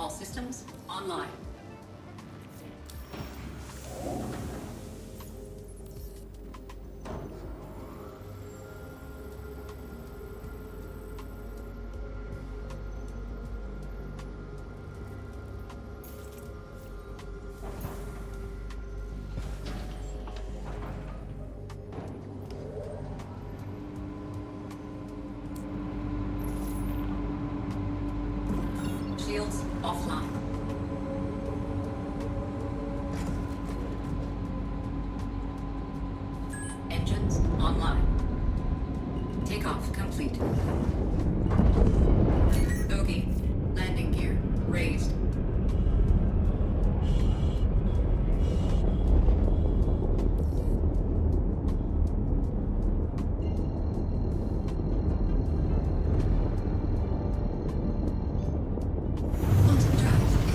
All systems online. Shields offline. Engines online. Takeoff complete. Bogey. Landing gear raised. Quantum drive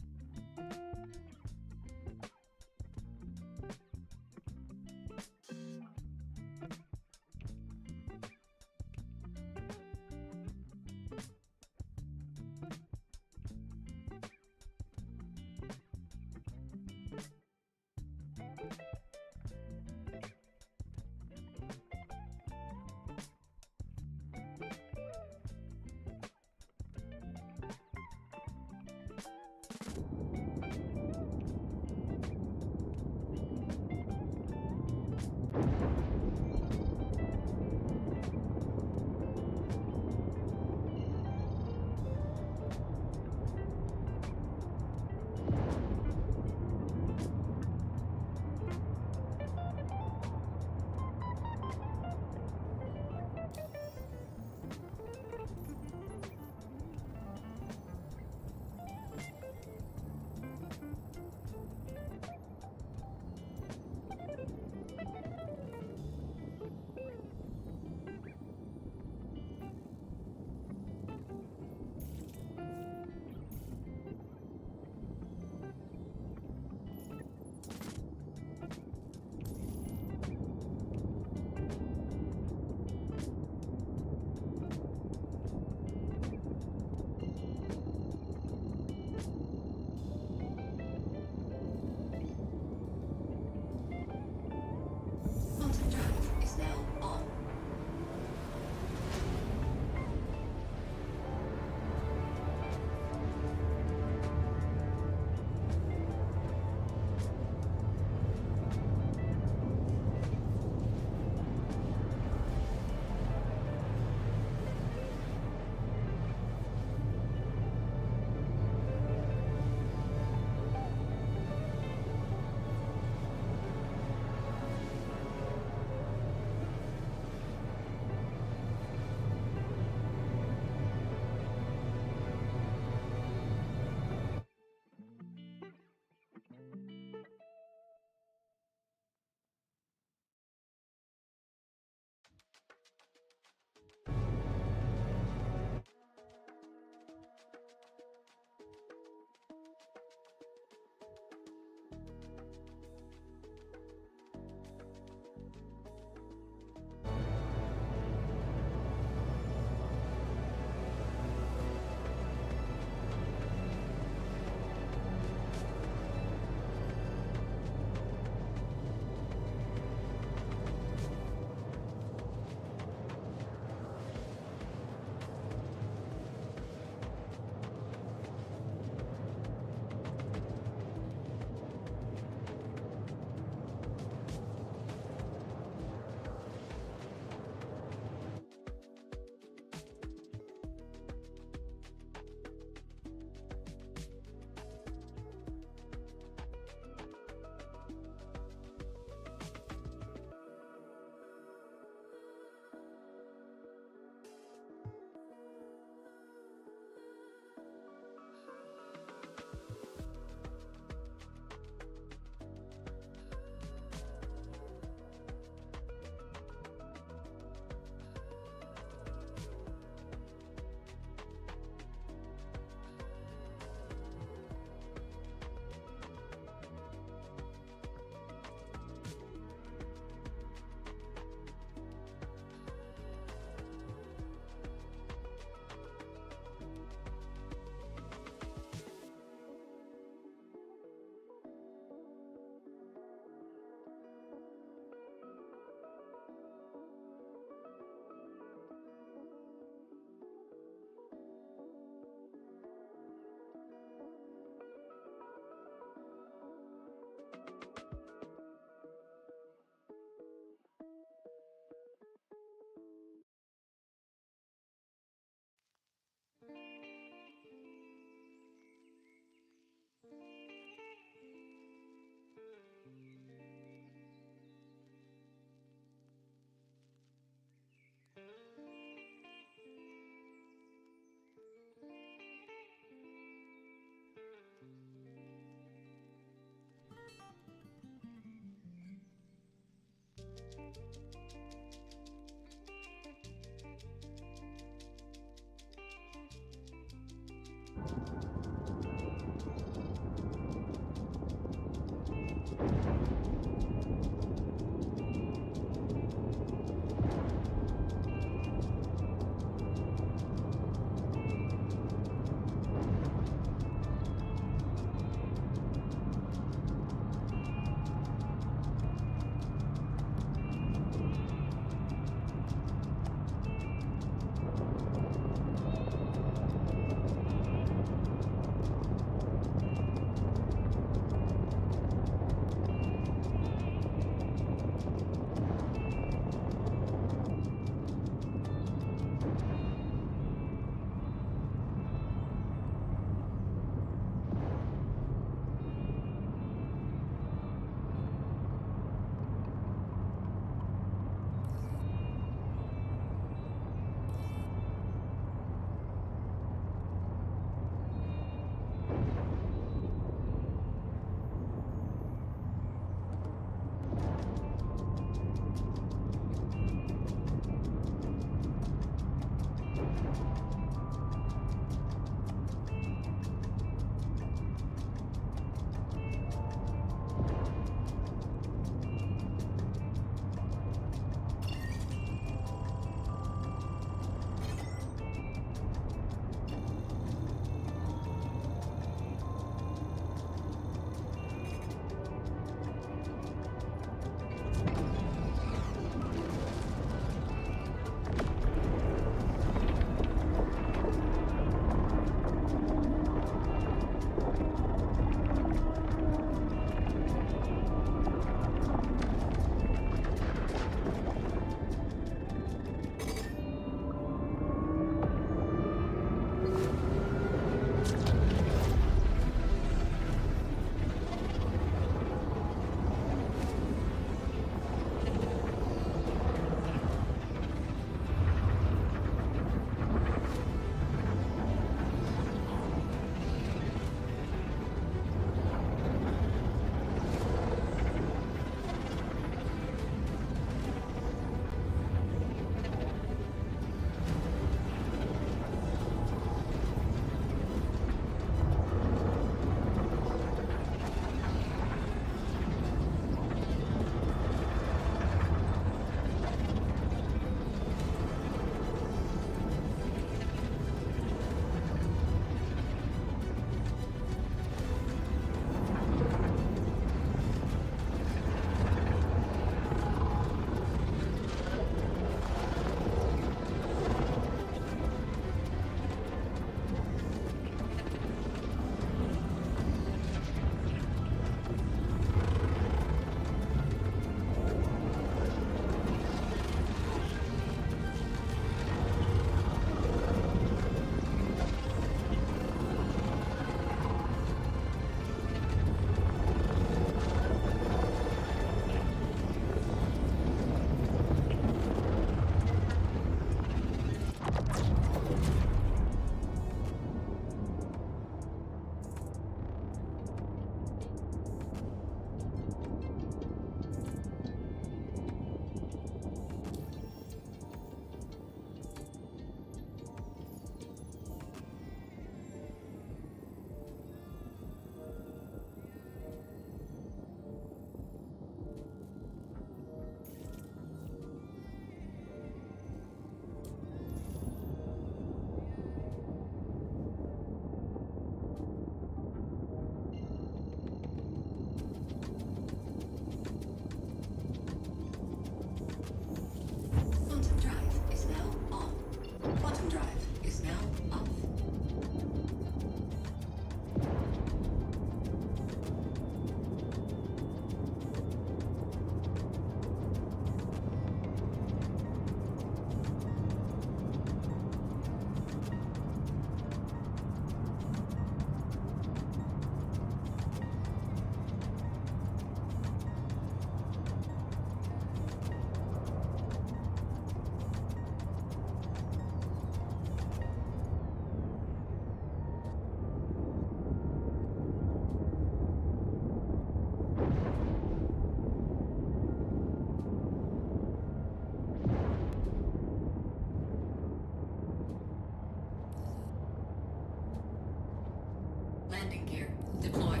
Landing gear deployed.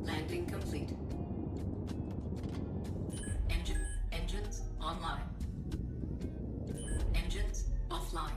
Landing complete. Engines online. Engines offline.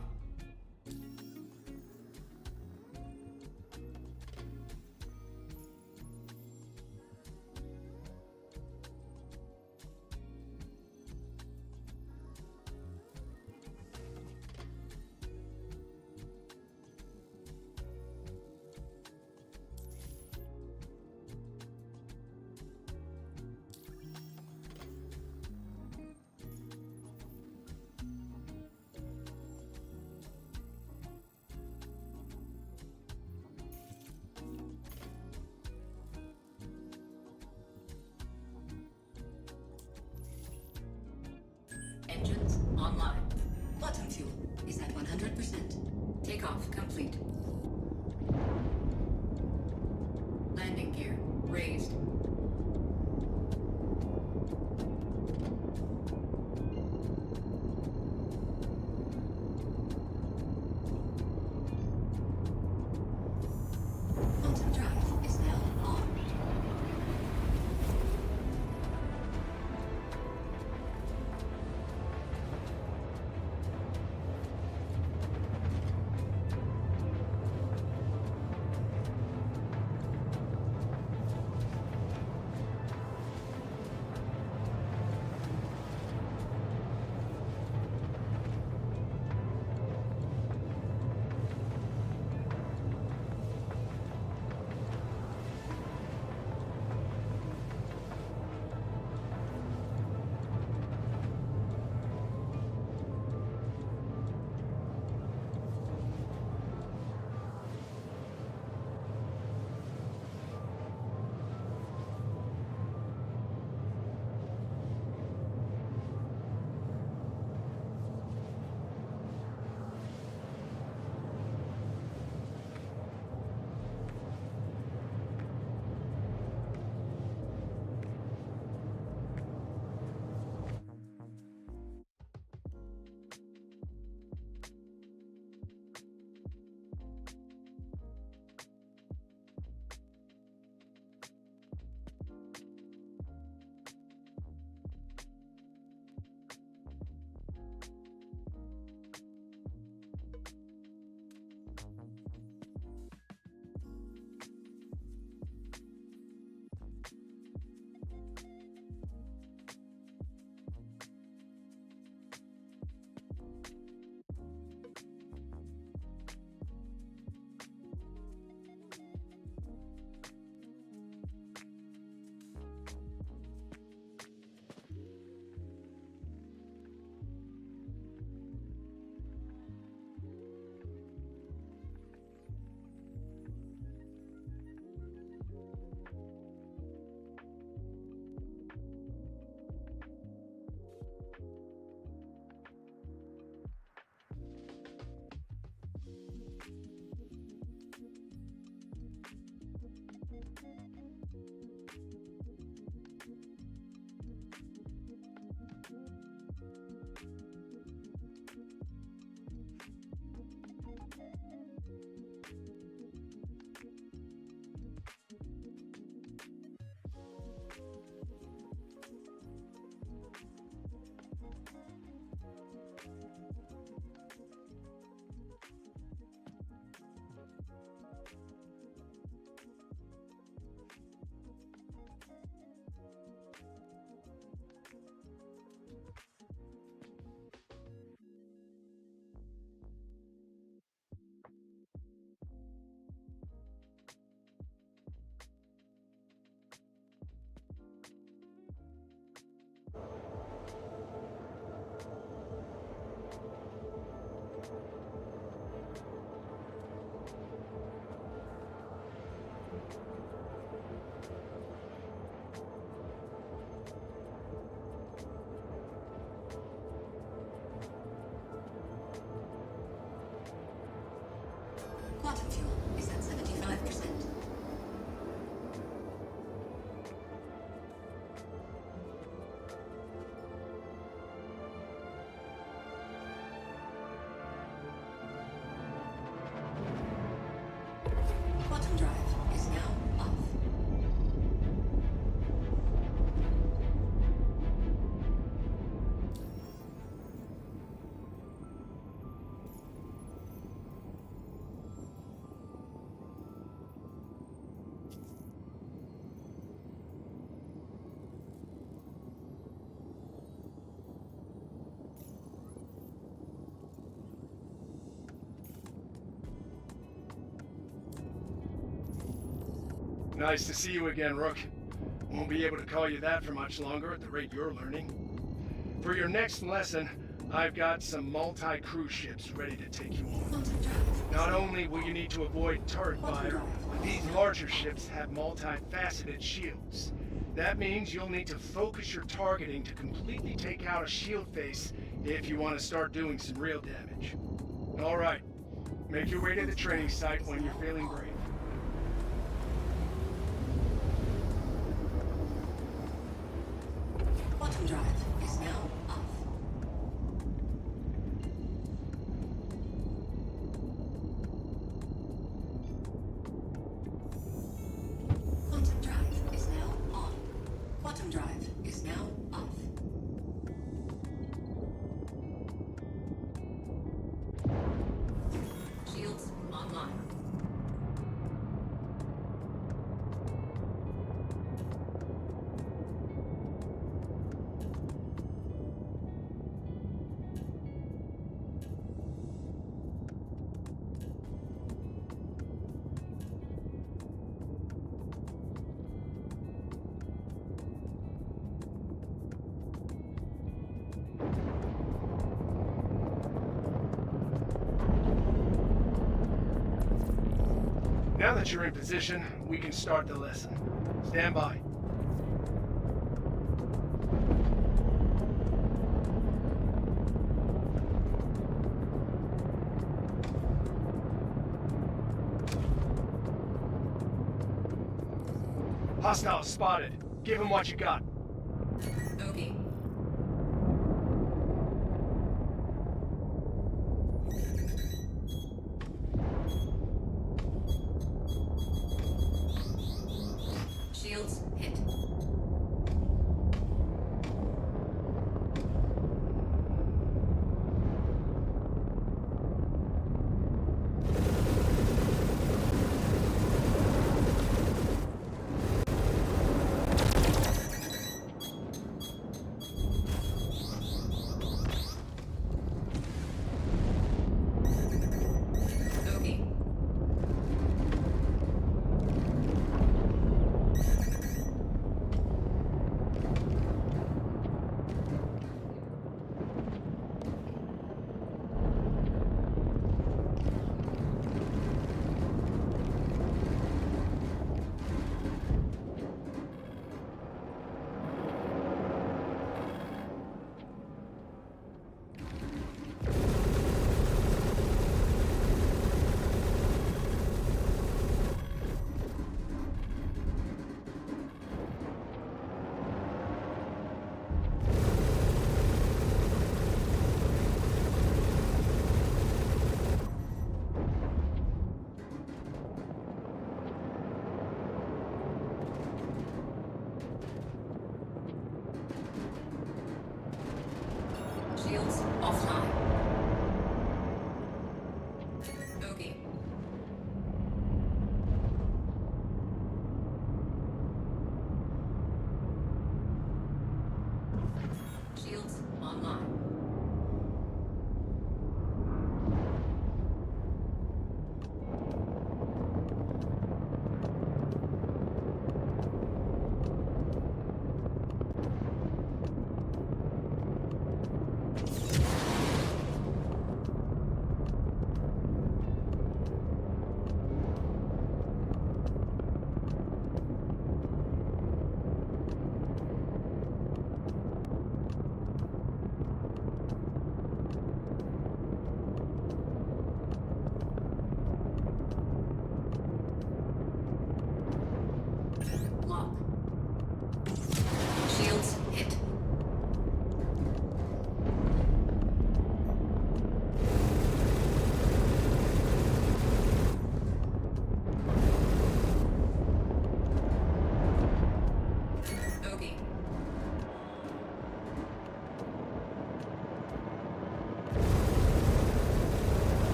Engines online. Bottom fuel is at 100%. Takeoff complete. Landing gear raised. Quantum drive is now on. Quantum fuel is at 7%. 95%. Quantum drive is now off. Nice to see you again, Rook. Won't be able to call you that for much longer at the rate you're learning. For your next lesson, I've got some multi-cruise ships ready to take you on. Quantum drive. Not only will you need to avoid turret fire, but these larger ships have multi-faceted shields. That means you'll need to focus your targeting to completely take out a shield face if you want to start doing some real damage. All right, make your way to the training site when you're feeling brave. Quantum drive is now off. Quantum drive is now on. Quantum drive is now off. Shields online. Now that you're in position, we can start the lesson. Stand by. Hostile spotted. Give him what you got. Okay. Shields hit. Okay.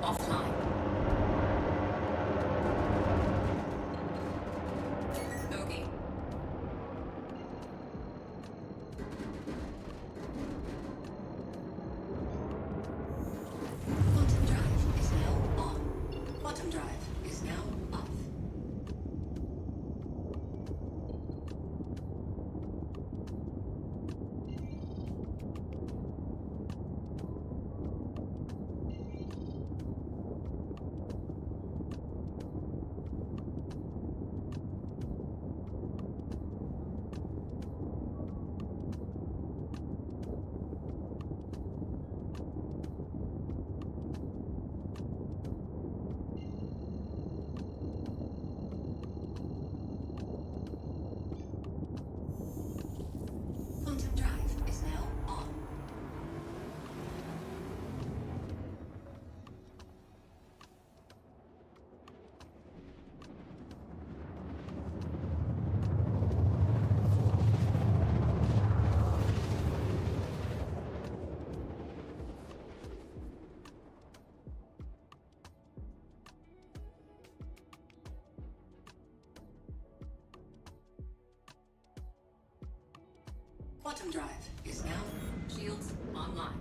offline. Bogey. Quantum drive is now on. Quantum drive is now off. Quantum drive is now on. Quantum drive is now shields online.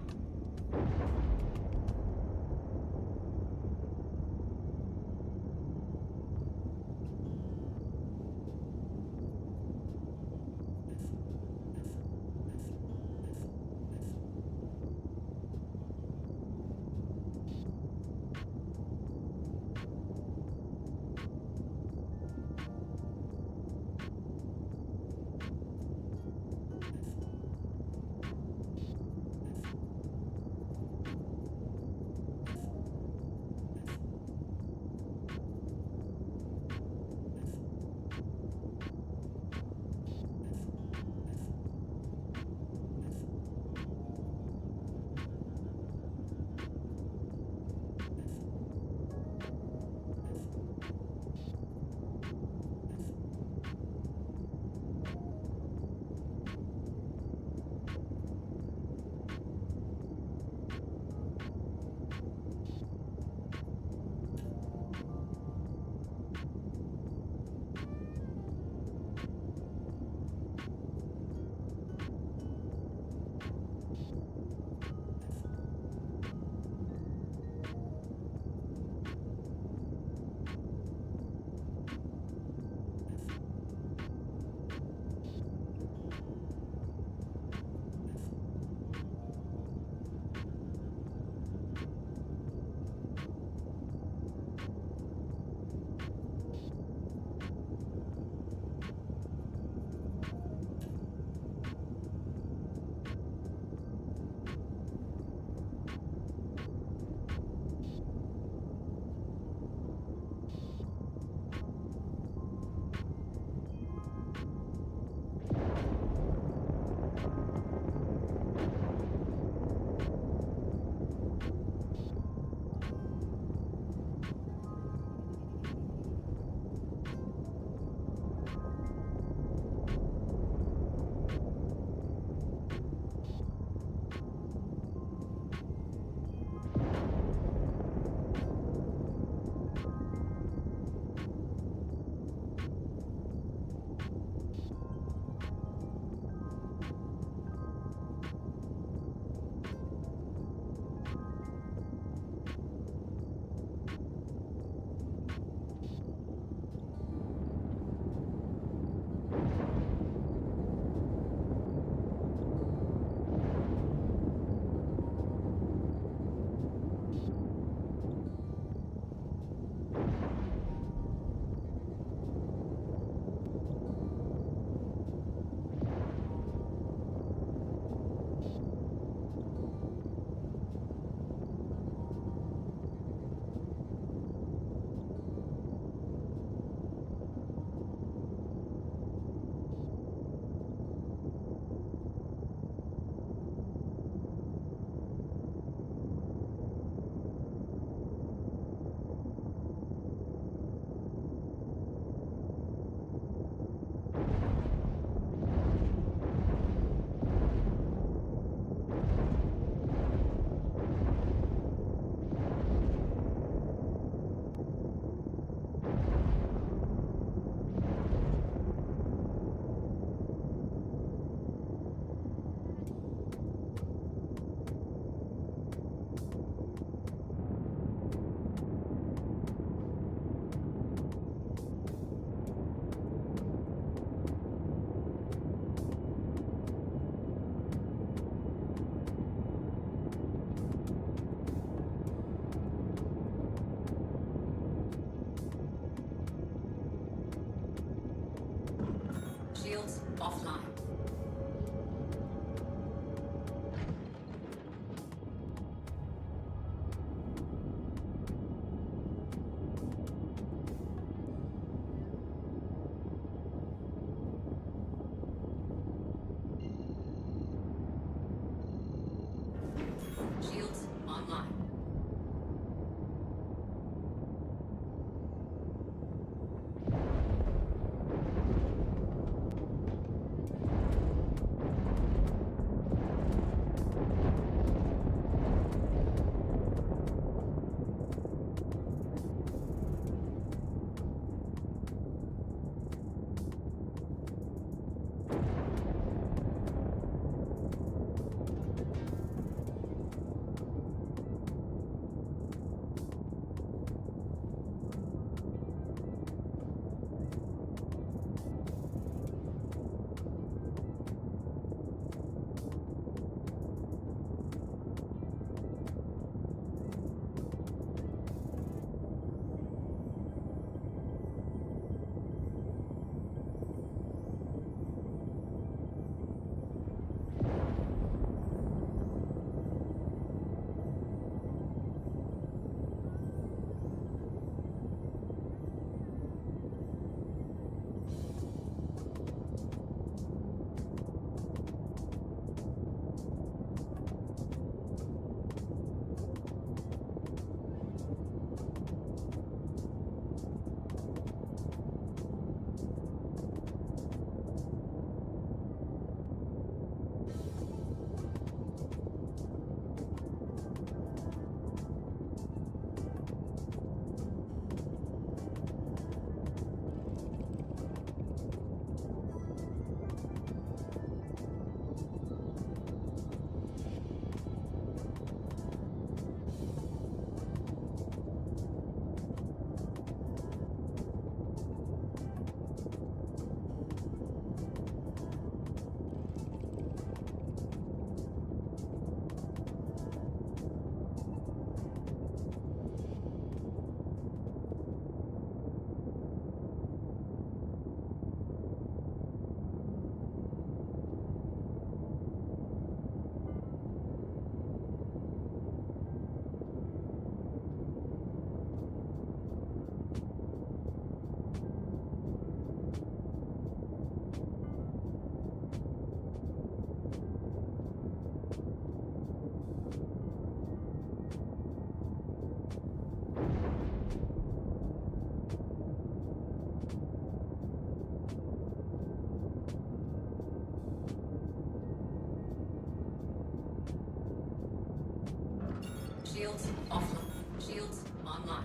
Shields offline. Shields online.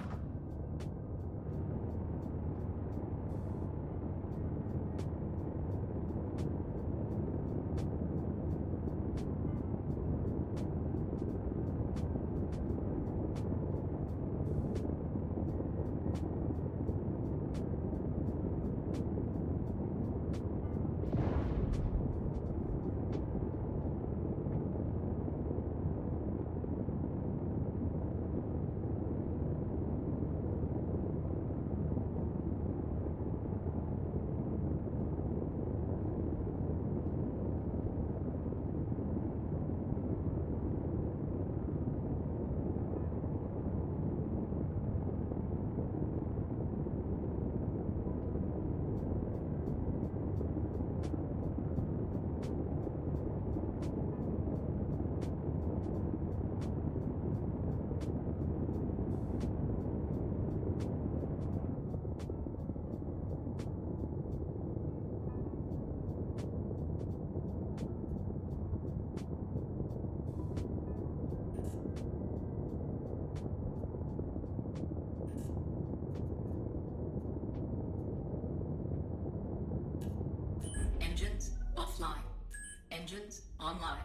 Engines offline. Engines online.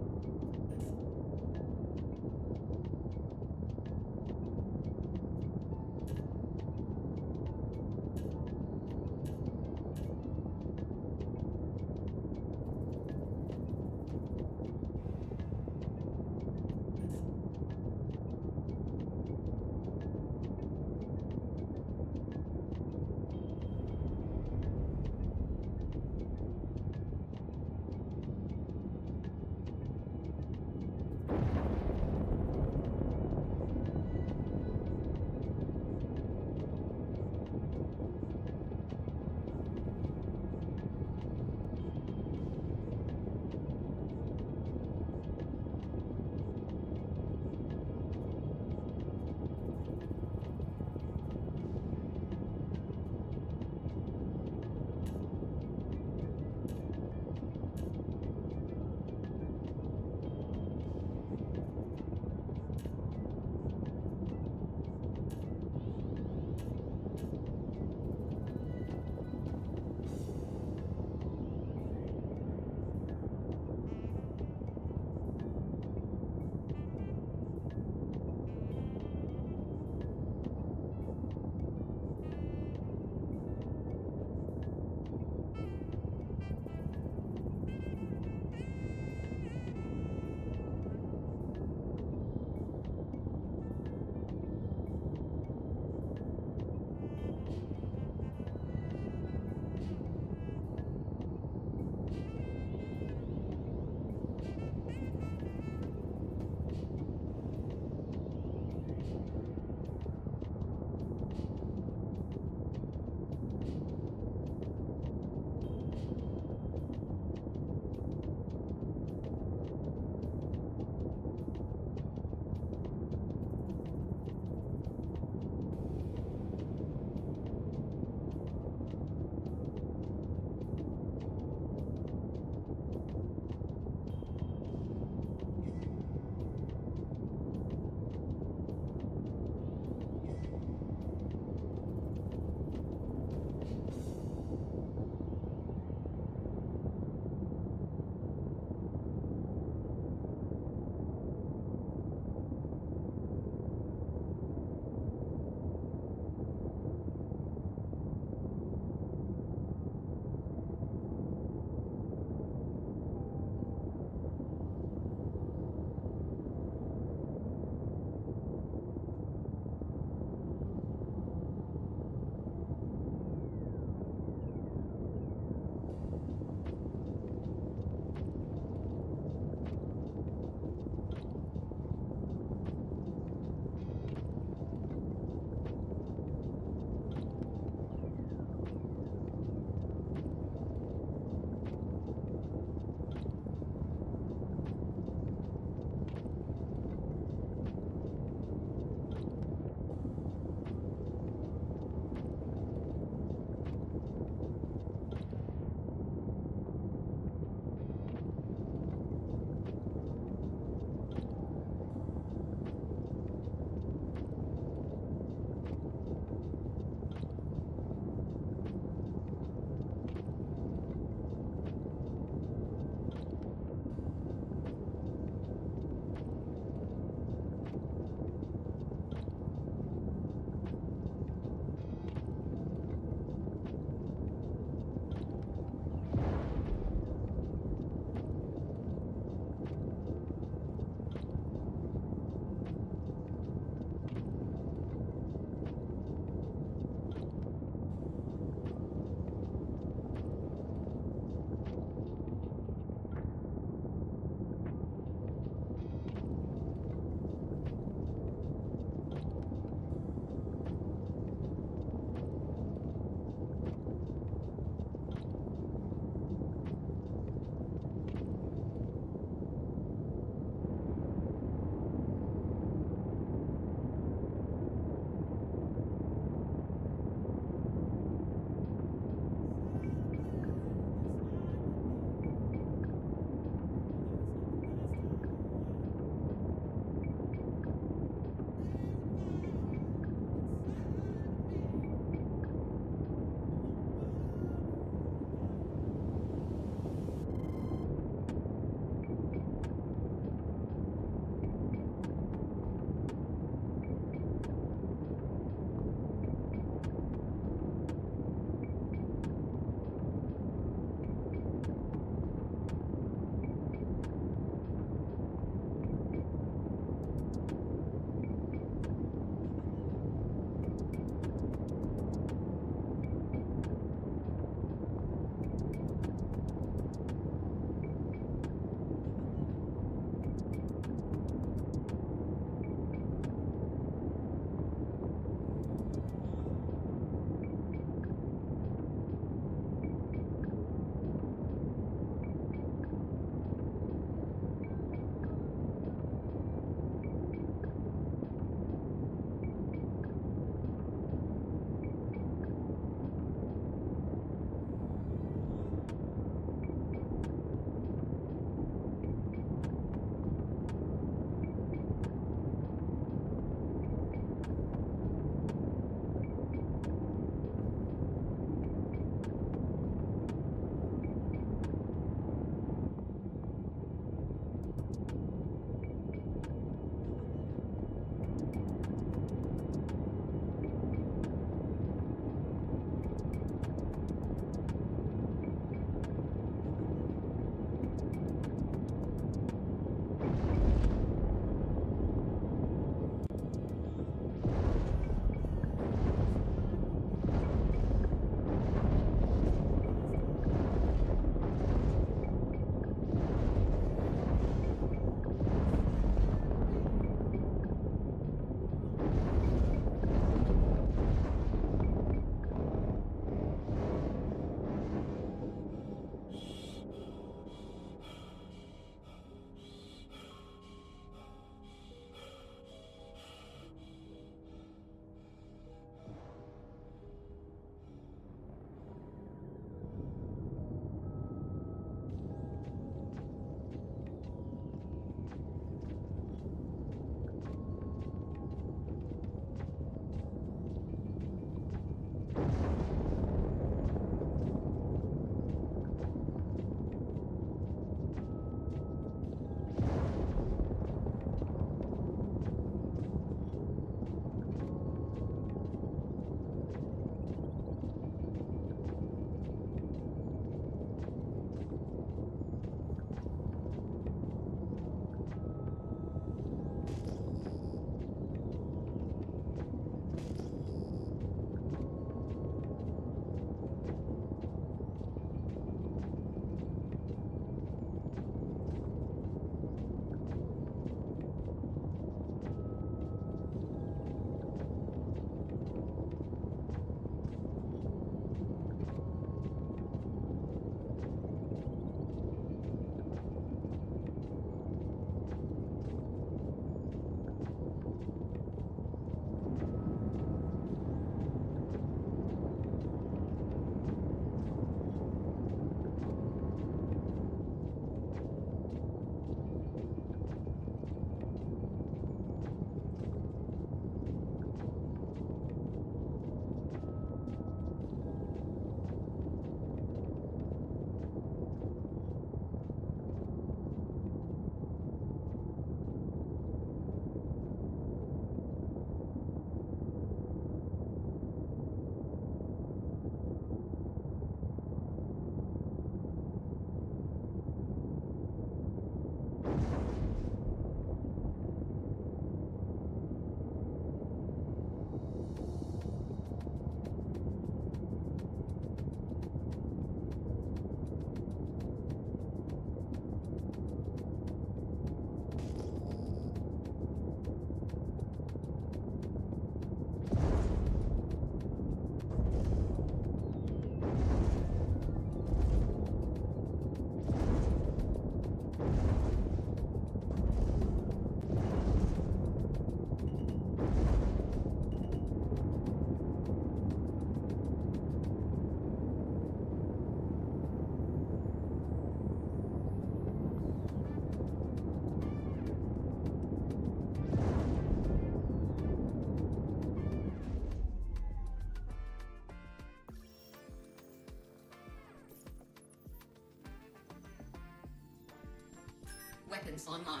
Weapons online.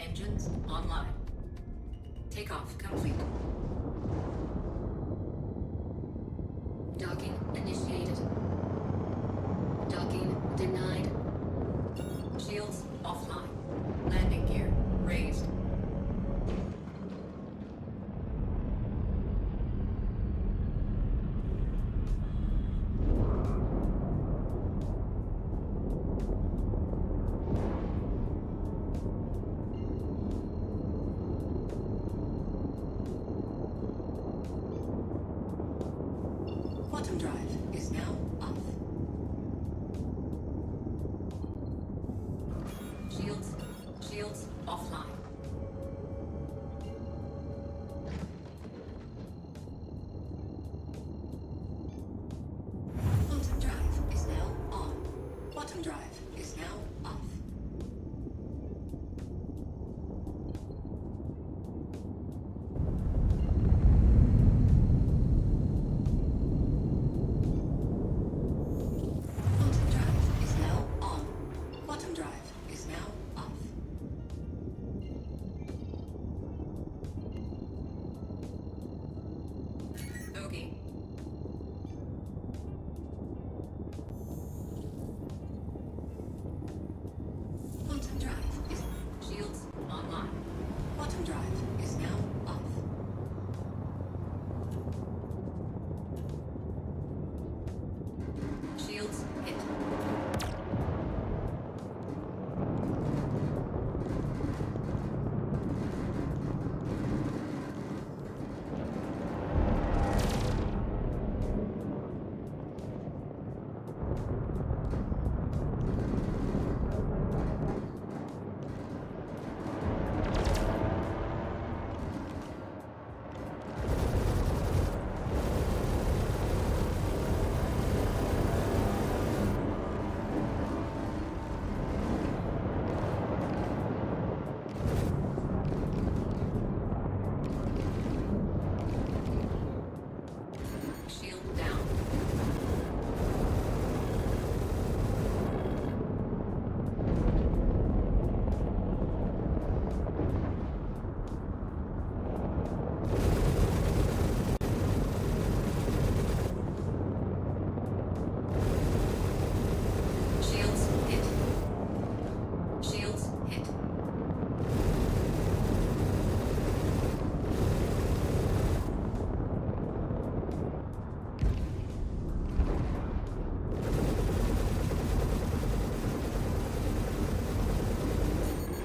Engines online. Takeoff complete. Docking initiated. Docking denied. Shields offline. Landing gear raised. Quantum drive is now off. Shields offline. Quantum drive is now on. Quantum drive is now off. Quantum drive is now on. Quantum drive is now off. Okay. Quantum drive is shields online. Quantum drive is now off. Shields hit. Shield down. Shields hit. Shields hit.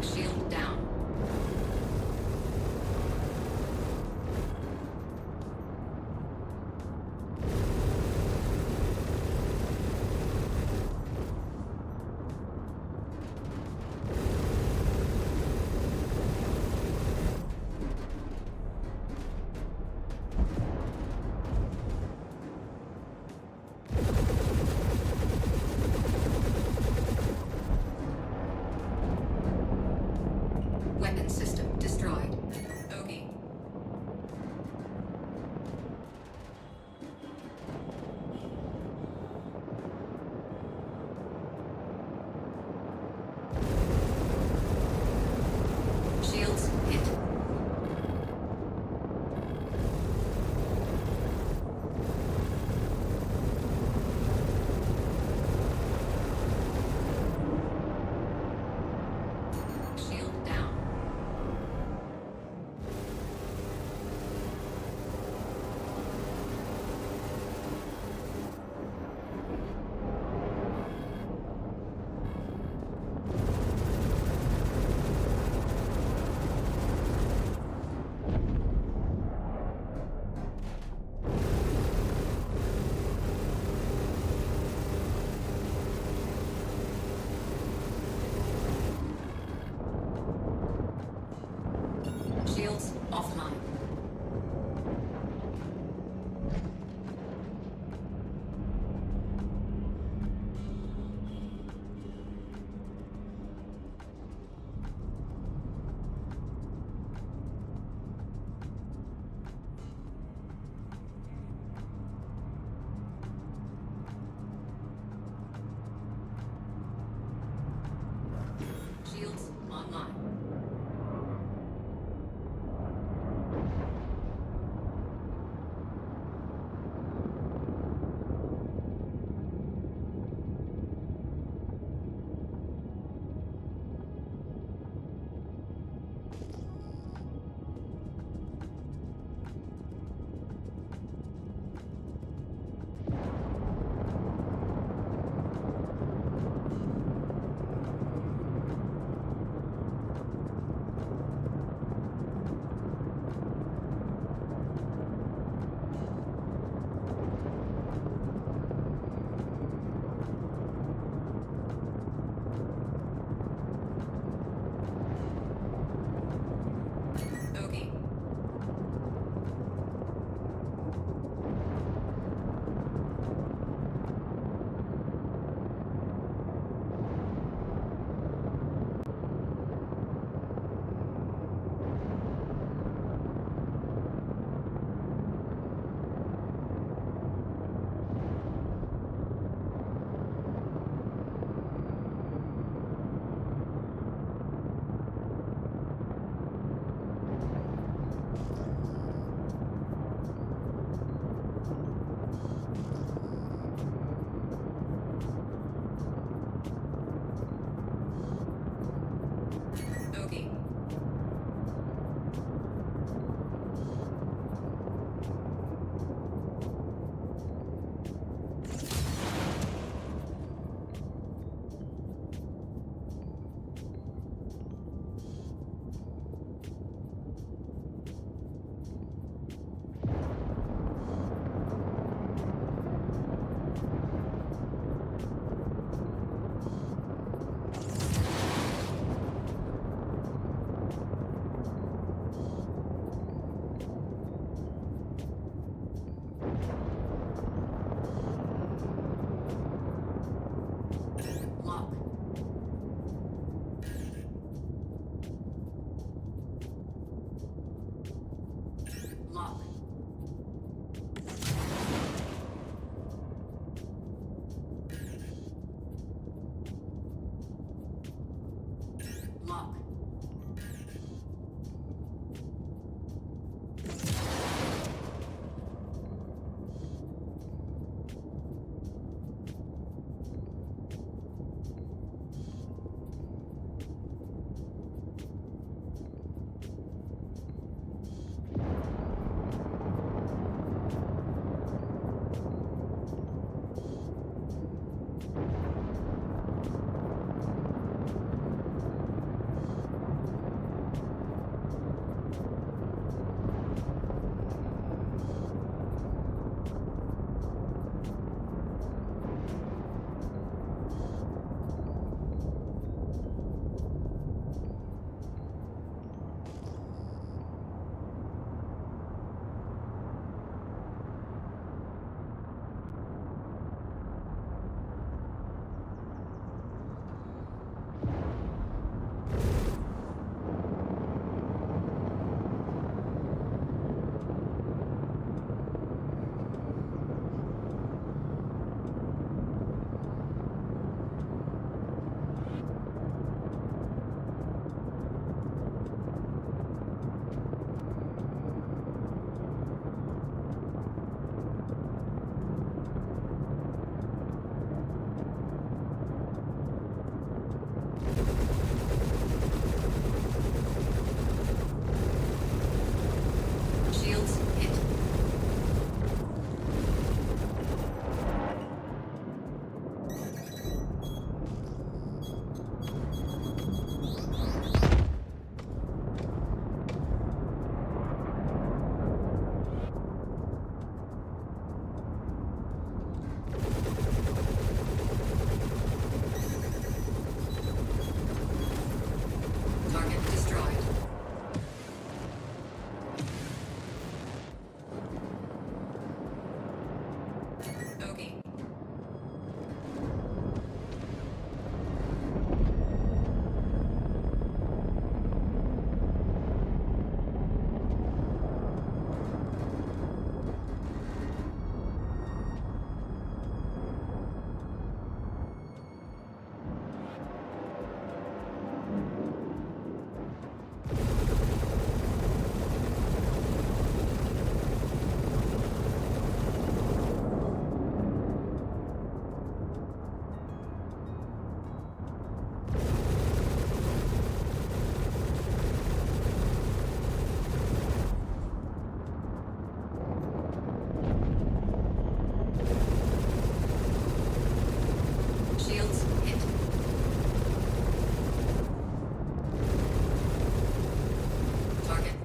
Shield down. Weapon system destroyed. Okay. Shields hit. Shield down.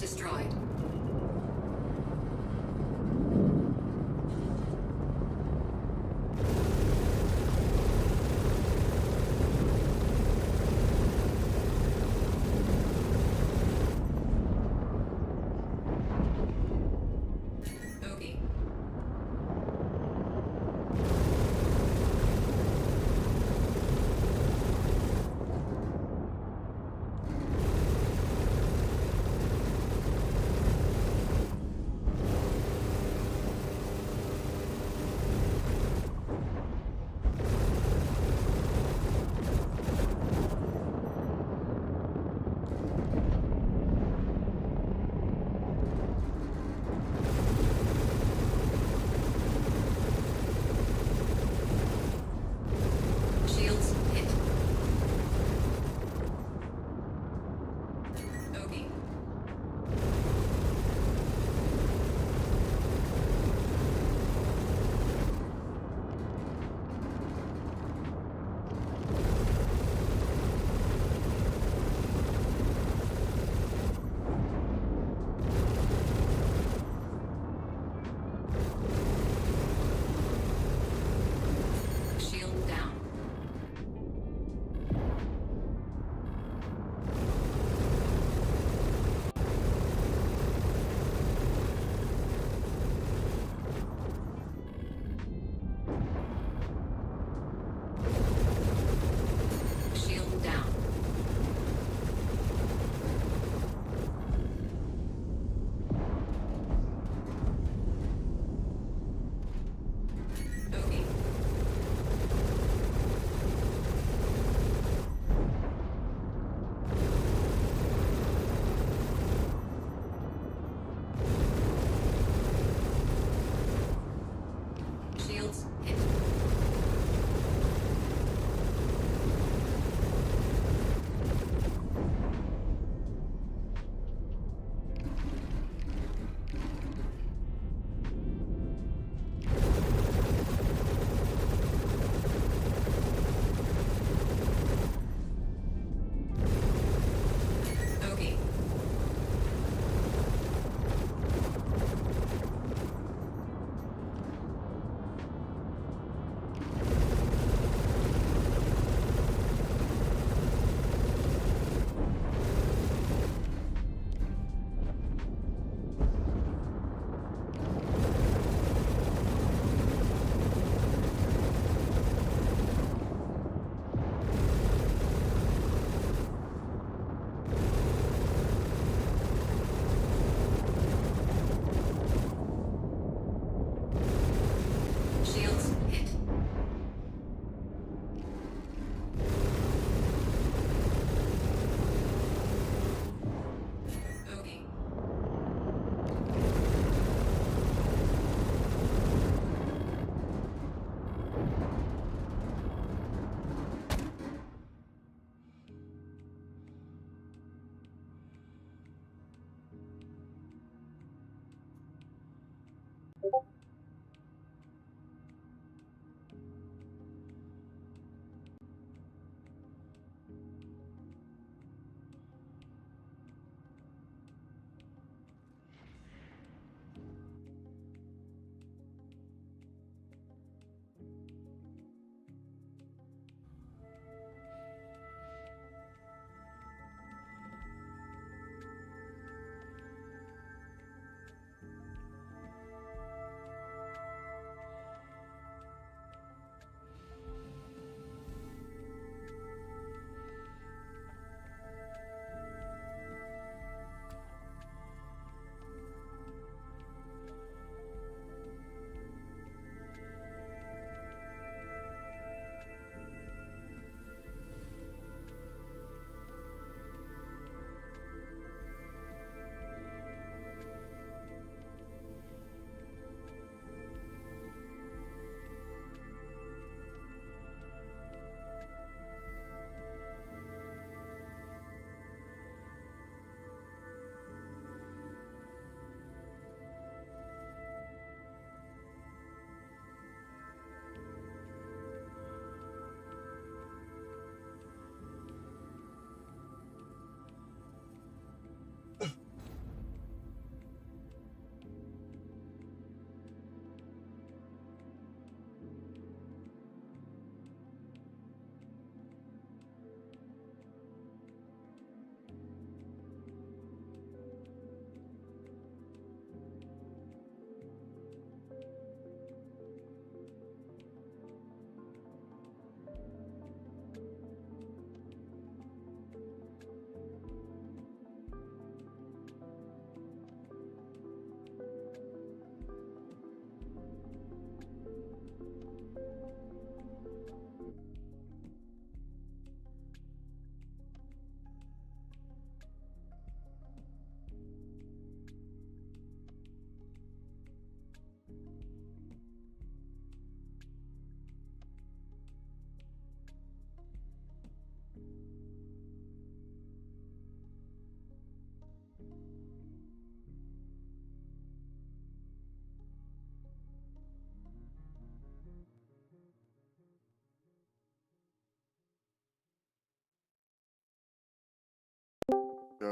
destroyed. Bogey.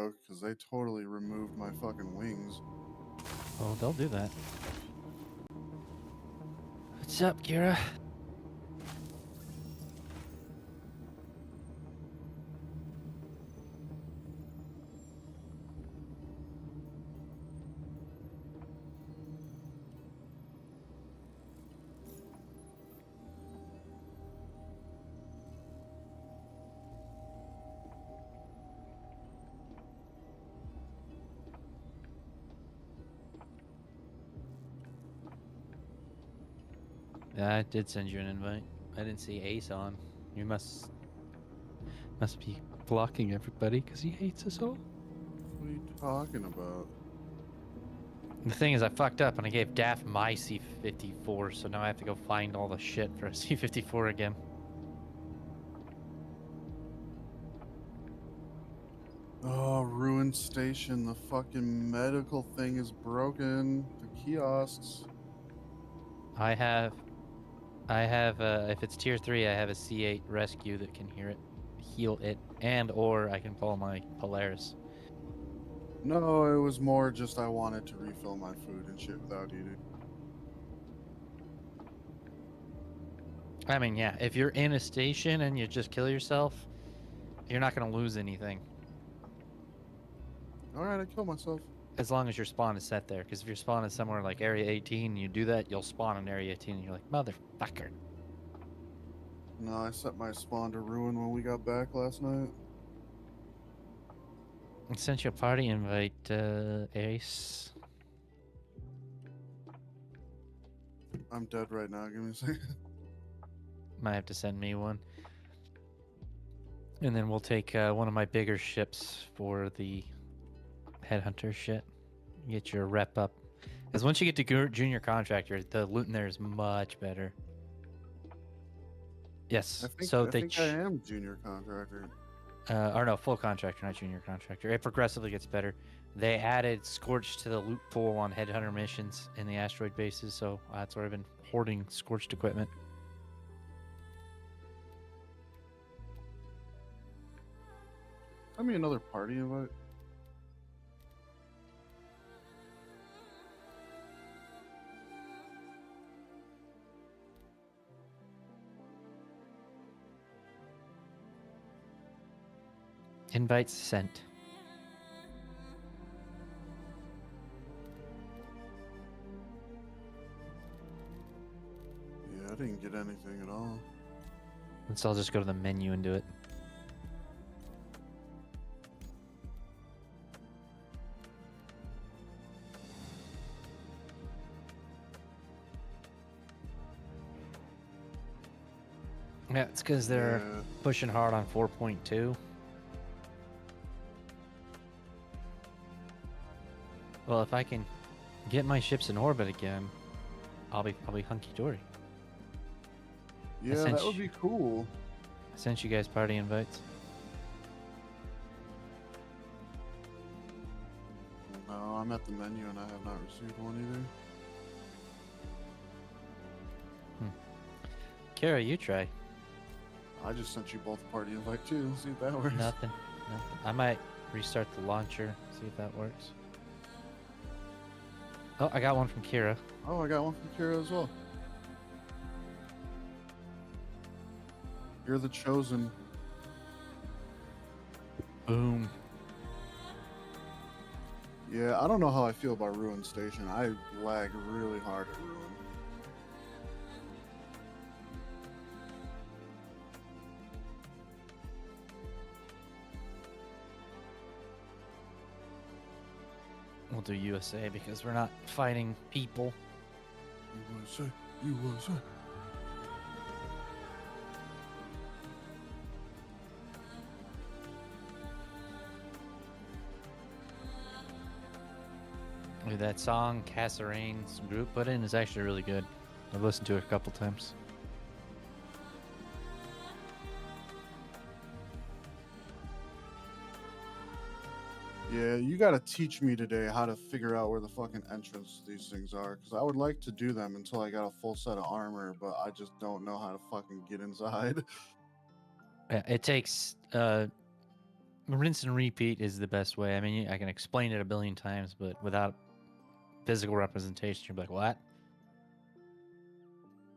broke because they totally removed my fucking wings. Oh, they'll do that. What's up, Kira? Yeah, I did send you an invite. I didn't see Ace on. You must be blocking everybody because he hates us all. What are you talking about? The thing is, I fucked up and I gave Daff my C-54, so now I have to go find all the shit for a C-54 again. Oh, Ruin Station. The fucking medical thing is broken. The kiosks. I have, if it's tier 3, I have a C8 rescue that can heal it, and or I can call my Polaris. No, it was more just I wanted to refill my food and shit without eating. I mean, yeah, if you're in a station and you just kill yourself, you're not going to lose anything. Alright, I killed myself. As long as your spawn is set there. Because if your spawn is somewhere like Area 18 and you do that, you'll spawn in Area 18 and you're like, motherfucker. No, I set my spawn to Ruin when we got back last night. I sent you a party invite, Ace. I'm dead right now. Give me a second. Might have to send me one. And then we'll take one of my bigger ships for the headhunter shit. Get your rep up. Because once you get to junior contractor, the loot in there is much better. Yes. I think I am junior contractor. Or no, full contractor, not junior contractor. It progressively gets better. They added Scorch to the loot pool on headhunter missions in the asteroid bases, so that's where I've been hoarding Scorched equipment. Send me another party invite. Invites sent. Yeah, I didn't get anything at all. And so I'll just go to the menu and do it. Yeah, it's because they're Yeah. pushing hard on 4.2. Well, if I can get my ships in orbit again, I'll be hunky dory. Yeah, sent that would you- be cool. I sent you guys party invites. No, I'm at the menu and I have not received one either. Kara, you try. I just sent you both party invite too. See if that works. Nothing. I might restart the launcher, see if that works. Oh, I got one from Kira. Oh, I got one from Kira as well. You're the chosen. Boom. Yeah, I don't know how I feel about Ruin Station. I lag really hard at Ruin. We'll do USA because we're not fighting people. USA, USA. That song Cassarane's group put in is actually really good. I've listened to it a couple times. Yeah, you gotta teach me today how to figure out where the fucking entrance to these things are, because I would like to do them until I got a full set of armor, but I just don't know how to fucking get inside. Yeah, it takes rinse and repeat is the best way. I mean, I can explain it a billion times, but without physical representation, you're like, what?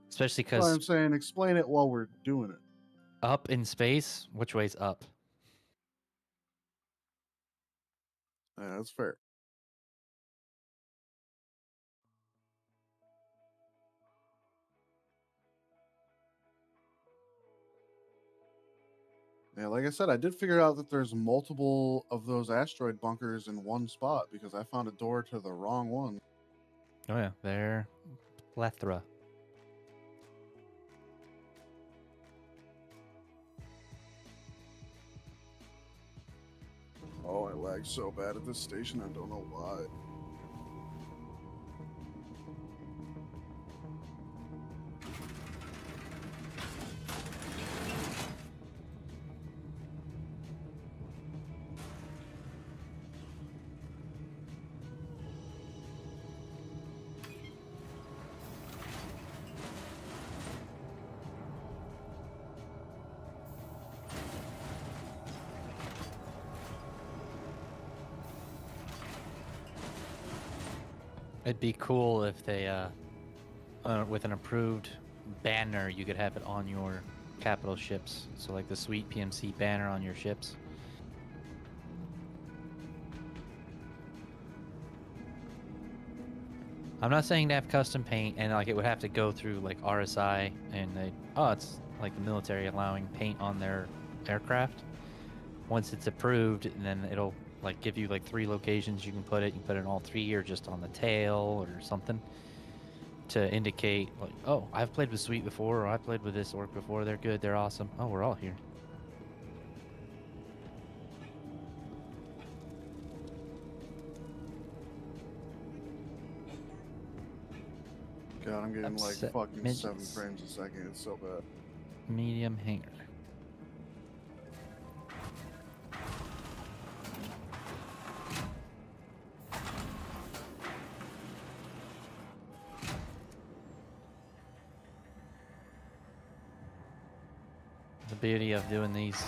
Especially That's why because I'm saying explain it while we're doing it. up in space, which way's up? Yeah, that's fair. Yeah, like I said, I did figure out that there's multiple of those asteroid bunkers in one spot because I found a door to the wrong one. Oh yeah, they're plethora. Oh, I lag so bad at this station, I don't know why. It'd be cool if they, with an approved banner, you could have it on your capital ships. So like the sweet PMC banner on your ships. I'm not saying to have custom paint and like it would have to go through like RSI and it's like the military allowing paint on their aircraft. Once it's approved, and then it'll like give you like 3 locations you can put it. You can put it in all 3 or just on the tail or something to indicate like, oh, I've played with Sweet before, or I've played with this orc before. They're good. They're awesome. Oh, we're all here. God, I'm getting like Upset fucking midgets. 7 frames a second. It's so bad. Medium hanger. The beauty of doing these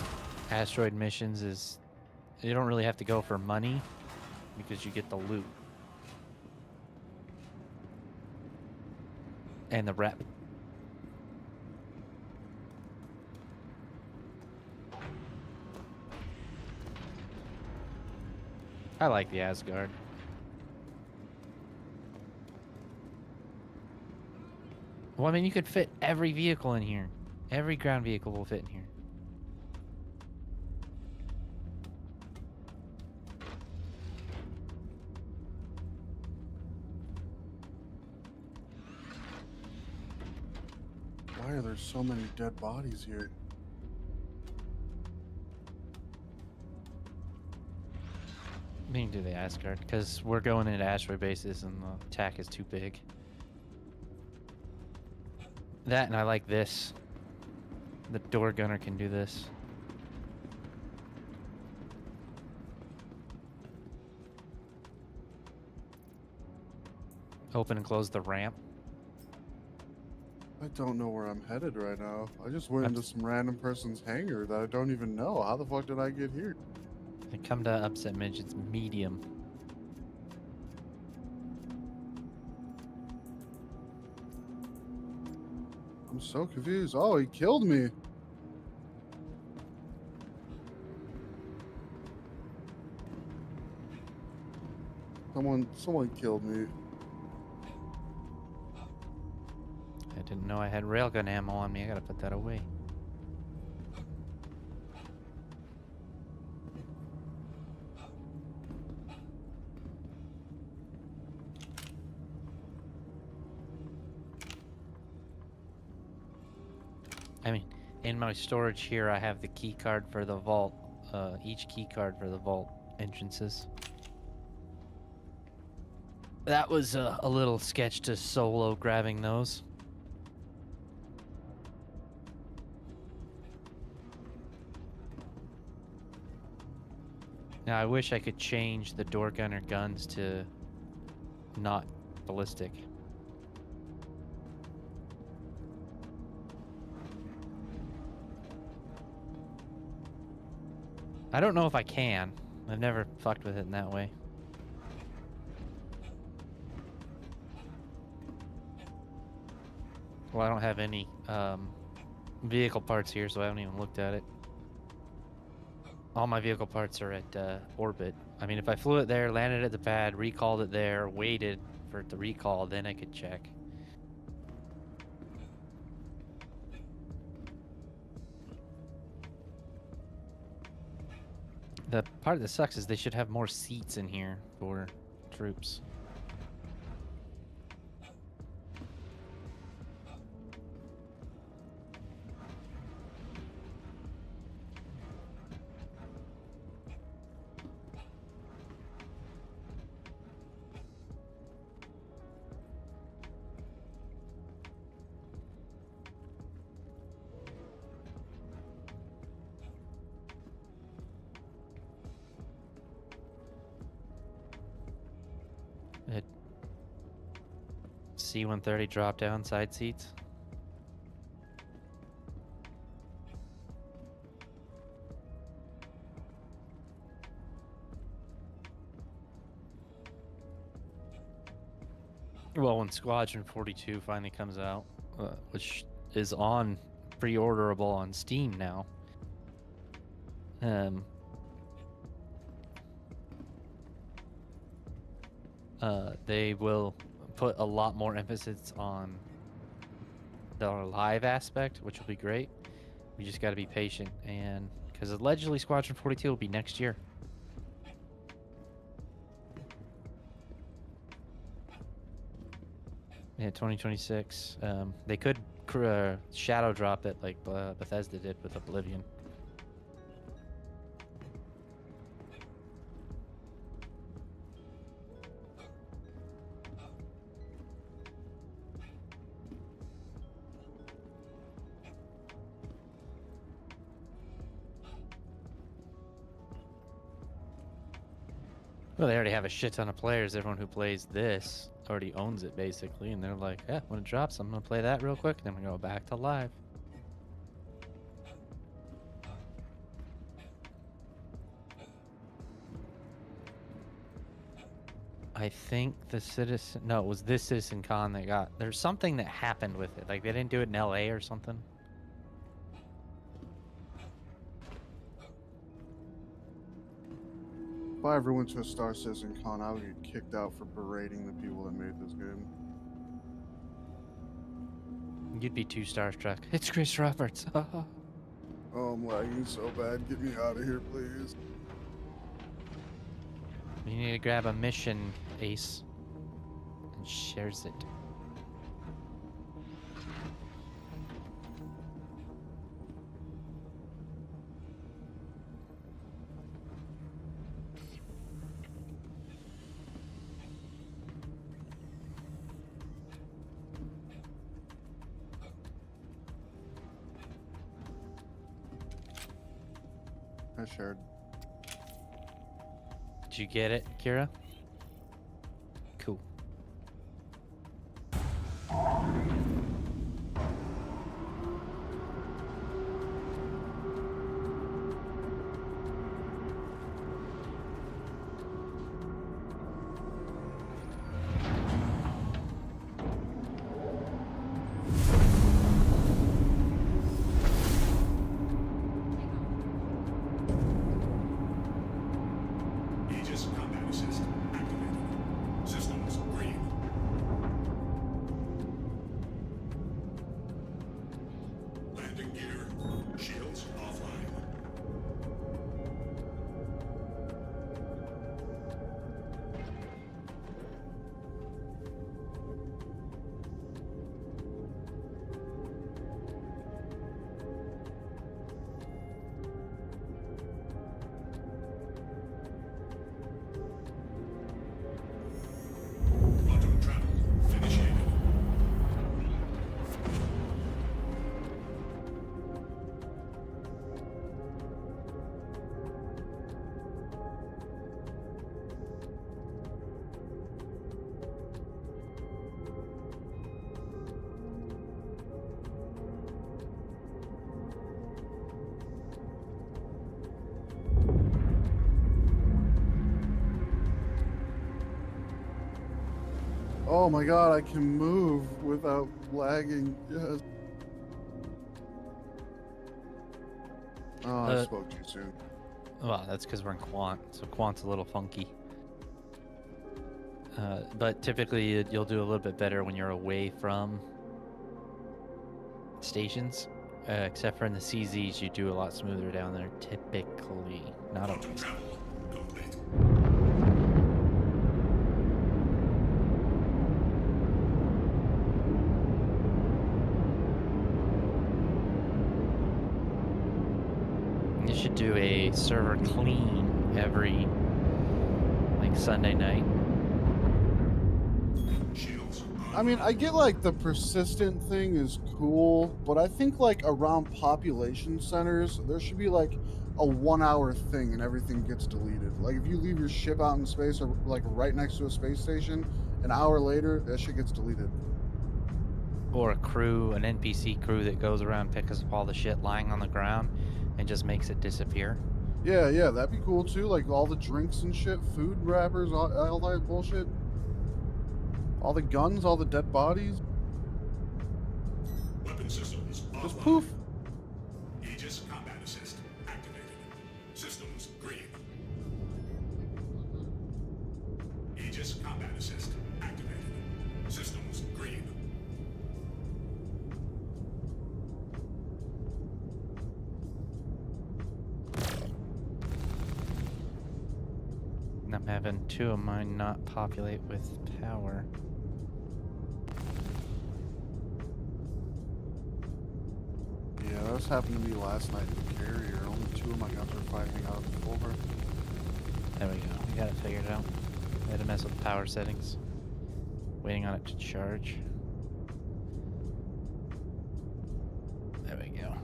asteroid missions is you don't really have to go for money because you get the loot and the rep. I like the Asgard. Well, I mean, you could fit every vehicle in here. Every ground vehicle will fit in here. Why are there so many dead bodies here? We can do the Asgard because we're going into asteroid bases and the attack is too big. That and I like this. The door gunner can do this. Open and close the ramp. I don't know where I'm headed right now. I just went into some random person's hangar that I don't even know. How the fuck did I get here? I come to upset midgets medium. I'm so confused. Oh, he killed me. Someone killed me. I didn't know I had railgun ammo on me. I gotta put that away. I mean, in my storage here, I have the key card for the vault. Each key card for the vault entrances. That was a little sketch to solo grabbing those. Now I wish I could change the door gunner guns to not ballistic. I don't know if I can. I've never fucked with it in that way. Well, I don't have any vehicle parts here, so I haven't even looked at it. All my vehicle parts are at orbit. I mean, if I flew it there, landed at the pad, recalled it there, waited for it to recall, then I could check. The part that sucks is they should have more seats in here for troops. C-130 drop down side seats. Well, when Squadron 42 finally comes out, which is on pre-orderable on Steam now, they will put a lot more emphasis on the live aspect, which will be great. We just got to be patient, and because allegedly Squadron 42 will be next year. Yeah, 2026. They could shadow drop it like Bethesda did with Oblivion. Well, they already have a shit ton of players. Everyone who plays this already owns it, basically. And they're like, yeah, when it drops, I'm going to play that real quick. Then we go back to live. I think the Citizen... No, it was this CitizenCon that got... There's something that happened with it. Like, they didn't do it in LA or something. If I ever went to a Star Citizen Con, I would get kicked out for berating the people that made this game. You'd be too starstruck. It's Chris Roberts. Oh, I'm lagging so bad. Get me out of here, please. You need to grab a mission, Ace, and shares it. I shared. Did you get it, Kira? Cool. Aegis combat assist. Oh my god, I can move without lagging. Yes. Oh, I spoke too soon. Well, that's because we're in Quant, so Quant's a little funky. But typically, you'll do a little bit better when you're away from stations. Except for in the CZs, you do a lot smoother down there, typically. Not always. Travel complete. You should do a server clean every, like, Sunday night. Shields. I mean, I get like the persistent thing is cool, but I think like around population centers, there should be like a 1 hour thing and everything gets deleted. Like if you leave your ship out in space or like right next to a space station, an hour later, that shit gets deleted. Or a crew, an NPC crew that goes around, picks up all the shit lying on the ground and just makes it disappear. Yeah, that'd be cool too. Like all the drinks and shit, food wrappers, all that bullshit. All the guns, all the dead bodies. Weapon systems Just offline. poof. Aegis combat assist activated. Systems green. Aegis combat assist activated. Systems green. And I'm having 2 of mine not populate with power. Yeah, that was happened to me last night in the carrier. Only 2 of my guns were fighting out of the floor. There we go. We got it figured out. We had to mess with the power settings. Waiting on it to charge. There we go.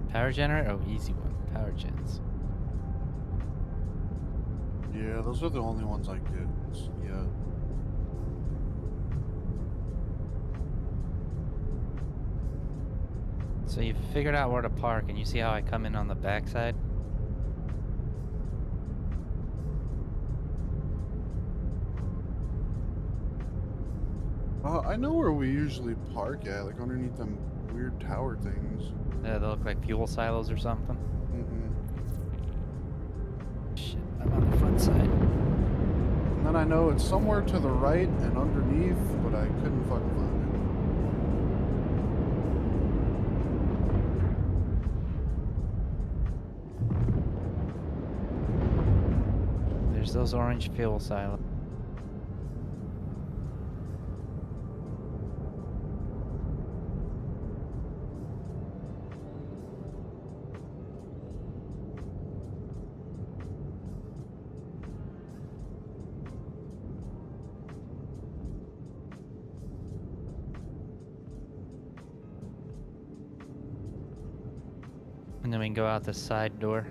Power generator? Oh, easy one. Power gens. Yeah, those are the only ones I get. Yeah. So you figured out where to park, and you see how I come in on the backside? I know where we usually park at, like underneath them weird tower things. They look like fuel silos or something. Mm-mm. Shit, I'm on the front side. And then I know it's somewhere to the right and underneath, but I couldn't fucking find it. There's those orange fuel silos. And then we can go out the side door.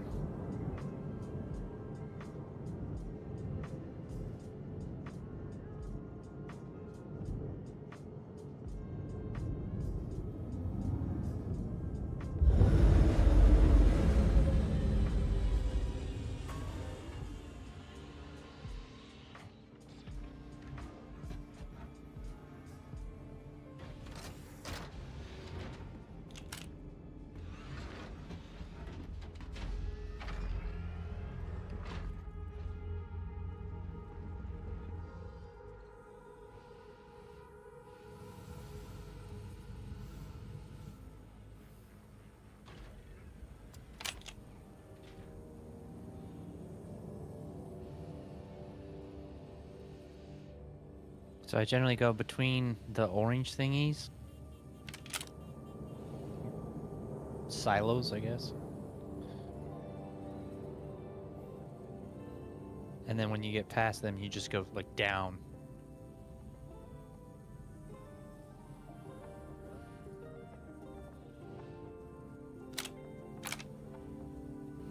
So I generally go between the orange thingies. Silos, I guess. And then when you get past them, you just go like down.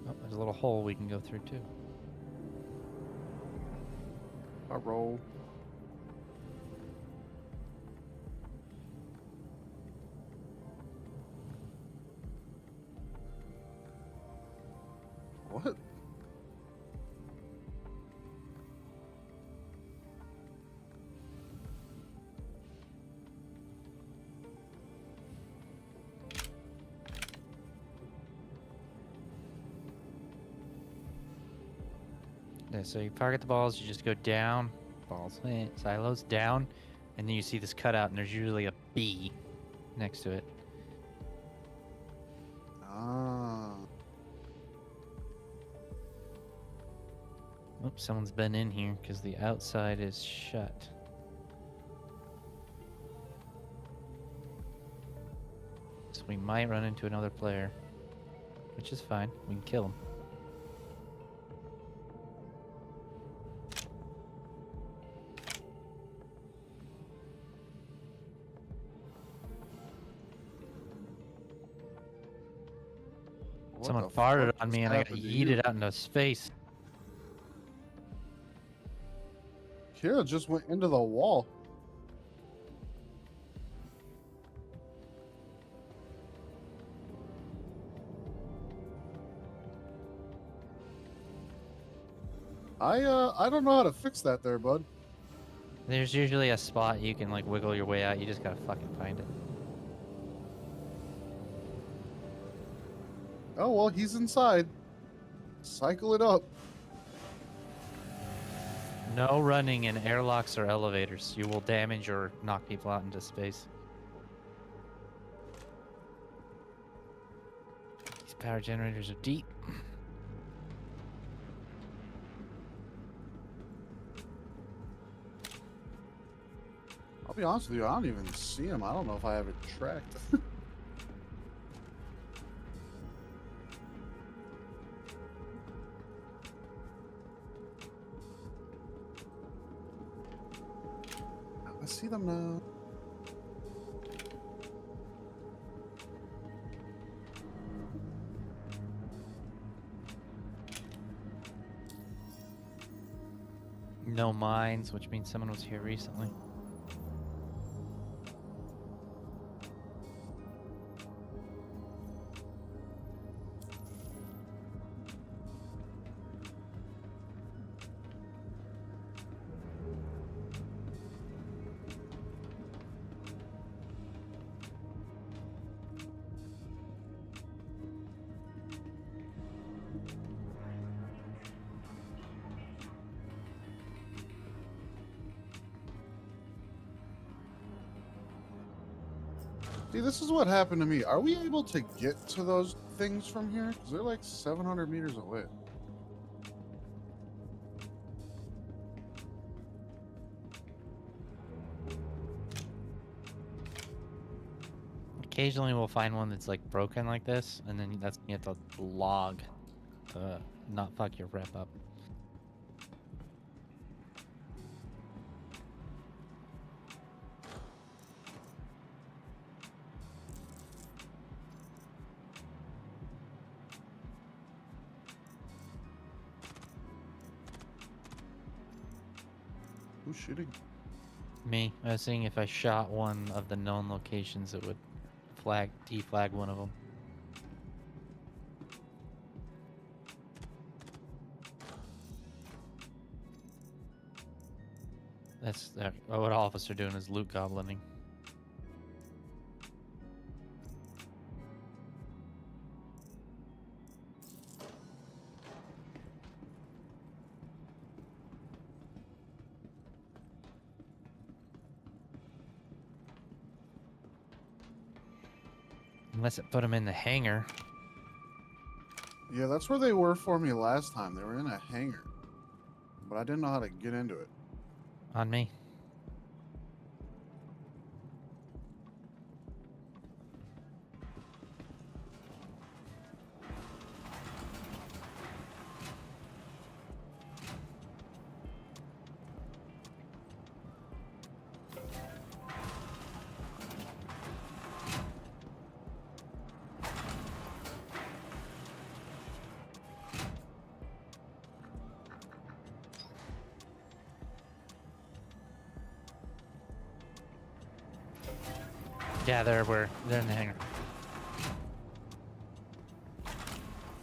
Oh, there's a little hole we can go through too. I roll. What? Yeah, so you target the balls, you just go down, silos down, and then you see this cutout, and there's usually a B next to it. Ah. Oops, someone's been in here because the outside is shut. So we might run into another player, which is fine. We can kill him. What Someone the farted fuck on just me and I got happened to you? yeeted out into space. Kira just went into the wall. I don't know how to fix that there, bud. There's usually a spot you can like wiggle your way out. You just gotta fucking find it. Oh well, he's inside. Cycle it up. No running in airlocks or elevators. You will damage or knock people out into space. These power generators are deep. I'll be honest with you, I don't even see him. I don't know if I have it tracked. I see them now. No mines, which means someone was here recently. See, this is what happened to me. Are we able to get to those things from here? Because they're like 700 meters away. Occasionally we'll find one that's like broken like this, and then that's you have to log to not fuck your rep up. Who's shooting? Me, I was seeing if I shot one of the known locations, it would deflag one of them. That's what all of us are doing is loot goblining. Unless it put them in the hangar. Yeah, that's where they were for me last time. They were in a hangar. But I didn't know how to get into it. On me. Yeah, they're in the hangar.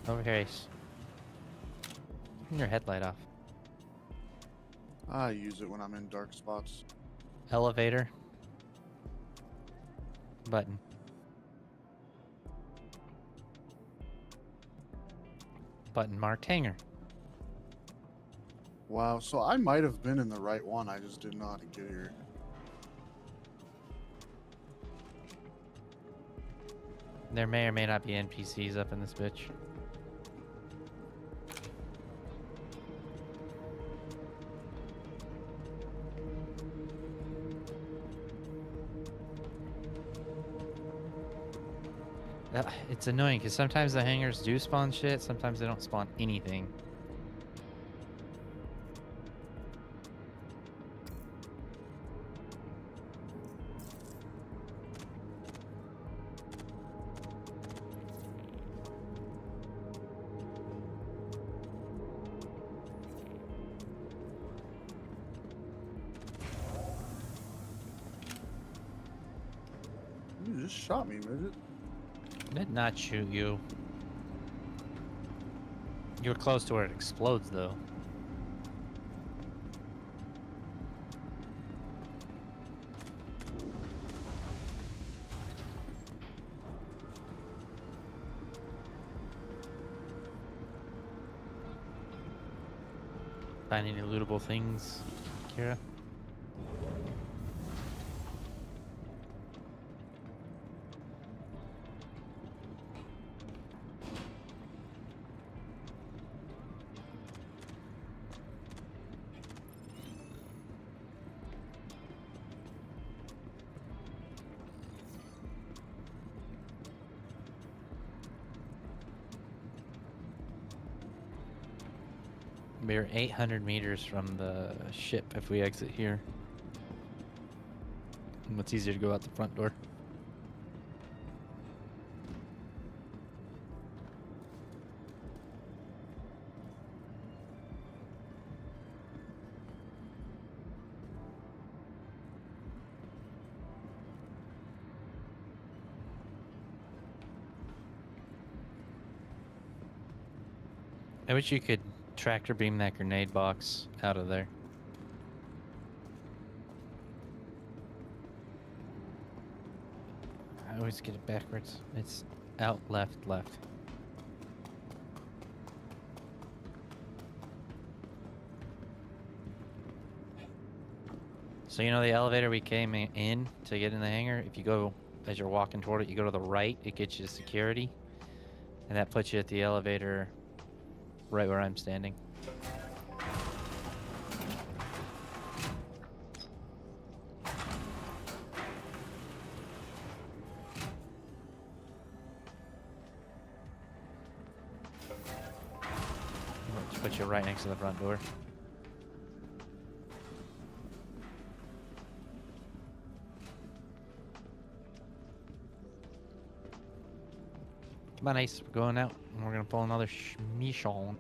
Over here, Ace. Turn your headlight off. I use it when I'm in dark spots. Elevator. Button. Button marked hangar. Wow, so I might have been in the right one. I just didn't know how to get here. There may or may not be NPCs up in this bitch. It's annoying because sometimes the hangars do spawn shit, sometimes they don't spawn anything. You just shot me, midget. Did not shoot you. You were close to where it explodes, though. Find any lootable things, Kira? We're 800 meters from the ship if we exit here. And it's easier to go out the front door. I wish you could tractor beam that grenade box out of there. I always get it backwards. It's out, left, left. So you know the elevator we came in to get in the hangar? If you go, as you're walking toward it, you go to the right, it gets you to security. And that puts you at the elevator right where I'm standing. Which puts you right next to the front door. Come on, Ace. We're going out, and we're gonna pull another Michon.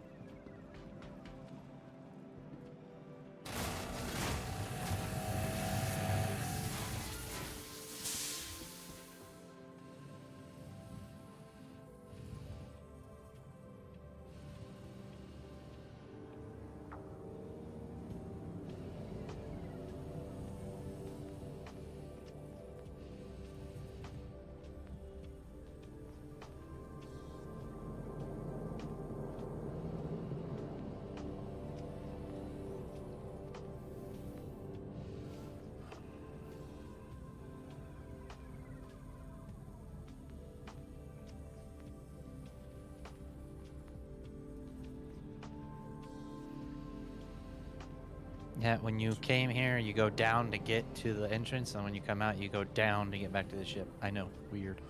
Yeah, when you came here, you go down to get to the entrance, and when you come out, you go down to get back to the ship. I know, weird.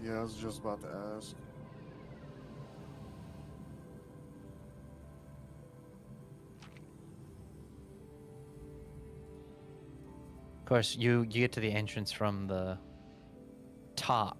Yeah, I was just about to ask. Of course, you get to the entrance from the top.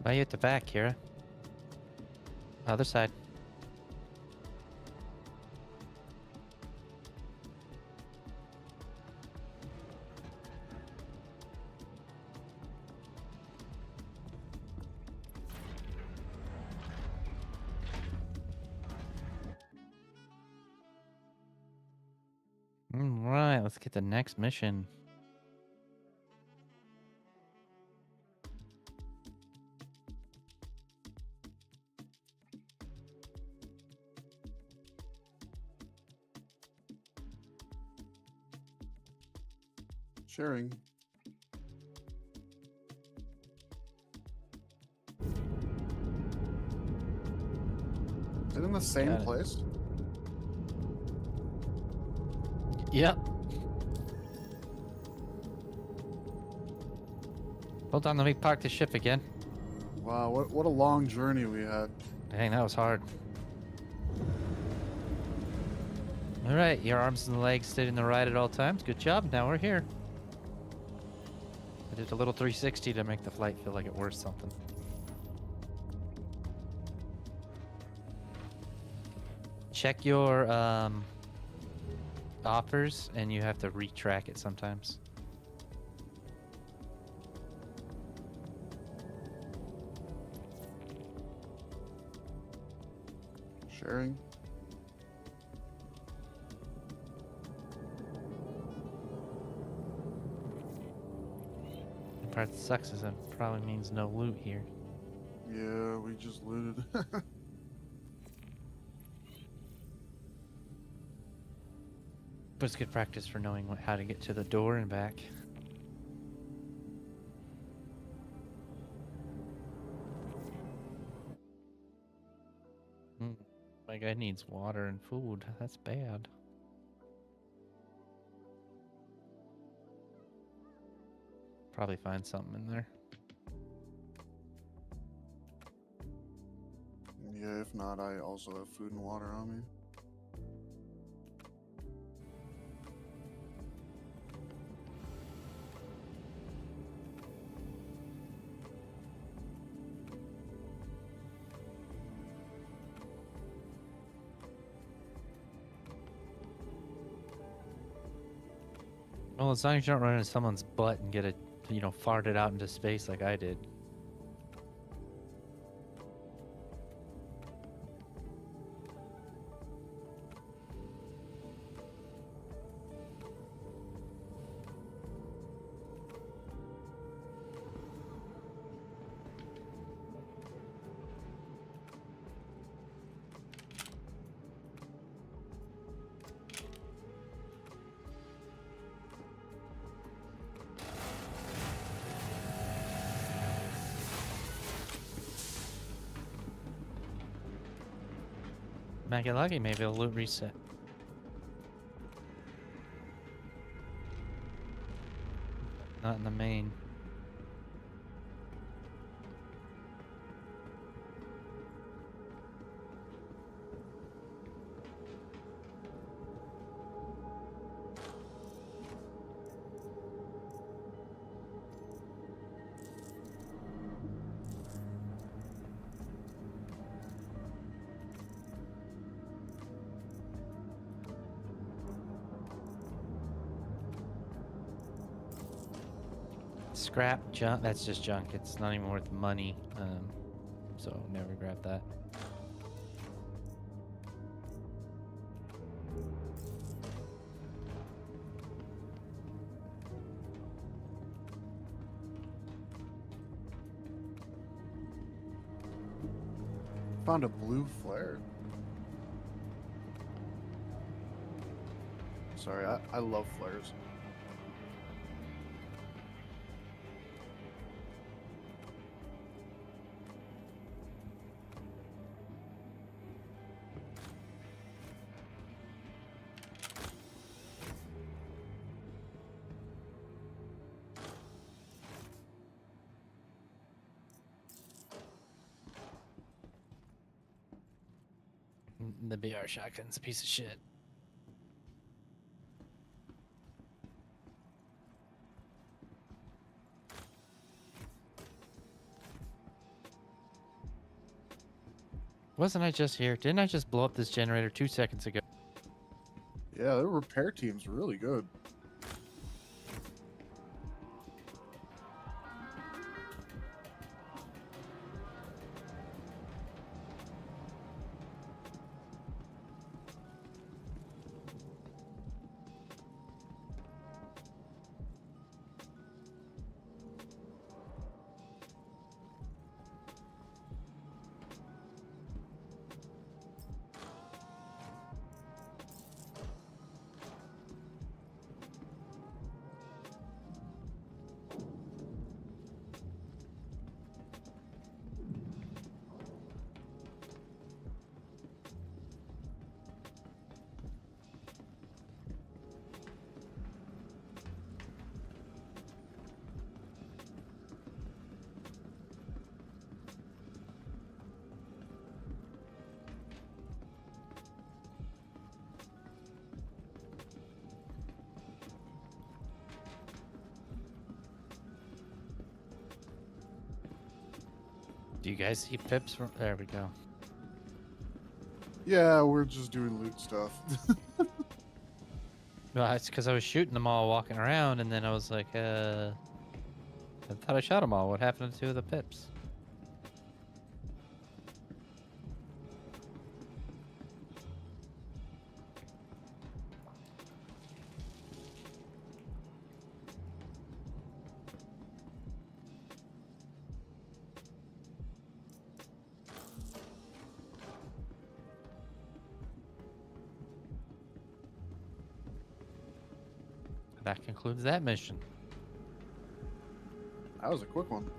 Why are you at the back, Kira? Other side. Alright, let's get the next mission. Sharing. Is it in the same Got it. place? Yep. Hold on, let me park the ship again. Wow, what a long journey we had. Dang, that was hard. Alright, your arms and legs stayed in the right at all times. Good job, now we're here. I did a little 360 to make the flight feel like it worth something. Check your offers, and you have to retrack it sometimes. Sharing. The part that sucks is it probably means no loot here. Yeah, we just looted. But it's good practice for knowing how to get to the door and back. My guy needs water and food. That's bad. Probably find something in there. Yeah, if not, I also have food and water on me. Well, as long as you don't run into someone's butt and get it, farted out into space like I did. Might get lucky, maybe a loot reset. Not in the main. Scrap junk, that's just junk. It's not even worth money. So never grab that. Found a blue flare. Sorry, I love flares. The BR shotgun's a piece of shit. Wasn't I just here? Didn't I just blow up this generator 2 seconds ago? Yeah, their repair team's really good. Do you guys see pips? There we go. Yeah, we're just doing loot stuff. No, it's because I was shooting them all walking around, and then I was like, I thought I shot them all. What happened to the pips? That concludes that mission. That was a quick one.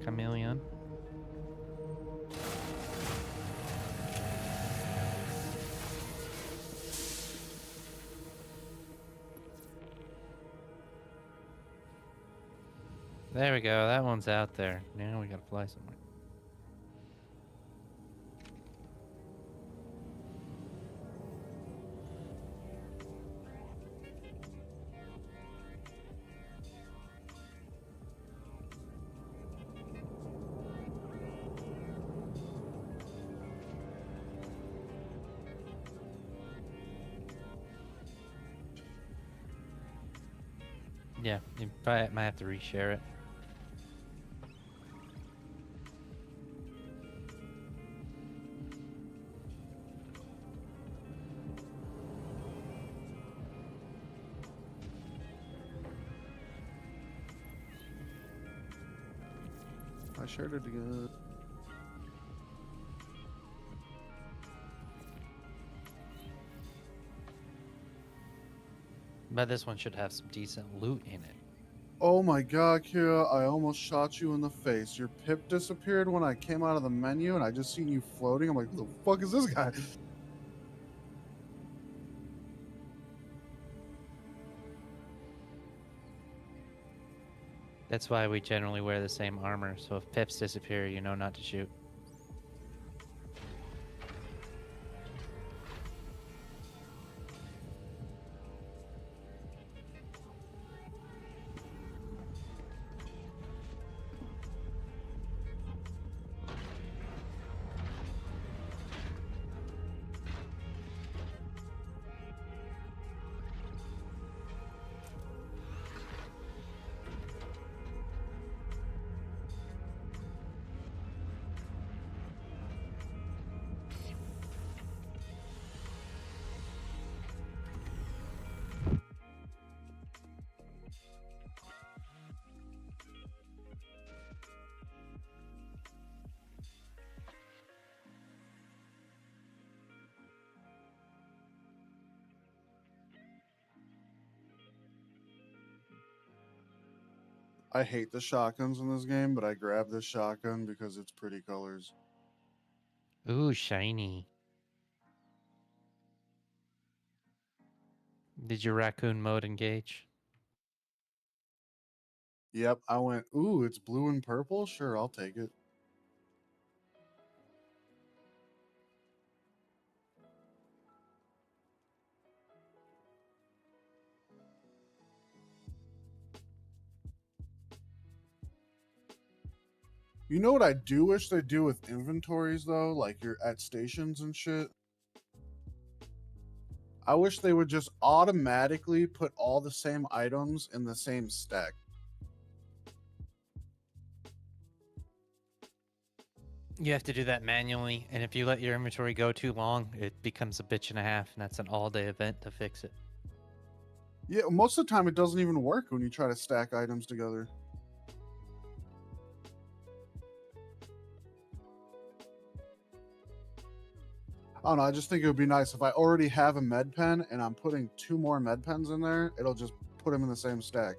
Chameleon. There we go. That one's out there. Now we gotta fly somewhere. Yeah, you probably might have to reshare it. I shared it again. But this one should have some decent loot in it. Oh my god, Kira, I almost shot you in the face. Your pip disappeared when I came out of the menu and I just seen you floating. I'm like, who the fuck is this guy? That's why we generally wear the same armor, so if pips disappear, you know not to shoot. I hate the shotguns in this game, but I grabbed this shotgun because it's pretty colors. Ooh, shiny. Did your raccoon mode engage? Yep, I went, ooh, it's blue and purple? Sure, I'll take it. You know what I do wish they do with inventories though, like you're at stations and shit. I wish they would just automatically put all the same items in the same stack. You have to do that manually, and if you let your inventory go too long, it becomes a bitch and a half, and that's an all-day event to fix it. Yeah, most of the time it doesn't even work when you try to stack items together. I don't know, I just think it would be nice if I already have a med pen and I'm putting 2 more med pens in there, it'll just put them in the same stack.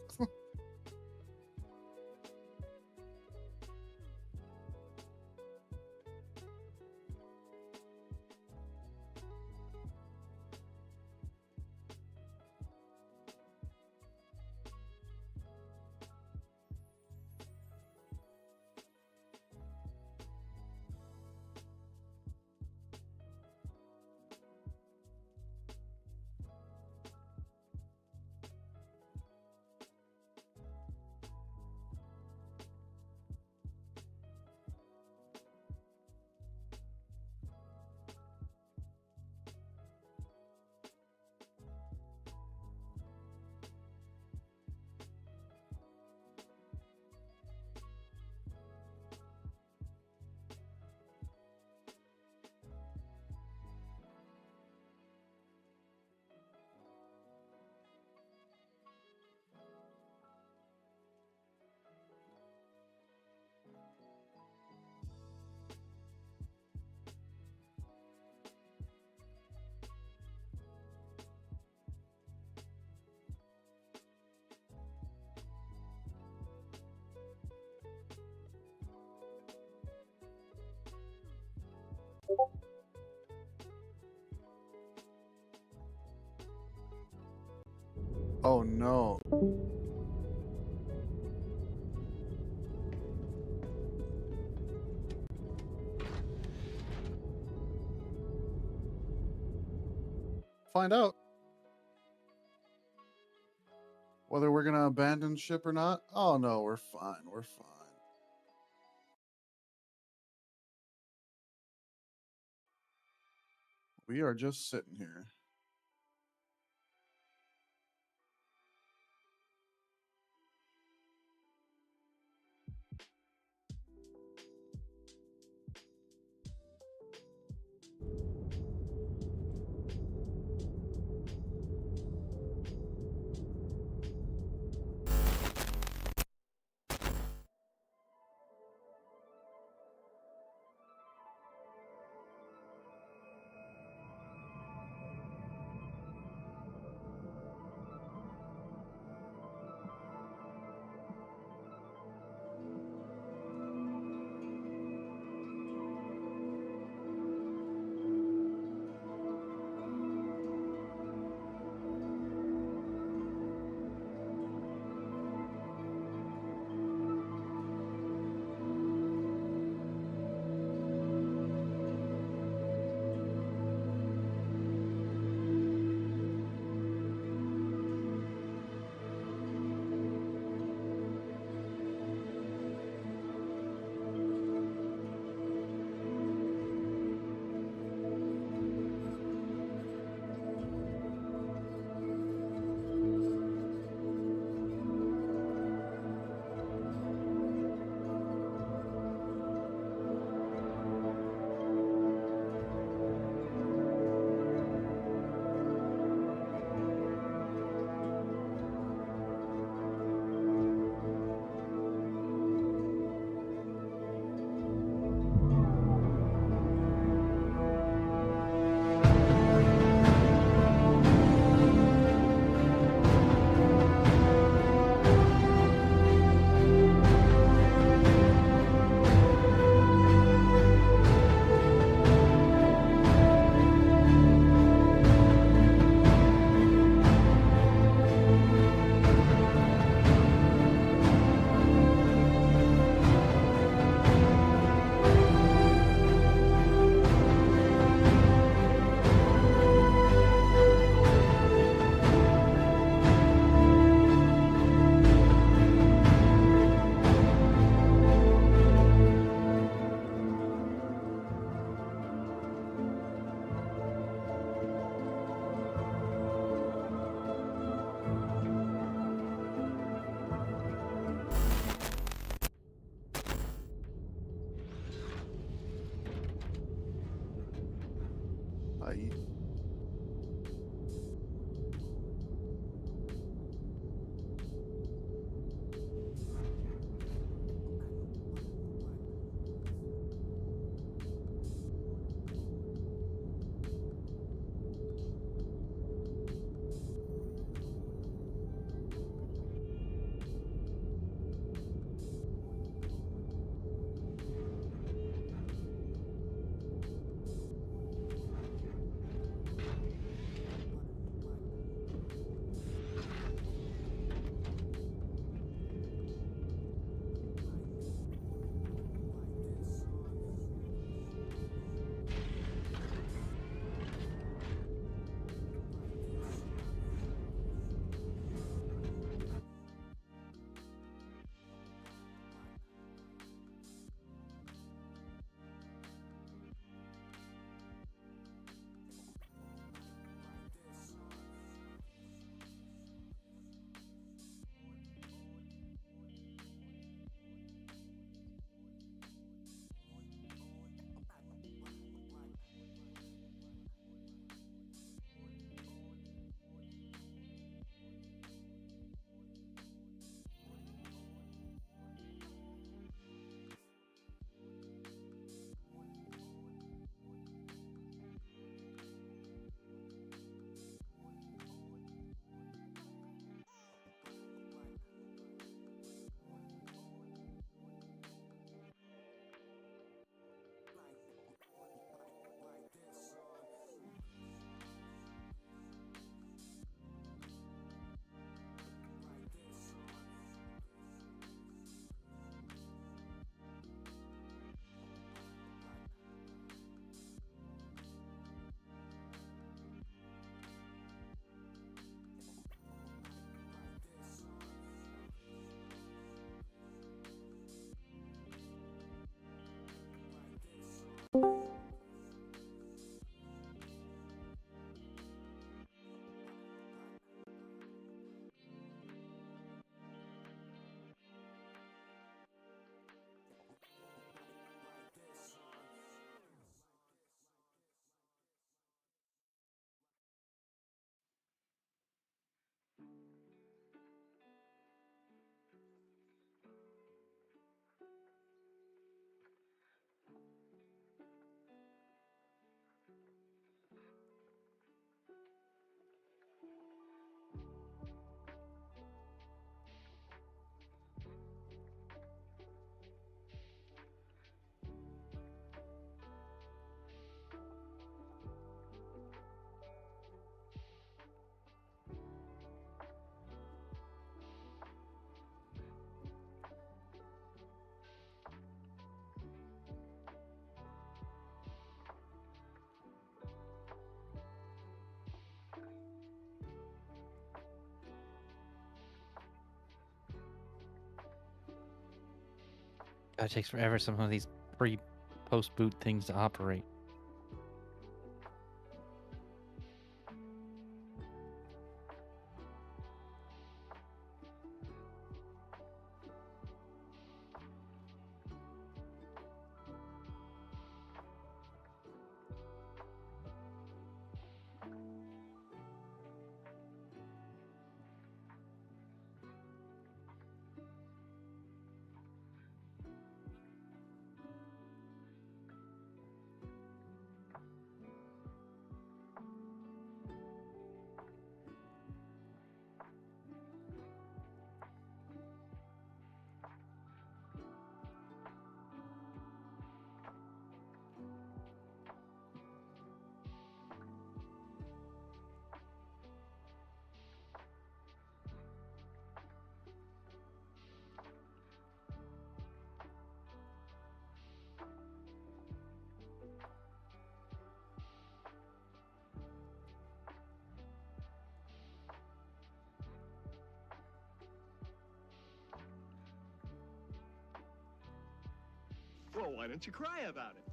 Oh no. Find out whether we're gonna abandon ship or not. Oh no, we're fine. We're fine. We are just sitting here. God, it takes forever some of these post boot things to operate. Well, why don't you cry about it?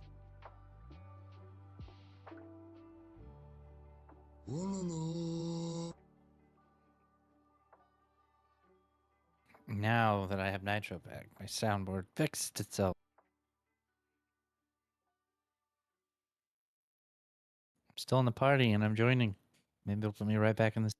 Now that I have Nitro back, my soundboard fixed itself. I'm still in the party and I'm joining. Maybe it'll put me right back in the seat.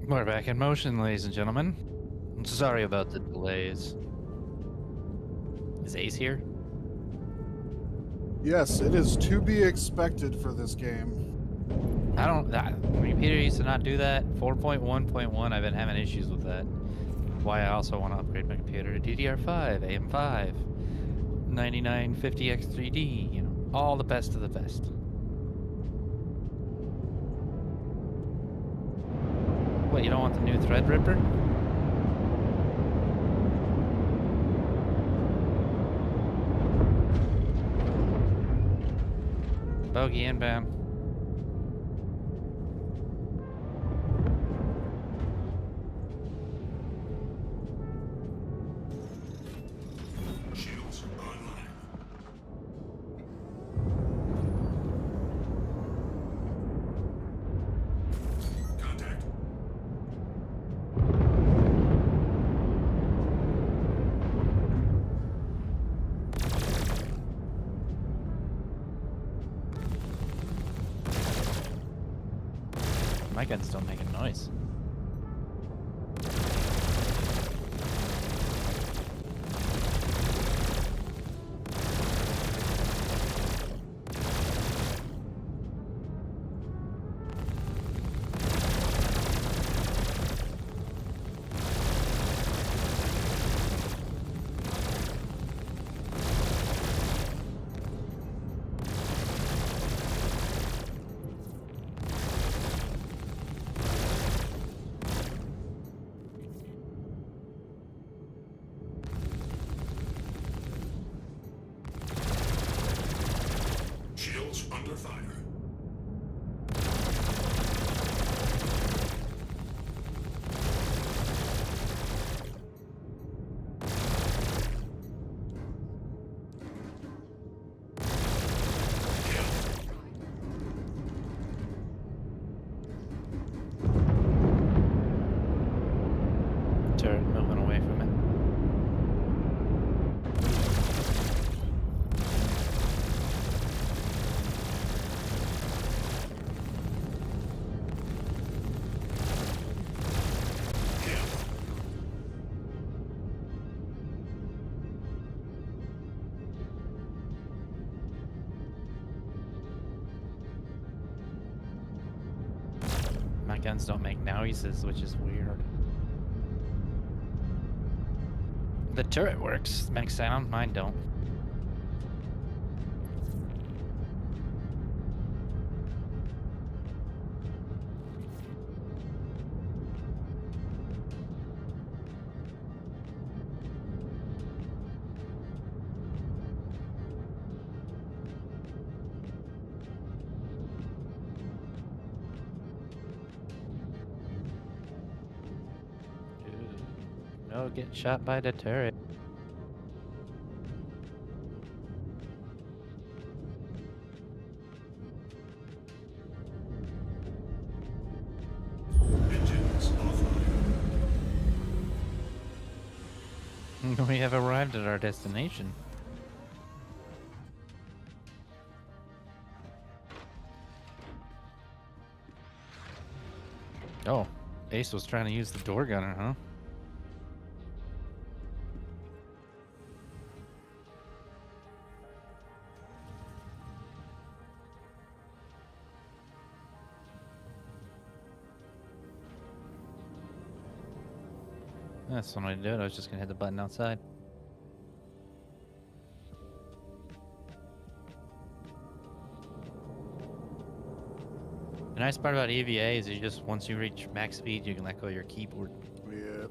We're back in motion, ladies and gentlemen. I'm sorry about the delays. Is Ace here? Yes, it is to be expected for this game. I don't. My computer used to not do that. 4.1.1, I've been having issues with that. Why I also want to upgrade my computer to DDR5, AM5, 9950X3D, you know, all the best of the best. What, you don't want the new Threadripper? Bogey inbound. Shields online. Contact. My gun's still making noise. Shields under fire. My guns don't make noises, which is weird. The turret works, makes sound, mine don't. No, get shot by the turret. Engines offline. We have arrived at our destination. Oh, Ace was trying to use the door gunner, huh? That's the one way to do it. I was just gonna hit the button outside. The nice part about EVA is you just, once you reach max speed, you can let go of your keyboard. Yeah.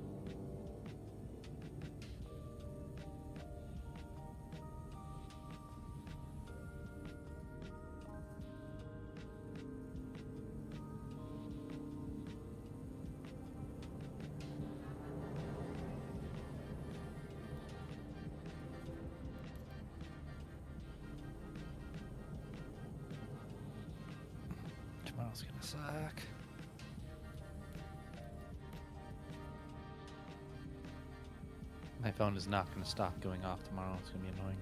Tomorrow's gonna suck. My phone is not gonna stop going off tomorrow. It's gonna be annoying.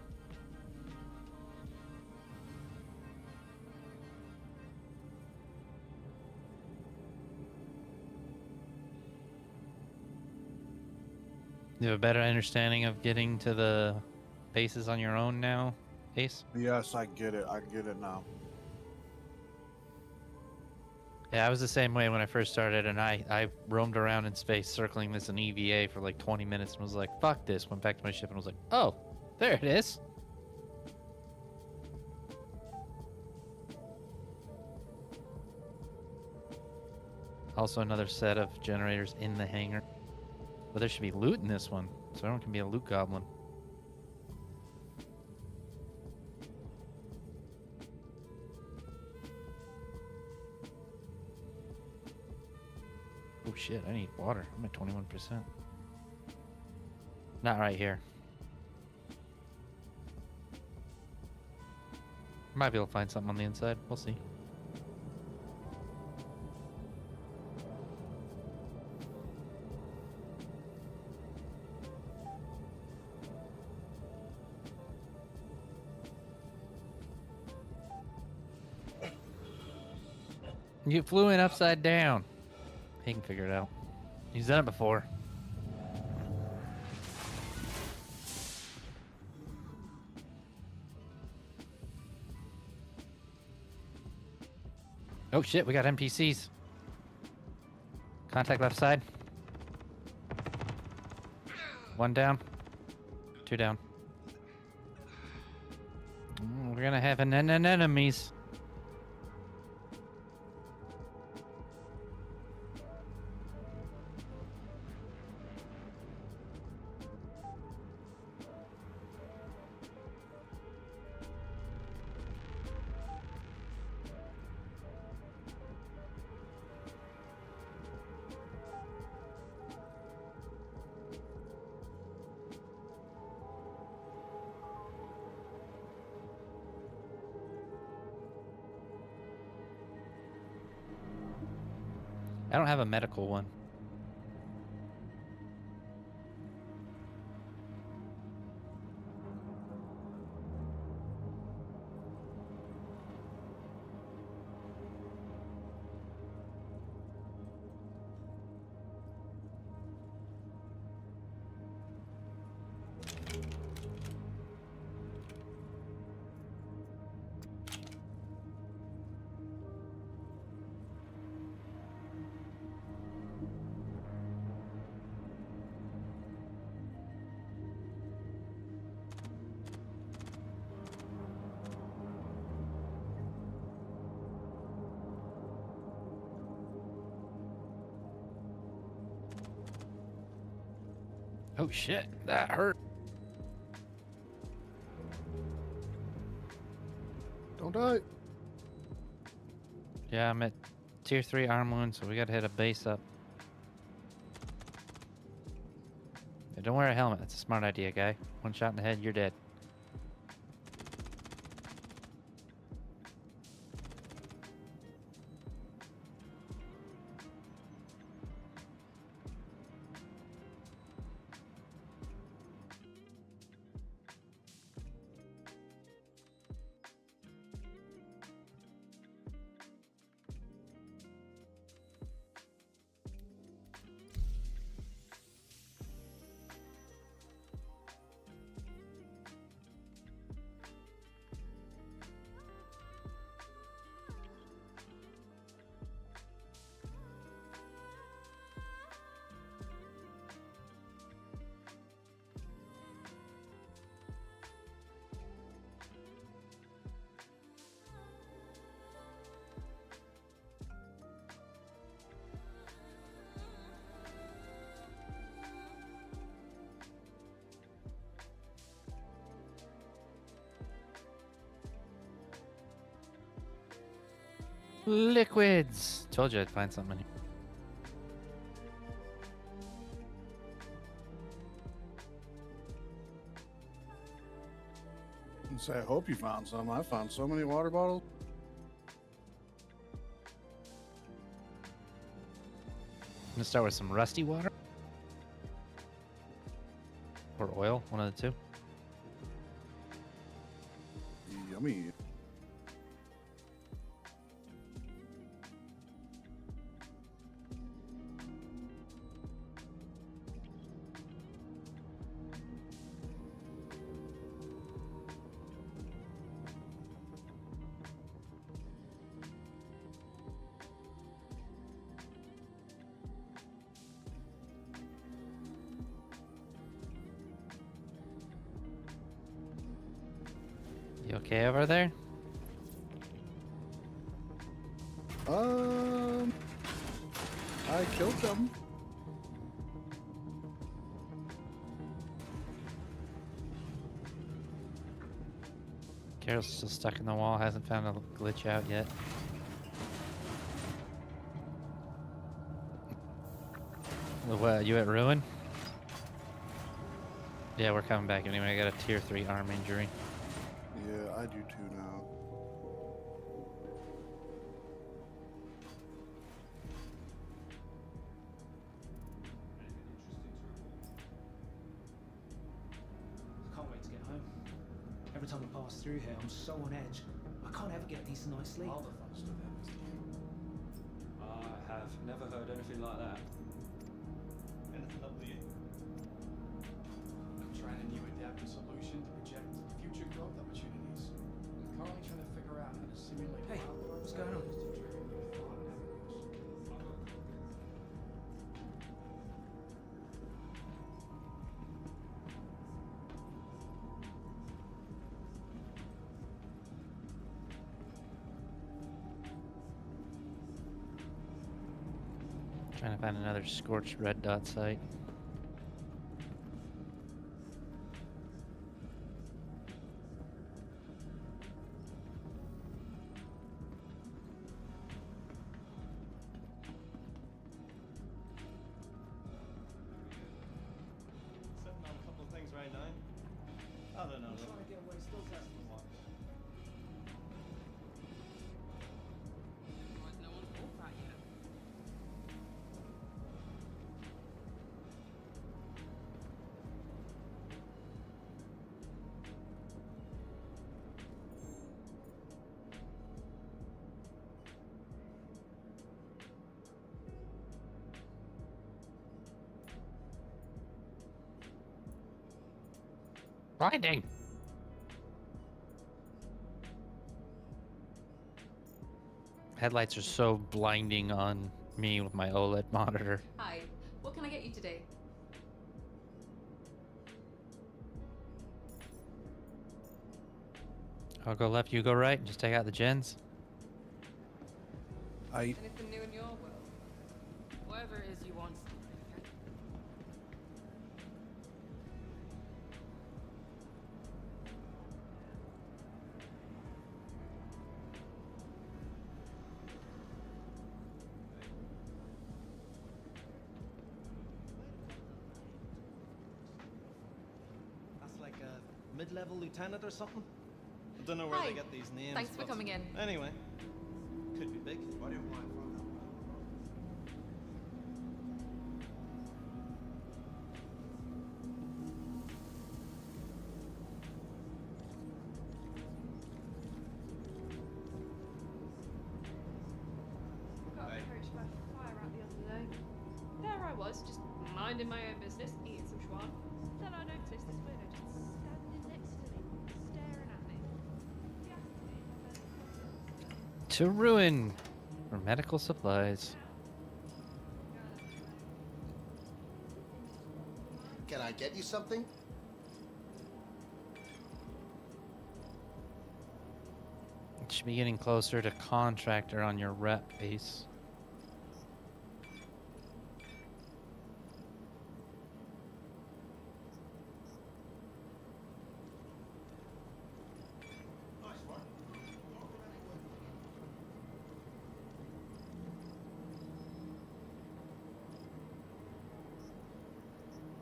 You have a better understanding of getting to the bases on your own now, Ace? Yes, I get it. I get it now. Yeah, I was the same way when I first started, and I roamed around in space circling this in EVA for like 20 minutes and was like, fuck this. Went back to my ship and was like, oh, there it is. Also another set of generators in the hangar. But there should be loot in this one, so everyone can be a loot goblin. Oh shit, I need water. I'm at 21%. Not right here. Might be able to find something on the inside. We'll see. You flew in upside down. He can figure it out. He's done it before. Oh shit, we got NPCs. Contact left side. One down. Two down. We're gonna have an enemies. I don't have a medical one. Oh shit, that hurt. Don't die. Yeah, I'm at tier 3 arm wound, so we gotta hit a base up. Yeah, don't wear a helmet. That's a smart idea, guy. One shot in the head, you're dead. Liquids! Told you I'd find something in here. And say, I hope you found some. I found so many water bottles. I'm gonna start with some rusty water. Or oil, one of the two. Yummy. You okay over there? I killed them. Carol's still stuck in the wall, hasn't found a glitch out yet. What, you at Ruin? Yeah, we're coming back anyway. I got a tier 3 arm injury. Yeah, I do too now. I can't wait to get home. Every time I pass through here, I'm so on edge. I can't ever get a decent night's sleep. All the fun stuff happens to you. I have never heard anything like that. Anything up to you? I'm trying a new adaptive solution to project future growth opportunities. I'm currently trying to figure out how to simulate. Hey, what's going on? Trying to find another scorched red dot site. Setting on a couple of things right now. I don't know. I'm trying to get away, still testing one. No one thought that yet. Blinding! Headlights are so blinding on me with my OLED monitor. Hi, what can I get you today? I'll go left, you go right, and just take out the gens. Anything new in your world? Whatever it is you want. Okay? mid-level lieutenant or something. I don't know where Hi. they get these names. Thanks for but coming in. Anyway, could be big. Why do you mind finding out? Got Hey. approached by a fire rat the other day. There I was, just minding my own business, eating some schwan. Then I noticed this weirdo just standing next to me, staring at me. He asked me if I had To ruin for medical supplies. Can I get you something? You should be getting closer to contractor on your rep base. Nice one.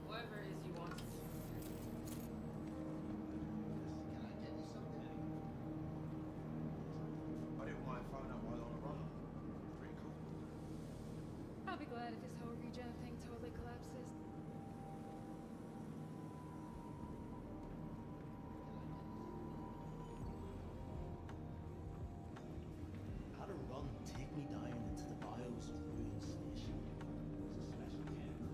whatever it is you want. Can I get you something? I didn't mind finding out while on the run. Pretty cool. I'll be glad if this whole regen thing totally collapses. Had a run take me down into the bios of Ruin Station. It's a special game.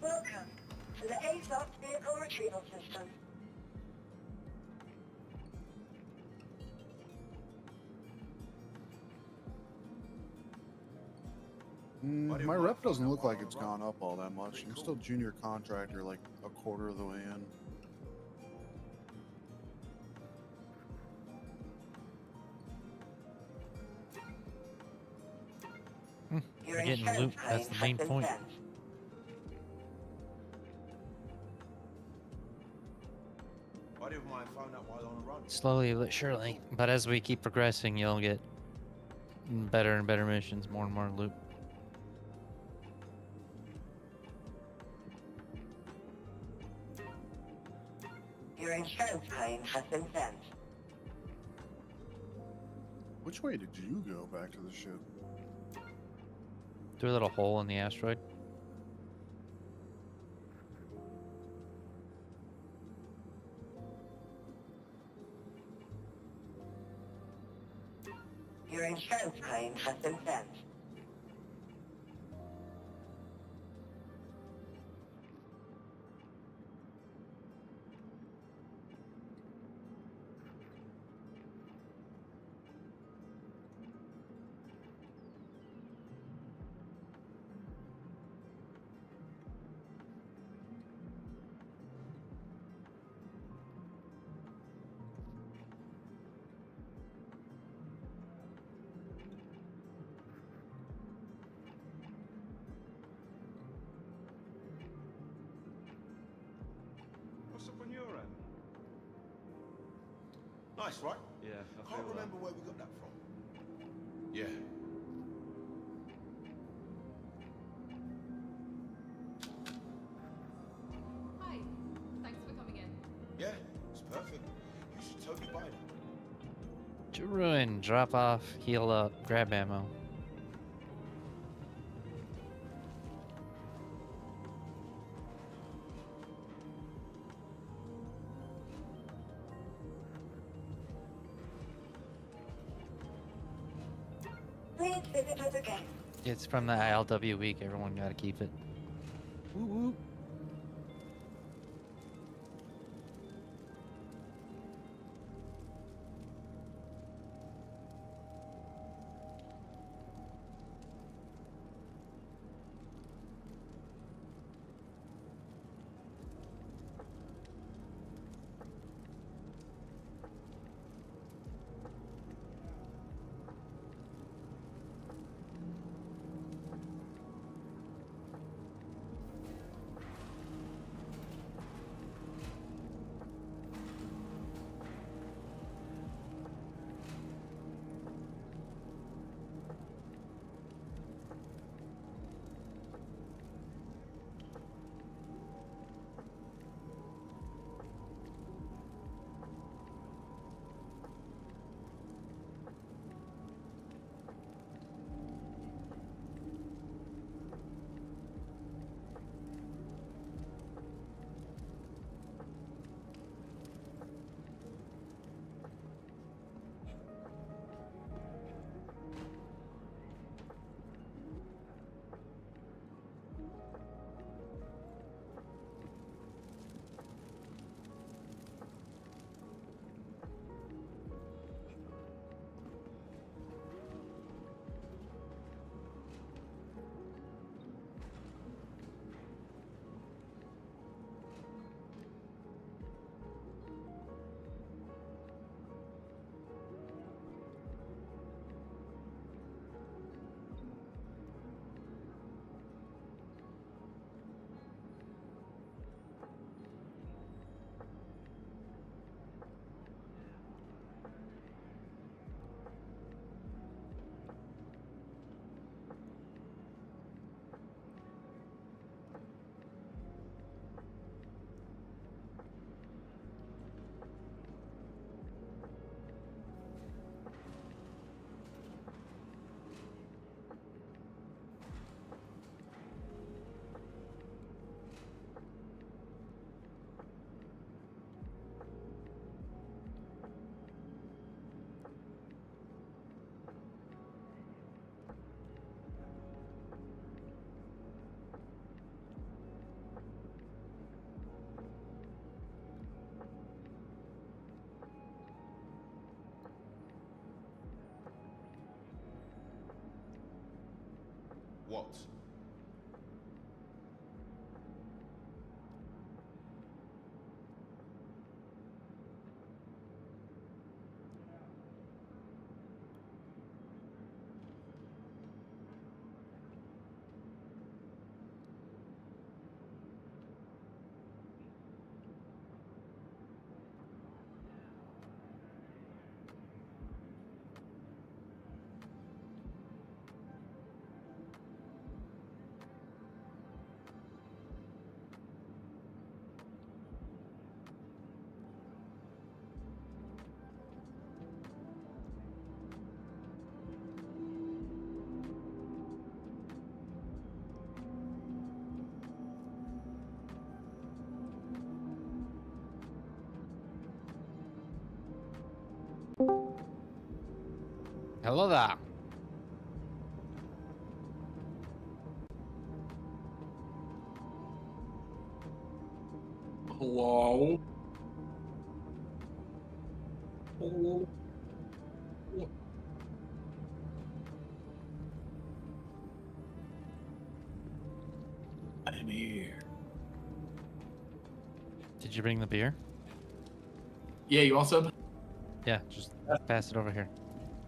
Welcome to the ASOS Vehicle Retrieval System. My rep doesn't look like it's gone up all that much. I'm still junior contractor, like a quarter of the way in. Your We're getting insurance loot. That's claim the has main been point. sent. I didn't mind finding out while on the run. Slowly but surely. But as we keep progressing, you'll get better and better missions, more and more loot. Your insurance claim has been sent. Which way did you go back to the ship? Through a little hole in the asteroid. Your insurance claim has been sent. What's up on your end? Nice, right? Yeah, I Can't feel remember where we got that from. Yeah. Hi. Thanks for coming in. Yeah, it's perfect. You should totally buy that. To ruin, drop off, heal up, grab ammo. Please visit us again. It's from the ILW week. Everyone gotta keep it. Woo woo. What? Hello there. Hello? Hello? I'm here. Did you bring the beer? Yeah, you want some? Yeah, just pass it over here.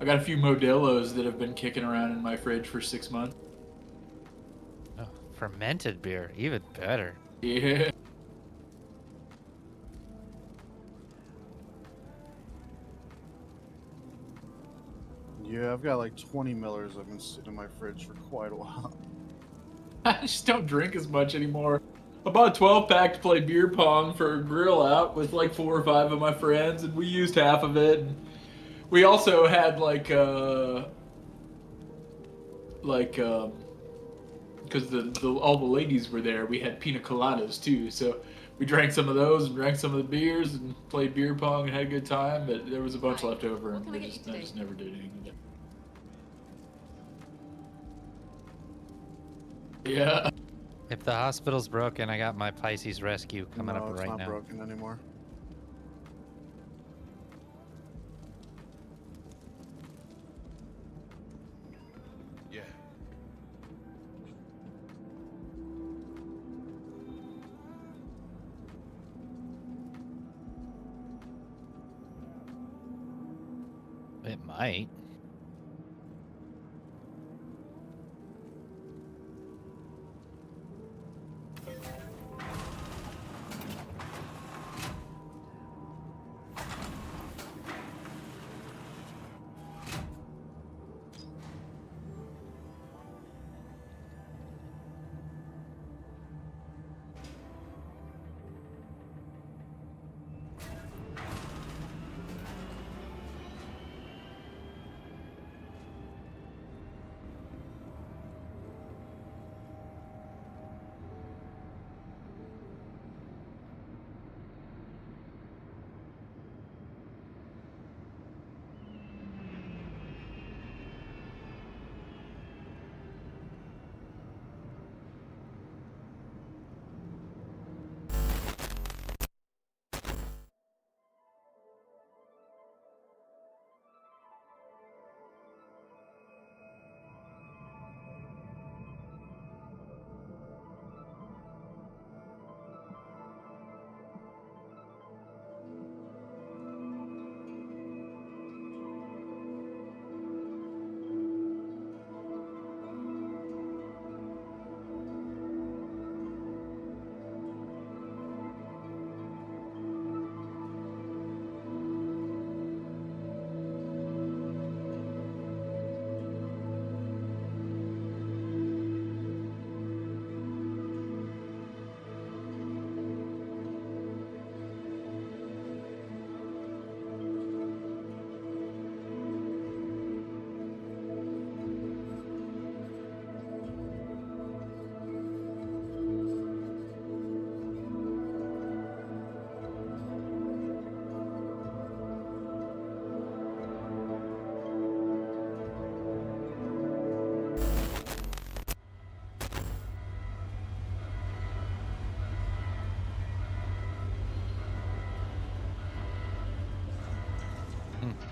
I got a few Modelo's that have been kicking around in my fridge for 6 months. Oh, fermented beer, even better. Yeah. Yeah, I've got like 20 Millers I've been sitting in my fridge for quite a while. I just don't drink as much anymore. I bought a 12-pack to play beer pong for a grill out with like 4 or 5 of my friends, and we used half of it. And we also had because all the ladies were there, we had pina coladas too. So we drank some of those and drank some of the beers and played beer pong and had a good time. But there was a bunch left over, and I just never did anything with it. Yeah. If the hospital's broken, I got my Pisces Rescue coming No, up it's right not now. broken anymore. Yeah. It might.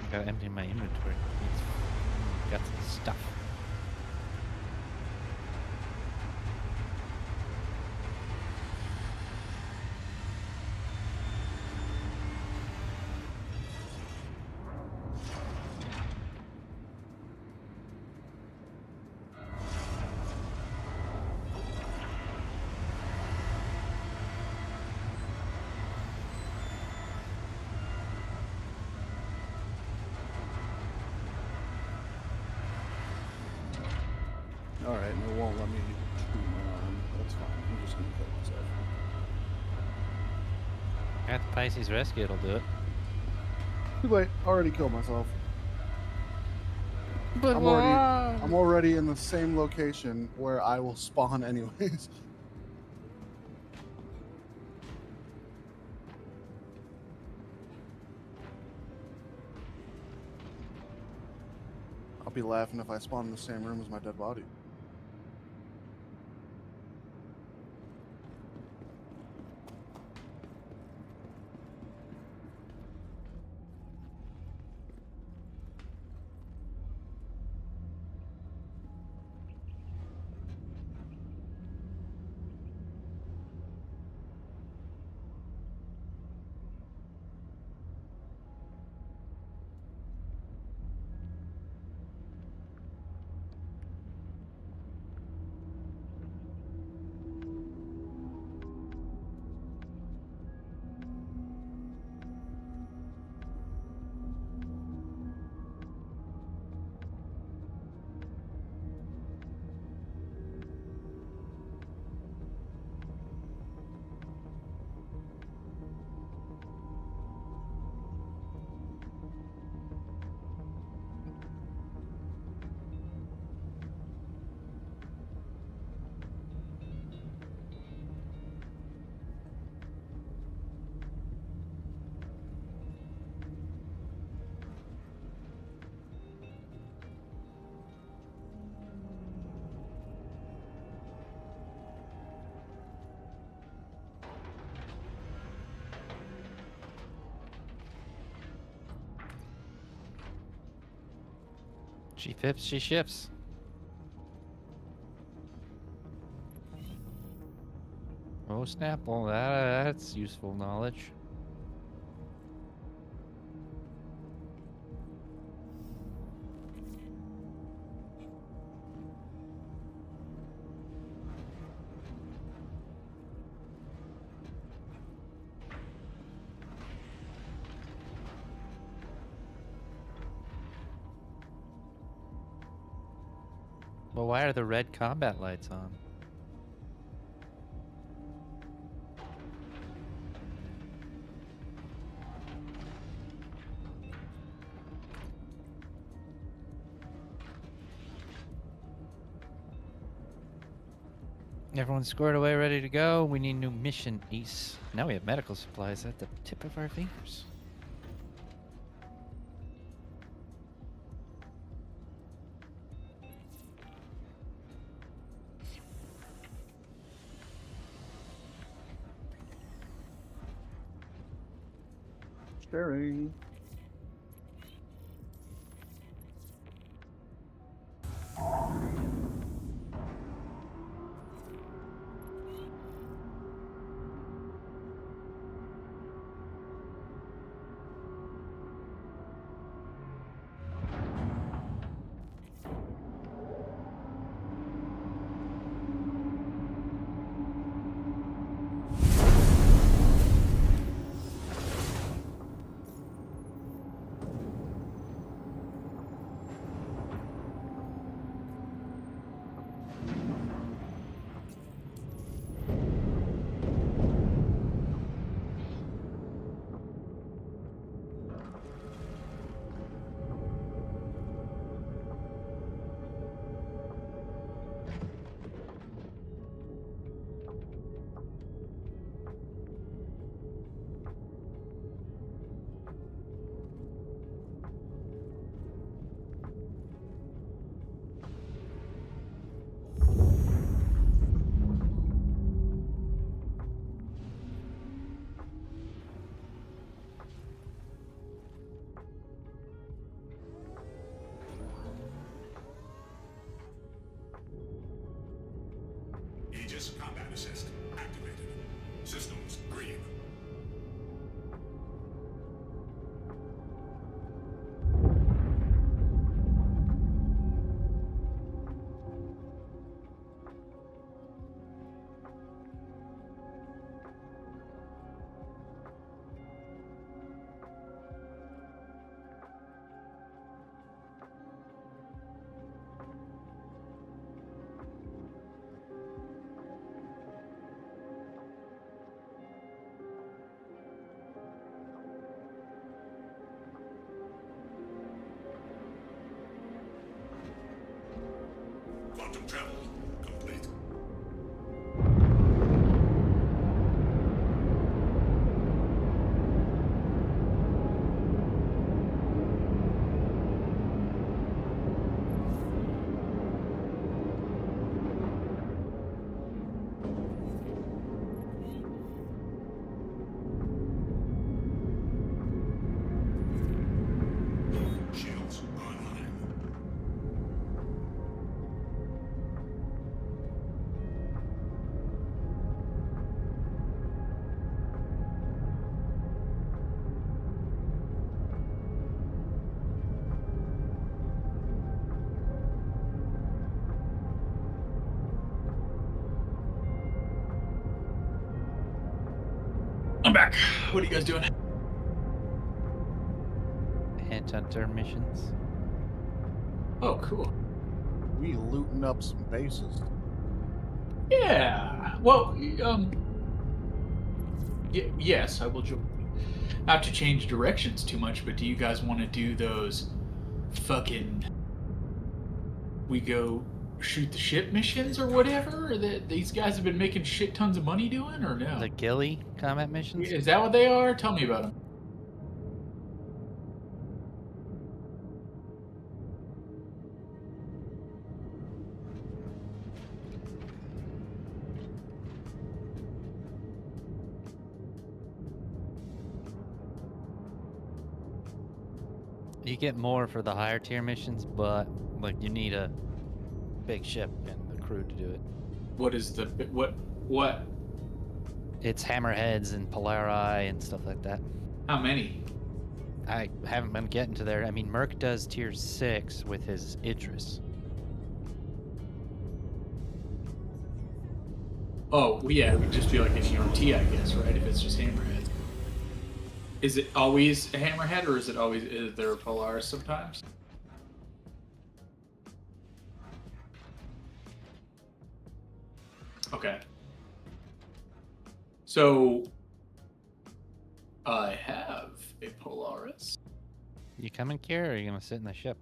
Gotta empty my inventory. Got some stuff. Alright, and it won't let me shoot my arm. That's fine. I'm just gonna kill myself. At the Pisces Rescue, it'll do it. Too late. Already killed myself. But I'm already in the same location where I will spawn anyways. I'll be laughing if I spawn in the same room as my dead body. She fips, she shifts. Oh snap! Well, that's useful knowledge. Well, why are the red combat lights on? Everyone's squared away, ready to go. We need new mission, Ace. Now we have medical supplies at the tip of our fingers. Sharing. Aegis combat assist activated. Systems green. Quantum travel complete. Shields online. I'm back. What are you guys doing? Hint hunter missions. Oh, cool. We looting up some bases. Yeah. Well, yes, I will join. Not to change directions too much, but do you guys want to do those fucking we go shoot the ship missions or whatever that these guys have been making shit tons of money doing, or no? The ghillie combat missions? Is that what they are? Tell me about them. You get more for the higher tier missions, but like you need a big ship and the crew to do it. What is the what? It's hammerheads and Polari and stuff like that. How many? I haven't been getting to there. I mean, Merc does tier 6 with his Idris. Oh, well, yeah, it would just be like an ERT, I guess, right? If it's just hammerhead. Is it always a hammerhead, or is there a Polaris sometimes? Okay. So, I have a Polaris. You coming, Kier, or are you gonna sit in the ship?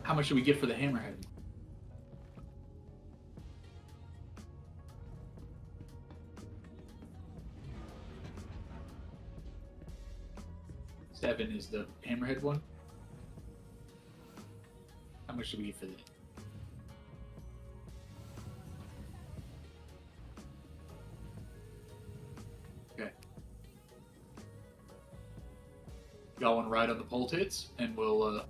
How much do we get for the hammerhead? $7 is the hammerhead one. How much do we get for that? Okay. Y'all want to ride on the pole tits, and we'll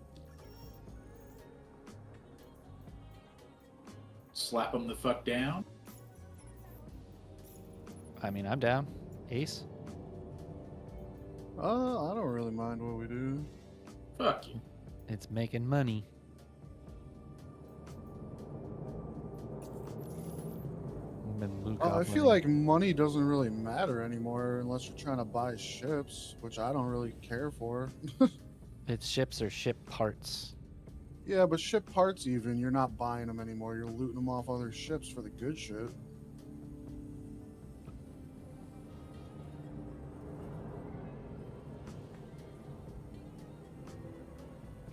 slap them the fuck down? I mean, I'm down. Ace? I don't really mind what we do. Fuck you. It's making money. I feel like money doesn't really matter anymore unless you're trying to buy ships, which I don't really care for. It's ships or ship parts. Yeah, but ship parts even, you're not buying them anymore. You're looting them off other ships for the good shit.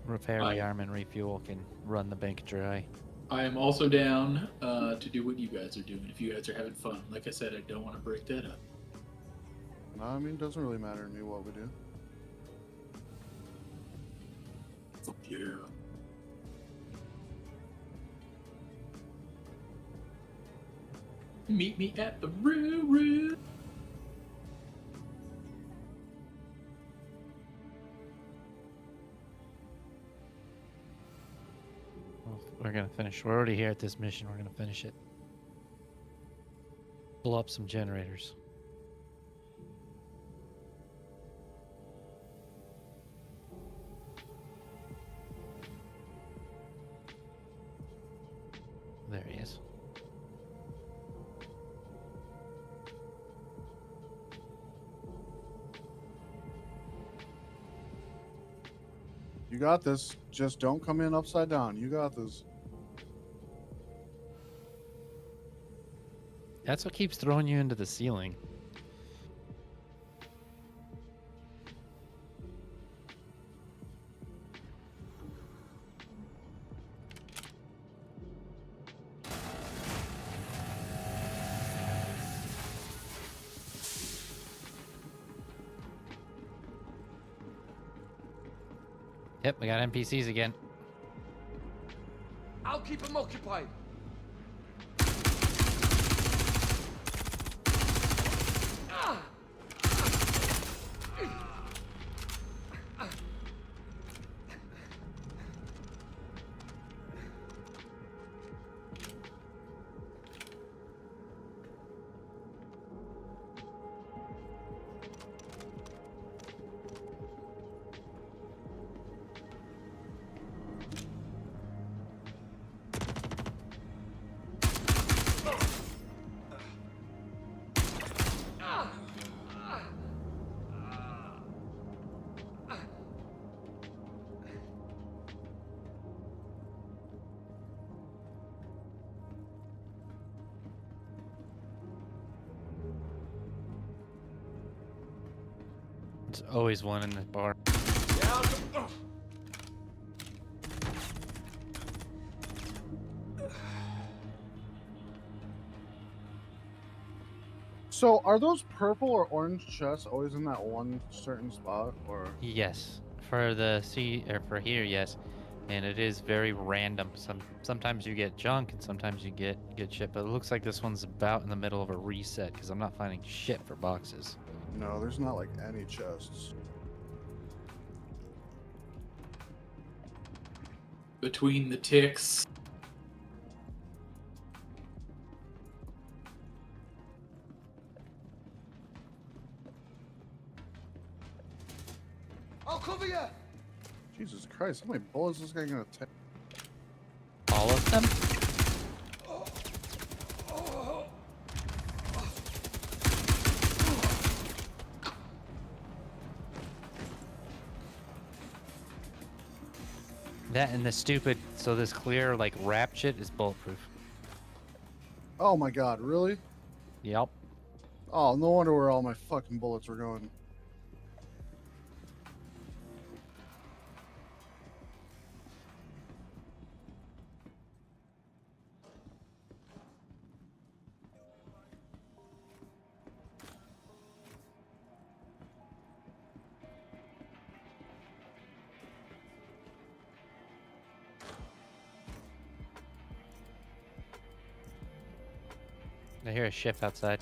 Repair, rearm, and refuel can run the bank dry. I am also down to do what you guys are doing if you guys are having fun. Like I said, I don't want to break that up. No, I mean, it doesn't really matter to me what we do. Fuck yeah. Meet me at the railroad. We're gonna finish. We're already here at this mission. We're gonna finish it. Blow up some generators. There he is. You got this. Just don't come in upside down. You got this. That's what keeps throwing you into the ceiling. Yep, we got NPCs again. I'll keep him occupied. There's always one in the bar. So, are those purple or orange chests always in that one certain spot, or? Yes, for the for here, yes, and it is very random. Sometimes you get junk and sometimes you get good shit, but it looks like this one's about in the middle of a reset because I'm not finding shit for boxes. No, there's not like any chests. Between the ticks. I'll cover you. Jesus Christ, how many bullets is this guy gonna take? All of them? That and the stupid, so this clear like wrap shit is bulletproof. Oh my god, really? Yep. Oh, no wonder where all my fucking bullets were going. I hear a ship outside.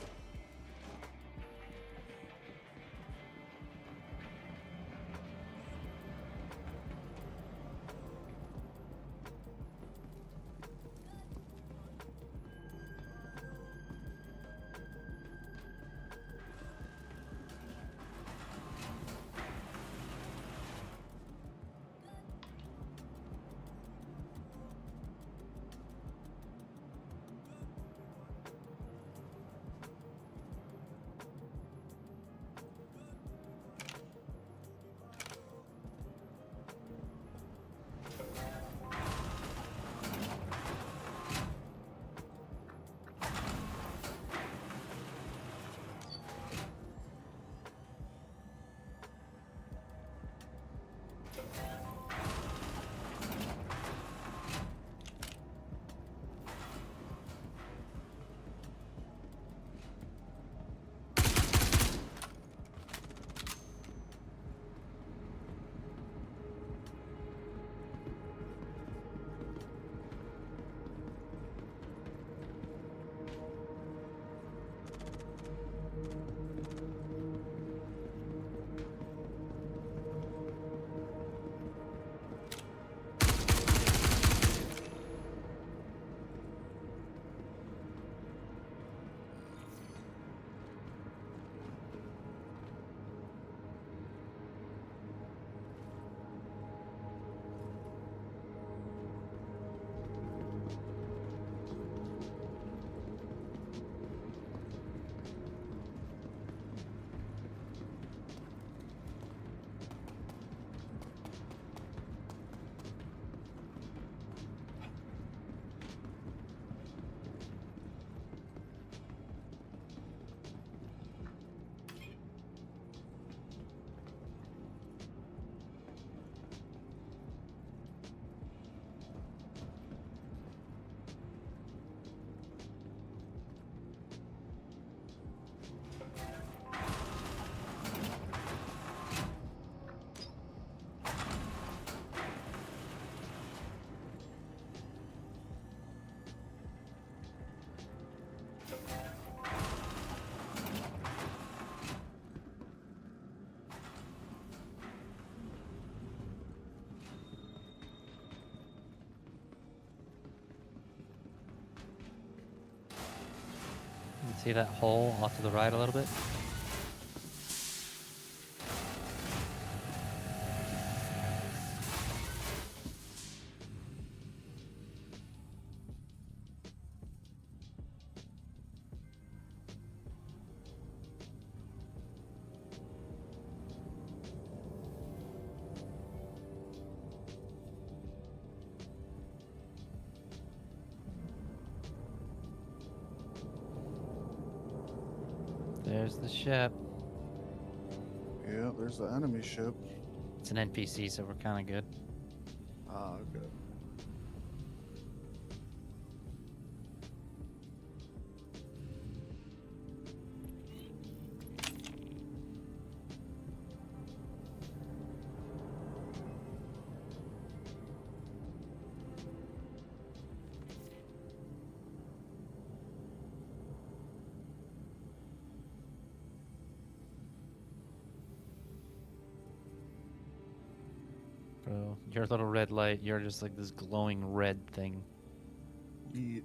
See that hole off to the right a little bit? There's the ship. Yeah, there's the enemy ship. It's an NPC, so we're kind of good. Ah, okay. Bro, your little red light, you're just like this glowing red thing. Yeah.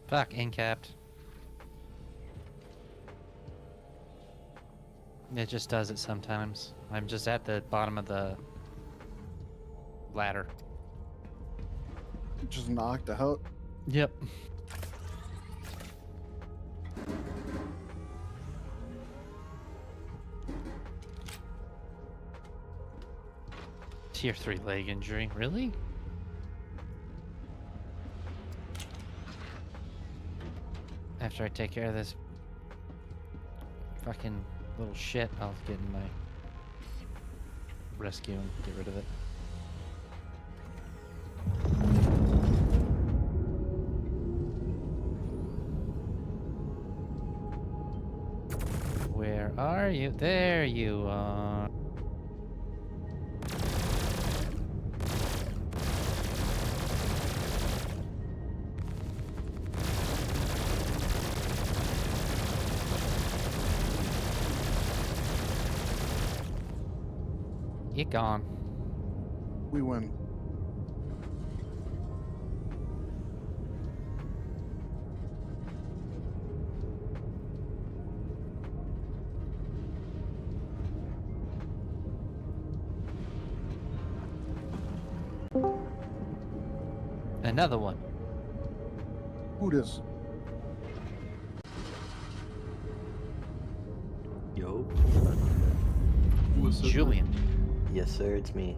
Fuck, incapped. It just does it sometimes. I'm just at the bottom of the ladder. Just knocked out. Yep. Tier 3 leg injury, really? After I take care of this fucking little shit, I'll get in my rescue and get rid of it. Where are you? There you are. You're gone. We win. Another one. Who this? Yo. What's up, Julian. Yes, sir, it's me.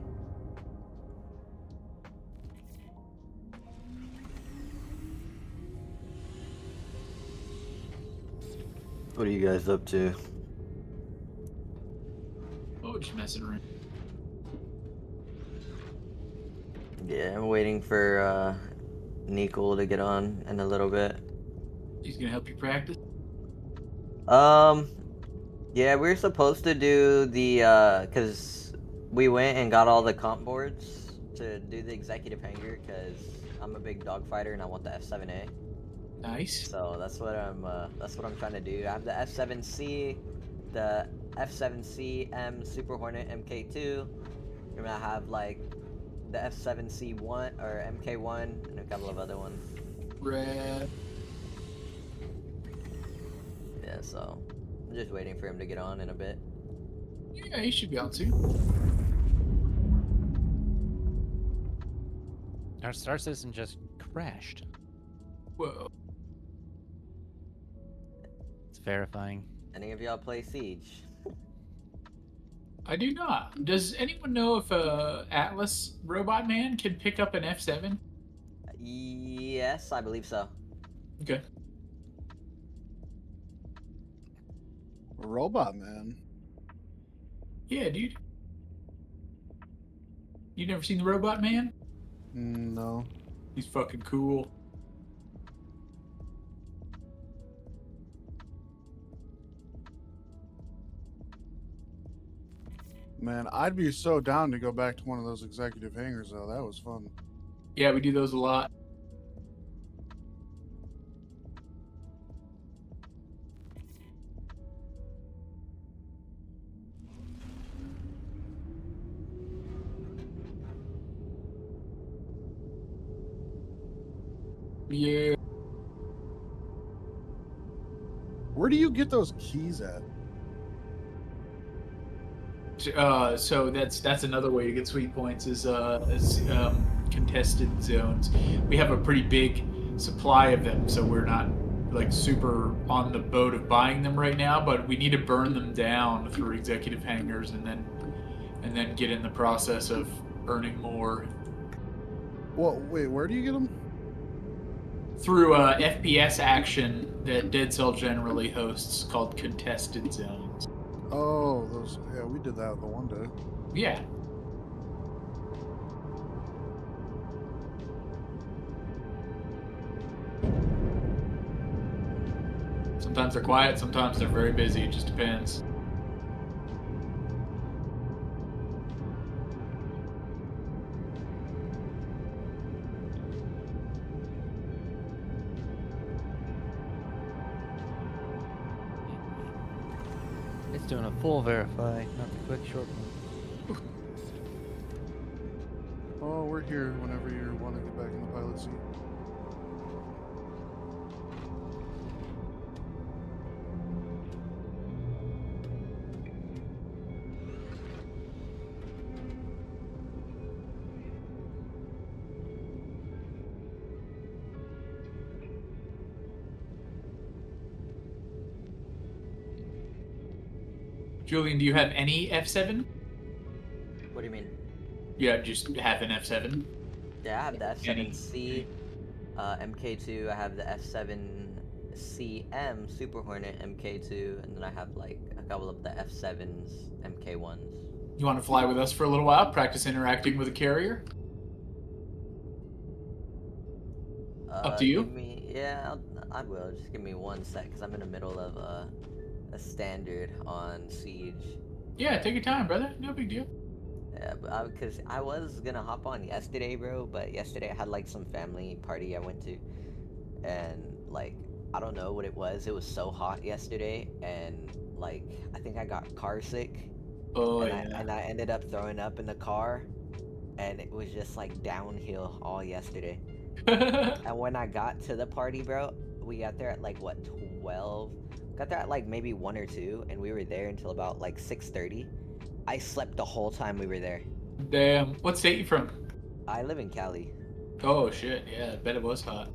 What are you guys up to? Oh, just messing around. Yeah, I'm waiting for Nicole to get on in a little bit. He's gonna help you practice. Yeah, we were supposed to do the cause we went and got all the comp boards to do the executive hangar, cause I'm a big dog fighter and I want the F7A. Nice. So that's what I'm trying to do. I have the F7C, the F7C-M Super Hornet MK2. I'm gonna have like the F7C1 or MK1 and a couple of other ones. Rad. Yeah, so I'm just waiting for him to get on in a bit. Yeah, he should be on soon. Our star system just crashed. Whoa. It's verifying. Any of y'all play Siege? I do not. Does anyone know if Atlas Robot Man can pick up an F7? Yes, I believe so. Okay. Robot Man. Yeah, dude. You never seen the Robot Man? No. He's fucking cool. Man, I'd be so down to go back to one of those executive hangars, though. That was fun. Yeah, we do those a lot. Yeah. Where do you get those keys at? So that's another way to get sweet points is contested zones. We have a pretty big supply of them, so we're not like super on the boat of buying them right now, but we need to burn them down through executive hangars and then get in the process of earning more. Well, wait, where do you get them? Through FPS action that Dead Cell generally hosts called contested zones. Oh, those. Yeah, we did that the one day. Yeah. Sometimes they're quiet, sometimes they're very busy. It just depends. It's doing a full verify, not the quick short one. Oh, we're here whenever you want to get back in the pilot seat. Julian, do you have any F7? What do you mean? Yeah, just have an F7. Yeah, I have the F7C, MK2. I have the F7CM Super Hornet MK2, and then I have like a couple of the F7s MK1s. You want to fly with us for a little while, practice interacting with a carrier? Up to you. I will. Just give me 1 sec, because I'm in the middle of a standard on Siege. Yeah, take your time, brother. No big deal. Yeah, because I was gonna hop on yesterday, bro, but yesterday I had like some family party I went to, and like I don't know what it was. It was so hot yesterday, and like I think I got car sick. Oh, and I ended up throwing up in the car, and it was just like downhill all yesterday. And when I got to the party, bro, we got there at like what 12. Got there at like maybe 1 or 2, and we were there until about like 6:30. I slept the whole time we were there. Damn. What state you from? I live in Cali. Oh shit, yeah, I bet it was hot.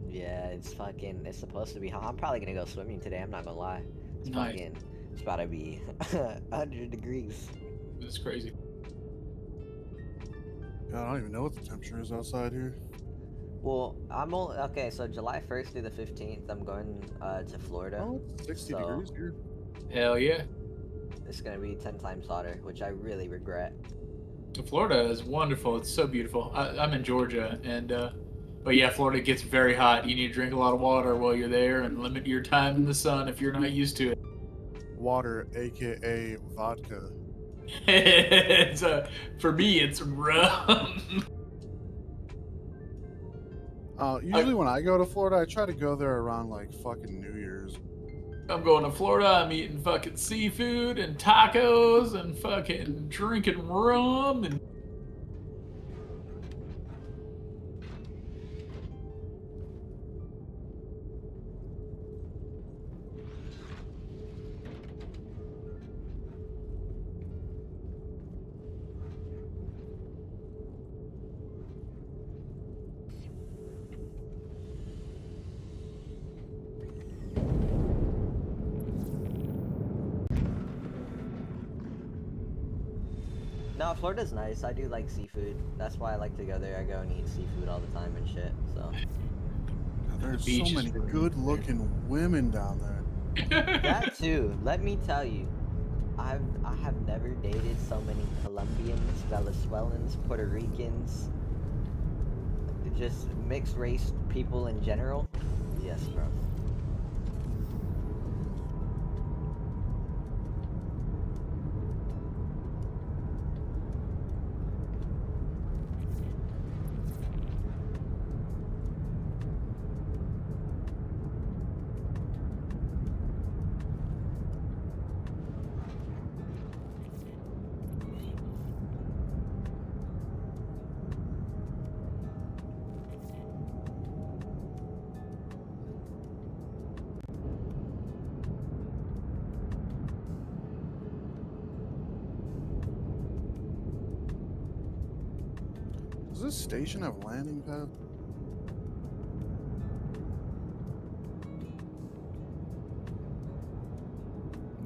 Yeah, it's supposed to be hot. I'm probably gonna go swimming today, I'm not gonna lie. It's Nice. it's about to be 100 degrees. That's crazy. God, I don't even know what the temperature is outside here. Well, okay, so July 1st through the 15th, I'm going to Florida. Oh, it's 60 degrees here. Hell yeah. It's gonna be 10 times hotter, which I really regret. Florida is wonderful. It's so beautiful. I'm in Georgia, and but yeah, Florida gets very hot. You need to drink a lot of water while you're there, and limit your time in the sun if you're not used to it. Water, aka vodka. It's for me, it's rum. Usually when I go to Florida, I try to go there around like fucking New Year's. I'm going to Florida. I'm eating fucking seafood and tacos and fucking drinking rum and. No, Florida's nice. I do like seafood. That's why I like to go there. I go and eat seafood all the time and shit. So. There's beach so is many really good-looking women down there. That too. Let me tell you, I have never dated so many Colombians, Venezuelans, Puerto Ricans, just mixed race people in general. Yes, bro. Does this station have landing pads?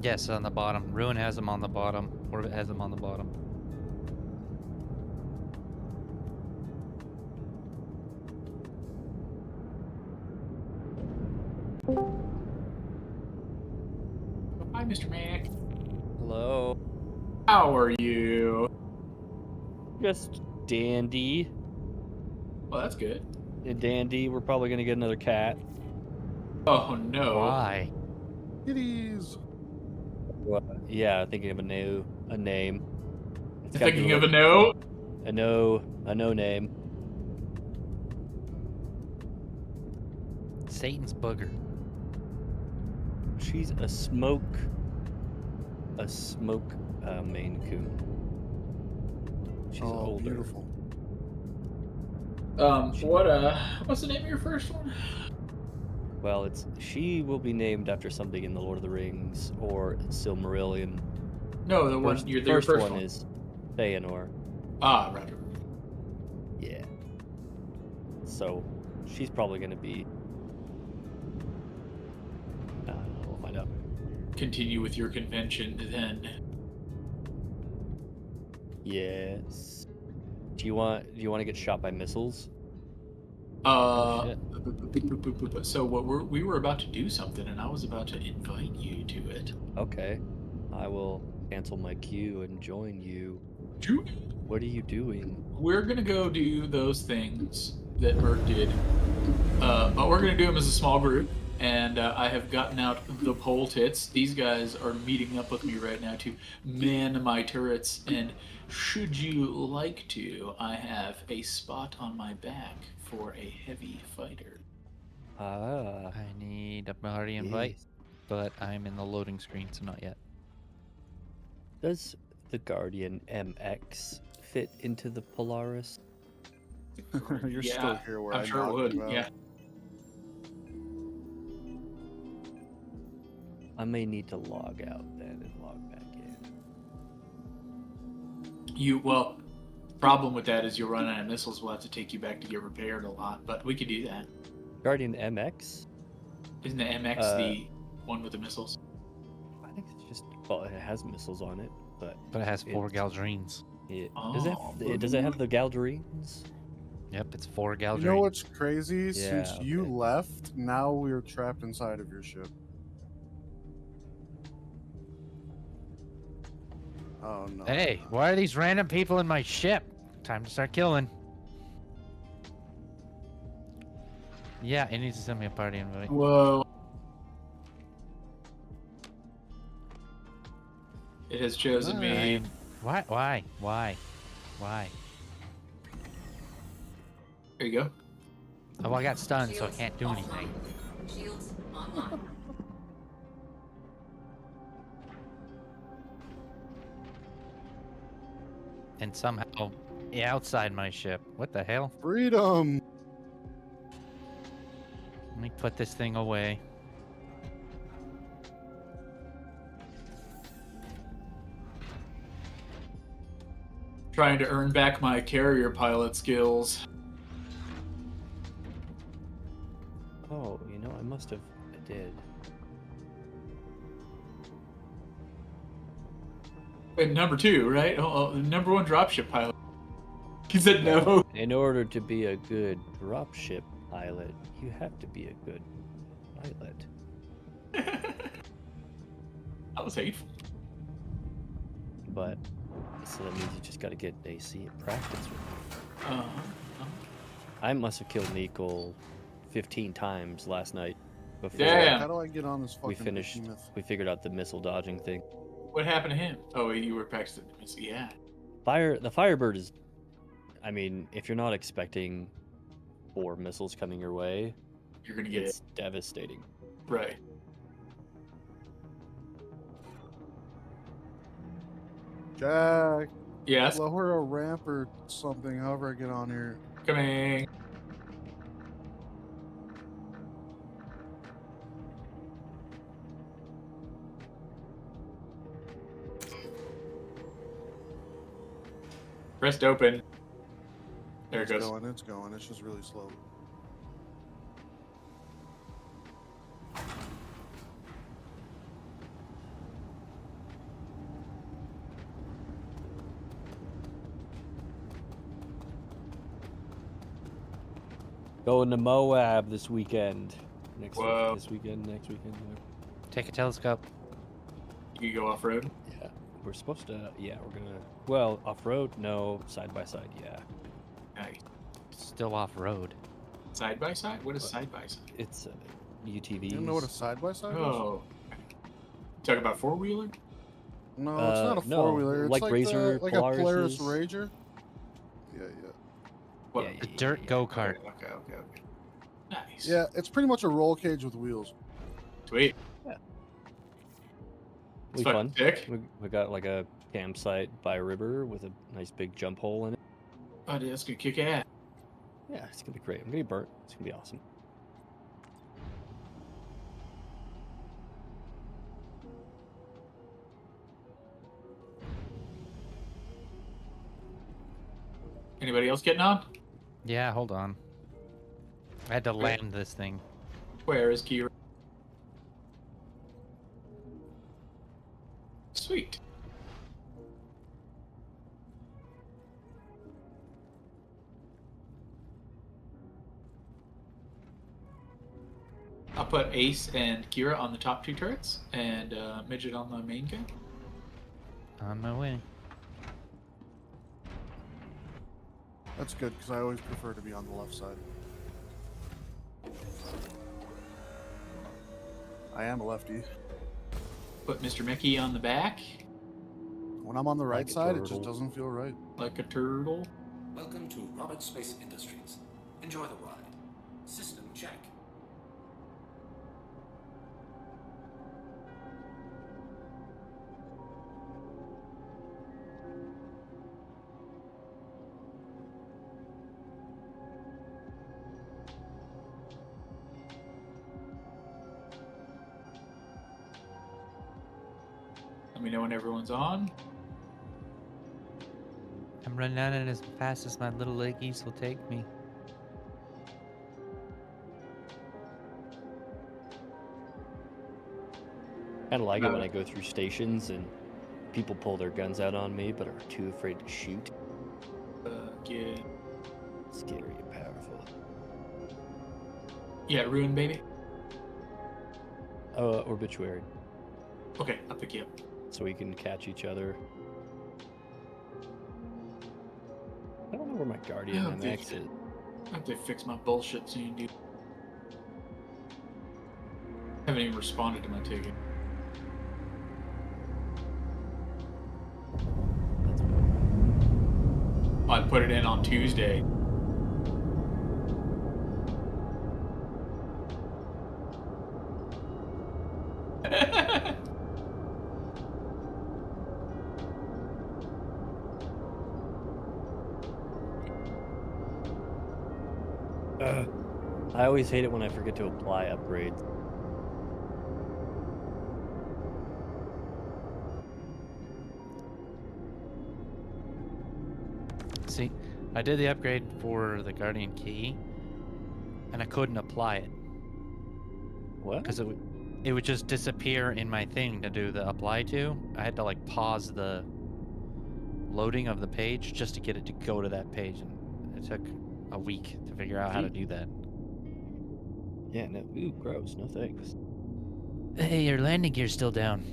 Yes, on the bottom. Ruin has them on the bottom. Orbit has them on the bottom. Hi, Mr. Mac. Hello. How are you? Just dandy. Well, that's good. Dandy. We're probably gonna get another cat. Oh no. Why? Kitties. What? Yeah, thinking of a name. It's gotta be Thinking of a like- no? A no name. Satan's booger. She's a smoke Maine Coon. She's older. Beautiful. What's the name of your first one? Well, she will be named after something in the Lord of the Rings or Silmarillion. No, the one your first one is Feanor. Ah, right. Yeah. So, she's probably gonna be. We'll find out. Continue with your convention then. Yes. Do you want to get shot by missiles? So we were about to do something, and I was about to invite you to it. Okay. I will cancel my queue and join you. What are you doing? We're gonna go do those things that Merc did, but we're gonna do them as a small group. And I have gotten out the pole tits. These guys are meeting up with me right now to man my turrets. And should you like to, I have a spot on my back for a heavy fighter. Ah. I need a party invite, but I'm in the loading screen, so not yet. Does the Guardian MX fit into the Polaris? You're still here where I'm sure it would. Yeah. I may need to log out then and log back in. Problem with that is you'll run out of missiles. We'll have to take you back to get repaired a lot, but we could do that. Guardian MX? Isn't the MX the one with the missiles? I think it's just it has missiles on it, but it has 4 Galdrines. Does it have the Galdrines? Yep, it's 4 Galdrines. You know what's crazy? Yeah, Since you left, now we're trapped inside of your ship. Oh no. Hey, why are these random people in my ship? Time to start killing. Yeah, it needs to send me a party invite. Whoa. It has chosen me. Why? There you go. Oh, well, I got stunned, so I can't do anything. Shields online. And somehow, outside my ship. What the hell? Freedom! Let me put this thing away. Trying to earn back my carrier pilot skills. Oh, I must have. I did. And number 2, right? Number 1 dropship pilot. He said no. In order to be a good dropship pilot, you have to be a good pilot. That was hateful. But so that means you just got to get AC and practice with me. I must have killed Nicole 15 times last night before. How do I get on this fucking we finished? behemoth? We figured out the missile dodging thing. What happened to him? Oh, you were practicing the missile. Yeah. The Firebird is. I mean, if you're not expecting 4 missiles coming your way, you're gonna get it's devastating. Right. Jack. Yes. Lower a ramp or something, however I get on here. Coming. Pressed open. There it goes. It's going. It's just really slow. Going to Moab this weekend. Next Whoa. This weekend, next weekend. Whatever. Take a telescope. You can go off road. Yeah, we're supposed to. Yeah, we're gonna. Well, off road, no. Side by side, yeah. Nice. Still off road. Side by side? What is side by side? It's UTVs. You don't know what a side by side is? Oh. Talk about four wheeler? No, it's not a no, four wheeler. It's like like Razor, like a Polaris Polaris's. Ranger. Yeah. What? Yeah, The dirt go-kart. Okay. Nice. Yeah, it's pretty much a roll cage with wheels. Sweet. Yeah. It's It'll be fun. Sick. We got like a campsite by a river with a nice big jump hole in it. Oh, dude, that's gonna kick ass. Yeah, it's gonna be great. I'm gonna be burnt. It's gonna be awesome. Anybody else getting on? Yeah, hold on. I had to land this thing. Where is Kira? Sweet. I'll put Ace and Kira on the top two turrets, and Midget on the main guy. On my way. That's good, because I always prefer to be on the left side. I am a lefty. Put Mr. Mickey on the back. When I'm on the right Like a side, it just turtle. doesn't feel right. Like a turtle. Welcome to Roberts Space Industries. Enjoy the ride. System check. Let me know when everyone's on. I'm running at it as fast as my little leggies will take me. Kind of like it when I go through stations and people pull their guns out on me but are too afraid to shoot. Get Scary and powerful. Yeah, Ruin Baby. Obituary. Okay, I'll pick you up. So we can catch each other. I don't know where my Guardian Oh, MX is. I have to fix my bullshit soon, dude. Haven't even responded to my ticket. I put it in on Tuesday. I always hate it when I forget to apply upgrades. See, I did the upgrade for the Guardian Key, and I couldn't apply it. What? Because it would just disappear in my thing to do the apply to. I had to like pause the loading of the page just to get it to go to that page, and it took a week to figure out how to do that. Yeah, no, ooh, gross, no thanks. Hey, your landing gear's still down.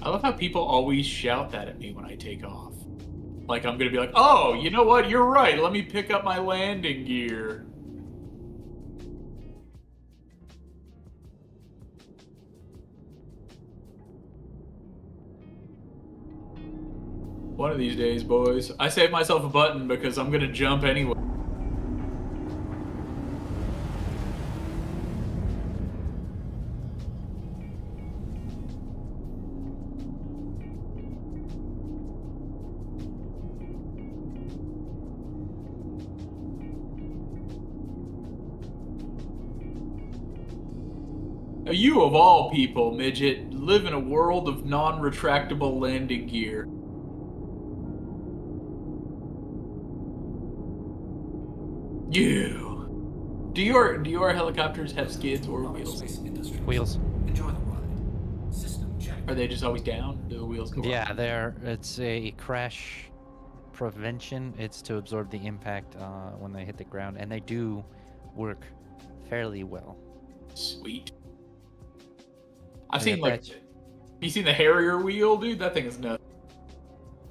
I love how people always shout that at me when I take off. Like I'm gonna be like, oh, you know what? You're right. Let me pick up my landing gear. One of these days, boys. I saved myself a button because I'm gonna jump anyway. You of all people, midget, live in a world of non-retractable landing gear. You. Do your helicopters have skids or wheels? Wheels. Enjoy the ride. System check. Are they just always down? Do the wheels go Yeah, up? it's a crash prevention. It's to absorb the impact when they hit the ground, and they do work fairly well. Sweet. I've The seen like, Apache- you seen the Harrier wheel, dude? That thing is nuts.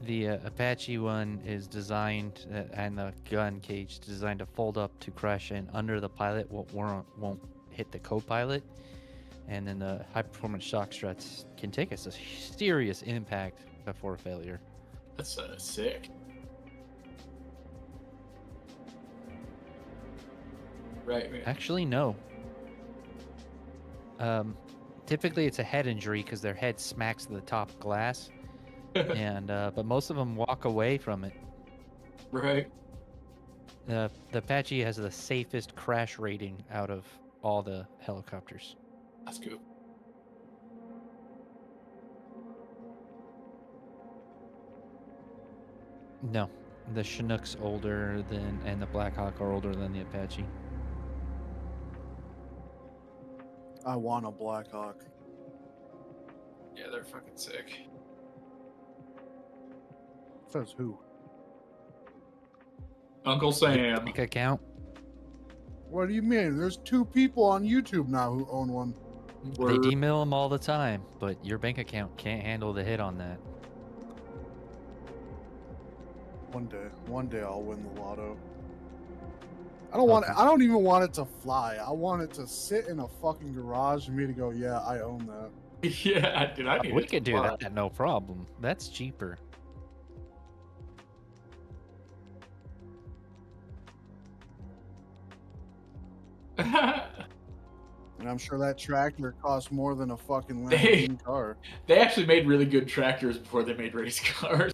The Apache one is designed, and the gun cage designed to fold up to crash in under the pilot, won't hit the co-pilot, and then the high-performance shock struts can take us a serious impact before failure. That's sick. Right. Actually, no. Typically, it's a head injury because their head smacks the top glass, and but most of them walk away from it. Right. The Apache has the safest crash rating out of all the helicopters. That's cool. No, the Chinook's older than, and the Black Hawk are older than the Apache. I want a Black Hawk. Yeah, they're fucking sick. Says who? Uncle Sam. Bank account. What do you mean? There's 2 people on YouTube now who own one. They demill them all the time, but your bank account can't handle the hit on that. One day I'll win the lotto. I don't even want it to fly. I want it to sit in a fucking garage and me to go, yeah, I own that. Yeah, dude, I need We it could to do fly. that, no problem. That's cheaper. And I'm sure that tractor costs more than a fucking Lamborghini car. They actually made really good tractors before they made race cars.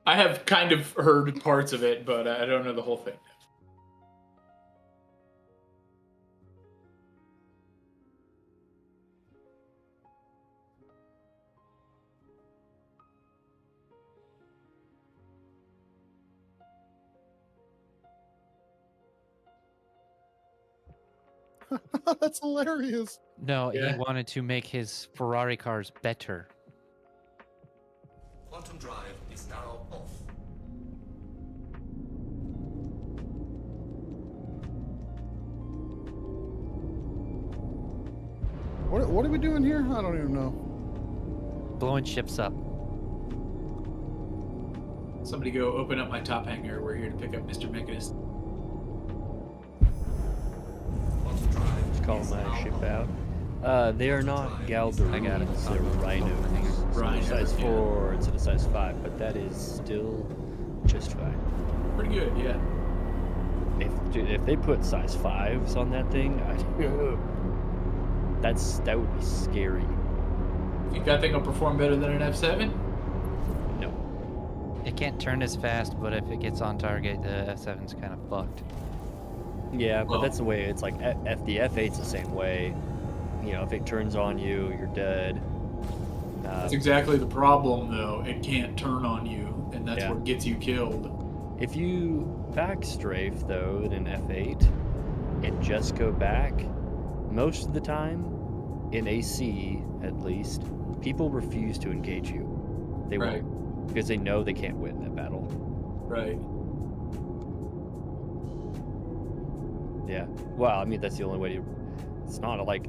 I have kind of heard parts of it, but I don't know the whole thing. That's hilarious. No, Yeah. he wanted to make his Ferrari cars better. Quantum drive is now off. What are we doing here? I don't even know. Blowing ships up. Somebody go open up my top hangar. We're here to pick up Mr. Mechanist. Just call my ship out. They are not Galdaroons, they're Rhinos. Rhinos, Size yeah. 4 instead of size 5, but that is still just fine. Pretty good, yeah. If they put size 5s on that thing, that would be scary. Think that thing will perform better than an F7? No. It can't turn as fast, but if it gets on target, the F7's kind of fucked. Yeah, but Well- that's the way it's like. The F8's the same way. You know, if it turns on you, you're dead. That's exactly the problem, though. It can't turn on you, and that's Yeah. what gets you killed. If you backstrafe though in an F8 and just go back, most of the time, in AC at least, people refuse to engage you. They Right. won't, because they know they can't win that battle. Right. Yeah. Well, I mean that's the only way to. It's not like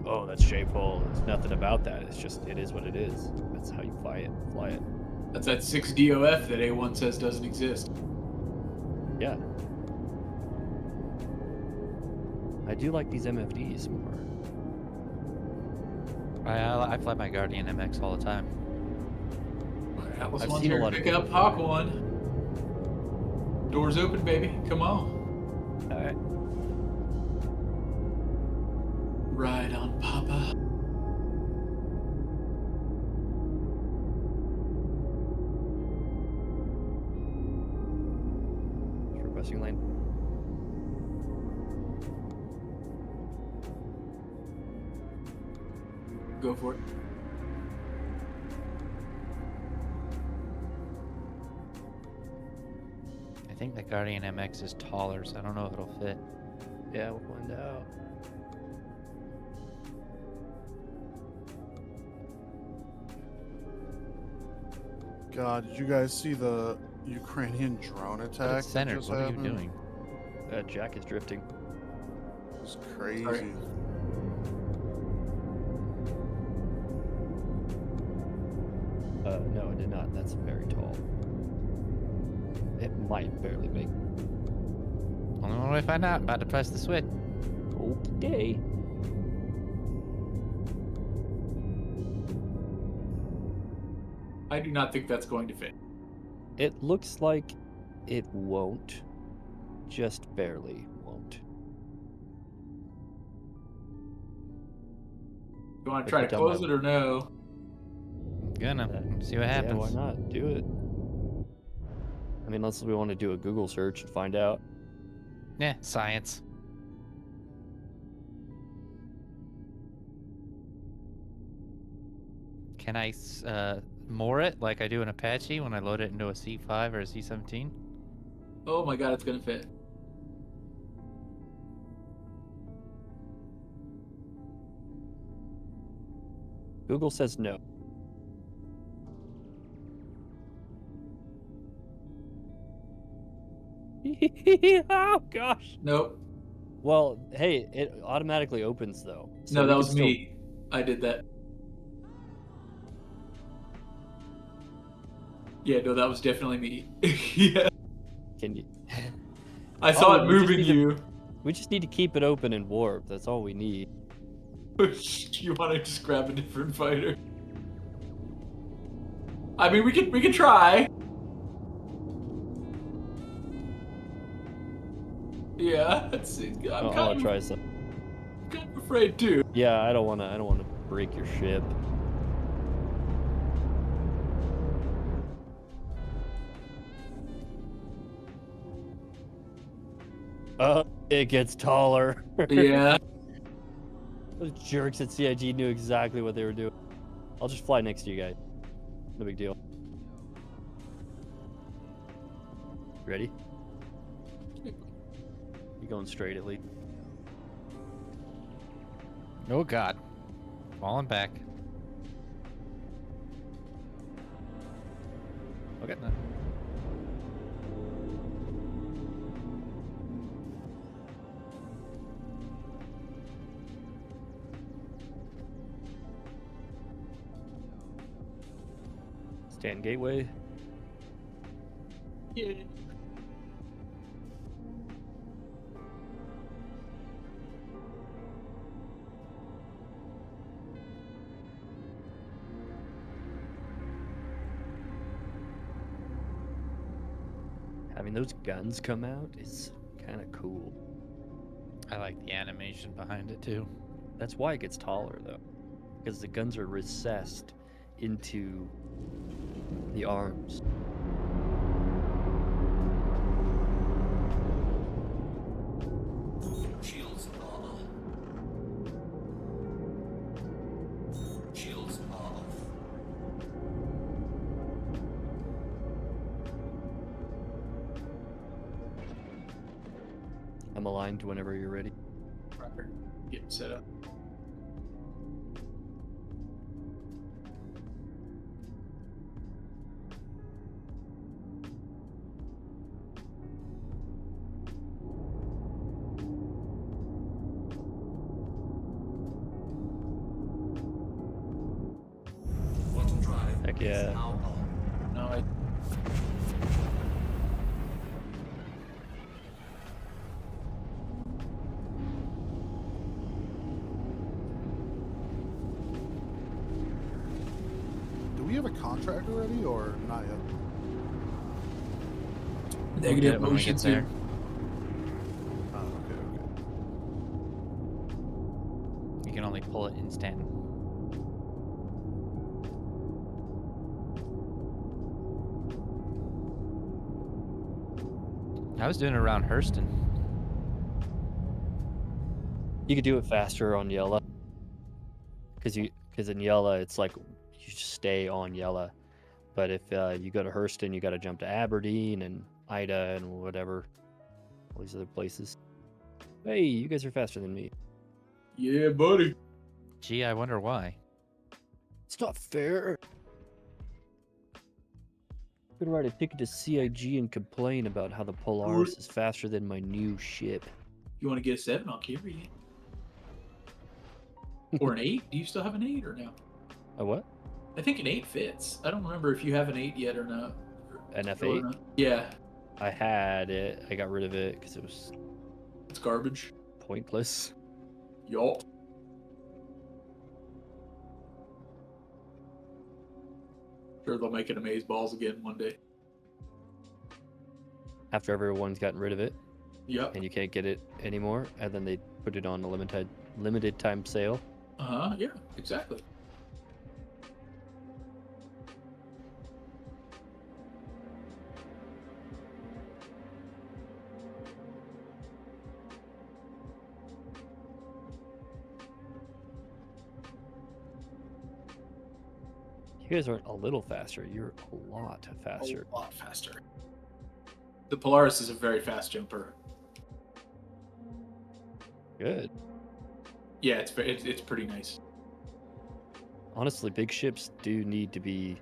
oh, that's shameful. It's nothing about that. It's just it is what it is. That's how you fly it. That's that 6 DOF that A1 says doesn't exist. Yeah. I do like these MFDs more. I fly my Guardian MX all the time. Atlas I've one's seen a here to lot of pick up people Hawk fly. One. Doors open, baby. Come on. All right. Ride on, Papa. crossing lane. Go for it. I think the Guardian MX is taller, so I don't know if it'll fit. Yeah, we'll find out. God, did you guys see the Ukrainian drone attack? that Centered, just what are you happened? doing? Jack is drifting. It's crazy. Sorry. No, it did not. That's very tall. It might barely make. Only one way to find out. About to press the switch. Okay. I do not think that's going to fit. It looks like it won't. Just barely won't. You want to try to close it or no? Gonna see what happens. Yeah, why not? Do it. I mean, unless we want to do a Google search and find out. Yeah, science. Can I moor it like I do in Apache when I load it into a C5 or a C17? Oh my god, it's gonna fit. Google says no. Oh gosh. Nope. Well, hey, it automatically opens though. So No, we that can was still- me. I did that. Yeah, no, that was definitely me. Yeah. Can you? I saw Oh, it we just moving need to- you. We just need to keep it open and warp. That's all we need. You want to just grab a different fighter? I mean, we could try. Yeah, let's see. I'm I'll kind try some. of afraid too. Yeah, I don't want to break your ship. It gets taller. Yeah. Those jerks at CIG knew exactly what they were doing. I'll just fly next to you guys. No big deal. Ready? You going straight at least? Oh god. Falling back. Okay. No. Stand gateway. Yeah. Having those guns come out is kind of cool. I like the animation behind it too. That's why it gets taller though, because the guns are recessed into the arms. Shields are on. Shields are off. I'm aligned whenever you're ready. Roger. Get set up. Quantum drive Heck is yeah. now on. No, I. Do we have a contract already or not yet? We'll get Negative it when we motion get there. Oh, okay, okay. You can only pull it in Stanton. I was doing it around Hurston. You could do it faster on Yella. Because in Yella, it's like you just stay on Yella. But if you go to Hurston, you got to jump to Aberdeen and Ida and whatever. All these other places. Hey, you guys are faster than me. Yeah, buddy. Gee, I wonder why. It's not fair. I'm gonna write a ticket to CIG and complain about how the Polaris is faster than my new ship. You want to get a 7? I'll carry you. Or an 8? Do you still have an 8 or no? A what? I think an 8 fits. I don't remember if you have an 8 yet or not. An F8? Yeah. I had it. I got rid of it because it was... It's garbage. Pointless. Yup. Sure, they'll make it amaze balls again one day. After everyone's gotten rid of it. Yep. And you can't get it anymore, and then they put it on a limited time sale. Yeah, exactly. You guys aren't a little faster, you're a lot faster. A lot faster. The Polaris is a very fast jumper. Good. Yeah, it's pretty nice. Honestly, big ships do need to be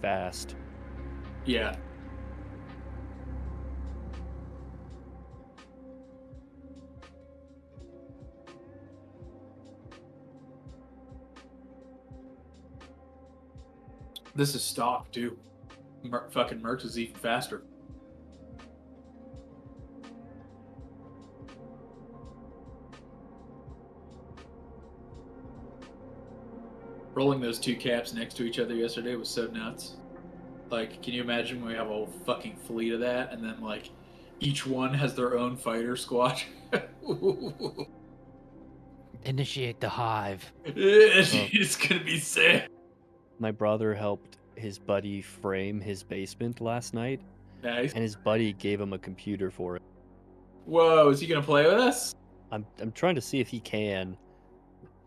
fast. Yeah. This is stock too. Fucking Mercs is even faster. Rolling those two caps next to each other yesterday was so nuts. Like, can you imagine when we have a whole fucking fleet of that, and then like each one has their own fighter squad? Initiate the hive. It's gonna be sick. My brother helped his buddy frame his basement last night. Nice. And his buddy gave him a computer for it. Whoa, is he gonna play with us? I'm trying to see if he can.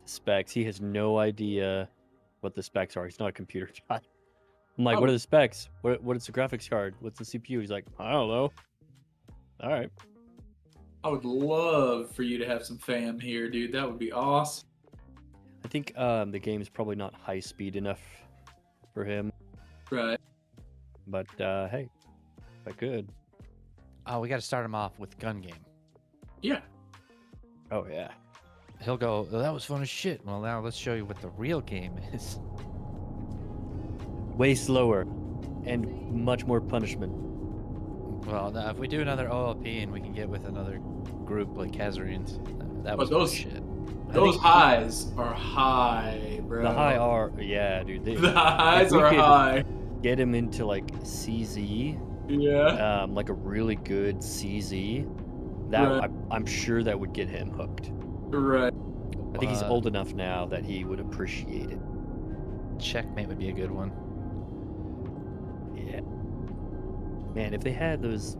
Specs. He has no idea what the specs are. He's not a computer guy. I'm like, what are the specs? What is the graphics card? What's the CPU? He's like, I don't know. All right. I would love for you to have some fam here, dude. That would be awesome. I think the game is probably not high speed enough for him. Right. But hey, if I could. Oh, we got to start him off with gun game. Yeah. Oh yeah. He'll go, oh, that was fun as shit. Well, now let's show you what the real game is. Way slower and much more punishment. Well, now, if we do another OLP and we can get with another group like Kazarians, that was those shit. Those highs are high, bro. The high are, yeah, dude. The highs are high. Get him into like CZ. Yeah. Like a really good CZ. That Right. I'm sure that would get him hooked. Right. I think he's old enough now that he would appreciate it. Checkmate would be a good one. Yeah. Man, if they had those,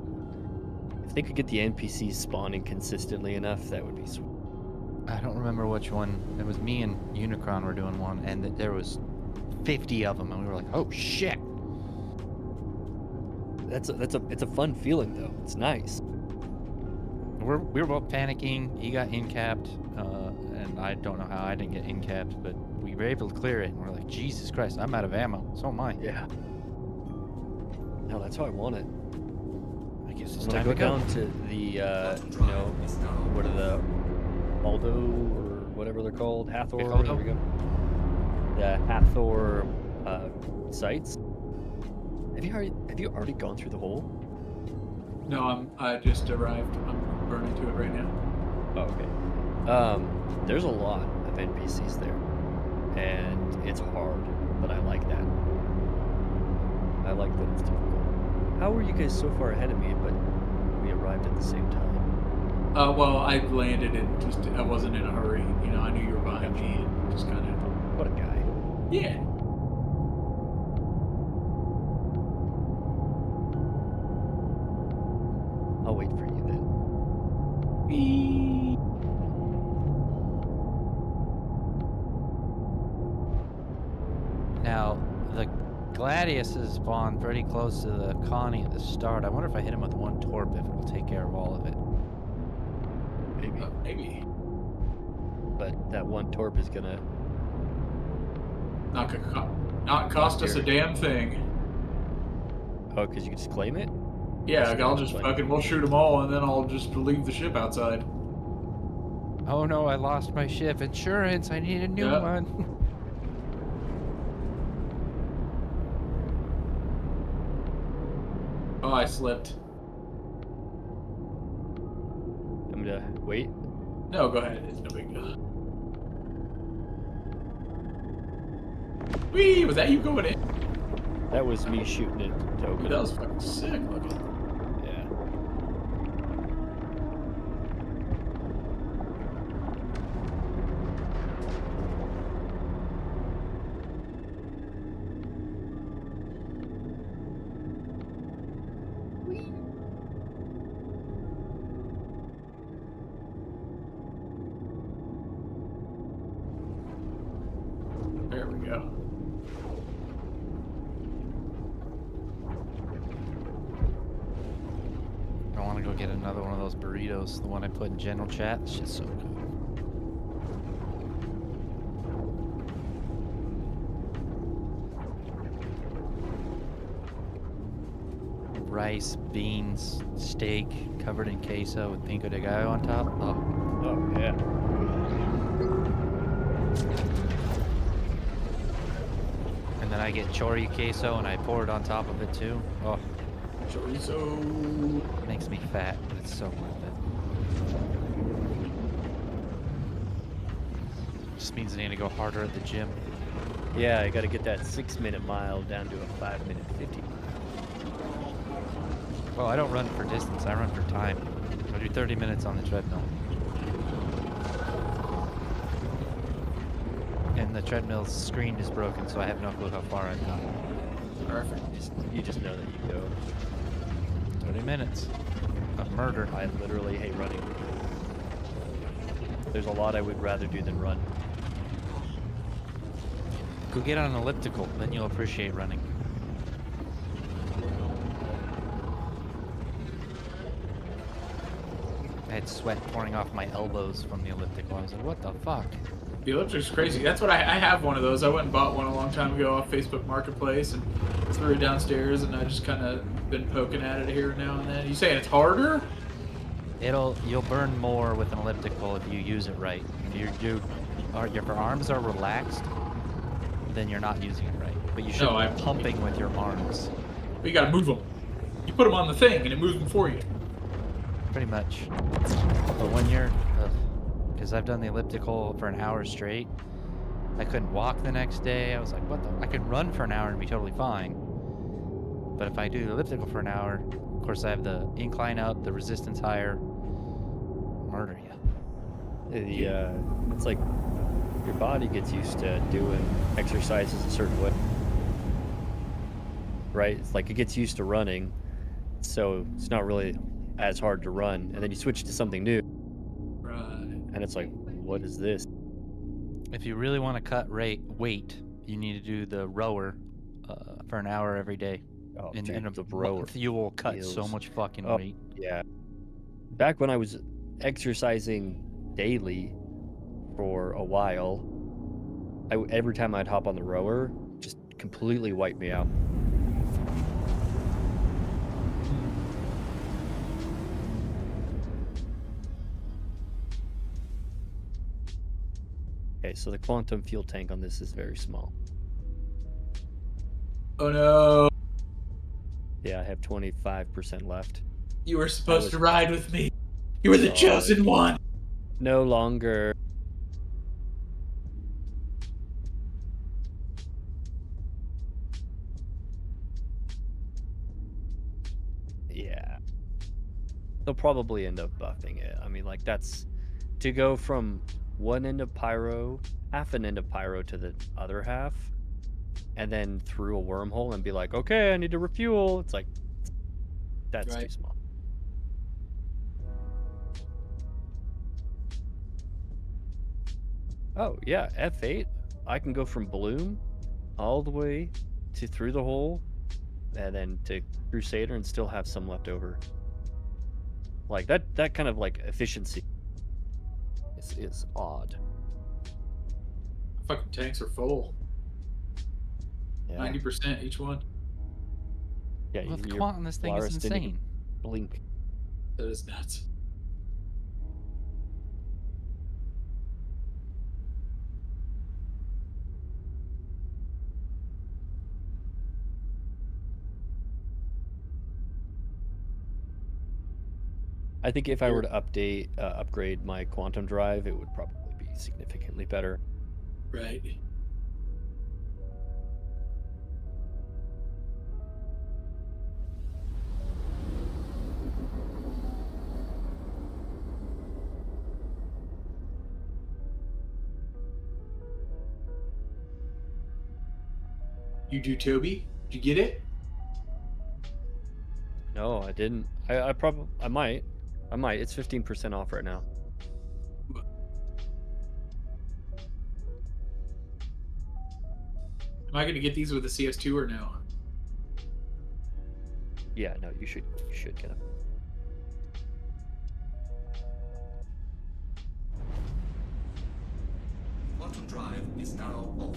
if they could get the NPCs spawning consistently enough, that would be sweet. I don't remember which one. It was me and Unicron were doing one, and there was 50 of them, and we were like, "Oh shit!" It's a fun feeling though. It's nice. We were both panicking. He got incapped, and I don't know how I didn't get incapped, but we were able to clear it. And we're like, Jesus Christ, I'm out of ammo. So am I. Yeah. No, that's how I want it. I guess it's When I time go to go. down to the, what are the Aldo or whatever they're called, Hathor. There we go. The Hathor sites. Have you already gone through the hole? No, I just arrived. I'm burning to it right now. Oh, okay. There's a lot of NPCs there, and it's hard, but I like that. I like that it's difficult. How were you guys so far ahead of me, but we arrived at the same time? Well, I landed and I wasn't in a hurry. You know, I knew you were behind me and just kind of. What a guy. Yeah. I'll wait Now, the Gladiuses spawn pretty close to the Connie at the start. I wonder if I hit him with one torp if it will take care of all of it. Maybe. Maybe. But that one torp is gonna not cost us a damn thing. Oh, because you can just claim it? Yeah, I'll just we'll shoot them all, and then I'll just leave the ship outside. Oh no, I lost my ship. Insurance, I need a new one. Oh, I slipped. I'm gonna wait. No, go ahead. It's no big deal. Whee! Was that you going in? That was me shooting it to open Dude, it. that was fucking sick looking. Yeah. There we go. I want to go get another one of those burritos. The one I put in general chat. This shit's so good. Rice, beans, steak covered in queso with pico de gallo on top. Oh yeah. And then I get chori queso and I pour it on top of it too. Oh, chorizo makes me fat, but it's so worth it. Just means I need to go harder at the gym. Yeah, I gotta get that 6-minute mile down to a 5-minute 50. Well, I don't run for distance, I run for time. I do 30 minutes on the treadmill. And the treadmill's screen is broken, so I have no clue how far I've gone. Perfect. You just know that you go 30 minutes of murder. I literally hate running. There's a lot I would rather do than run. Go get on an elliptical, then you'll appreciate running. I had sweat pouring off my elbows from the elliptical. I was like, what the fuck? The elliptic's crazy. That's what I have one of those. I went and bought one a long time ago off Facebook Marketplace, and threw it downstairs, and I just kind of been poking at it here now and then. You saying it's harder? You'll burn more with an elliptical if you use it right. If your arms are relaxed, then you're not using it right. But you should be pumping with your arms. But you gotta move them. You put them on the thing, and it moves them for you. Pretty much. But when you're, because I've done the elliptical for an hour straight, I couldn't walk the next day. I was like, what the? I could run for an hour and be totally fine. But if I do the elliptical for an hour, of course I have the incline up, the resistance higher. Murder you. It's like your body gets used to doing exercises a certain way. Right? It's like it gets used to running, so it's not really as hard to run, and then you switch to something new. Right. And it's like, what is this? If you really want to cut weight, you need to do the rower for an hour every day. Oh, and dude, in a the rower month, you will cut feels- so much fucking Oh, weight. yeah. Back when I was exercising daily for a while, every time I'd hop on the rower, just completely wiped me out. Okay, so the quantum fuel tank on this is very small. Oh no. Yeah, I have 25% left. You were supposed to ride with me. You were the chosen one. No longer. Yeah. They'll probably end up buffing it. I mean, like, that's to go from one end of Pyro, half an end of Pyro to the other half, and then through a wormhole and be like, okay, I need to refuel. It's like, that's too small. Oh, yeah, F8. I can go from Bloom all the way to through the hole, and then to Crusader and still have some left over. Like that kind of like efficiency is odd. Fucking tanks are full. Yeah. 90% each one. Yeah, Well, the your quant on this thing is Polaris didn't even insane. Blink. That is nuts. I think if I were to upgrade my quantum drive, it would probably be significantly better. Right. You do, Toby? Did you get it? No, I didn't. I might. It's 15% off right now. Am I going to get these with the CS2 or no? Yeah, no, you should get them. Quantum drive is now off.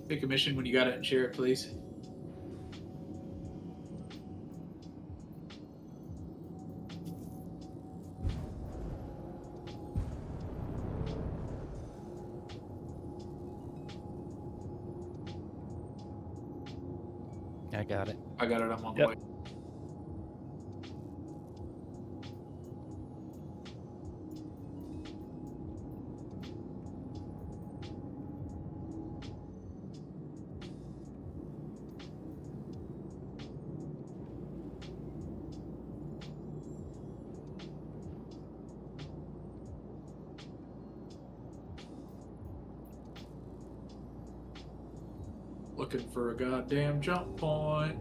Take a mission when you got it and share it, please. I got it. I got it. I'm on the way. Looking for a goddamn jump point.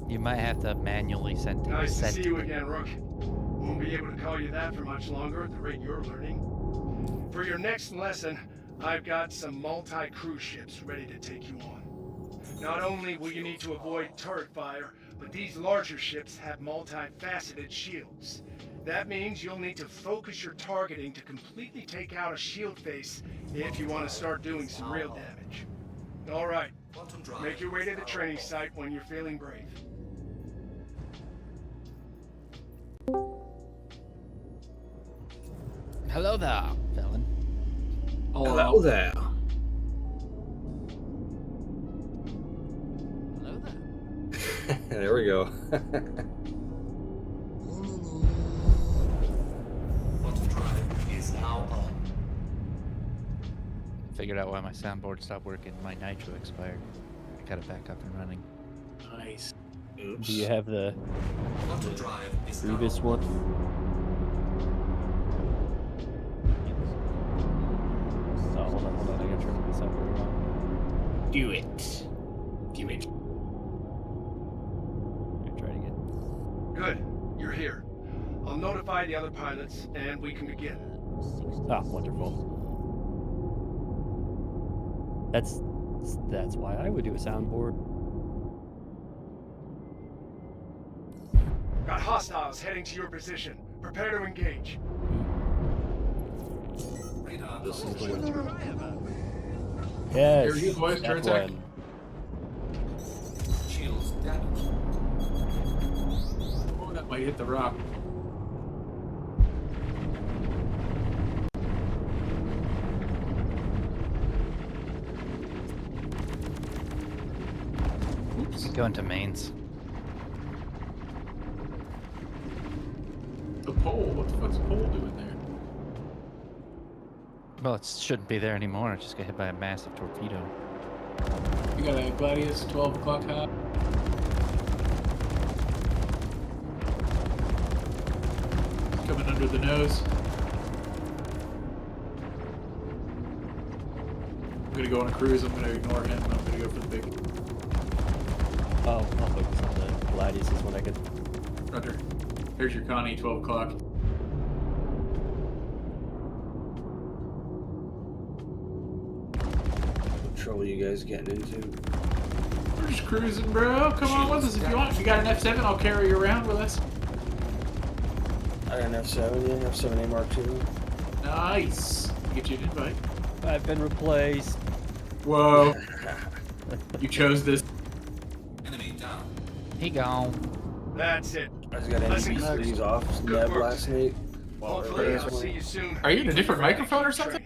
You might have to manually send it. Nice to see you again, Rook. Won't be able to call you that for much longer at the rate you're learning. For your next lesson, I've got some multi-cruise ships ready to take you on. Not only will you need to avoid turret fire, but these larger ships have multi-faceted shields. That means you'll need to focus your targeting to completely take out a shield face if you want to start doing some real damage. All right, make your way to the training site when you're feeling brave. Hello there, felon. Hello there. Hello there. There we go. Quantum drive is now on. Figured out why my soundboard stopped working. My nitro expired. I got it back up and running. Nice. Oops. Do you have the Quantum drive is now previous one? So hold on. I gotta turn this up really loud. Do it. Do it. I'm gonna try to get. Good, you're here. I'll notify the other pilots and we can begin. Ah, wonderful. That's why I would do a soundboard. Got hostiles heading to your position. Prepare to engage. This is the one. Yes. Here you go, boys. Turn F1. attack. shields damaged. Oh, that might hit the rock. Oops. Going to mains. The pole. What the fuck's the pole doing there? Well, it shouldn't be there anymore. It just got hit by a massive torpedo. You got a Gladius 12 o'clock hot. Coming under the nose. I'm gonna go on a cruise. I'm gonna ignore him. I'm gonna go for the big. Oh, I'll focus on the Gladius is what I could. Roger. There's your Connie 12 o'clock. trouble you guys getting into? We're just cruising, bro. Come on with us if you want. If you got an F7, I'll carry you around with us. I got an F7, yeah, F7A Mark II. Nice. Get you an invite. I've been replaced. Whoa. You chose this. Enemy down. He gone. That's it. I just got NDB off Neb last night. Hopefully, I'll see you soon. Are you in a different microphone or something?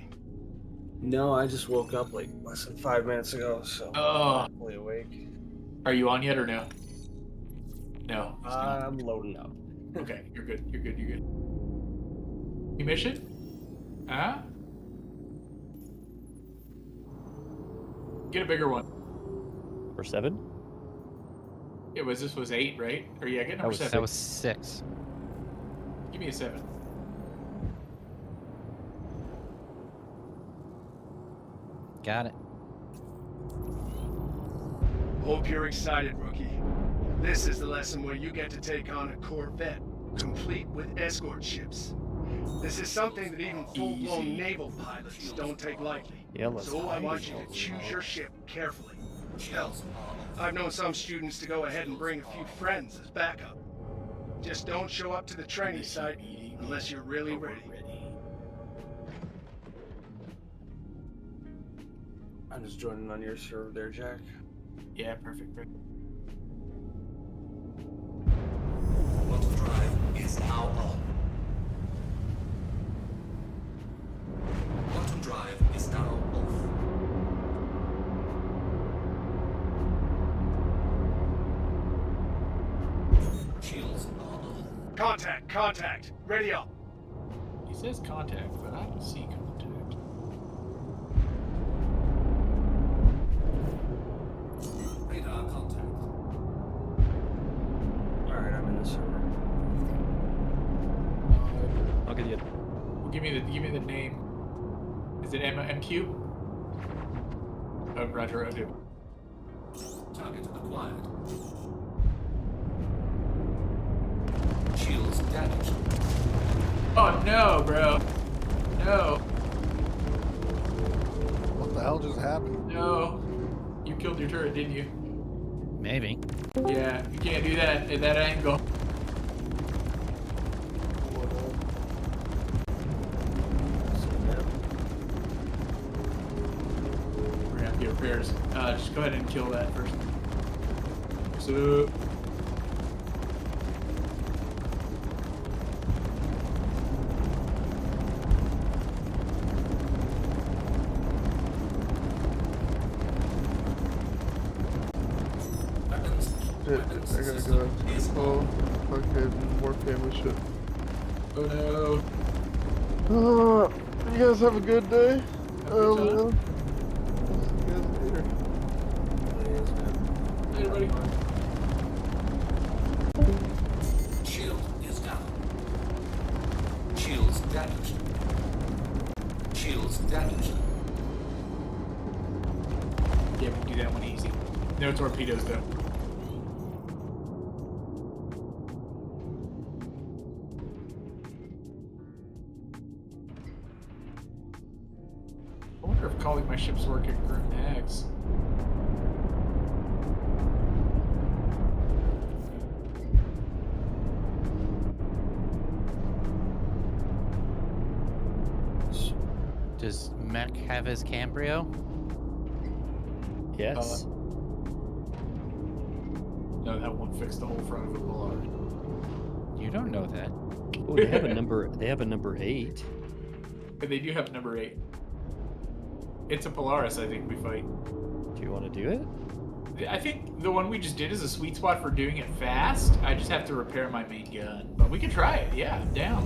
No, I just woke up like less than 5 minutes ago, so Oh. I'm fully awake. Are you on yet or no? No. I'm loading up. Okay, you're good. You're good. You're good. You mission? Huh? Get a bigger one. For 7? Yeah, this was 8, right? Or yeah, get number 7. That was 6. Give me a 7. Got it. Hope you're excited, rookie. This is the lesson where you get to take on a Corvette, complete with escort ships. This is something that even full-blown naval pilots don't take lightly. Yeah, let's so I want you to choose your ship carefully. Hell, I've known some students to go ahead and bring a few friends as backup. Just don't show up to the training site unless you're really ready. I'm just joining on your server there, Jack. Yeah, perfect. Quantum drive is now on. Quantum drive is now off. Shields are on. Contact! Ready up! He says contact, but I don't see contact. Radar contact. Alright, I'm in the server. I'll get you. Give me the name. Is it MQ? Oh, Roger, Roger. Target acquired. Shields damaged. Oh no, bro. No. What the hell just happened? No. You killed your turret, didn't you? Maybe. Yeah, you can't do that at that angle. We're gonna have to get repairs. Just go ahead and kill that first. So. Shit, I gotta go. Oh, okay, more family shit. Oh no. You guys have a good day. Have a good time. Man. I'll see you guys later. Hey, buddy. Shield is down. Shields damaged. Shields damaged. Yeah, we can do that one easy. No torpedoes though. I wonder if calling my ships work at Grim Hags. Does Mech have his Cambrio? Yes. No, that won't fix the whole front of a Pollard. You don't know that. Oh, they have a number. They have a number 8. But they do have number 8. It's a Polaris, I think we fight. Do you want to do it? I think the one we just did is a sweet spot for doing it fast. I just have to repair my main gun. But we can try it, yeah, I'm down.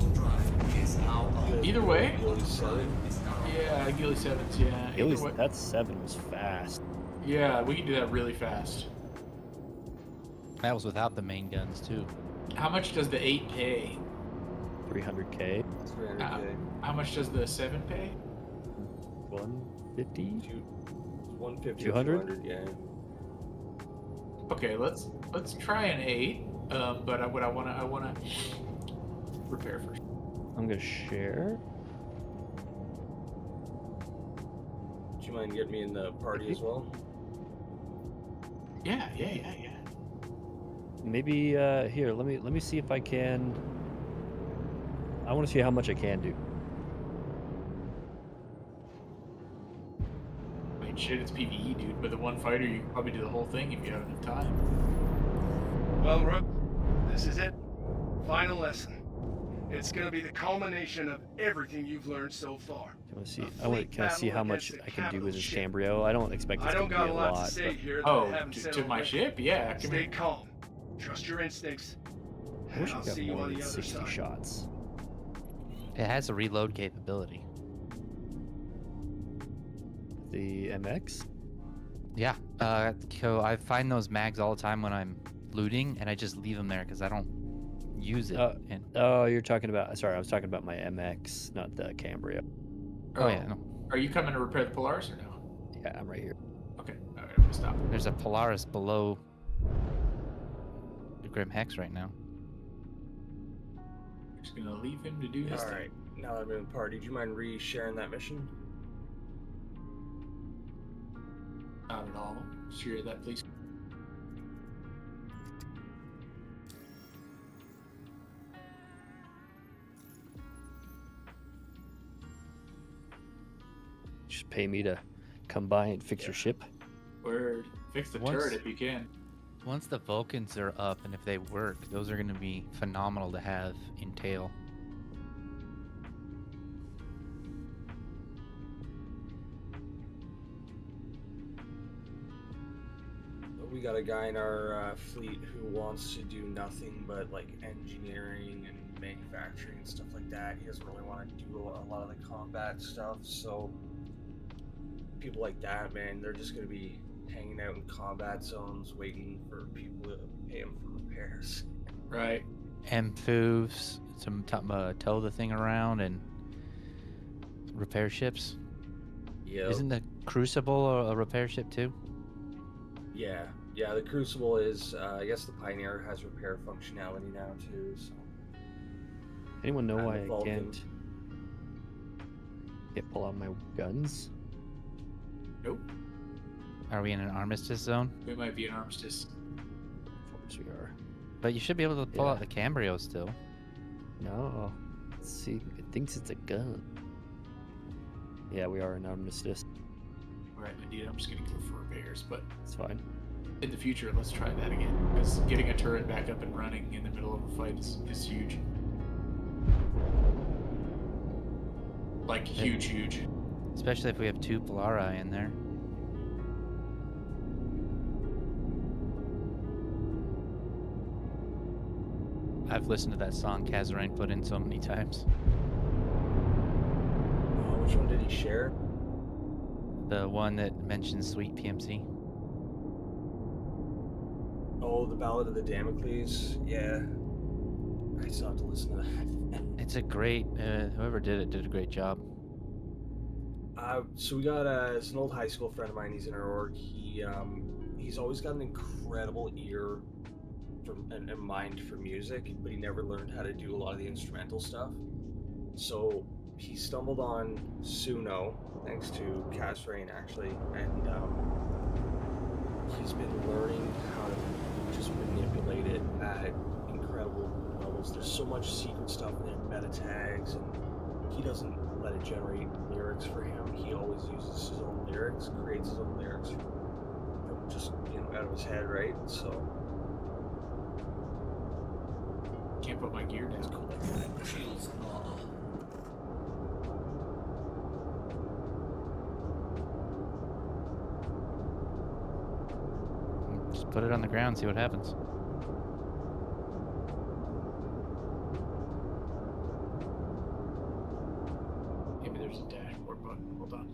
Either way. Yeah, Ghillie 7s, yeah. Ghillie, Either way. that 7 was fast. Yeah, we can do that really fast. That was without the main guns too. How much does the 8 pay? 300k. 300k. How much does the 7 pay? 150. 150. 200? Yeah. Okay, let's try an 8. But I wanna repair first. I'm gonna share. you mind getting me in the party as well? Yeah. Maybe here. Let me see if I can. I want to see how much I can do. I mean, shit, it's PvE, dude. But the one fighter, you can probably do the whole thing if you have enough time. Well, Rook, this is it. Final lesson. It's gonna be the culmination of everything you've learned so far. Can I see how much I can do with this Cambrio? I don't expect I it's don't going to got be a a lot lot. to say But here that I Oh, haven't said to my already. ship? Yeah. Come Stay here. calm. Trust your instincts. I wish I'll I got see you more on than the other 60 side. shots. It has a reload capability. The MX? Yeah. So I find those mags all the time when I'm looting, and I just leave them there because I don't use it. Oh, you're talking about. Sorry, I was talking about my MX, not the Cambrio. Oh yeah. No. Are you coming to repair the Polaris or no? Yeah, I'm right here. Okay. All right, I'm gonna stop. There's a Polaris below the Grim Hex right now. Just gonna leave him to do his thing. Alright, now that I'm in the party, do you mind re-sharing that mission? Not at all. Share that, please. Just pay me to come by and fix your ship. Word. Fix the Once- turret if you can. Once the Vulcans are up, and if they work, those are going to be phenomenal to have in tail. We got a guy in our fleet who wants to do nothing but like engineering and manufacturing and stuff like that. He doesn't really want to do a lot of the combat stuff. So people like that, man, they're just gonna be hanging out in combat zones, waiting for people to pay them for repairs. Right. MFOVs, tow the thing around and repair ships. Yeah. Isn't the Crucible a repair ship too? Yeah, the Crucible is, I guess the Pioneer has repair functionality now too, so. Anyone know And why the I Vulcan. can't pull out my guns? Nope. Are we in an armistice zone? We might be an armistice. Of course we are. But you should be able to pull out Yeah. the Cambrio still. No. Let's see, it thinks it's a gun. Yeah, we are an armistice. Right, indeed. I'm just gonna go for repairs, but It's fine. in the future, let's try that again. Because getting a turret back up and running in the middle of a fight is huge. Like, huge. Especially if we have two Polari in there. I've listened to that song Kazarine put in so many times. Which one did he share? The one that mentions Sweet PMC. Oh, the Ballad of the Damocles. Yeah. I still have to listen to that. It's a great, whoever did it did a great job. So we got it's an old high school friend of mine. He's in our org. He's always got an incredible ear and mind for music, but he never learned how to do a lot of the instrumental stuff. So he stumbled on Suno, thanks to Kazarine actually, and he's been learning how to just manipulate it at incredible levels. There's so much secret stuff in there, meta tags, and he doesn't let it generate lyrics for him. He always uses his own lyrics, creates his own lyrics from just, out of his head, right? So Can't put my gear down. cool like that. Shields are up. Just put it on the ground, see what happens. Maybe there's a dashboard button. Hold on.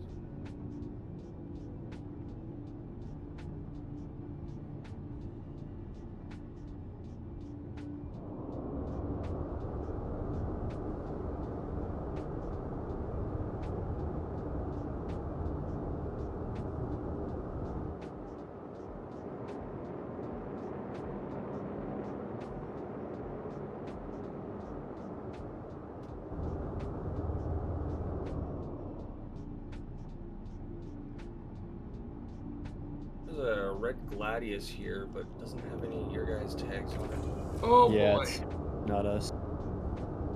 a red Gladius here, but doesn't have any of your guys' tags on it. Oh Yeah, boy. it's not us.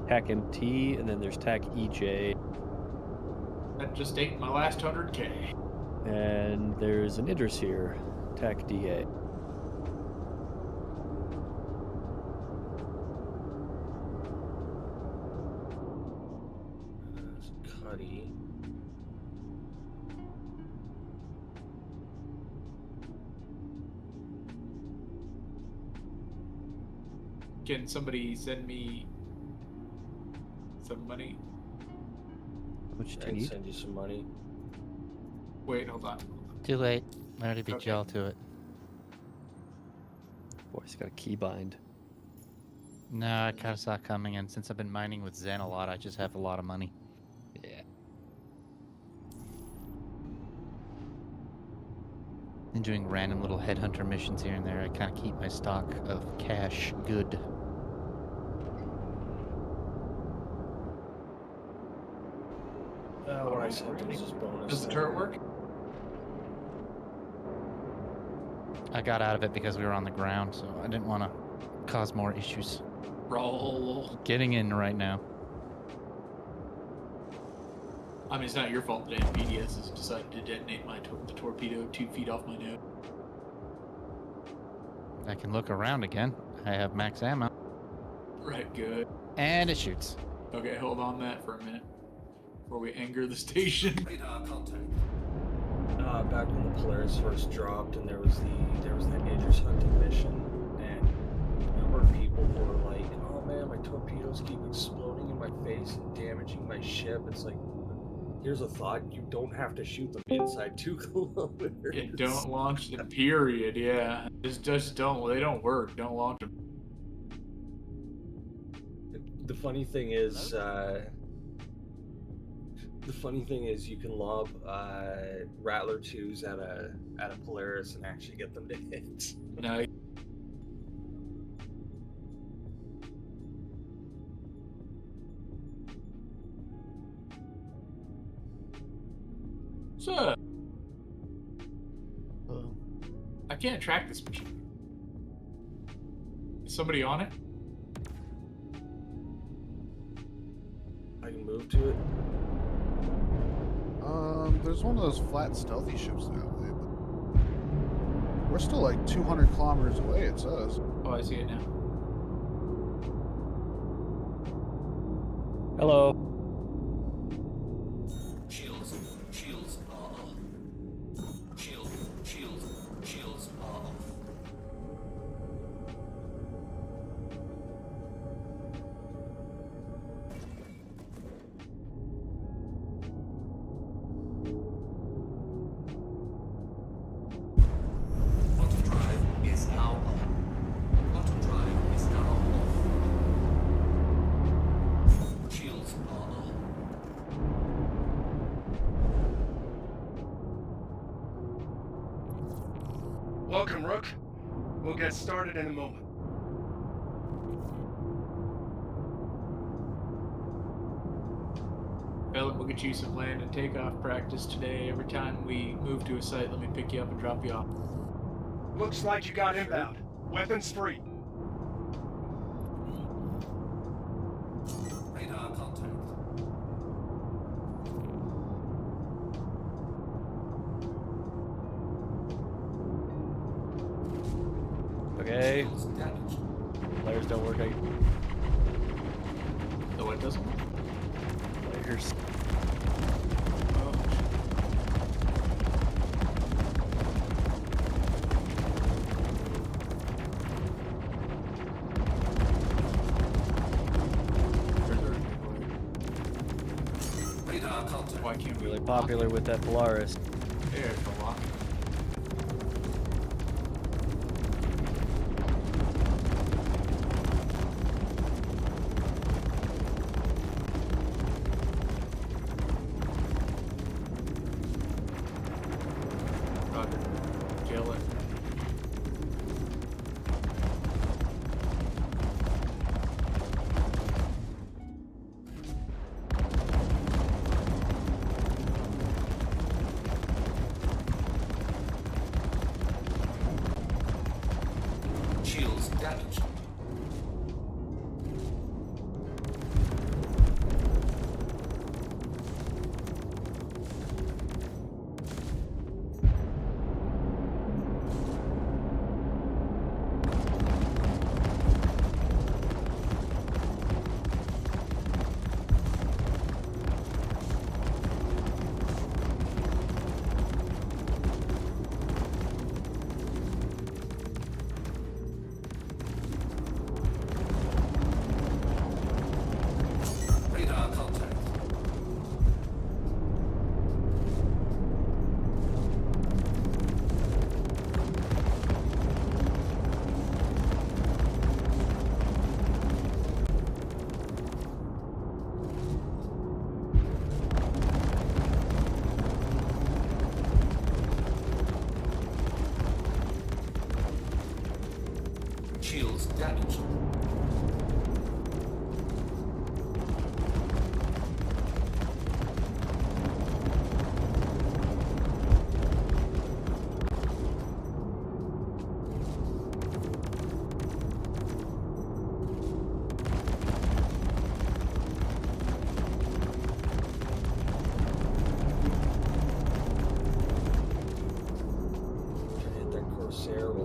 TAC MT, and then there's TAC EJ, That just ate my last 100K. and there's an Idris here, TAC DA. There's Cuddy. Can somebody send me some money? Which do I you can need? send you some money. Wait, hold on. Too late. I already beat Okay. y'all to it. Boy, he's got a keybind. No, I kind of saw it coming, and since I've been mining with Zen a lot, I just have a lot of money. Yeah. And doing random little headhunter missions here and there, I kind of keep my stock of cash good. What I sent was just bonus. Does the turret work? I got out of it because we were on the ground, so I didn't want to cause more issues. Roll. Getting in right now. I mean, it's not your fault that BDS has decided to detonate the torpedo 2 feet off my nose. I can look around again. I have max ammo. Right, good. And it shoots. Okay, hold on that for a minute before we anger the station. Radar contact. Back when the Polaris first dropped, and there was that Idris hunting mission, and a number of people were like, "Oh man, my torpedoes keep exploding in my face and damaging my ship." It's like, here's a thought: you don't have to shoot them inside 2 kilometers. Yeah, don't launch them, period, yeah. Just don't, they don't work. Don't launch them. The funny thing is, you can lob Rattler 2s at a Polaris and actually get them to hit. No. So, I can't track this machine. Is somebody on it? I can move to it. There's one of those flat stealthy ships that way, but we're still like 200 kilometers away, it says. Oh, I see it now. Hello. Shields are off. Shields are off. Auto drive is now on. Auto drive is now off. Shields are on. Welcome, Rook. We'll get started in a moment. Bellin, we'll get you some land and takeoff practice today. Every time we move to a site, let me pick you up and drop you off. Looks like you got inbound. Weapons free. Radar contact. Okay. Shields damaged. Flares don't work. No, it doesn't. Flares. Radar contact. Why can't we Really popular with that Polaris. There's the lock. Roger. Kill it.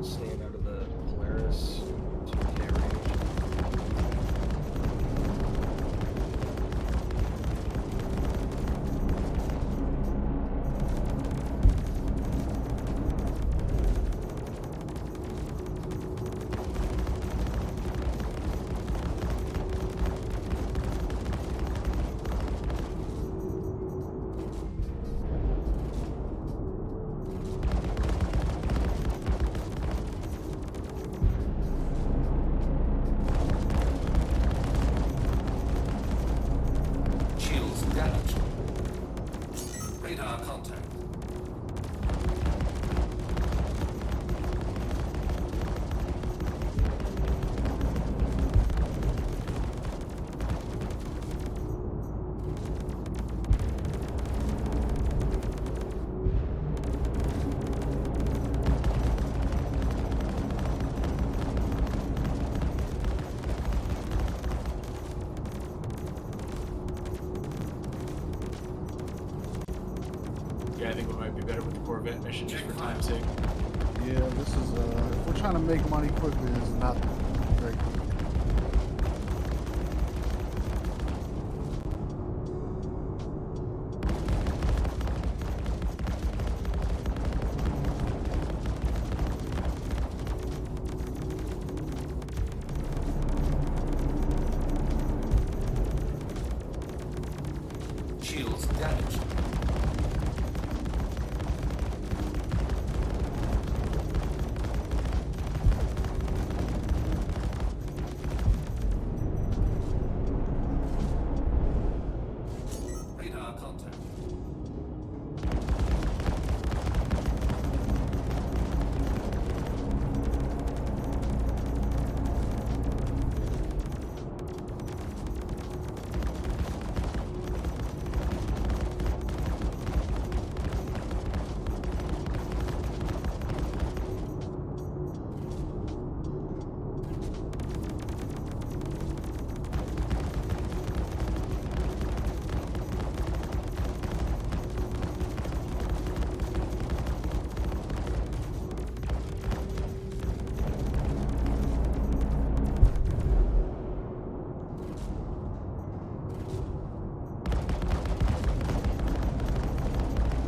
all staying out of the Polaris 2K range. Shields damaged. Radar contact. Yeah, I think we might be better with the Corvette mission just for time's sake. Yeah, this is if we're trying to make money quickly, this is not very good. Shields damaged. Radar contact.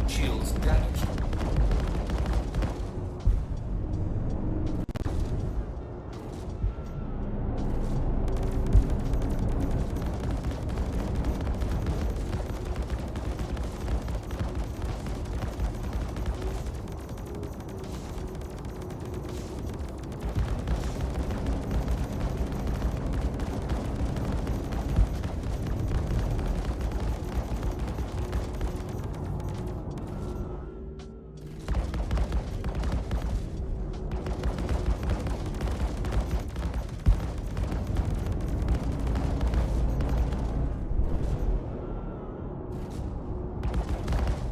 Shields damaged.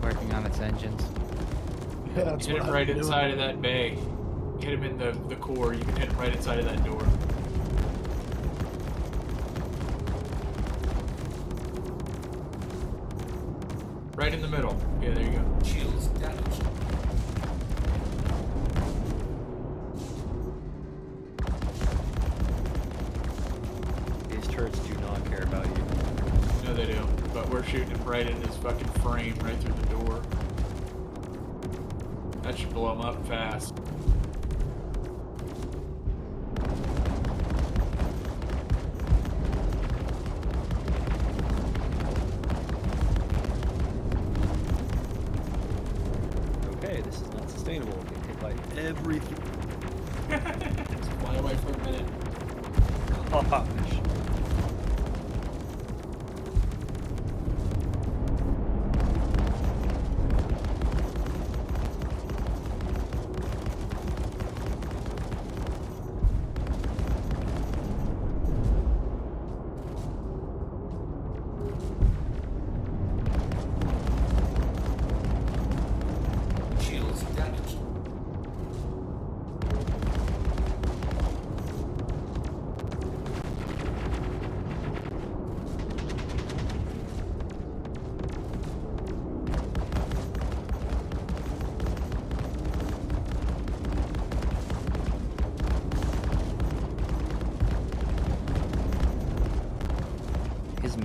Working on its engines. Yeah, that's Hit what him I'm right doing. inside of that bay. Hit him in the core. You can hit him right inside of that door. Right in the middle. Yeah, there you go. Shields damaged. These turrets do not care about you. No, they do. But we're shooting him right in his fucking frame, right through the door. That should blow him up fast. Okay, this is not sustainable. Getting hit by everything. Let's fly away for a minute. Gosh. Shields damaged.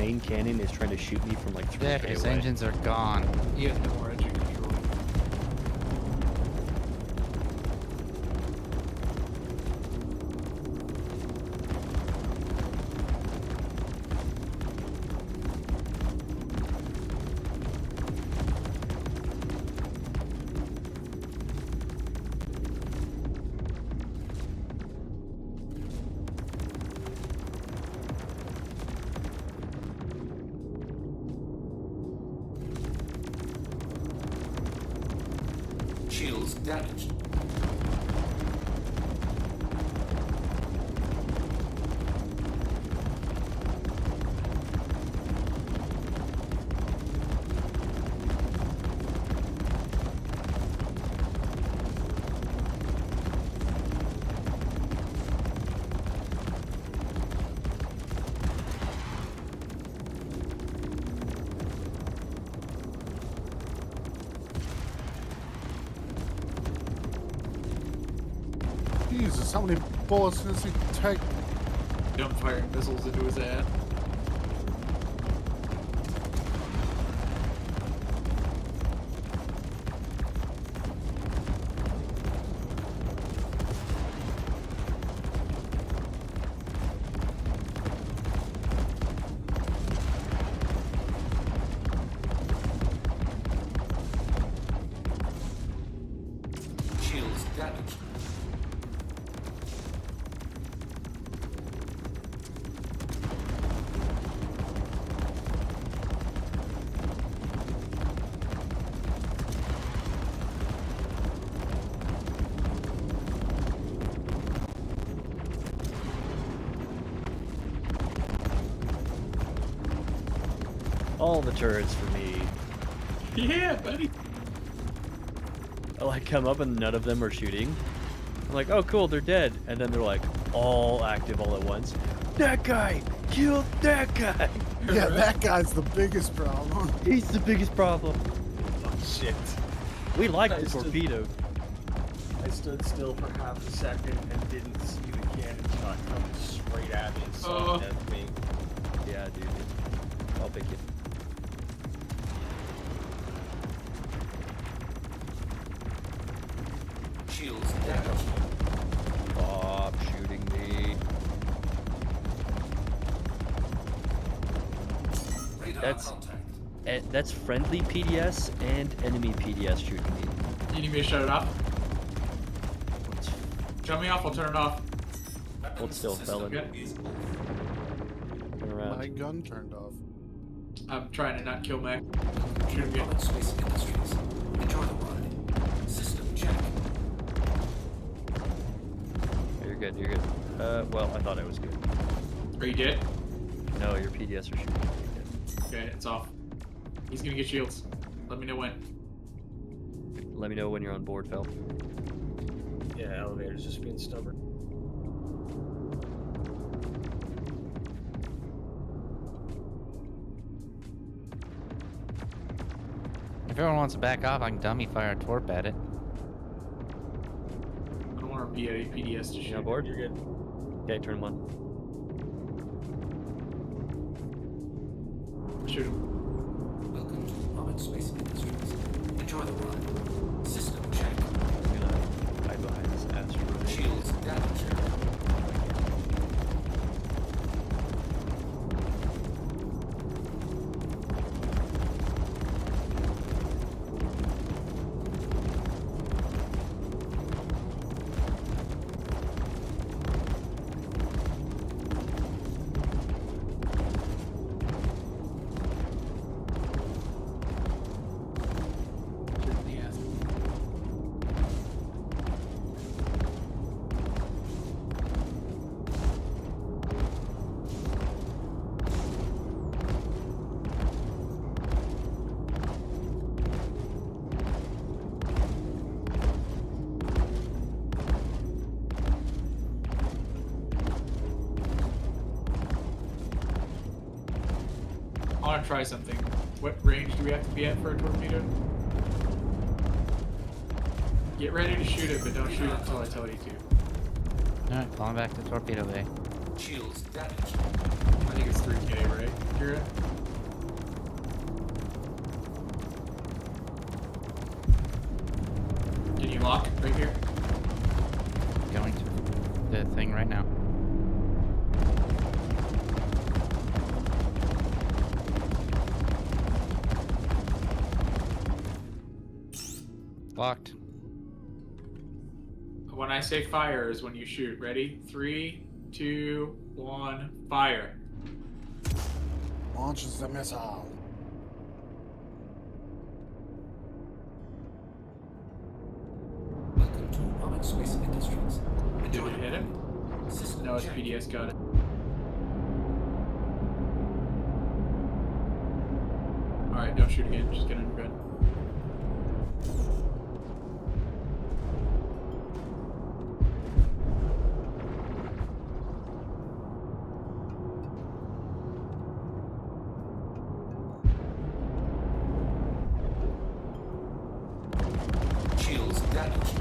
main cannon is trying to shoot me from like 3 Yeah, feet his away. engines are gone. He has no more engine control. Shields damaged. Jesus, how many bullets does he take? Jump firing missiles into his ass. Shields damaged. All the turrets for me. Yeah, buddy. I like come up and none of them are shooting. I'm like, oh cool, they're dead. And then they're like all active all at once. That guy! Kill that guy! Yeah, that guy's the biggest problem. He's the biggest problem. Oh shit. We like I the stood- torpedo. I stood still for half a second and didn't see the cannon shot coming straight at me and saw it at me. Yeah, dude. I'll pick it. Shields damaged. Stop shooting me. Radar That's contact. that's friendly PDS and enemy PDS shooting me. You need me to shut it off? Shut me off, I'll turn it off. Hold still, felon. Okay. Turn around. My gun turned off. I'm trying to not kill Mac. Shoot him again. Rocket Space Industries. Enjoy the ride. System check. You're good, you're good. Well, I thought I was good. Are you dead? No, your PDS are shooting me. Okay, it's off. He's gonna get shields. Let me know when. Let me know when you're on board, Fel. Yeah, elevator's just being stubborn. If everyone wants to back off, I can dummy fire a torp at it. I don't want our PDS to shoot. You on board? You're good. Okay, turn one. Shoot him. Welcome to Rocket Space Industries. Enjoy the ride. System check. I'm gonna hide behind this asteroid. Shields damaged. I want to try something. What range do we have to be at for a torpedo? Get ready to shoot it, but don't shoot it until I tell you to. Alright, falling back to torpedo bay. Shields damaged. I think it's 3K, right, Kira? Can you lock right here? Going to the thing right now. Locked. When I say fire is when you shoot. Ready? 3, 2, 1, fire. Launches the missile. Welcome to Rocket Space Industries. Did it hit him? No, it's PDS got it. Alright, don't shoot again. Just get on your bed. Shields damaged.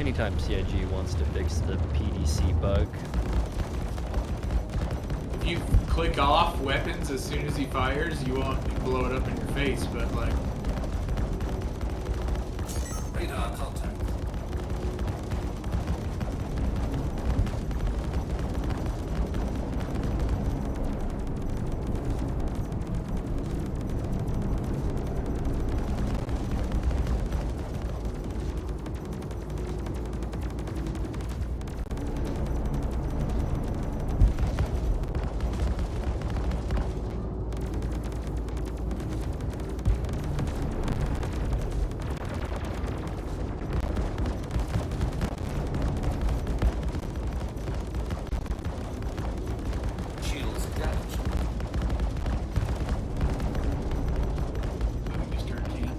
Anytime CIG wants to fix the PDC bug, If you click off weapons as soon as he fires, you won't blow it up in your face, but like... Radar contact. Shields damaged. Mr. Can.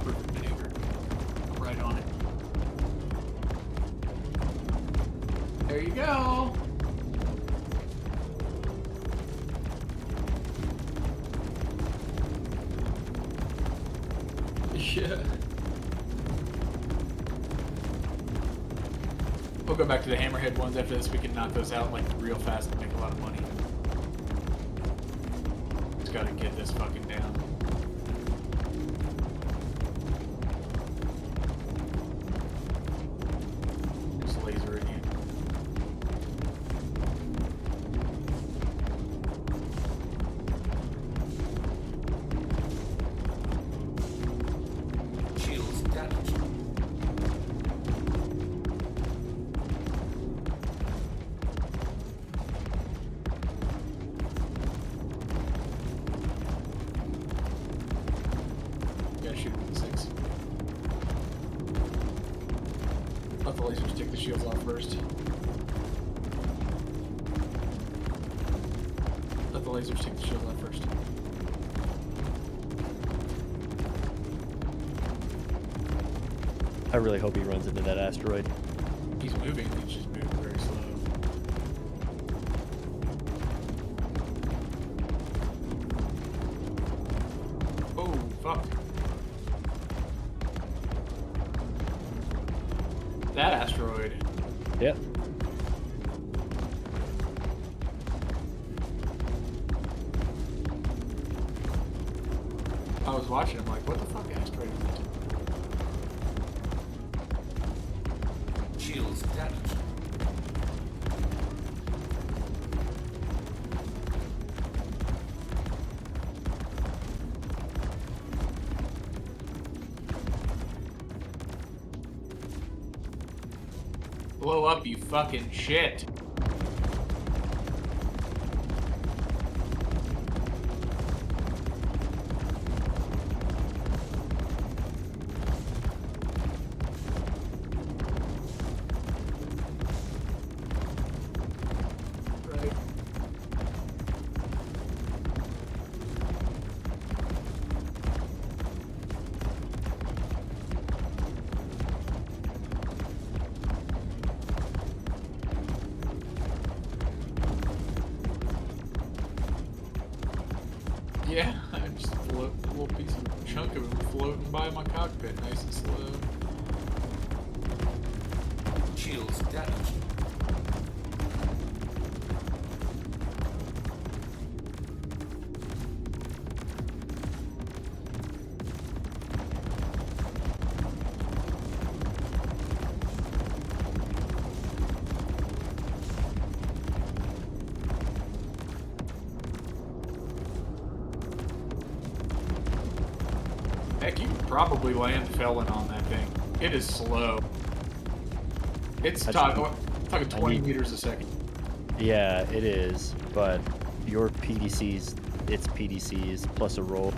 Perfect maneuver. Right on it. There you go. Yeah. We'll go back to the hammerhead ones after this. We can knock those out like real fast and make a lot of money. Just gotta get this fucking down. Just laser it in. Shields damaged. Gotta shoot him with the 6. Let the lasers take the shields off first. Let the lasers take the shields off first. I really hope he runs into that asteroid. He's moving, he's just moving very slow. Oh, fuck. That asteroid. Yep. I was watching, I'm like, what the fuck asteroid is that? Shields damaged. Blow up, you fucking shit. Right. Yeah, I just float a little piece of chunk of it floating by my cockpit, nice and slow. Shields damaged. Heck, you could probably land Felon on that thing. It is slow. It's talking 20 meters a second. Yeah, it is, but your PDCs, its PDCs plus a roll.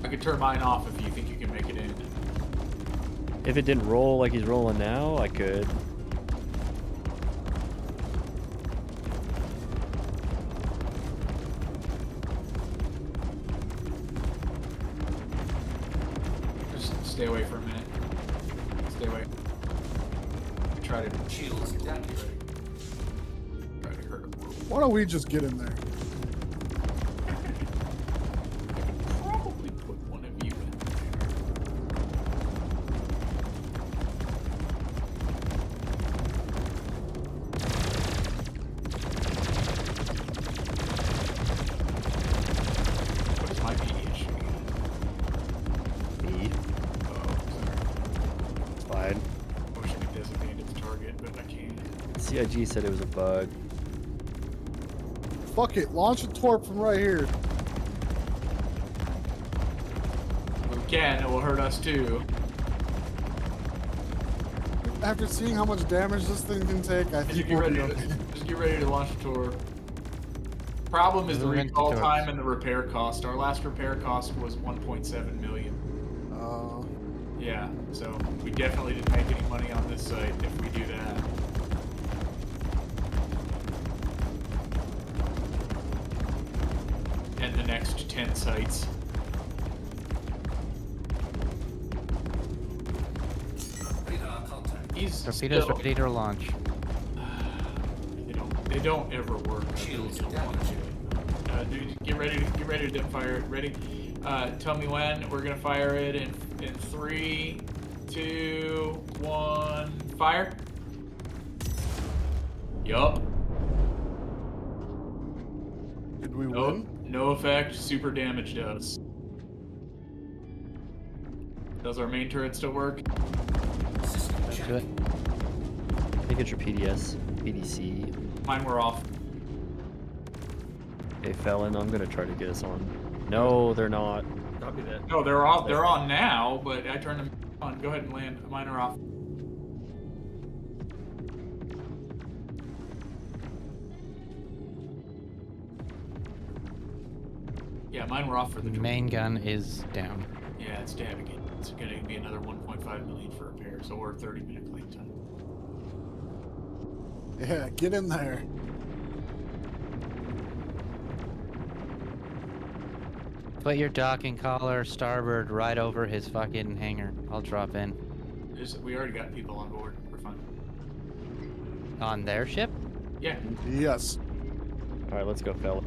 I could turn mine off if you think you can make it in. If it didn't roll like he's rolling now, I could. Just stay away for a minute. Stay away. Try to Shields damaged. Try to hurt him. Why don't we just get in there? Probably put one of you in there. What is my PD issue? E. Oh, sorry. It's fine. I wish I could designate its target, but I can't. CIG said it was a bug. Fuck it, launch a torp from right here. We can, it will hurt us too. After seeing how much damage this thing can take, I think we'll be okay. Just get ready to launch a tour. Problem is the We're into recall tours. time and the repair cost. Our last repair cost was 1.7 million. Yeah, so we definitely didn't make any money on this site if we do that. And the next 10 sites. Radar contact. He's Torpedoes still- ready to launch. They don't ever work. Shields Dude, get ready to dip fire it. Ready? Tell me when. We're gonna fire it in 3, 2, 1, fire. Yup. Did we No, win? no effect. Super damage does. Does our main turret still work? Do it. I think it's your PDC. Mine were off. Hey, Felon, I'm gonna try to get us on. No, they're not. Copy that. No, they're off. They're on now, but I turned them on. Go ahead and land. Mine are off. Yeah, mine were off for the Main gun is down. Yeah, it's damning it. It's gonna be another 1.5 million for repair, so we're 30-minute clean time. Yeah, get in there. Put your docking collar starboard right over his fucking hangar. I'll drop in. We already got people on board. We're fine. On their ship? Yeah. Yes. Alright, let's go, Felon.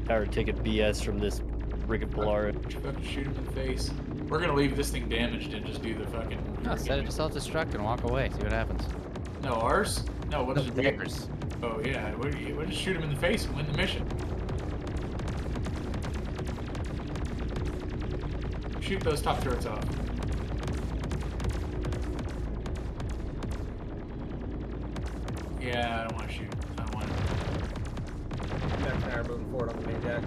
Tired of taking BS from this friggin' Polaris. Fucking shoot him in the face. We're gonna leave this thing damaged and just do the fucking. No, set it to self-destruct and walk away. See what happens. No, ours? No, what is it? Theirs. Oh yeah, we'll just shoot him in the face and win the mission. Shoot those top turrets off. Yeah, I don't want to shoot. I don't want to. That tower moving forward on the main deck.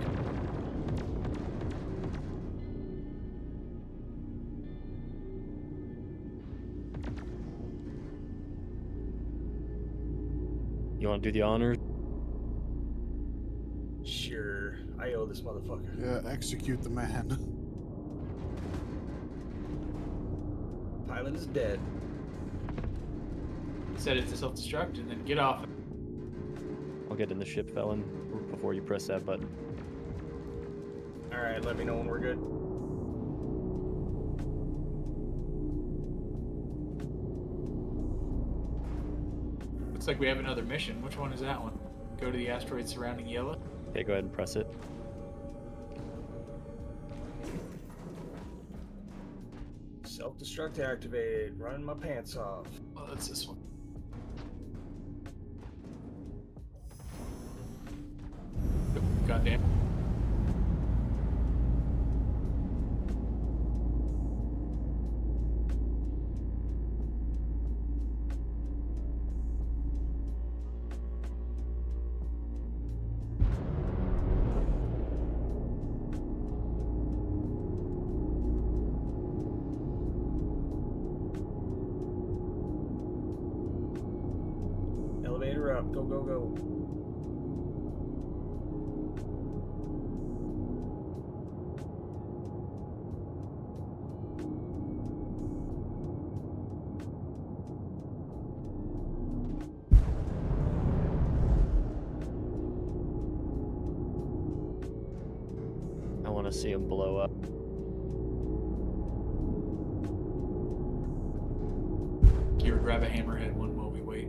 You want to do the honors? Sure. I owe this motherfucker. Yeah, execute the man. Pilot is dead. Set it to self-destruct and then get off. I'll get in the ship, Felon, before you press that button. Alright, let me know when we're good. Looks like we have another mission. Which one is that one? Go to the asteroid surrounding Yellow. Okay, go ahead and press it. Self-destruct activated. Running my pants off. Oh, that's this one. Goddamn. Elevator up. Go, go, go. I want to see him blow up. Kira, grab a hammerhead one while we wait.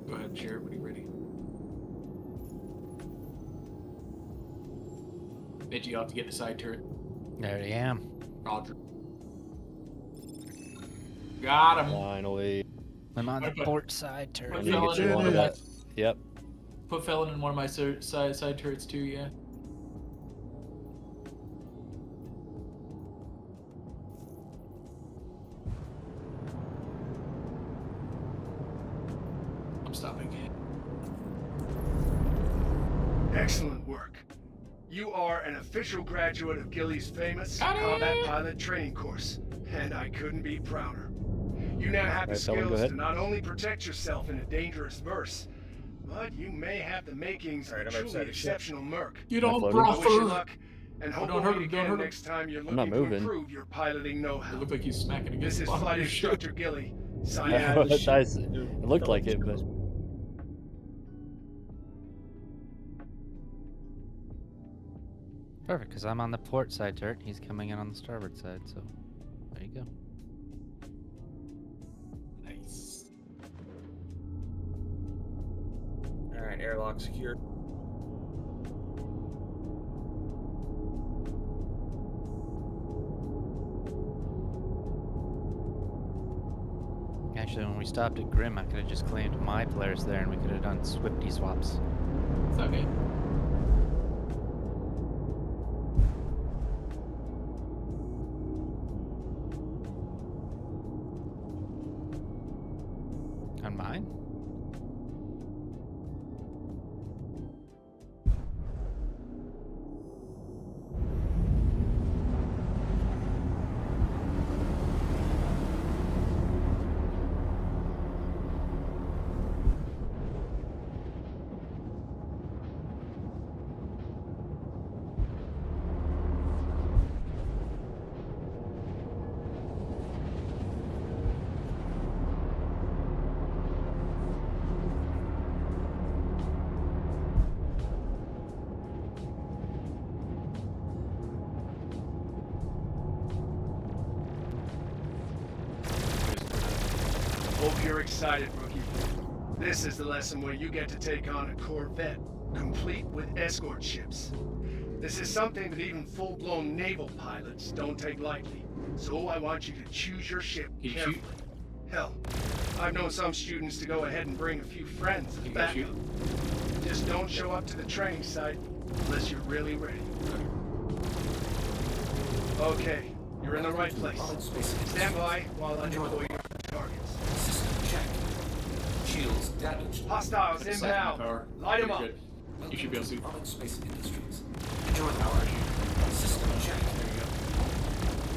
Go ahead, share when you're ready. Veggie, you have to get the side turret. There I am. Roger. Got him. Finally. I'm on the port side turret. I need to get you one of that. Yep. Put Felon in one of my side turrets too, yeah. I'm stopping. Excellent work. You are an official graduate of Gilly's famous combat pilot training course, and I couldn't be prouder. You now have the Alright, Felon, go skills ahead. to not only protect yourself in a dangerous verse, but you may have the makings of a I'm truly outside the ship. exceptional merc. You don't I wish you brother. luck, and hope Don't we'll hurt meet him, don't again hurt him. next time you're I'm not looking to moving. improve your piloting know-how. It looked like he's smacking against This the is bottom of Flight your ship. Instructor Gilly, signing Yeah, out. it looked like it, but Perfect, because I'm on the port side turret. He's coming in on the starboard side, so there you go. Nice. Alright, airlock secured. Actually, when we stopped at Grim, I could have just claimed my players there and we could have done Swifty swaps. It's okay. On mine? Hope you're excited, rookie. This is the lesson where you get to take on a Corvette, complete with escort ships. This is something that even full-blown naval pilots don't take lightly, so I want you to choose your ship Can you carefully. shoot? Hell, I've known some students to go ahead and bring a few friends as Can you backup. shoot? Just don't show up to the training site unless you're really ready. Okay, you're in the right place. Stand by while I deploy your targets. System check. Shields damaged. Hostiles Second inbound. power. Light 'em You're up. good. You should be able to see. Rocket Space Industries. Enjoy the ride. System check. There you go.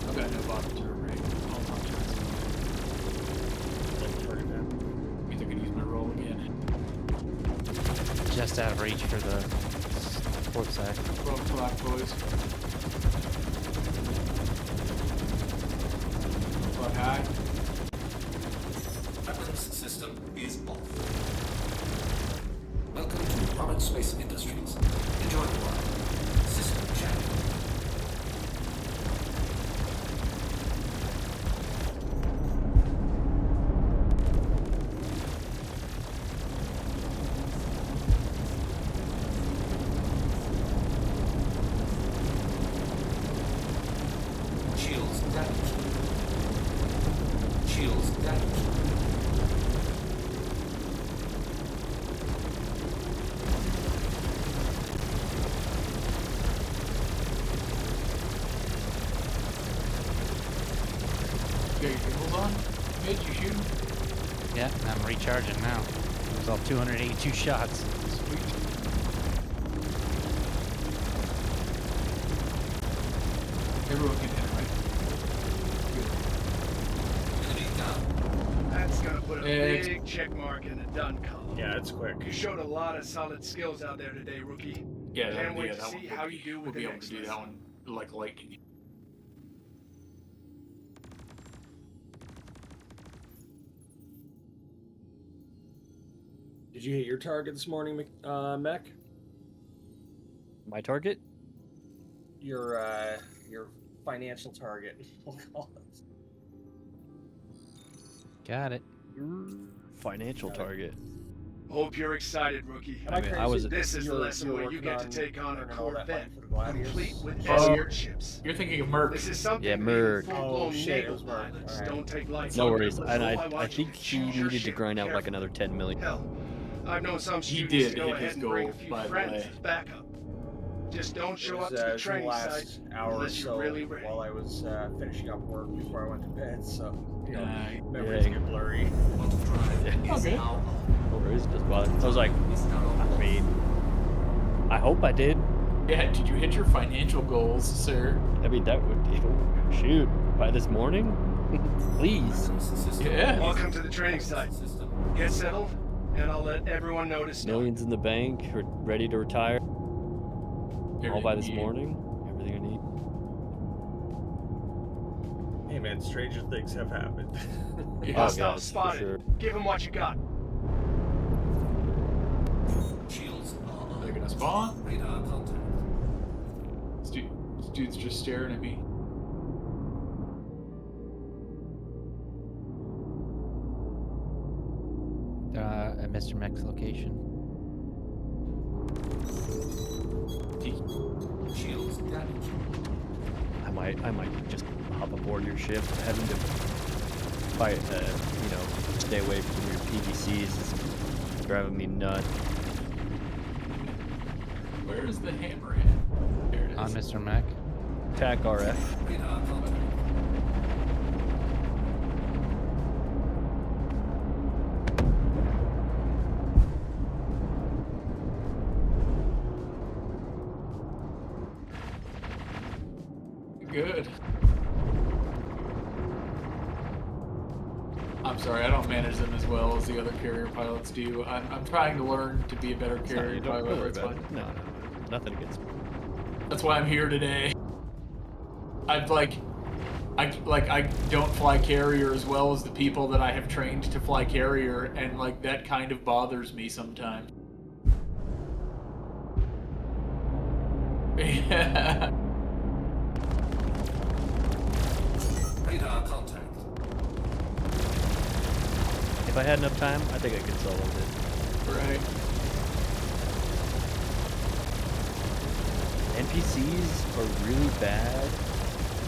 I've got no bottom turret, right? All top turrets. Means I can use my roll again. Just out of reach for the port side. 12 o'clock, boys. Fuck high. Weapons system is off. Welcome to Rocket Space Industries. Enjoy the ride. System check. Shields damaged. You got your gimbals on? Mitch, you shooting? Yeah, I'm recharging now. It was all 282 shots. Sweet. Everyone can hit, right? Enemy down. That's gonna put a Next. big check mark in the done column. Yeah, it's quick. You showed a lot of solid skills out there today, rookie. Yeah, Can't wait yeah, to that see one. how you do We'll with be the able next to do list. that one like lightning. Did you hit your target this morning, Mech? My target? Your financial target. We'll call it. Got it. Financial target. Hope you're excited, rookie. I mean, I was. This is the You're- lesson you're where you working get to on take on a earning all that money Corvette, for the Gladiators? complete with Oh. Escort ships. You're thinking of Merc. This is something Yeah, Merc. full-blown Oh, shit, it naval was Merc. pilots Alright. don't take lightly. No worries. So And I want you think to he choose your needed to ship grind out like carefully. another 10 million. Hell, I've known some He students did to go hit ahead his and bring a goal, few by the friends way. as backup. Just don't show It up was, to the it was in the training last site hour or unless you're so really ready. while I was finishing up work before I went to bed, so you know, Nice. memories Yeah. get blurry. Want to drive Yeah. is Okay. now on. No worries, just bother. I was like, Is now on. I mean, I hope I did. Yeah, did you hit your financial goals, sir? I mean, that would shoot by this morning. Please. System. Yeah. Welcome to the training site. System. Get settled, and I'll let everyone know to start. Millions in the bank, ready to retire. All by this morning. Everything I need. Hey man, stranger things have happened. Yeah. Hostile guys, for spotted. sure. Give him what you got. Shields are on. They're gonna spawn. Radar contact. This dude's just staring at me. At Mr. Mech's location. Shields damaged. I might just hop aboard your ship. Having to fight, stay away from your PVCs is driving me nuts. Where is the hammerhead? There it is. On Mr. Mech. TAC RF. Radar contact. Good. I'm sorry, I don't manage them as well as the other carrier pilots do. I'm trying to learn to be a better carrier Don't pilot. worry That's about fine. it. No, nothing against me. That's why I'm here today. I don't fly carrier as well as the people that I have trained to fly carrier, and like that kind of bothers me sometimes. Yeah. Radar contact. If I had enough time, I think I could solo it. Right. NPCs are really bad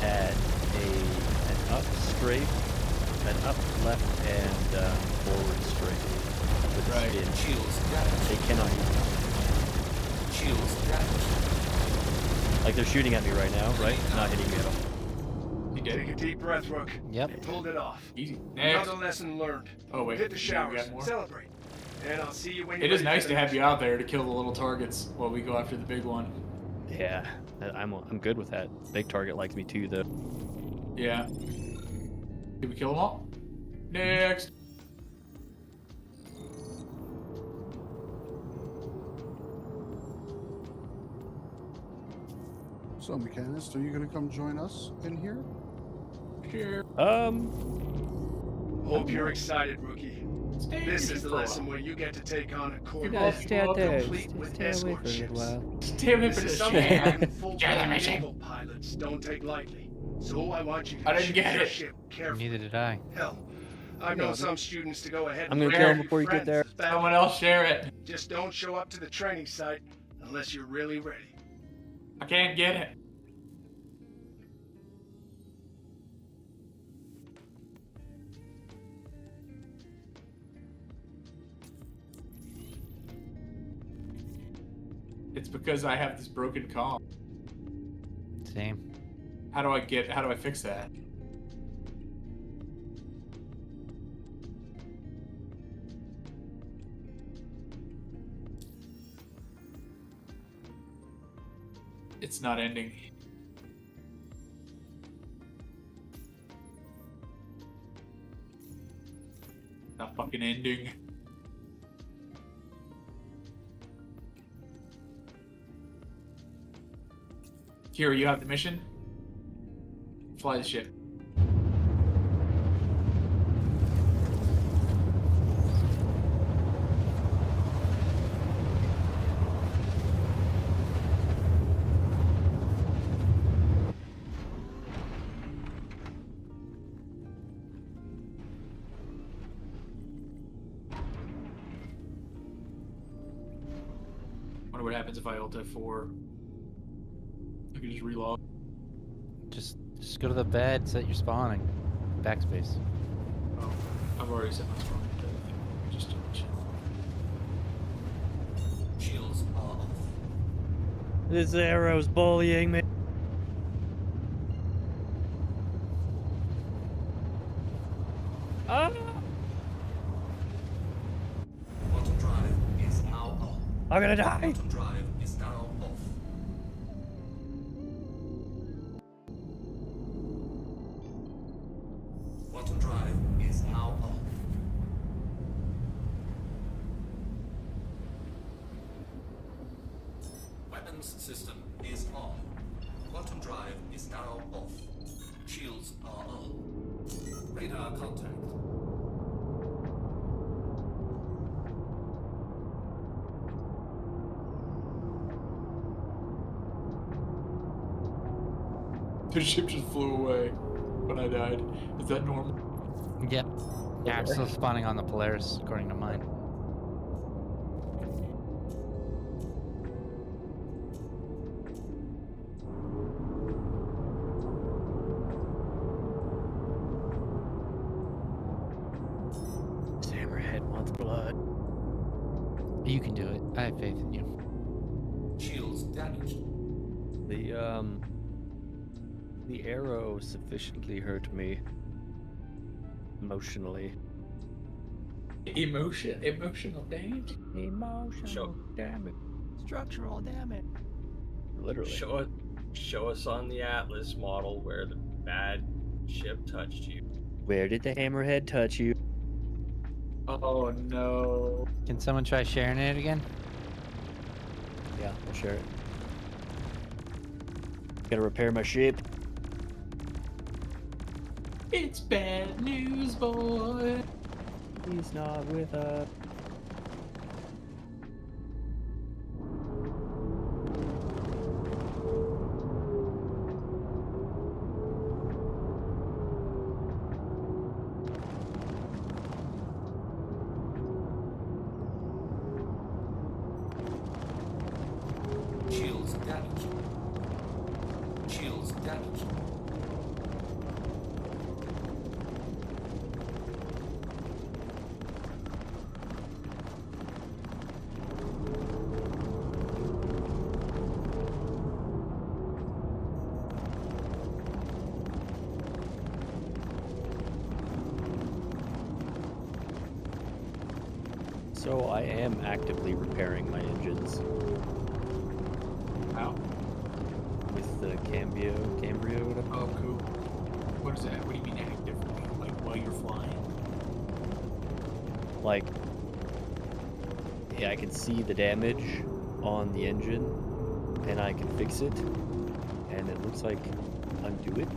at an up strafe, an up, left, and forward strafe with the Right. spin. Shields damaged. They cannot use it. Shields damaged. Like they're shooting at me right now, right? Not hitting me at all. You Take a did. deep breath, Rook. Yep. Pulled it off. Easy. Next. Another lesson learned. Oh, wait. Hit the You showers. got more? Celebrate. And I'll see you when you're It is ready nice for to the have next you out there to kill the little targets while we go after the big one. Yeah, I'm good with that. Big target likes me too, though. Yeah. Did we kill them all? Next. So, Mechanist, are you gonna come join us in here? Here. Hope you're excited, rookie. Stay This here is the for a lesson while. where you get to take on a You Corvette, guys stay out there. complete with Stay away escort for a little ships. while. Stay away This from is the something ship. even full-blown Get the mission. naval pilots don't take lightly. So I want you to I didn't choose get your it. ship carefully. Neither did I. Hell, I've known some students to go ahead I'm and gonna bring kill a him few before you get friends there. as backup. Someone else share it. Just don't show up to the training site unless you're really ready. I can't get it. It's because I have this broken comm. Same. How do I fix that? It's not ending. Not fucking ending. Kira, you have the mission? Fly the ship. Wonder what happens if I Alt F4. I can just reload. Just go to the bed, set your spawning. Backspace. Oh, I've already set my spawning. Just do it. Shields are off. This arrow's bullying me. Ah! Quantum drive is now on. I'm gonna die. Quantum drive is now off. Quantum drive is now on. Weapons system is on. Quantum drive is now off. Shields are on. Radar contact. The ship just flew away when I died. Is that normal? Yep. Yeah, I'm still spawning on the Polaris, according to mine. Hammerhead wants blood. You can do it. I have faith in you. Shields damaged. The arrow sufficiently hurt me emotionally. Emotional damage. Emotional damage. Structural damage. Literally. Show us on the Atlas model where the bad ship touched you. Where did the hammerhead touch you? Oh no. Can someone try sharing it again? Yeah, I'll share it. Gotta repair my ship. It's bad news, boy. He's not with us. Shields damaged. Shields damaged. So I am actively repairing my engines. How? With the Cambrio, whatever. Oh, cool. What is that? What do you mean actively? Like while you're flying? Like, yeah, I can see the damage on the engine, and I can fix it, and it looks like undo it.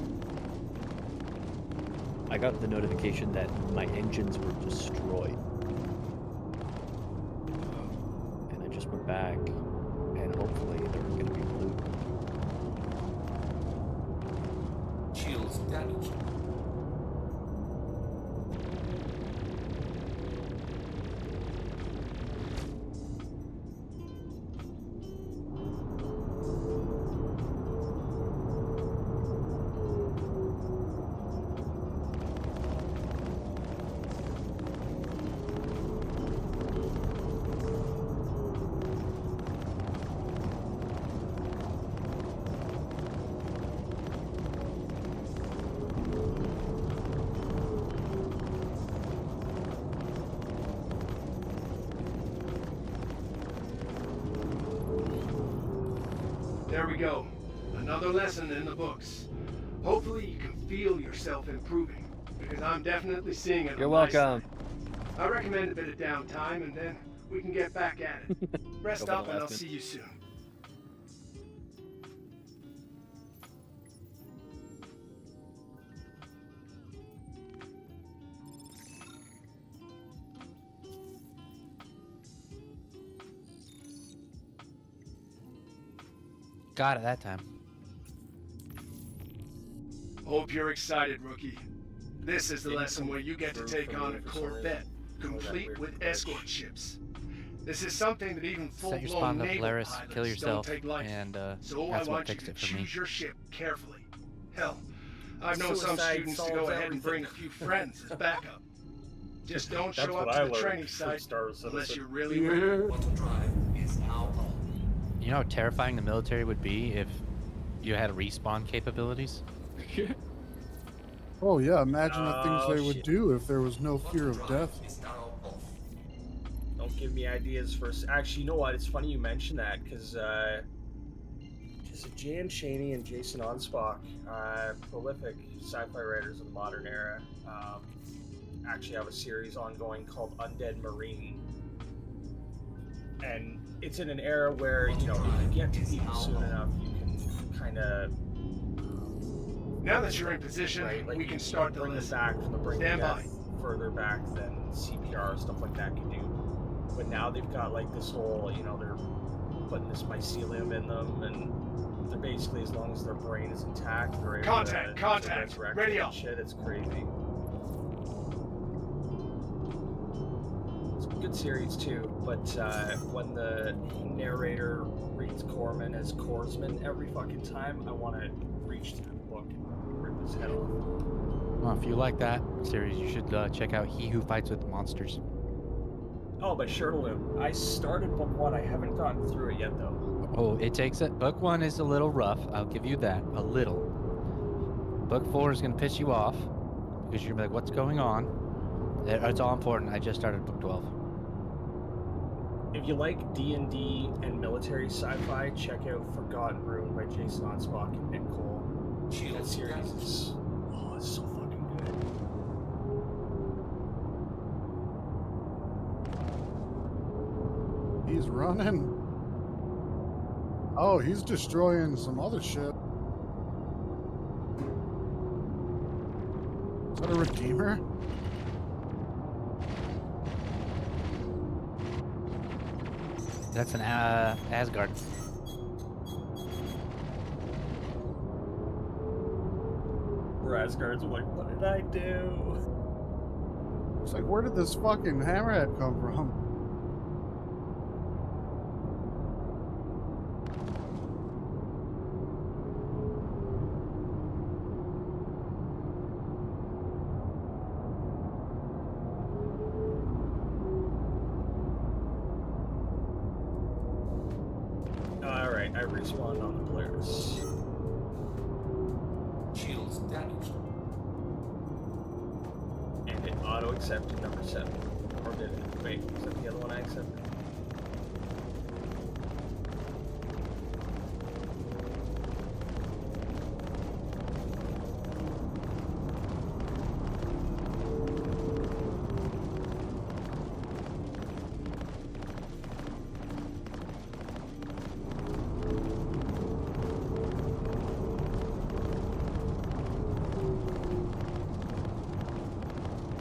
I got the notification that my engines were destroyed. And I just went back, and hopefully they're going to be blue. Shields damaged. There we go. Another lesson in the books. Hopefully you can feel yourself improving, because I'm definitely seeing it. You're on my welcome. side. I recommend a bit of downtime, and then we can get back at it. Rest Over the up, and I'll last see you soon. Got it that time. Hope you're excited, rookie. This is the lesson where you get to take on a Corvette, complete with escort ships. This is something that even Set your full-blown spawn to naval Polaris, pilots kill yourself, don't take lightly. and So I that's what want you fixed to it for me. choose your ship carefully. Hell, I've known some Suicide students to solves go ahead and everything. bring a few friends as backup. Just don't That's show what up I to the learned training from site Star unless Citizen. you're really ready. Quantum drive is now on. You know how terrifying the military would be if you had respawn capabilities? Oh yeah, imagine the things Oh, they would shit. do if there was no fear of death. Is now off. Don't give me ideas for. Actually, you know what? It's funny you mention that because Jan Chaney and Jason Onspach, prolific sci-fi writers of the modern era, actually have a series ongoing called Undead Marine, and it's in an era where if you get to people soon enough, you can kind of. Now that you're in position, Right, like we can start the bring them list. back from the brink of Stand by. death further back than CPR and stuff like that can do. But now they've got like this whole, they're putting this mycelium in them, and they're basically, as long as their brain is intact, they're able Contact, to contact, resurrect ready and up. shit. It's crazy. It's a good series too, but when the narrator reads Corman as Korsman every fucking time, I want to reach through the book and rip his head off. Well, if you like that series, you should check out He Who Fights with Monsters. Oh, but Shirtaloom, I started book 1. I haven't gotten through it yet, though. Oh, it takes it. Book 1 is a little rough. I'll give you that. A little. Book 4 is going to piss you off because you're going to be like, what's going on? It's all important. I just started book 12. If you like D&D and military sci-fi, check out Forgotten Rune by Jason Onspach and Nick Cole. That series is it's so fucking good. He's running. Oh, he's destroying some other shit. Is that a Redeemer? That's an Asgard. Where Asgard's like, what did I do? It's like, where did this fucking hammerhead come from? Alright, I respawned on the Polaris. Shields damaged. And it auto-accepted number 7. Or did it? Wait, is that the other one I accepted?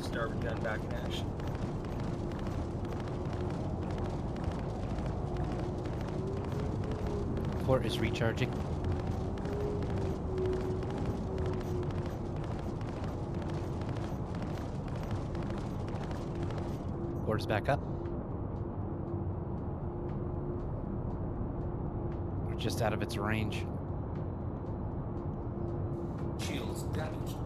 Starboard gun back in action. Port is recharging. Port is back up. We're just out of its range. Shields damaged.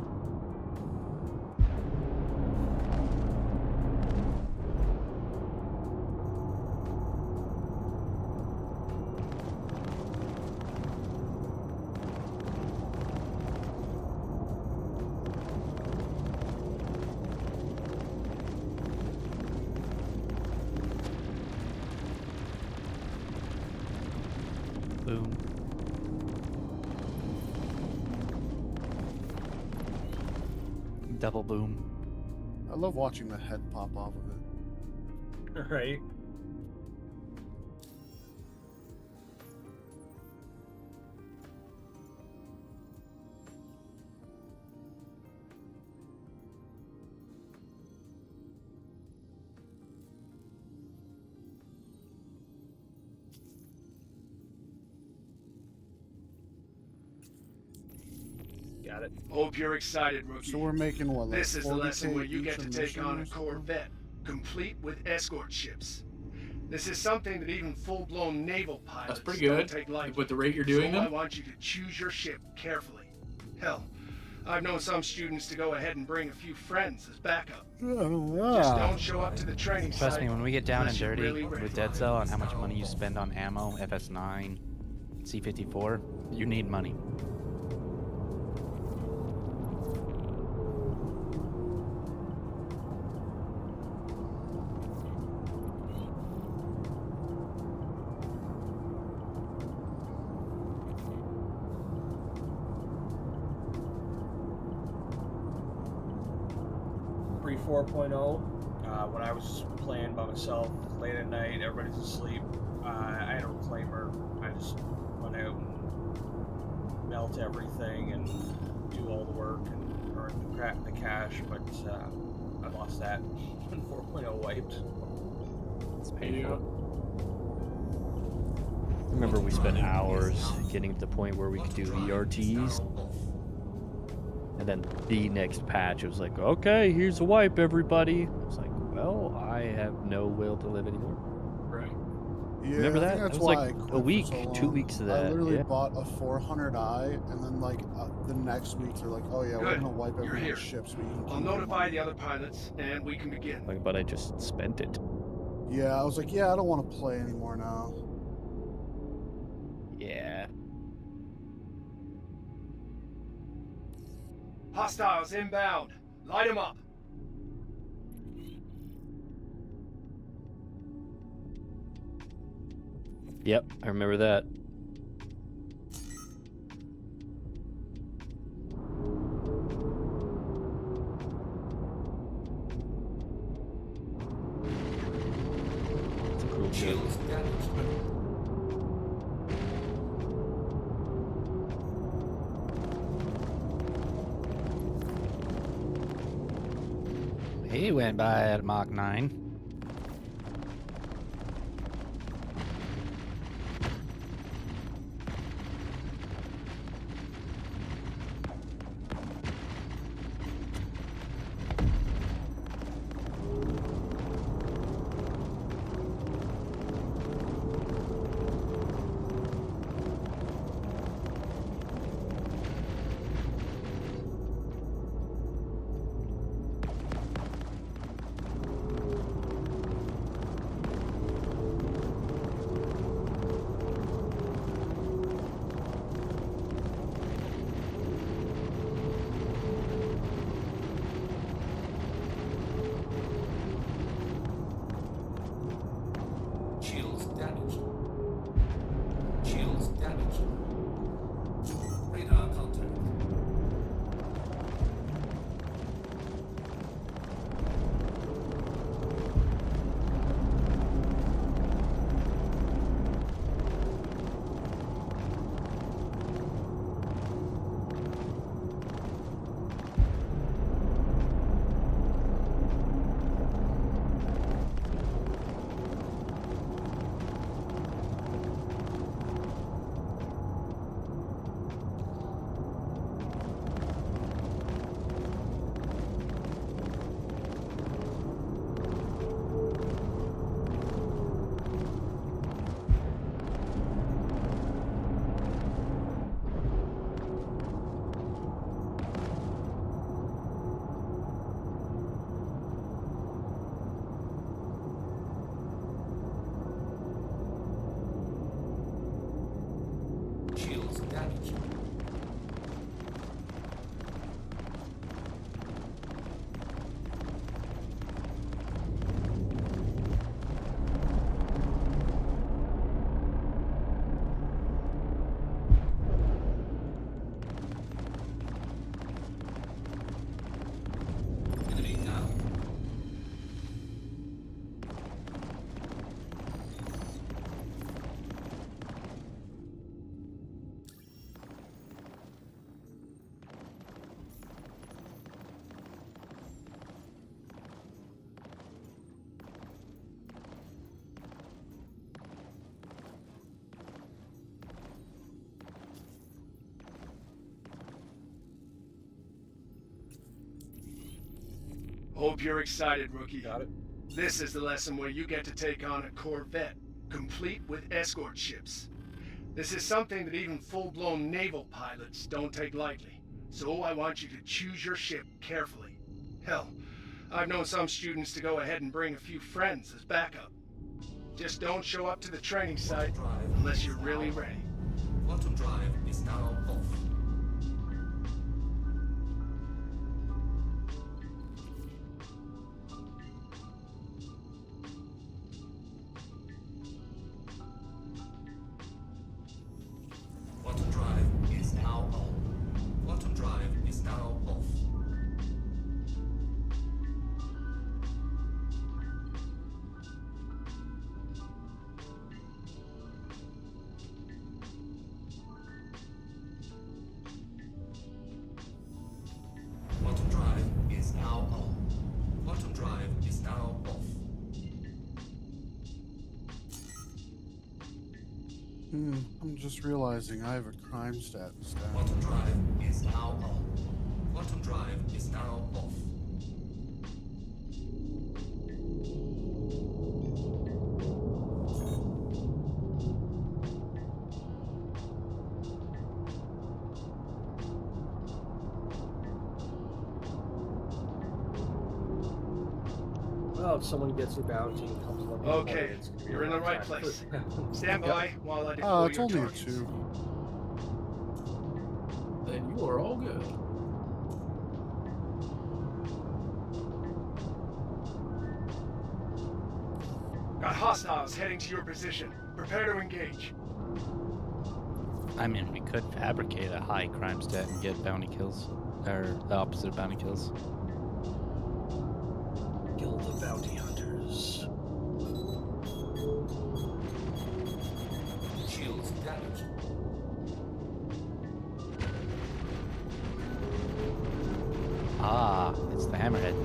Boom. Double boom. I love watching the head pop off of it. Right. Got it. Hope you're excited, rookie. So we're making what? Like This is the 40K lesson where you each get to take mission on or a something? Corvette, complete with escort ships. This is something that even full-blown naval pilots That's pretty don't good. take lightly. With the rate you're doing so I them. want you to choose your ship carefully. Hell, I've known some students to go ahead and bring a few friends as backup. Just don't show up to the training Trust site me, when we get down and unless you're dirty really ready with for Dead it. Cell on how much money you spend on ammo, FS9, C54, you need money. Pre 4.0, when I was playing by myself late at night, everybody's asleep. I had a reclaimer. I just went out and melt everything and do all the work and earn the cash, but I lost that when 4.0 wiped. It's painful. I remember we spent hours getting to the point where we could do ERTs. And then the next patch, it was like, okay, here's a wipe, everybody. I was like, well, I have no will to live anymore. Right. Yeah, Remember I that? think that's That was why like I quit a week, for so 2 long. weeks of I that. literally Yeah. bought a 400i, and then like the next week they're like, "Oh yeah, we're Good. gonna wipe You're everyone's here. ship so we can." I'll keep notify them." the other pilots, and we can begin. Like, but I just spent it. Yeah, I was like, "Yeah, I don't want to play anymore now." Yeah. Hostiles inbound. Light them up. Yep, I remember that. It's a cool joke. Shields damaged. He went by at Mach 9. Shields damaged. Shields damaged. Radar contact. Shields damaged. Hope you're excited, rookie. Got it. This is the lesson where you get to take on a Corvette, complete with escort ships. This is something that even full-blown naval pilots don't take lightly, so I want you to choose your ship carefully. Hell, I've known some students to go ahead and bring a few friends as backup. Just don't show up to the training site unless you're really ready. Quantum drive is now off. Quantum drive is now on. Quantum drive is now off. Quantum drive is now on. Quantum drive is now off. I'm just realizing I have a crime status down. Quantum drive is now on. Quantum drive is now off. Well, if someone gets a bounty and comes along, Okay, it's gonna be you're a in the long right time. place. Stand by while I deploy Oh, it's your only a targets. 2. Then you are all good. Got hostiles heading to your position. Prepare to engage. I mean, we could fabricate a high crime stat and get bounty kills, or the opposite of bounty kills. Guild of Bounty Hunters. Shields damaged. Ah, it's the hammerhead.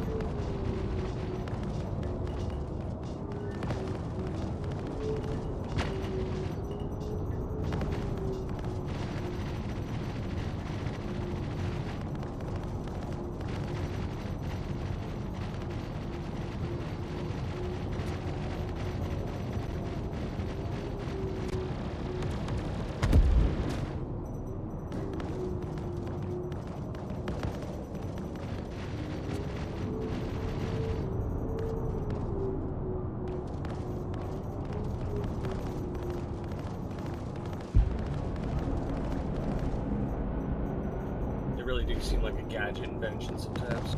They really do seem like a gadget invention sometimes.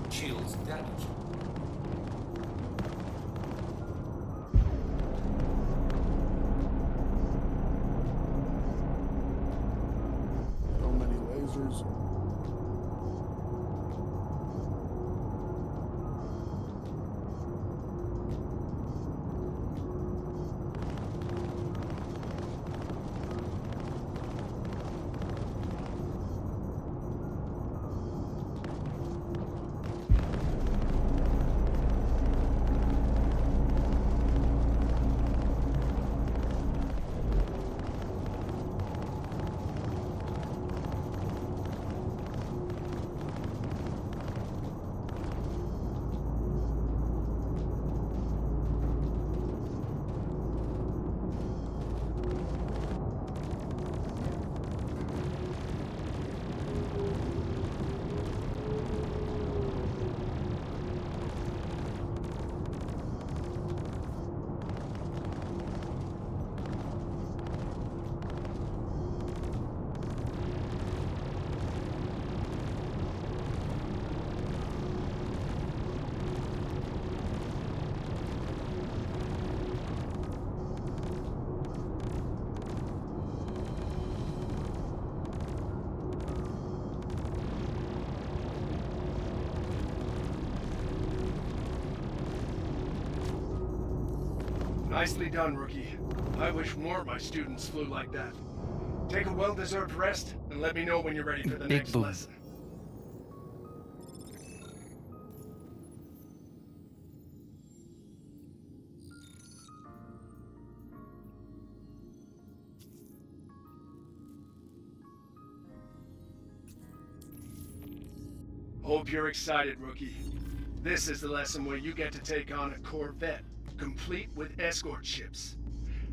Shields damaged. So many lasers. Nicely done, rookie. I wish more of my students flew like that. Take a well-deserved rest, and let me know when you're ready for the Big next boom. lesson. Hope you're excited, rookie. This is the lesson where you get to take on a Corvette, complete with escort ships.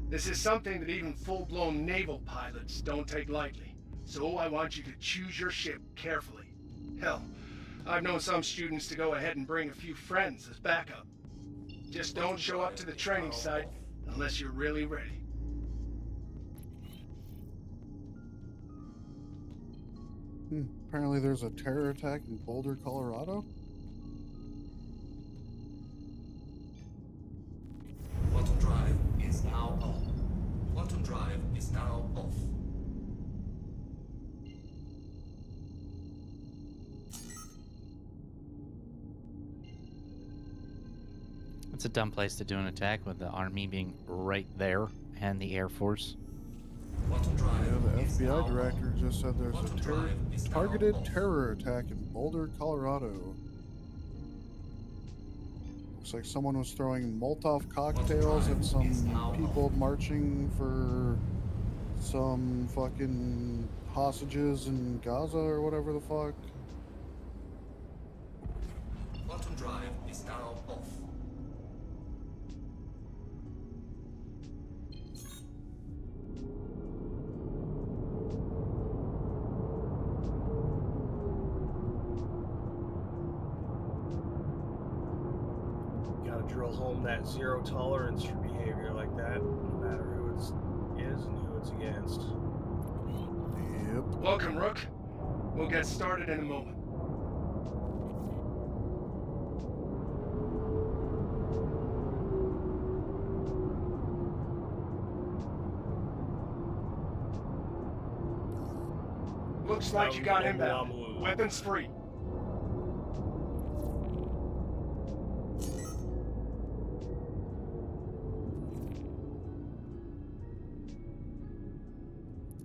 This is something that even full-blown naval pilots don't take lightly, so I want you to choose your ship carefully. Hell, I've known some students to go ahead and bring a few friends as backup. Just don't show up to the training site unless you're really ready. Apparently there's a terror attack in Boulder, Colorado. Quantum drive is now on. Quantum drive is now off. It's a dumb place to do an attack with the army being right there and the Air Force. Quantum drive Yeah, the is FBI now director on. just said there's Quantum a drive is now targeted off. terror attack in Boulder, Colorado. Looks like someone was throwing Molotov cocktails at some people marching for some fucking hostages in Gaza or whatever the fuck. Quantum drive is now off. Gotta drill home that zero tolerance for behavior like that, no matter who it is and who it's against. Yep. Welcome, Rook. We'll get started in a moment. Looks like you got inbound. Weapons free.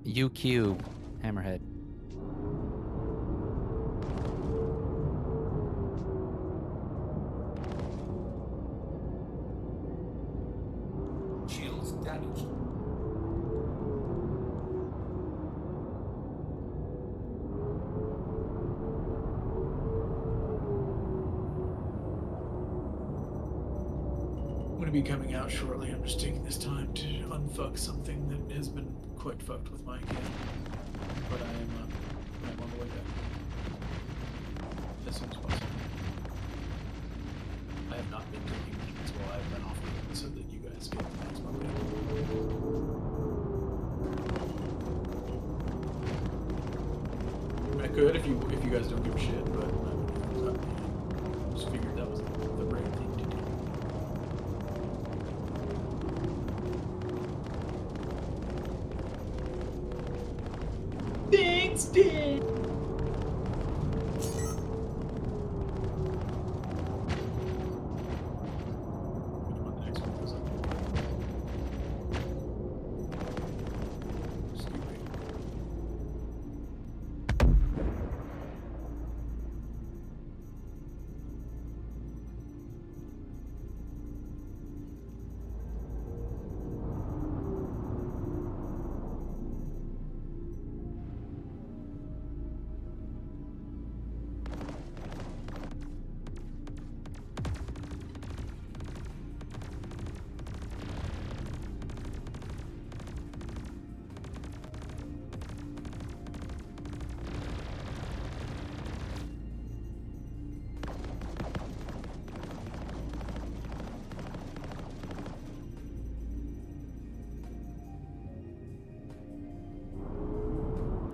UQ, Hammerhead. Shields damaged. I'm going to be coming out shortly. I'm just taking this time to unfuck something that has been quite fucked with my account. But I'm on the way back. As soon as possible. I have not been taking meetings while I've been off it so that you guys get the maximum benefit. I could if you guys don't give a shit, but I just figured that was the right thing to do. Thanks, Dad.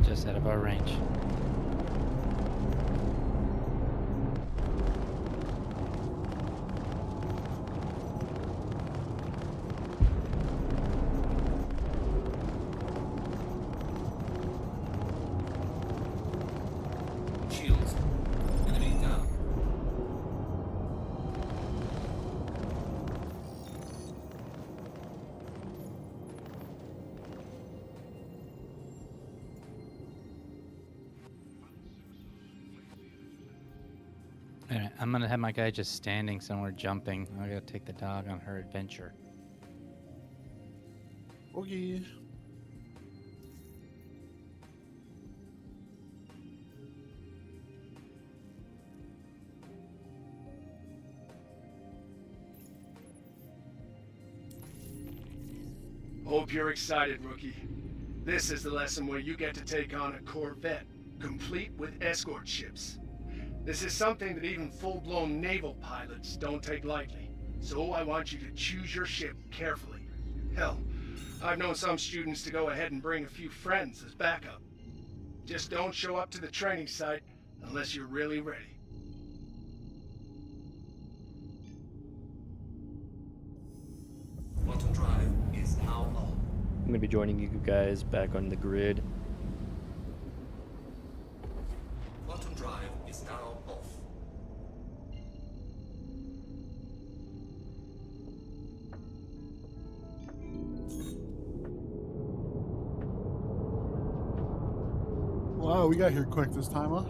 Just out of our range. Shields. Enemy down. Alright, I'm gonna have my guy just standing somewhere jumping. I gotta take the dog on her adventure. Okay. hope you're excited, rookie. This is the lesson where you get to take on a Corvette, complete with escort ships. This is something that even full-blown naval pilots don't take lightly, so I want you to choose your ship carefully. Hell, I've known some students to go ahead and bring a few friends as backup. Just don't show up to the training site unless you're really ready. Quantum drive is now on. I'm gonna be joining you guys back on the grid. Quantum drive is now off. Wow, we got here quick this time, huh?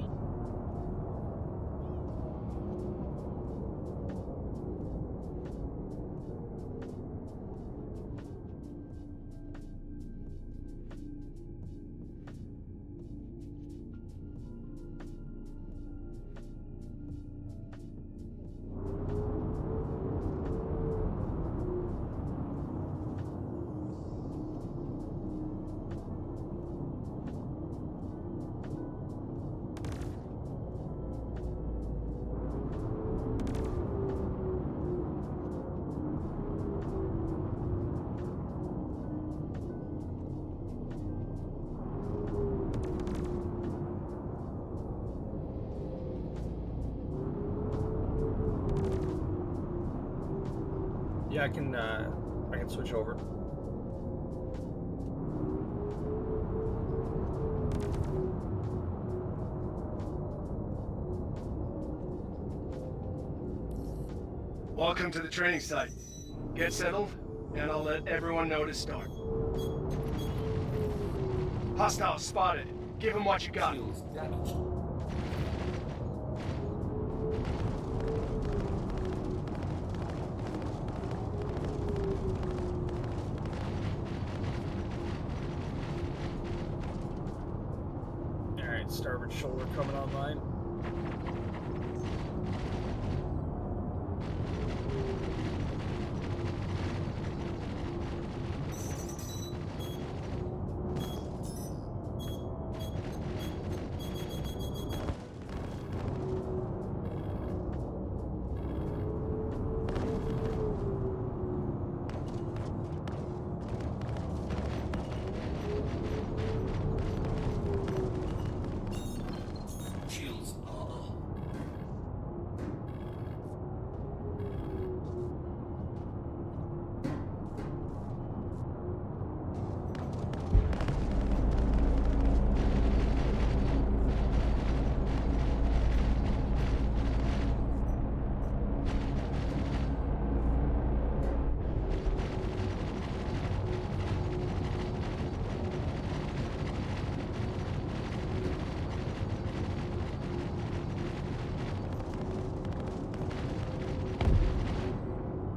Yeah, I can switch over. Welcome to the training site. Get settled, and I'll let everyone know to start. Hostiles spotted. Give them what you got. Damaged. Alright, starboard shoulder coming online. Shields are on.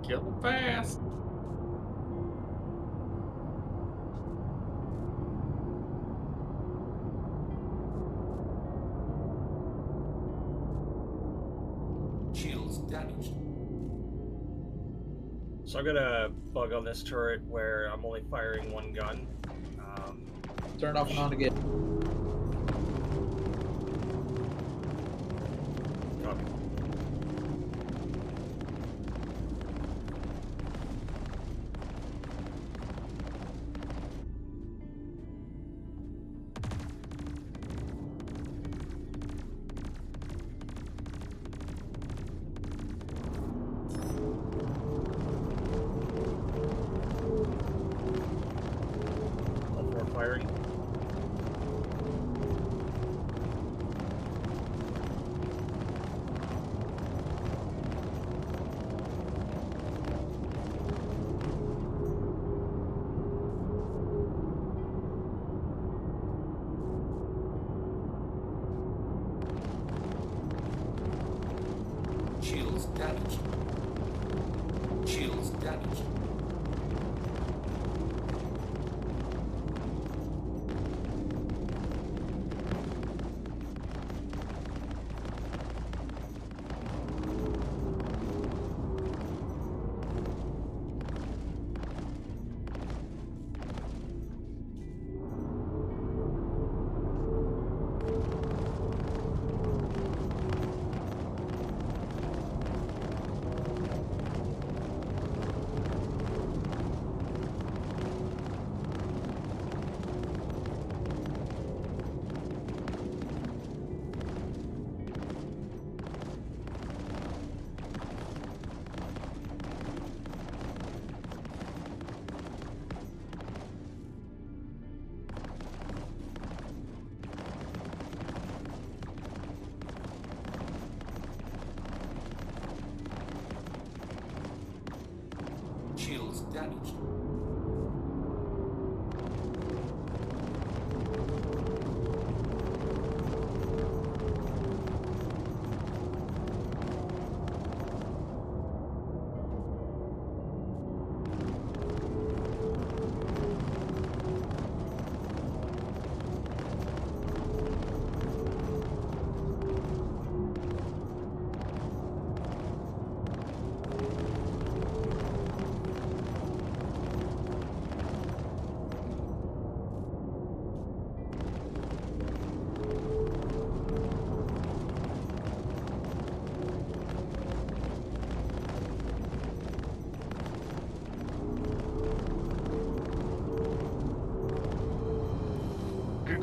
Kill them fast. Shields damaged. So I got a bug on this turret where I'm only firing one gun. Turn it off and on again. Copy. All four firing. Shields damaged. Shields damaged.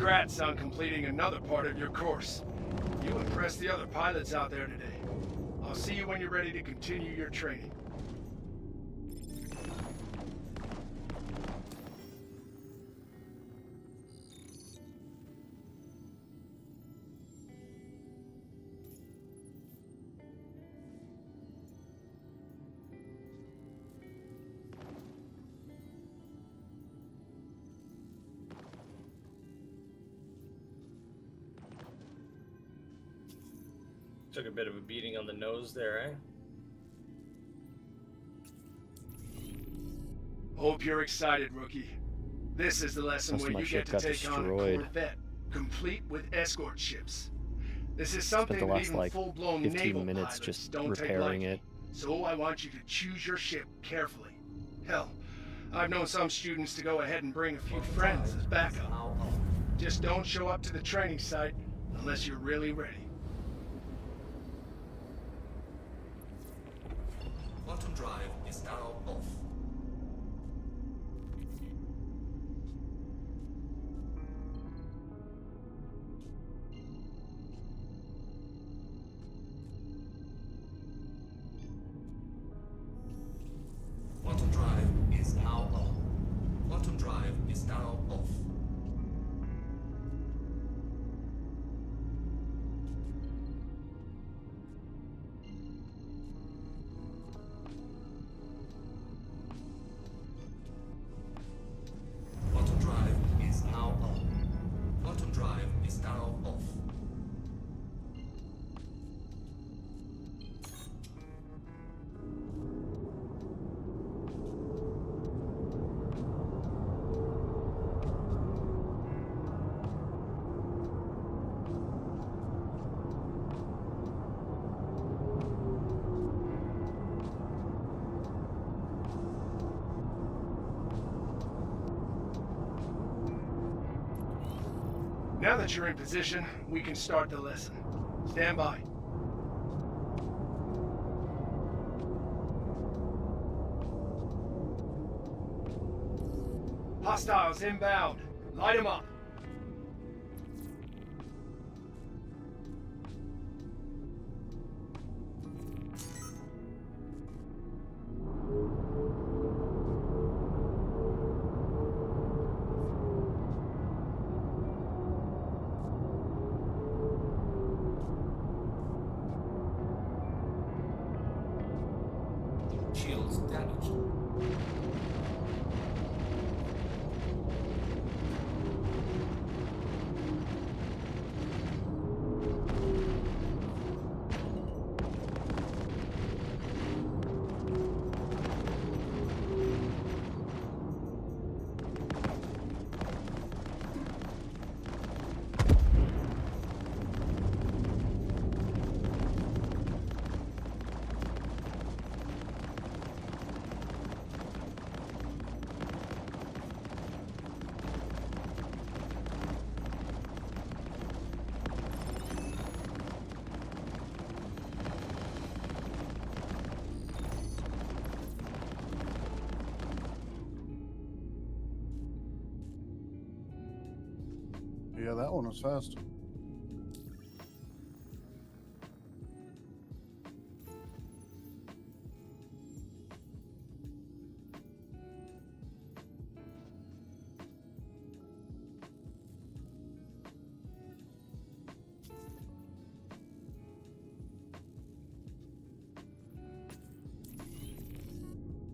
Congrats on completing another part of your course. You impressed the other pilots out there today. I'll see you when you're ready to continue your training. Took a bit of a beating on the nose there, eh? Hope you're excited, rookie. This is the lesson Most of where my you ship get to got take on a destroyed. Corvette, complete with escort ships. This is Spent something the that last even like full-blown 15 naval minutes pilots just don't take repairing lightly. it. So I want you to choose your ship carefully. Hell, I've known some students to go ahead and bring a few friends as backup. Just don't show up to the training site unless you're really ready. Quantum drive is now off. Quantum drive is now on. Quantum drive is now off. Quantum drive is now on. Quantum drive is now off. Now that you're in position, we can start the lesson. Stand by. Hostiles inbound. Light them up. Shields damaged. Yeah, that one was fast.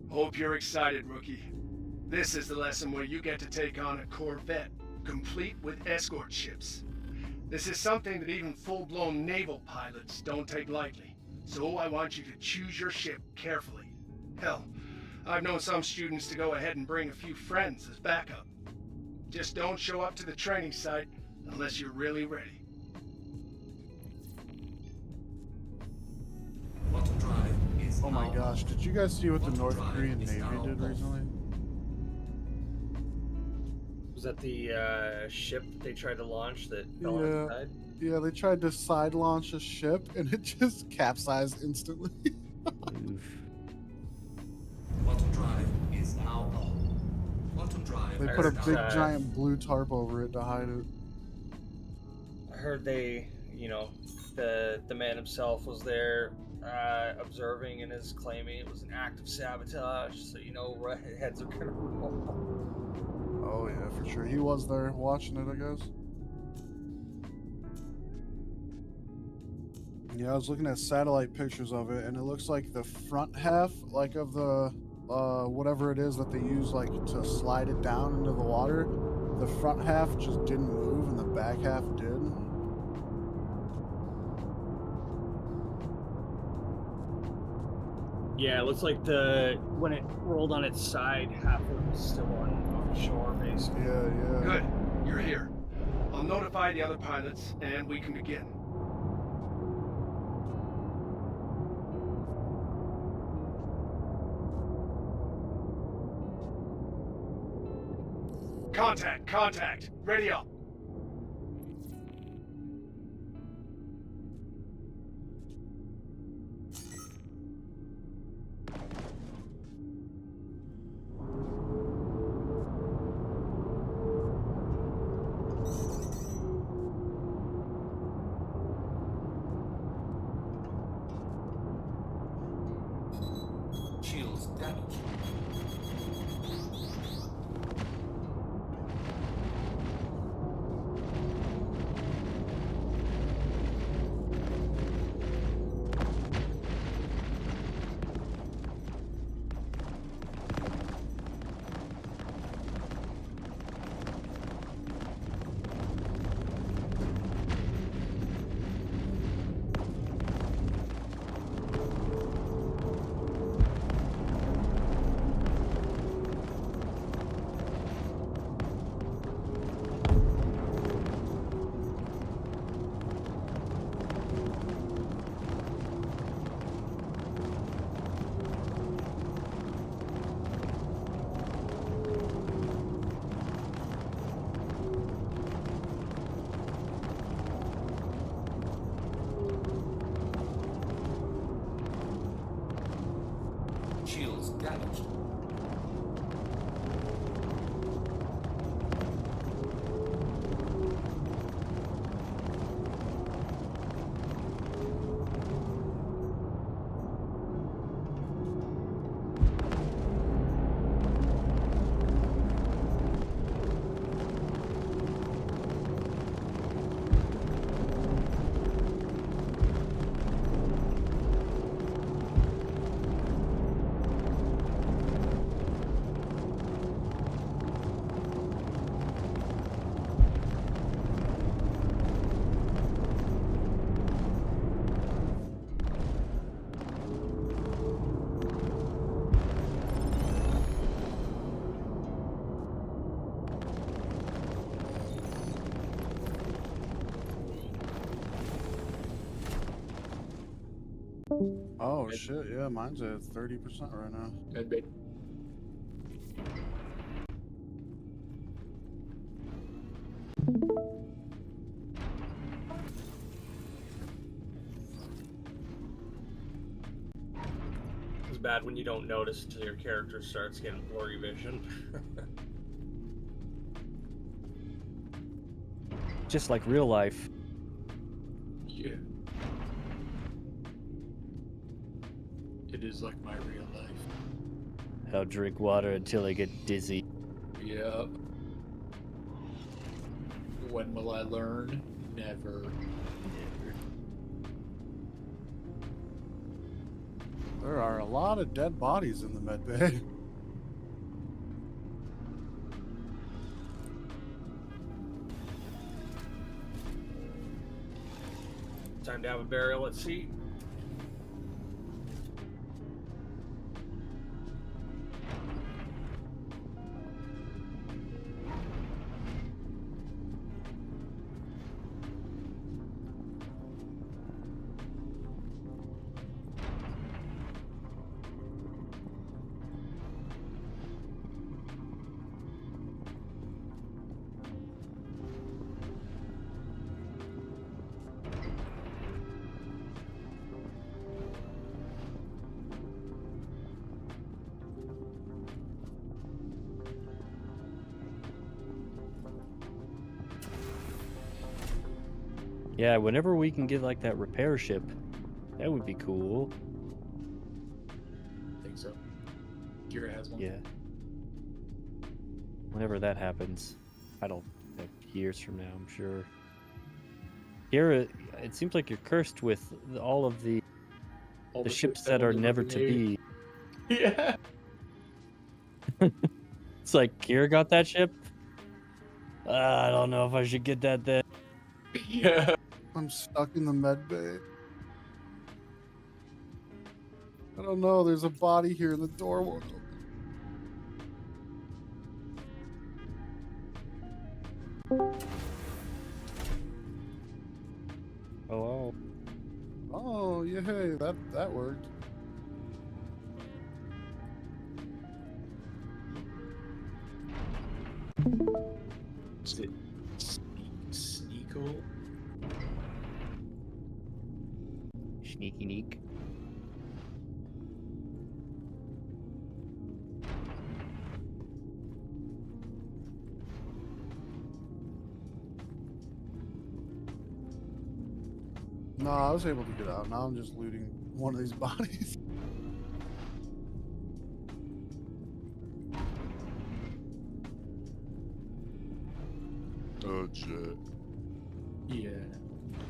Hope you're excited, rookie. This is the lesson where you get to take on a Corvette, complete with escort ships. This is something that even full-blown naval pilots don't take lightly. So I want you to choose your ship carefully. Hell, I've known some students to go ahead and bring a few friends as backup. Just don't show up to the training site unless you're really ready. Quantum drive is Oh my now gosh, did you guys see what the Quantum North drive Korean is Navy now did off. recently? Was that the ship that they tried to launch that fell on its side? Yeah, they tried to side launch a ship and it just capsized instantly. Quantum drive is now on. Quantum drive They is put a now big on. giant blue tarp over it to hide it. heard they, the man himself was there observing and is claiming it was an act of sabotage. So heads are gonna roll. Oh yeah, for sure. He was there watching it, I guess. Yeah, I was looking at satellite pictures of it, and it looks like the front half, like of the whatever it is that they use, like to slide it down into the water, the front half just didn't move, and the back half did. Yeah, it looks like when it rolled on its side, half of it was still on shore, basically. Yeah. Good. You're here. I'll notify the other pilots, and we can begin. Contact! Ready up! Shields damaged. Shields damaged. Oh shit, yeah, mine's at 30% right now. Medbay. It's bad when you don't notice until your character starts getting blurry vision. Just like real life. Yeah. It is like my real life. I'll drink water until I get dizzy. Yep. When will I learn? Never. There are a lot of dead bodies in the med bay. Time to have a burial at sea. Yeah, whenever we can get like that repair ship, that would be cool. I think so. Kira has one. Yeah. Whenever that happens, I don't know, years from now, I'm sure. Kira, it seems like you're cursed with all of the ships that are never to be. Yeah. It's like Kira got that ship. I don't know if I should get that then. Yeah. I'm stuck in the med bay. I don't know. There's a body here, and the door won't open. Hello. Oh, yeah, hey, that worked. Is it Sneeko? Sneaky Neek. No, I was able to get out. Now I'm just looting one of these bodies. Jet. Yeah.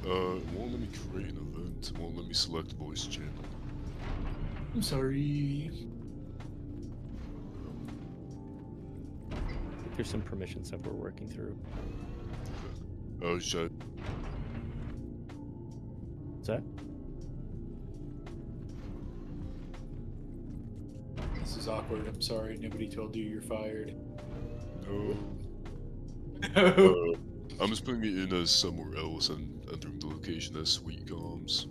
It won't let me create an event. It won't let me select voice channel. I'm sorry. There's some permission stuff we're working through. Jet. What's that? This is awkward. I'm sorry. Nobody told you you're fired. No. I'm just putting it in as somewhere else and entering the location as Sweet Comms.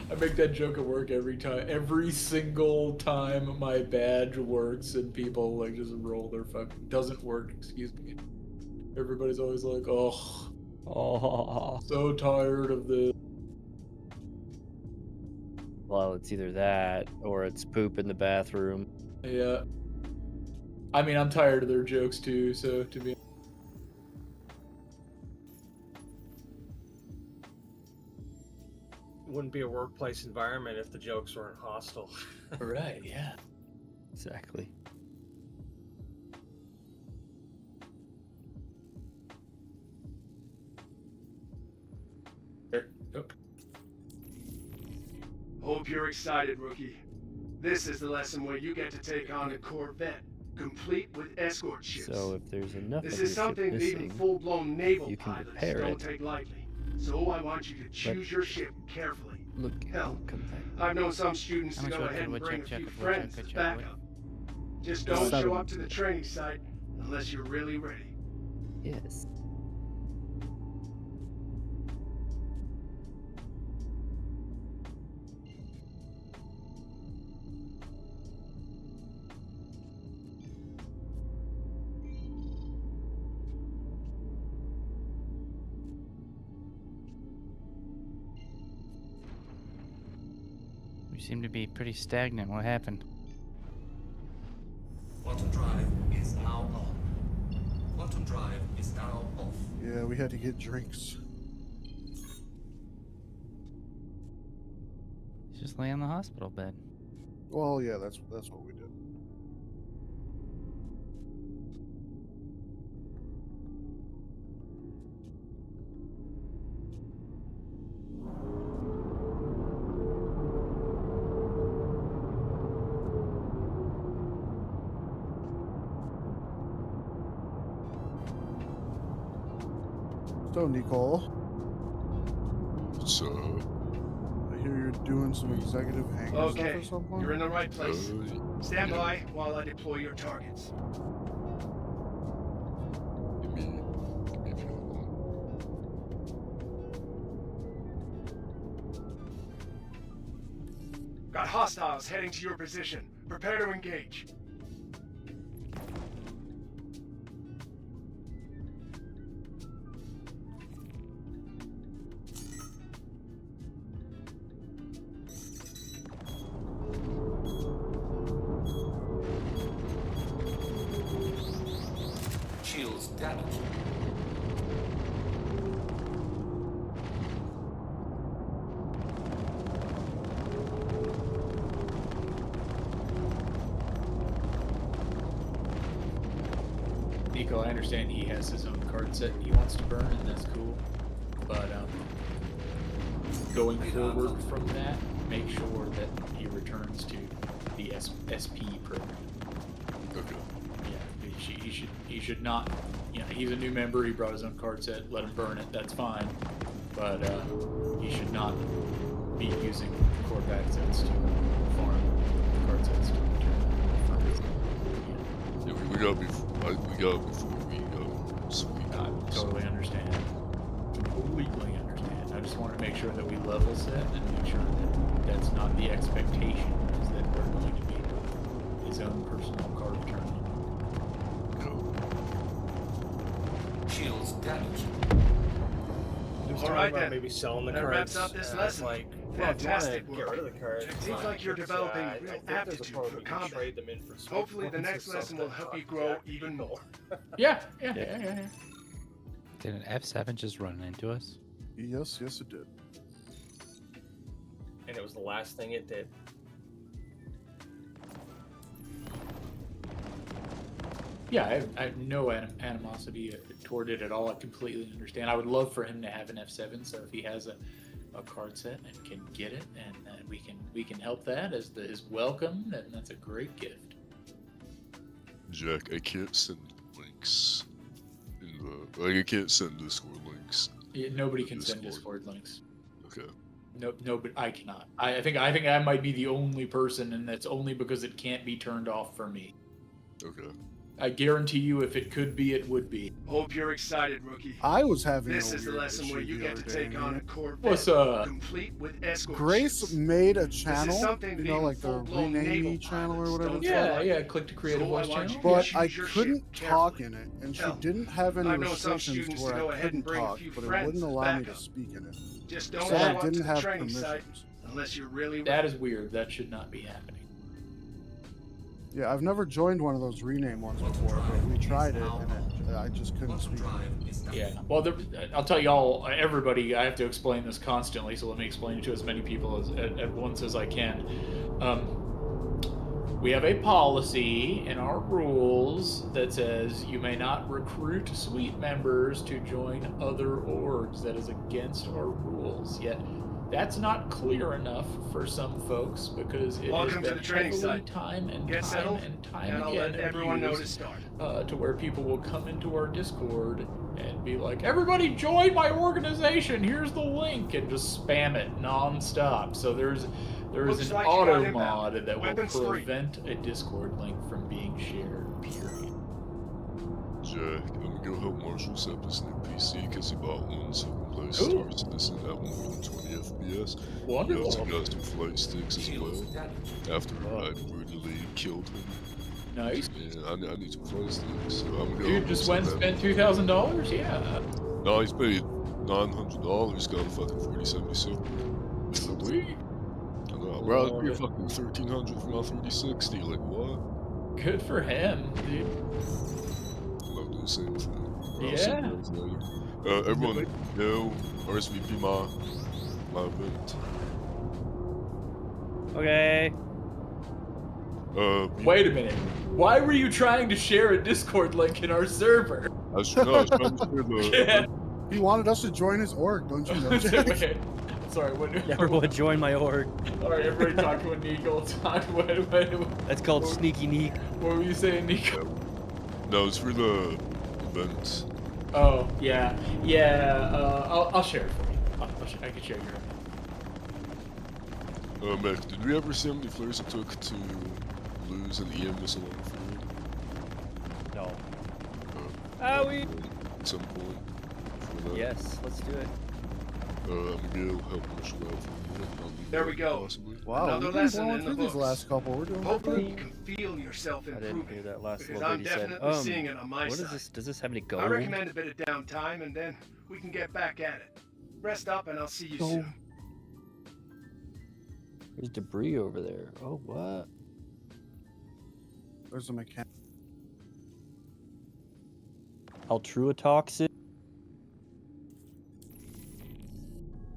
I make that joke at work every time. Every single time my badge works and people like just roll their fucking doesn't work, excuse me. Everybody's always like, oh, so tired of this. Well, it's either that or it's poop in the bathroom. Yeah. I mean, I'm tired of their jokes too, so to be Wouldn't be a workplace environment if the jokes weren't hostile. Right, yeah. Exactly. Hope you're excited, rookie. This is the lesson where you get to take on a Corvette, complete with escort ships. So if there's enough This of is your ship something missing, even full-blown naval you can pilots repair don't it. take lightly. So I want you to choose your ship carefully. Look, Hell, come back. I've known some students to go ahead and bring a few friends as backup. Just don't show up to the training site unless you're really ready. Yes. You seem to be pretty stagnant. What happened? Quantum drive is now on. Quantum drive is now off. Yeah, we had to get drinks. Just lay on the hospital bed. Well, yeah, that's what we did. So, Nicole. What's up? I hear you're doing some executive hangar stuff Okay, at some point? you're in the right place. Stand yeah. by while I deploy your targets. Give me a few more. Got hostiles heading to your position. Prepare to engage. Shields damaged. Nico, I understand he has his own card set he wants to burn, and that's cool. But going forward from that, make sure that he returns to the SP program. Okay. Yeah, he should not. You know, he's a new member. He brought his own card set. Let him burn it. That's fine. But he should not be using core back sets to farm card sets to return. Yeah, we got before we go. So I totally understand. Completely understand. I just want to make sure that we level set and make sure that that's not the expectation, is that we're going to be his own personal card return. Shields damaged. He was All talking right, about then. maybe selling the That cards. wraps up this and lesson. Like, Fantastic well, if you work. wanna get rid of the cards. It seems like you're But, developing I real think there's a aptitude part for we can combat. trade them in for smoke Hopefully the bombs next or lesson will something. help you grow even more. Yeah. Did an F7 just run into us? Yes, it did. And it was the last thing it did. Yeah, I have no animosity toward it at all. I completely understand. I would love for him to have an F7, so if he has a card set and can get it, and we can help that as his welcome, then that's a great gift. Jack, I can't send links in the I can't send Discord links. Yeah, nobody can send Discord links. Okay. No, but I cannot. I think I might be the only person, and that's only because it can't be turned off for me. Okay. I guarantee you, if it could be, it would be. Hope you're excited, rookie. I was having This a is the weird lesson where issue you the get other to day, take on a man. Corvette What's up? complete with escort Grace ships. made a This channel, is something you that know, even like the full-blown Rename naval Me channel or pilots whatever don't it's Yeah, called. yeah. Click to create a So I voice want channel. you to But choose I your couldn't ship talk carefully. in it, and she Hell, didn't have any I know some restrictions students to where to go I ahead and couldn't bring a talk, few but it friends wouldn't as allow me to backup. speak in it. Just don't So show I up to didn't the have training site permissions. unless you're really That is weird. That should not be happening. Yeah, I've never joined one of those rename ones before, but we tried it, and I just couldn't speak. Yeah. Well, I'll tell y'all, everybody, I have to explain this constantly, so let me explain it to as many people at once as I can. We have a policy in our rules that says you may not recruit suite members to join other orgs. That is against our rules. Yet that's not clear enough for some folks because it Welcome has to been the training heavily site. time and Get time settled, and time and I'll again let everyone know to abused, start. to where people will come into our Discord and be like, "Everybody join my organization. Here's the link," and just spam it nonstop. So there is Looks an like you got auto inbound. mod that will Weapons free. prevent a Discord link from being shared. Period. Jack, I'm gonna go help Marshall set up his new PC because he bought one so he can play Ooh. Star Citizen at more than 20 FPS. Wonderful. He also got some flight sticks as well. After I brutally killed him. Nice. Yeah, I need some flight sticks. So I'm gonna go Dude help just him went set and that. spent $2,000. Yeah. No, he's paid $900. Got a fucking 3070 Sweet. I know. Bro, I paid fucking $1,300 for my 3060. Like what? Good for him, dude. I'll do the same thing. I'll Yeah. send you guys later. Everyone know RSVP my event. Okay. Wait a minute. Why were you trying to share a Discord link in our server? I was trying to share the. Yeah. He wanted us to join his org, don't you know, Jack? Wait, sorry, what? Everyone join my org. Alright, everybody talk to a Nico. What? That's called Sneaky Neek. What were you saying, Nico? No, it's for the event. Oh, yeah. I'll share it for you. I can share your. Mac, did we ever see how many flares it took to lose an EM missile on the field? No. At some point. before that. Yes, let's do it. I'm gonna go help Marshall out for a minute. I'll be There back, we go. Possibly. Wow, Another we've been lesson blowing in the through these books. last couple. We're doing Hopefully good. you can feel yourself I didn't improving. hear that last because little I'm bit he said. definitely seeing it on my What side. is this? Does this have any I gold? recommend a bit of downtime and then we can get back at it. Rest up and I'll see you soon. There's debris over there. Oh, what? There's a mechanic. Ultratoxin?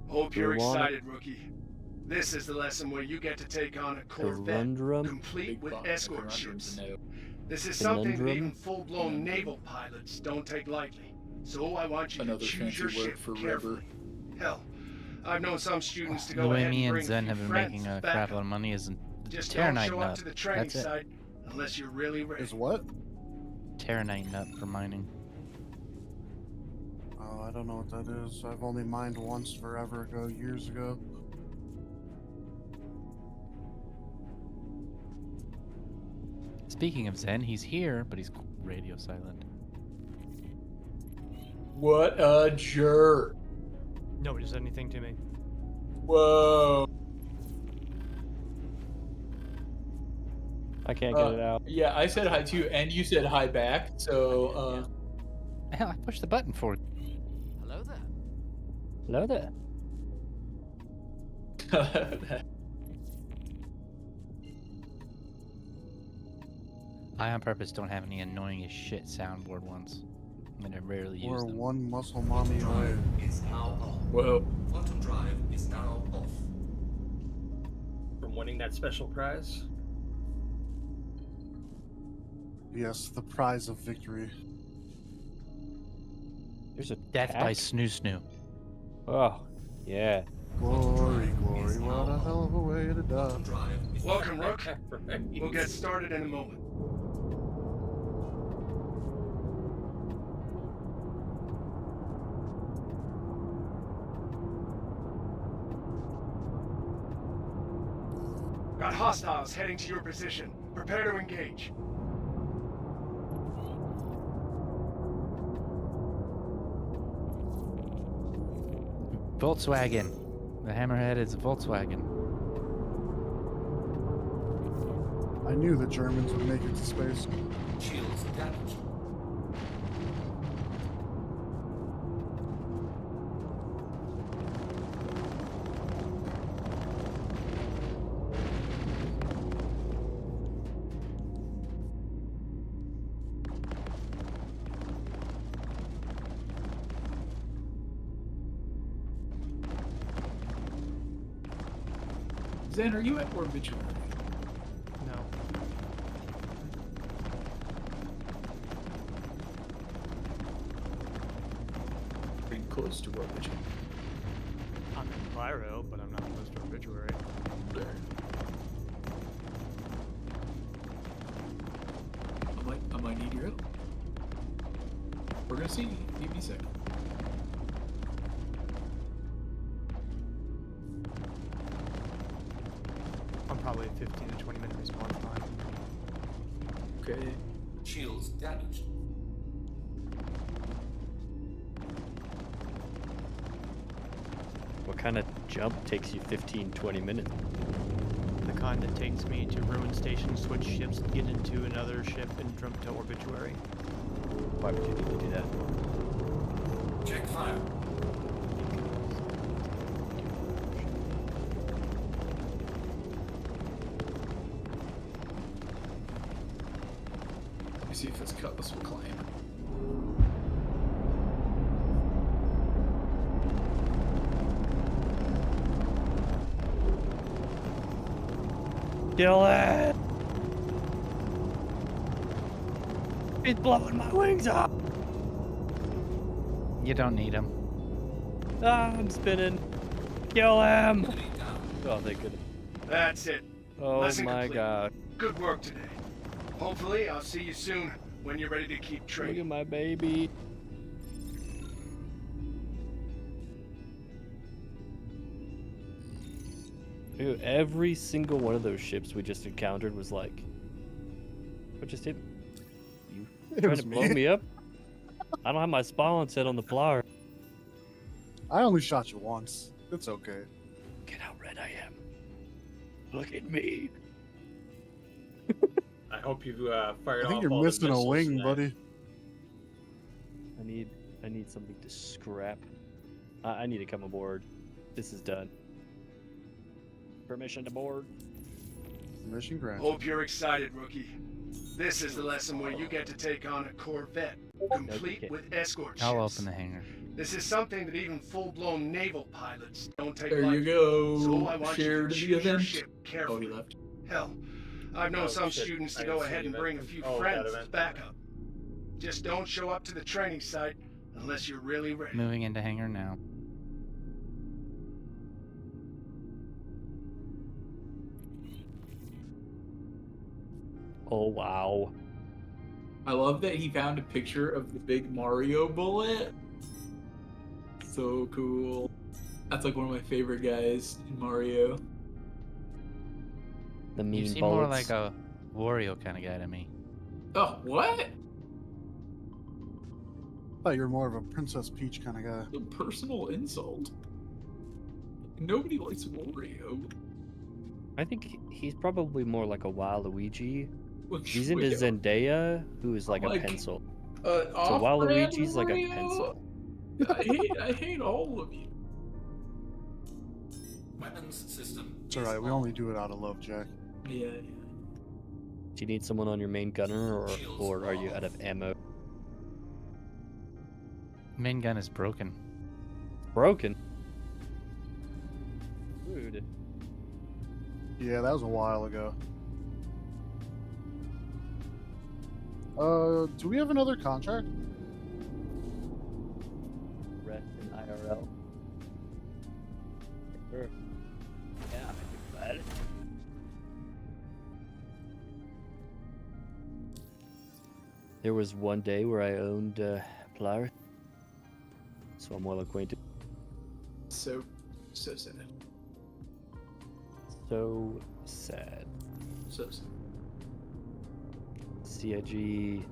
Hope you're Rwanda. excited, rookie. This is the lesson where you get to take on a Corvette Conundrum? complete with escort ships. This is something that Conundrum? even full-blown naval pilots don't take lightly. So I want you Another to choose fancy your word ship for carefully. rubber. Hell, I've known some students to The go way ahead me and and bring Zen few have been friends making a back crap up. load of money is Just don't Terranite show up to up. the training That's it. site unless you're really ready. Is what? Terranite nut for mining. Oh, I don't know what that is. I've only mined once forever ago, years ago. Speaking of Zen, he's here, but he's radio silent. What a jerk. Nobody said anything to me. Whoa. I can't get it out. Yeah, I said hi too, and you said hi back. So, Hell, I pushed the button for it. Hello there. Hello there. I on purpose don't have any annoying as shit soundboard ones. I mean, I rarely use We're them. one muscle mommy away. Is now on. Whoa. Quantum drive is now off. From winning that special prize? Yes, the prize of victory. There's a Death by Snoo Snoo. Oh, yeah. Glory, glory, what a hell of a way to die. Welcome, Rook. We'll get started in a moment. Got hostiles heading to your position. Prepare to engage. Volkswagen. The Hammerhead is a Volkswagen. I knew the Germans would make it to space. Shields damaged. Zen, are you at Orbituary? No. Pretty close to Orbituary. I'm in Pyro, but I'm not close to Obituary. There. I might need your help. We're gonna see. Give me a second. I'm probably at 15 to 20 minute response time. Okay. Shields damaged. What kind of jump takes you 15, 20 minutes? The kind that takes me to Ruin Station, switch ships, get into another ship, and jump to Obituary. Why would you need to do that? Check fire. Let me see if this cutlass will climb. Kill it! He's blowing my wings up! You don't need them. Ah, I'm spinning. Kill him! Oh, thank goodness. That's it. Oh Lesson my complete. god. Good work today. Hopefully, I'll see you soon when you're ready to keep Look training. at my baby. Dude, every single one of those ships we just encountered was like, what just hit me? You trying was to blow me. me up? I don't have my spawn set on the flower. I only shot you once. It's okay. Look how red I am. Look at me. I hope you fired I off think you're all the missing a missiles wing, tonight. buddy. I need something to scrap. I need to come aboard. This is done. Permission to board. Mission granted. Hope you're excited, rookie. This is the lesson where you get to take on a Corvette, complete Okay. with escort I'll ships. open the hangar. This is something that even full-blown naval pilots don't take There you lightly. go. So I want Share you to the choose your event. ship carefully. Oh, he left. Hell, I've known Oh, some shit. students I to go didn't see ahead and that. bring a few Oh, that friends as event. backup. Just don't show up to the training site unless you're really ready. Moving into hangar now. Oh wow. I love that he found a picture of the big Mario bullet. So cool. That's like one of my favorite guys in Mario. The mean You seem bullets. more like a Wario kind of guy to me. Oh, what? I thought you were more of a Princess Peach kind of guy. A personal insult. Nobody likes Wario. I think he's probably more like a Waluigi. Which He's into Wario? Zendaya, who is like a Like, pencil. So Waluigi's off-brand like a Wario? pencil. I hate all of you. Weapons system. It's alright, we only do it out of love, Jack. Yeah. Do you need someone on your main gunner, or are you out of ammo? Main gun is broken. Broken. Rude. Yeah, that was a while ago. Do we have another contract? Ref in IRL. Sure. Yeah, I think about it. There was one day where I owned Polaris, so I'm well acquainted. So sad. So sad. So sad. CIG.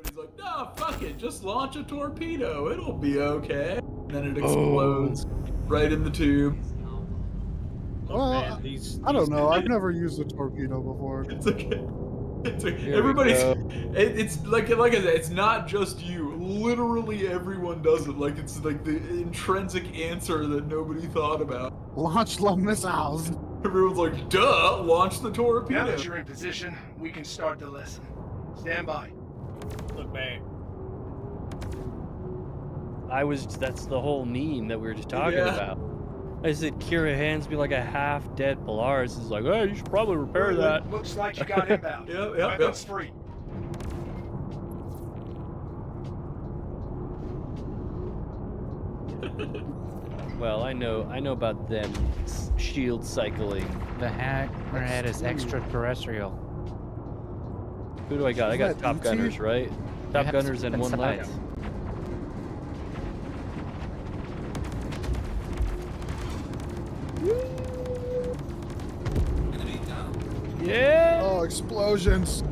He's like, no, fuck it, just launch a torpedo. It'll be okay. And then it explodes right in the tube. Well, man, I don't know. I've never used a torpedo before. It's okay. It's okay. Here we Everybody's. go. It's like I said. It's not just you. Literally everyone does it. Like it's like the intrinsic answer that nobody thought about. Launch love missiles. Everyone's like, duh, launch the Now torpedo. that you're in position, we can start the lesson. Stand by. Look, man. That's the whole meme that we were just talking Yeah. about. I said Kira hands me like a half-dead Polaris. Is like, oh, you should probably repair that. Looks like you got inbound. Yep. Weapons free. Well, I know about them shield cycling. The hammerhead is extraterrestrial. Who do I got? I Is got that top ET? gunners, right? Top have gunners and one sides. left. Enemy down. Yeah! Oh, explosions.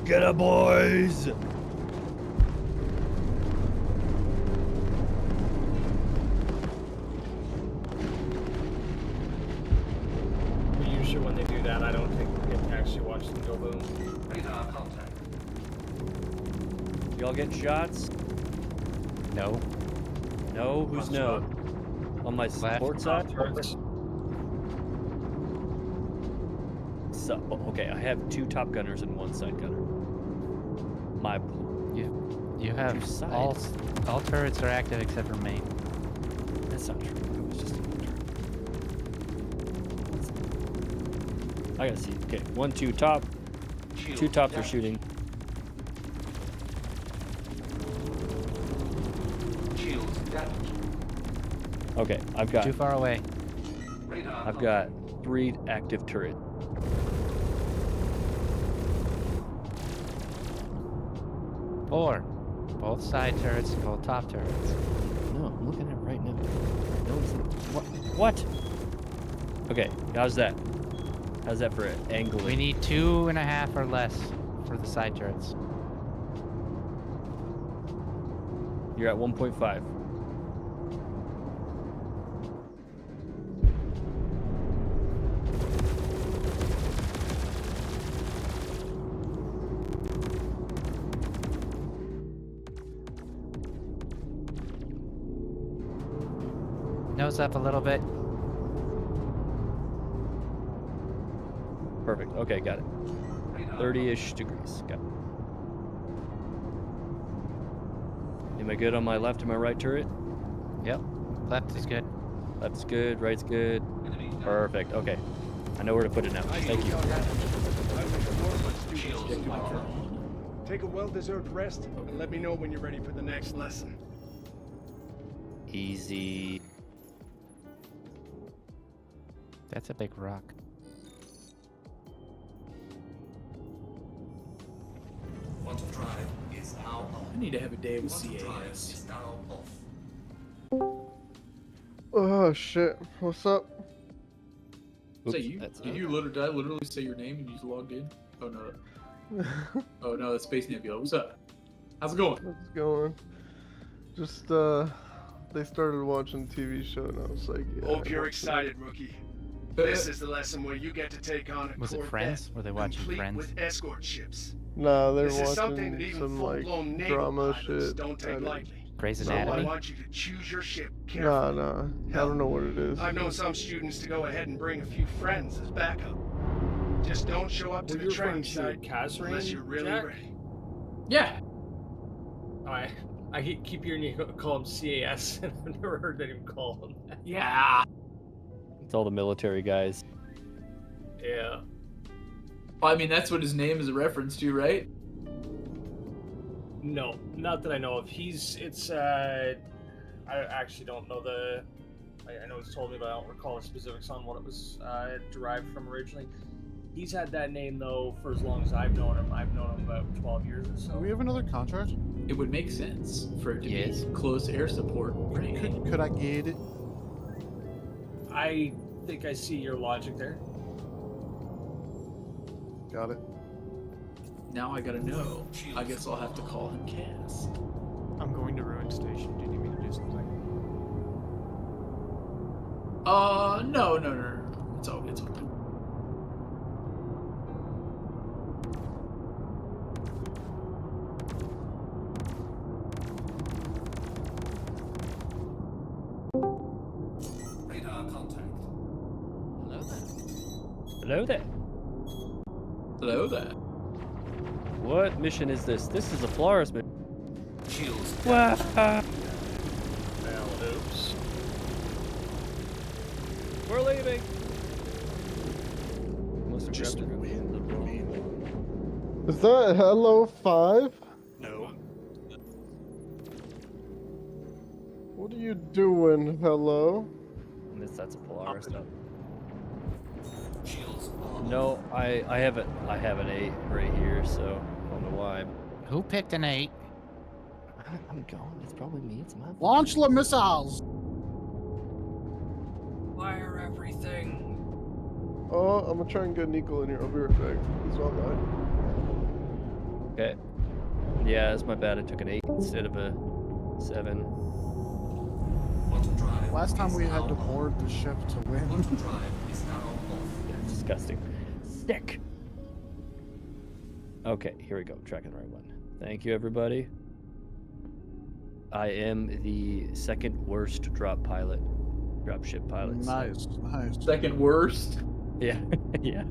Get it, boys! Usually when they do that, I don't think we get to actually watch them go boom. Radar contact. Y'all getting shots? No. No? Who's no? On my support side? Turrets. So, okay, I have 2 top gunners and 1 side gunner. My You have Two all sides. turrets are active except for main. That's not true. It was just a turret. I gotta see. Okay, 1, 2 top. 2 tops are shooting. Shields Okay, I've got. Too far away. I've got 3 active turrets. Four. Both side turrets, both top turrets. No, I'm looking at it right now. No, it's not. What? Okay, how's that? How's that for angling? We need 2.5 or less for the side turrets. You're at 1.5. Nose up a little bit. Perfect. Okay, got it. 30-ish degrees. Got it. Am I good on my left and my right turret? Yep. Left is good. Left's good. Right's good. Perfect. Okay. I know where to put it now. Thank you. Take a well-deserved rest and let me know when you're ready for the next lesson. Easy. That's a big rock. Quantum drive is now on. I need to have a day with Quantum drive CAS. is now off. Oh shit! What's up? Is that you? Did you literally say your name and you just logged in? Oh no. Oh no, that's Space Nebula. What's up? How's it going? What's going? Just they started watching a TV show and I was like, yeah. Hope you're excited, rookie. This is the lesson where you get to take on a Was it Corvette, Friends? Were they watching complete Friends? with escort ships. Nah, they're This is something that watching even some like full-blown naval drama pilots shit. don't take lightly. Grey's So I Anatomy? want you to choose your ship carefully. Nah, I don't know what it is. I've known some students to go ahead and bring a few friends as backup. Just don't show up to Were the you training referring to site Kaz unless Rain, you're really Jack? ready. Yeah. I keep hearing you call him CAS, and I've never heard anyone call him that. Yeah. It's all the military guys. Yeah. Well, I mean, that's what his name is a reference to, right? No, not that I know of. I actually don't know I know he's told me, but I don't recall the specifics on what it was derived from originally. He's had that name, though, for as long as I've known him. I've known him about 12 years or so. Do we have another contract? It would make sense for it to Yes. be close air support. Could I get it? I think I see your logic there. Got it. Now I gotta know. I guess I'll have to call him Cass. I'm going to Ruin Station. Do you need me to do something? No. It's all good. Radar contact. Hello there. Hello there. What mission is this? This is a Polaris mission. Shields. Wow. Well, oops. We're leaving. Just win. Is that Hello 5? No. What are you doing, Hello? That's a Polaris stuff. Shields. No, I have an 8 right here, so I don't know why. Who picked an 8? I'm going. It's probably me. It's my fault. Launch the missiles! Fire everything. Oh, I'm gonna try and get Nico in here. I'll be right back. He's online. Okay. Yeah, that's my bad. I took an 8 instead of a 7. Last time we had to board the ship to win. That's disgusting. Sick. Okay, here we go. Tracking the right one. Thank you, everybody. I am the second worst dropship pilot. Nice. Second worst? Yeah, yeah.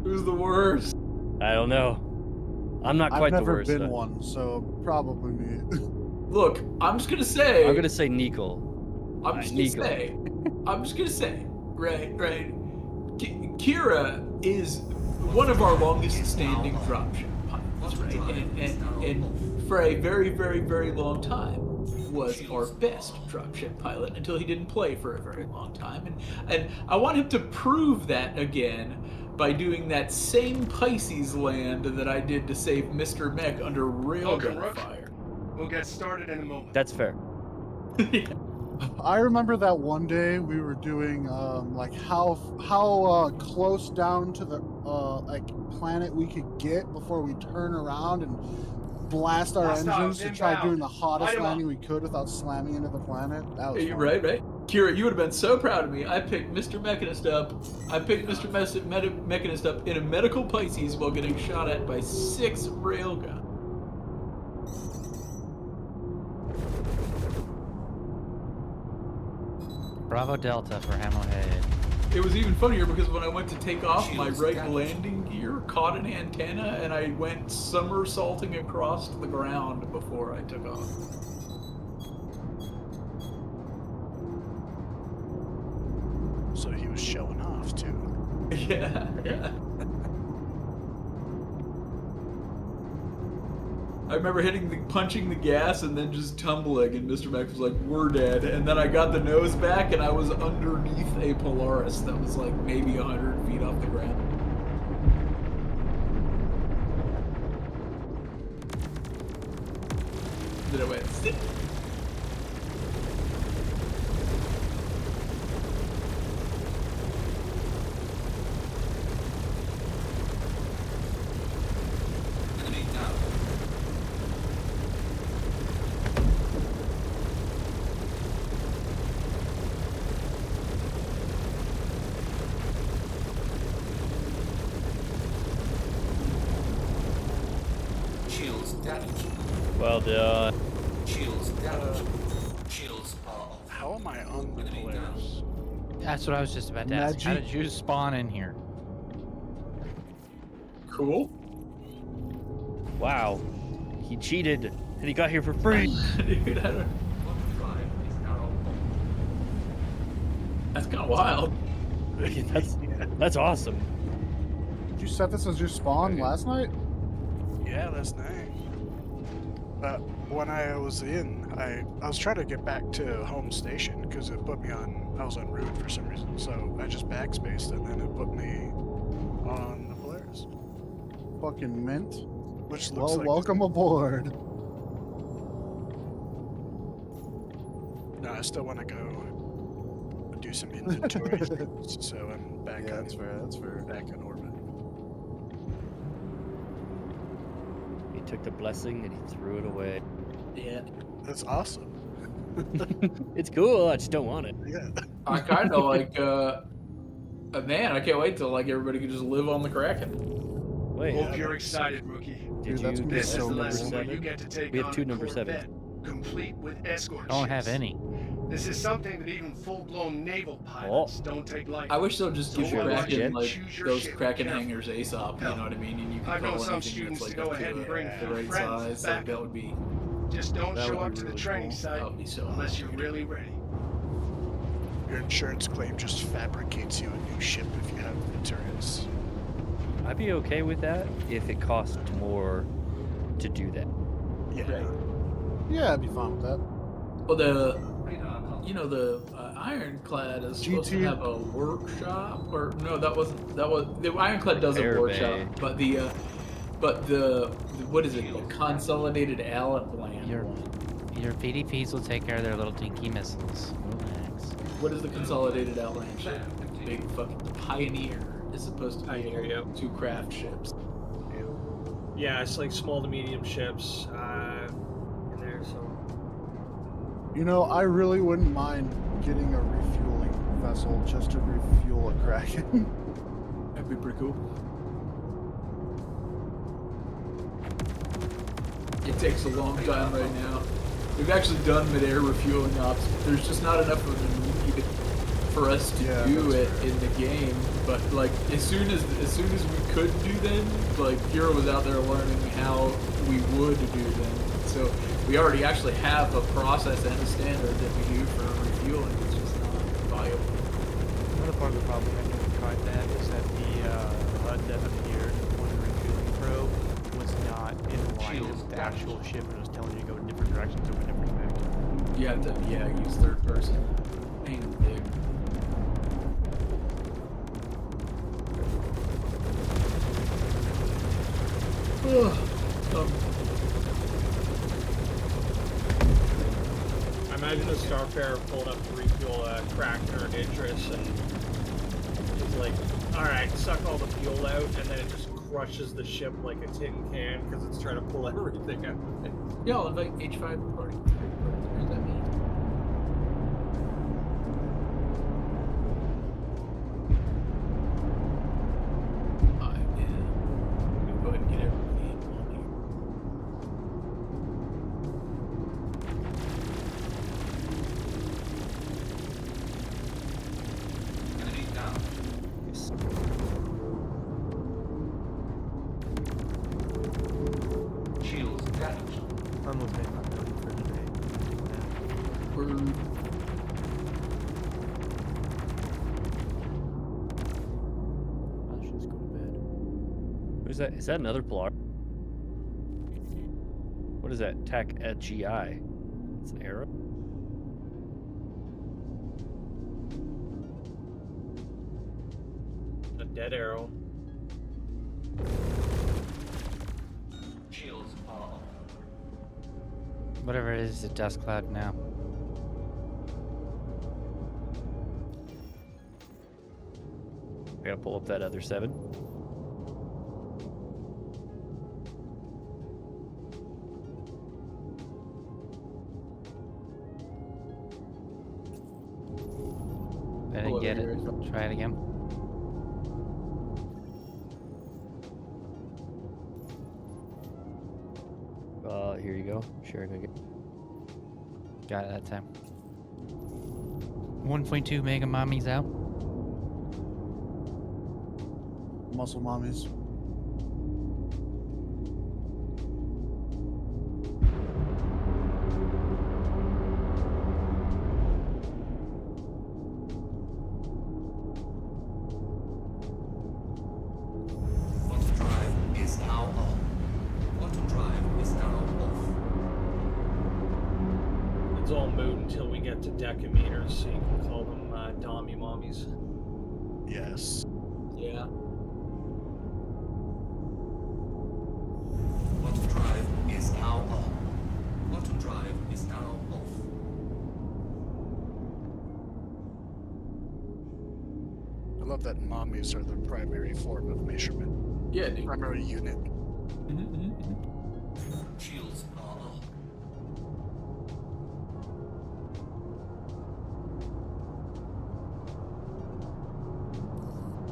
Who's the worst? I don't know. I'm not quite I've never the worst. been one, so probably me. Look, I'm just gonna say. I'm gonna say Nico. I'm just gonna say. Right. Kira is one of our longest standing dropship pilots, right? And for a very, very, very long time. was our best dropship pilot until he didn't play for a very long time. And I want him to prove that again by doing that same Pisces land that I did to save Mr. Mech under railgun fire. We'll get started in a moment. That's fair. I remember that one day we were doing like how close down to the like planet we could get before we turn around and blast our engines to try doing the hottest landing we could without slamming into the planet. That was fun. Right. Kira, you would have been so proud of me. I picked Mr. Mechanist up. I picked Mr. Mechanist up in a medical Pisces while getting shot at by 6 railguns. Bravo Delta for Hammerhead. It was even funnier because when I went to take off, my right landing gear caught an antenna and I went somersaulting across the ground before I took off. So he was showing off too. Yeah. I remember punching the gas and then just tumbling, and Mr. Mech was like, "We're dead." And then I got the nose back, and I was underneath a Polaris that was like maybe 100 feet off the ground. Then I went, "Zip." Well done. Shields damaged. Shields are off. How am I on the Polaris? That's what I was just about to ask. How did you spawn in here? Cool. Wow. He cheated, and he got here for free. Dude, I don't... That's kind of wild. That's awesome. Did you set this as your spawn last night? Yeah, last night. But when I was I was trying to get back to home station because it put me on, I was on route for some reason. So I just backspaced and then it put me on the Polaris. Fucking mint. Which looks like... welcome aboard. No, I still want to go do some inventory things, so I'm back on. That's fair. Back in orbit. He took the blessing and he threw it away. Yeah. That's awesome. It's cool, I just don't want it. Yeah. I kind of like, man, I can't wait till like everybody can just live on the Kraken. Wait. Hope you're excited, rookie. Did Dude, you that's get This is the number lesson where 7? you get to take We have on 2 a number Corvette, 7s. complete with escort I don't have ships. any. This is something that even full-blown naval pilots don't take lightly. I wish they'll just give So while Kraken you like choose your those ship Kraken carefully. hangers ASOP, you know what I mean? And you can I've known call some anything students that's to like go up ahead to and bring the their right friends size. back Like that would be. Just don't That show would up be to the really training cool. site That would be so unless you're really ready. Your insurance claim just fabricates you a new ship if you have insurance. I'd be okay with that if it cost more to do that. Yeah. Yeah, I'd be fine with that. Well, the Ironclad is supposed to GT. have a workshop, or no, that was the Ironclad does a Air workshop, bay. but the what is it? The Consolidated Allen Your PDPs will take care of their little dinky missiles. Relax. What is the Consolidated Outland ship? Big fucking Pioneer is supposed to be Pioneer, yep. 2 craft ships. Yeah, it's like small to medium ships in there, so. You know, I really wouldn't mind getting a refueling vessel just to refuel a Kraken. That'd be pretty cool. It takes a long time right now. We've actually done mid-air refueling ops. There's just not enough of a need for us to do it in the game. But like as soon as we could do them, like Kira was out there learning how we would do them. So we already actually have a process and a standard that we do for refueling. It's just not viable. Another part of the problem I think we tried that is that the HUD that appeared on the refueling probe was not in line with the actual ship and was telling you to go in different directions over different vectors. You have to, use third person. Pain in the dick. I imagine a Starfarer pulling up to refuel a Kraken or an Idris and it's like, alright, suck all the fuel out, and then it just crushes the ship like a tin can because it's trying to pull everything out of it. Yeah, I'll invite H5 party. What does that mean? Go ahead and get everybody on here. Enemy down. Shields damaged. Almost made my money for today. Word. I'll just go to bed. What is that? Is that another Polar? What is that? TAC at GI. It's an arrow. A dead arrow. Shields are up. Whatever it is, it's a dust cloud now. I gotta pull up that other 7. I didn't get it. Try it again. Here you go. Sharing again. Got it that time. 1.2 Mega Mommies out. Muscle mommies. Quantum drive is now on. Quantum drive is now off. It's all moot until we get to decameters, so you can call them Dommy Mommies. Yes. Yeah. Quantum drive is now on. Quantum drive is now off. I love that mommies are the primary form of measurement. Yeah, dude. Primary unit. Shields are up.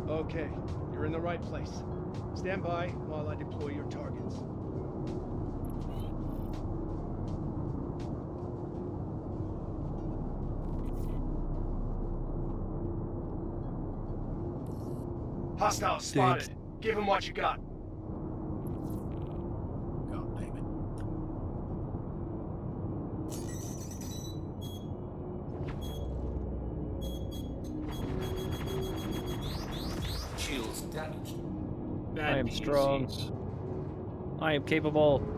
Okay, you're in the right place. Stand by while I deploy your targets. Hostile spotted. Give him what you got. God damn it. Shields damaged. I am strong. I am capable.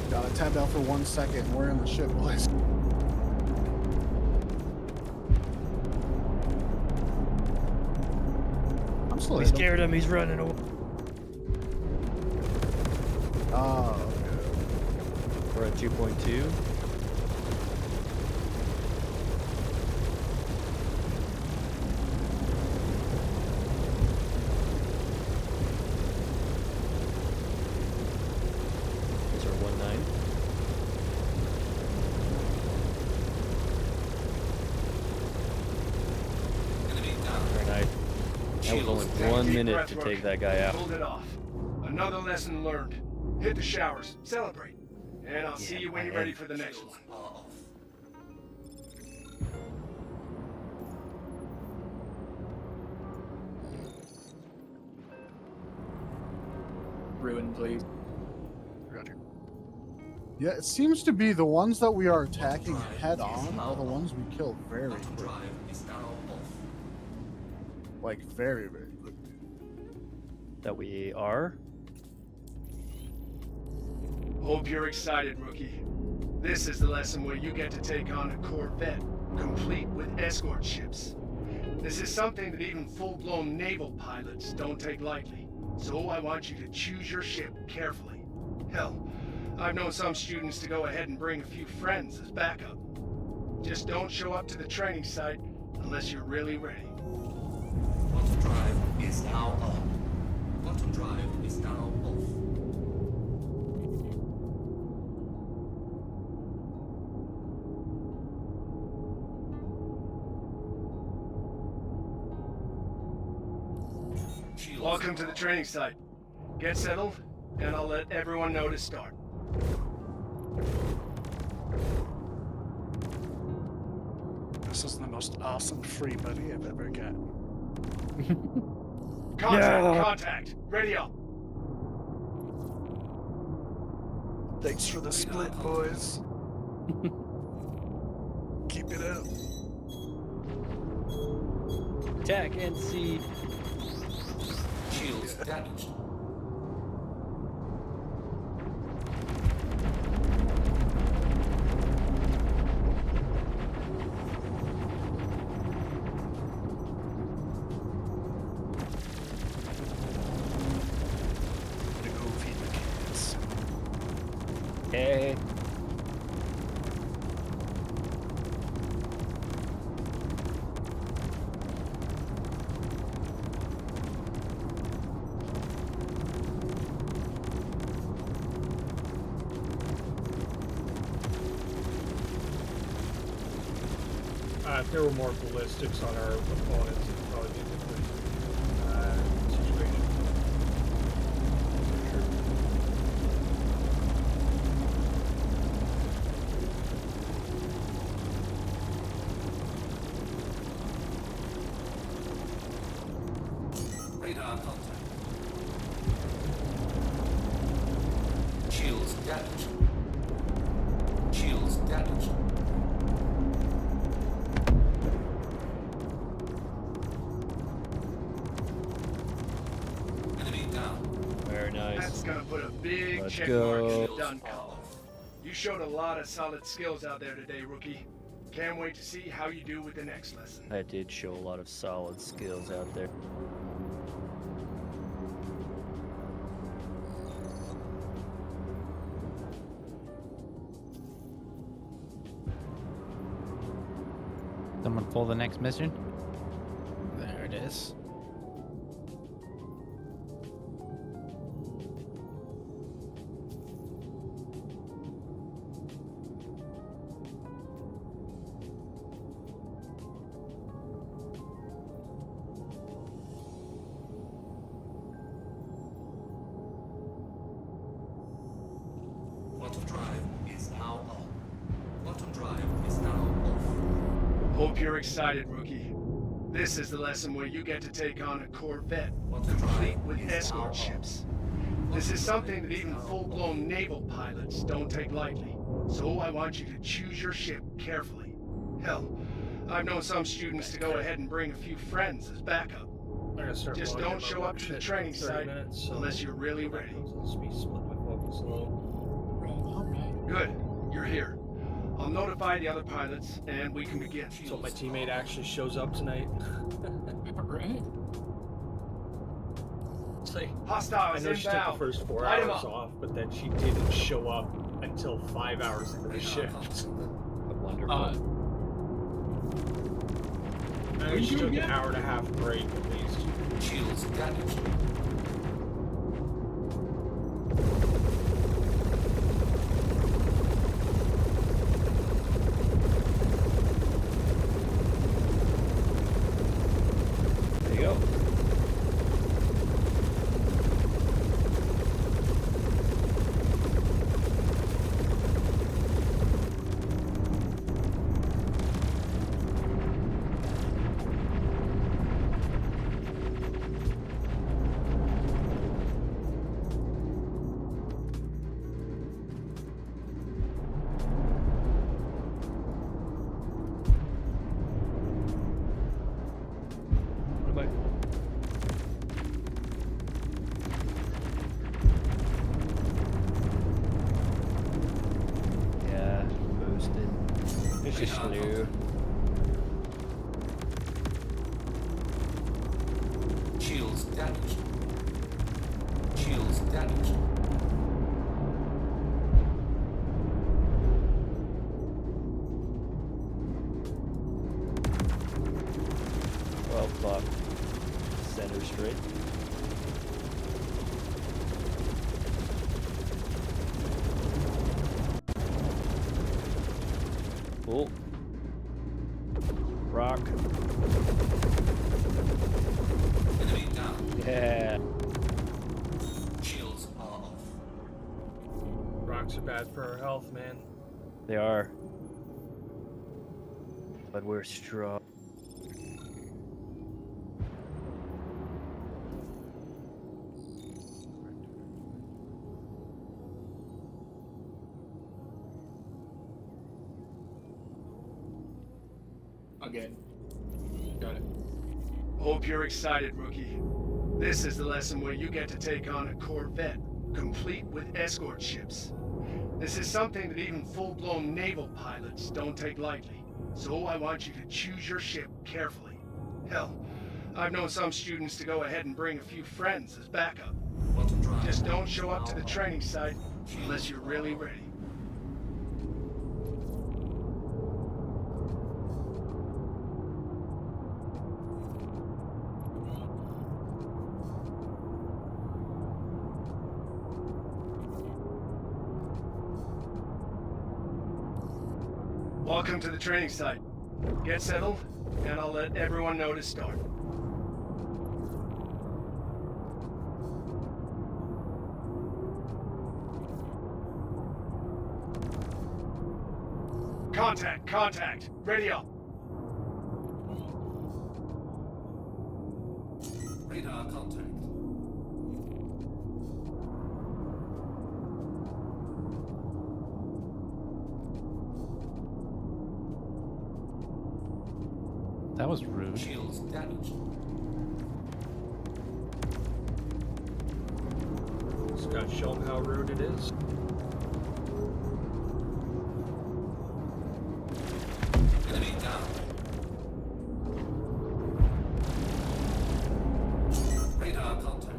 Gotta tab out for 1 second. We're in the ship, boys. I'm still We in them. scared him. He's running away. Oh, okay. We're at 2.2. These are 1.9. Enemy down. Very nice. That was only 1 minute to take that guy out. Hold it off. Another lesson learned. Hit the showers. Celebrate. And I'll see you when you're ready for the next one. Are off. in place. Roger. Yeah, it seems to be the ones that we are attacking head on are the ones we kill very quickly. Like, very, very quickly. That we are? Hope you're excited, rookie. This is the lesson where you get to take on a Corvette, complete with escort ships. This is something that even full-blown naval pilots don't take lightly, so I want you to choose your ship carefully. Hell, I've known some students to go ahead and bring a few friends as backup. Just don't show up to the training site unless you're really ready. Quantum drive is now on. Quantum drive is now off. Welcome to the training site. Get settled, and I'll let everyone know to start. This is the most awesome free buddy I've ever got. Contact! Ready up! Thanks for the split, boys. Keep it up. Attack and seed. Shields damaged. To go feed the kids. Hey. If there were more ballistics on our opponents, it would probably be a different situation. Radar contact. Shields damaged. Shields damaged. Enemy down. Very nice. That's gonna put a big Let's check go. mark in the done column. You showed a lot of solid skills out there today, rookie. Can't wait to see how you do with the next lesson. I did show a lot of solid skills out there. Someone pull the next mission. There it is. Quantum drive is now on. Quantum drive is now off. Hope you're excited, rookie. This is the lesson where you get to take on a Corvette, complete with escort ships. This is something that even full-blown naval pilots don't take lightly, so I want you to choose your ship carefully. Hell, I've known some students to go ahead and bring a few friends as backup. Just don't show up to the training site unless you're really ready. Good, you're here. I'll notify the other pilots, and we can begin. So my teammate actually shows up tonight. Right. It's like, Hostiles I know she took the inbound. first 4 Light 'em hours up. off, but then she didn't show up until 5 hours into the shift. Wonderful. I mean, she took an hour and a half break at least. Shields damaged. There you go. too slow. Shields damaged. Shields damaged. Clock. Center straight. Cool. Rock. Enemy down. Yeah. Shields are off. Rocks are bad for our health, man. They are. But we're strong. Again. Got it. Hope you're excited, rookie. This is the lesson where you get to take on a Corvette, complete with escort ships. This is something that even full-blown naval pilots don't take lightly, so I want you to choose your ship carefully. Hell, I've known some students to go ahead and bring a few friends as backup. Just don't show up to the training site unless you're really ready. Welcome to the training site. Get settled, and I'll let everyone know to start. Contact! Ready up! Radar contact. That was rude. Shields damaged. Just gotta show them how rude it is. Enemy down. Radar contact.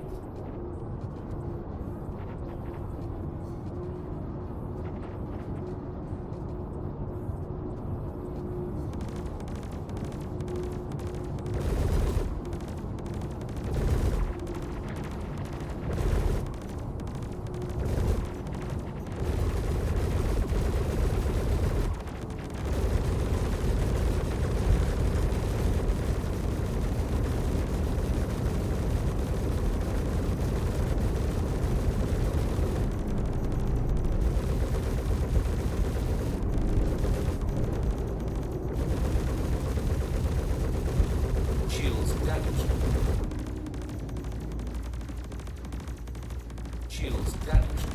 Shields damaged. Shields damaged.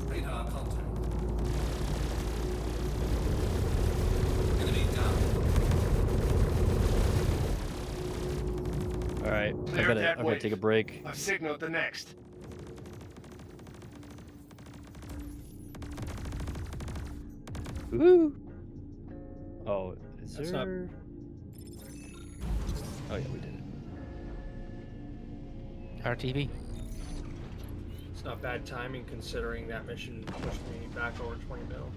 Radar contact. Enemy down. All right, Clear that I'm gonna wave. take a break. I've signaled the next. Woo! Oh, is That's there? Oh yeah, we did it. RTV. It's not bad timing considering that mission pushed me back over 20 mil.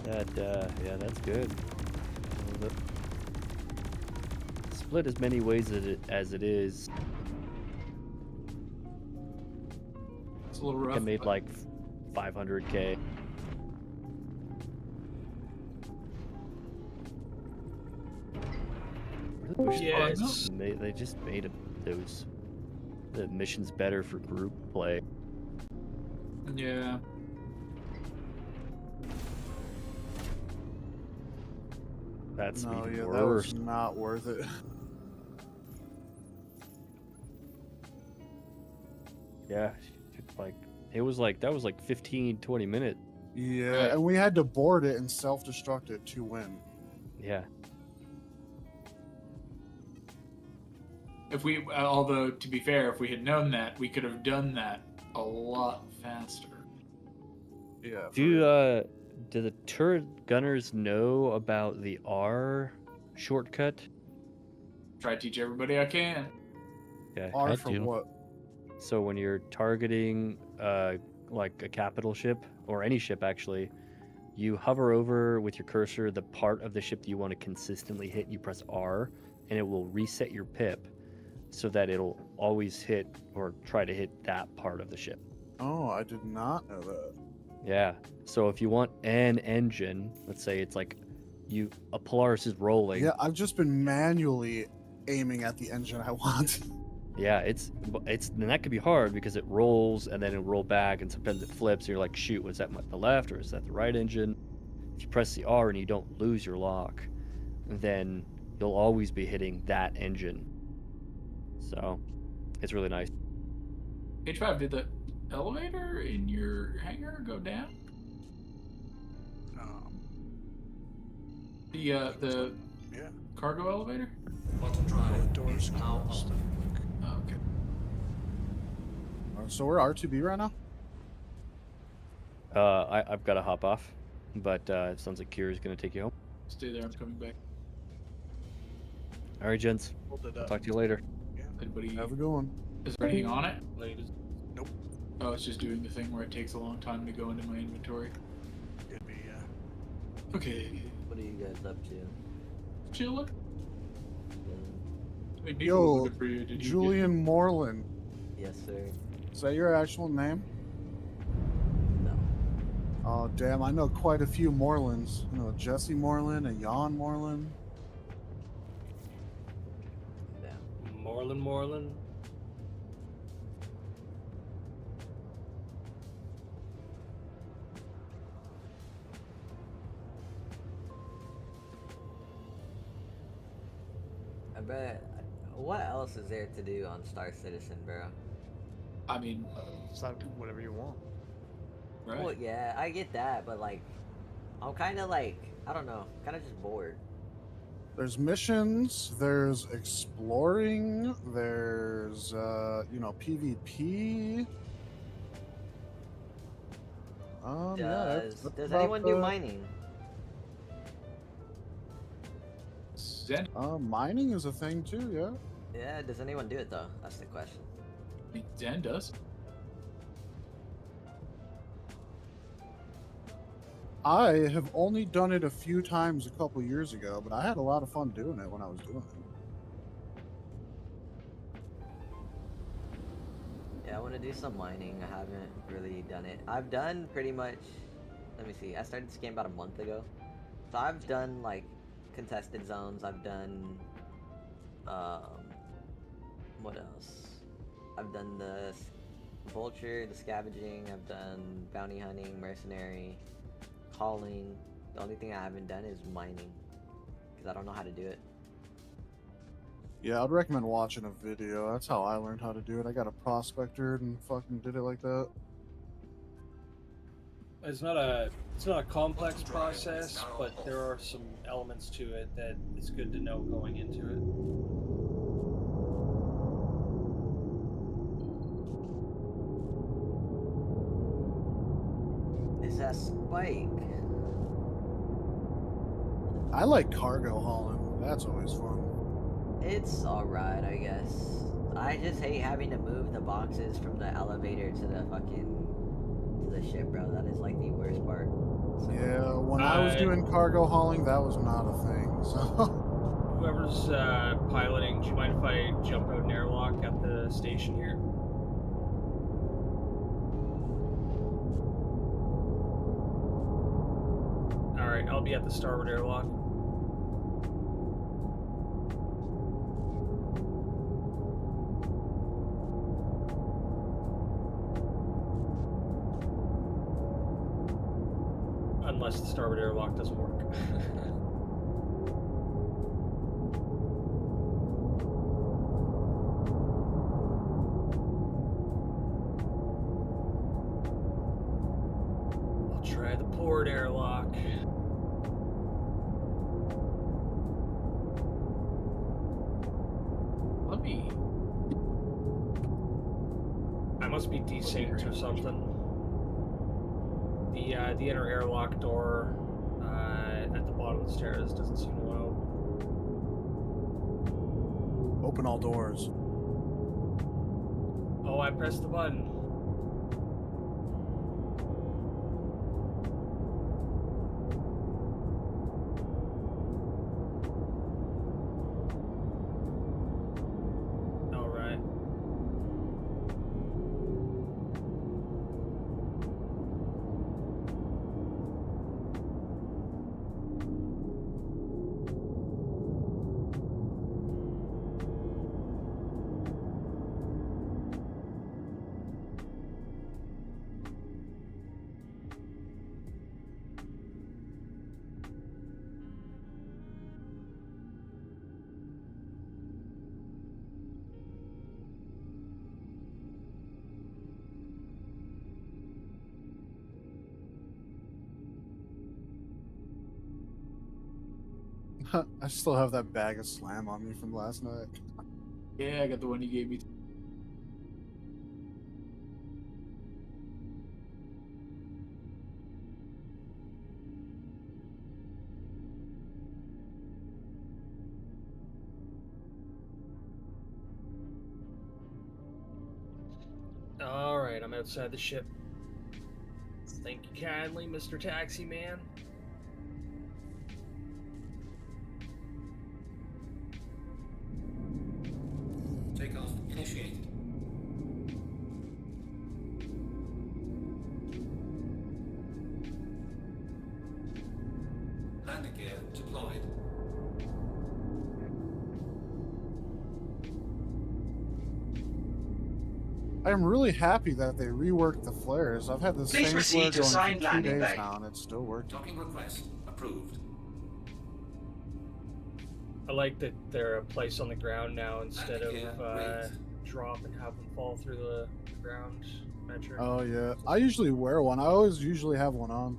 Yeah, that's good. Well, split as many ways as it is. It's a little rough. I made like 500K. Which Yeah, is- they just made those the missions better for group play. Yeah. That's No, even yeah, worse. that was not worth it. Yeah, like it was like that was like 15-20 minutes. Yeah, and we had to board it and self-destruct it to win. Yeah. If we, although to be fair, if we had known that, we could have done that a lot faster. Yeah. Do the turret gunners know about the R shortcut? Try to teach everybody I can. Okay. R for what? So when you're targeting like a capital ship or any ship actually, you hover over with your cursor the part of the ship that you want to consistently hit. You press R, and it will reset your pip so that it'll always hit or try to hit that part of the ship. Oh, I did not know that. Yeah. So if you want an engine, let's say it's like a Polaris is rolling. Yeah, I've just been manually aiming at the engine I want. Yeah, it's and that could be hard because it rolls and then it'll roll back and sometimes it flips and you're like, shoot, was that the left or is that the right engine? If you press the R and you don't lose your lock, then you'll always be hitting that engine. So it's really nice. H5, did the elevator in your hangar go down? The cargo elevator? Quantum drive doors is now closed. on. Oh, okay. So we're R2B right now? I've got to hop off, but it sounds like Kira's going to take you home. Stay there, I'm coming back. All right, gents. Hold it I'll up. talk to you later. Anybody? Have a good one. Is there anything on it? Latest. Nope. Oh, it's just doing the thing where it takes a long time to go into my inventory. Could be, Okay. What are you guys up to? Chilling. Hey, Nico, Yo, looking for you. Did you get- Julian Moreland. Yes, sir. Is that your actual name? No. Oh, damn, I know quite a few Morelands. You know, Jesse Moreland and Jan Moreland. Moreland. I bet. What else is there to do on Star Citizen, bro? I mean, It's not whatever you want. right? Well, yeah, I get that, but like, I'm kind of like, I don't know, kind of just bored. There's missions, there's exploring, there's, you know, PvP. Yeah, that's Does about anyone do the- mining? Zen. Mining is a thing too, yeah. Yeah, does anyone do it though? That's the question. Zen does. I have only done it a few times a couple years ago, but I had a lot of fun doing it when I was doing it. Yeah, I want to do some mining. I haven't really done it. I've done pretty much. Let me see. I started this game about a month ago, so I've done like contested zones. I've done. What else? I've done the vulture, the scavenging. I've done bounty hunting, mercenary, hauling. The only thing I haven't done is mining, because I don't know how to do it. Yeah, I'd recommend watching a video. That's how I learned how to do it. I got a prospector and fucking did it like that. It's not a complex process, but there are some elements to it that it's good to know going into it. Is that Spike? I like cargo hauling. That's always fun. It's alright, I guess. I just hate having to move the boxes from the elevator to the ship, bro. That is like the worst part. So, Yeah, when I was doing cargo hauling, that was not a thing. So Whoever's piloting, do you mind if I jump out an airlock at the station here? Alright, I'll be at the starboard airlock. unless the starboard airlock doesn't work. I'll try the port airlock. Let me. I must be desynced or something. The inner airlock door at the bottom of the stairs doesn't seem to want to open. Open all doors. Oh, I pressed the button. All right. I still have that bag of slam on me from last night. Yeah, I got the one you gave me. All right, I'm outside the ship. Thank you kindly, Mr. Taxi Man. Takeoff initiated. Landing gear deployed. I'm really happy that they reworked the flares. I've had the Please same proceed flare to going assigned for 2 landing days bay. now, and it's still working. Docking request approved. I like that they're a place on the ground now instead Landing gear of raised. drop and have them fall through the ground metric. Oh yeah, I usually wear one. I always usually have one on.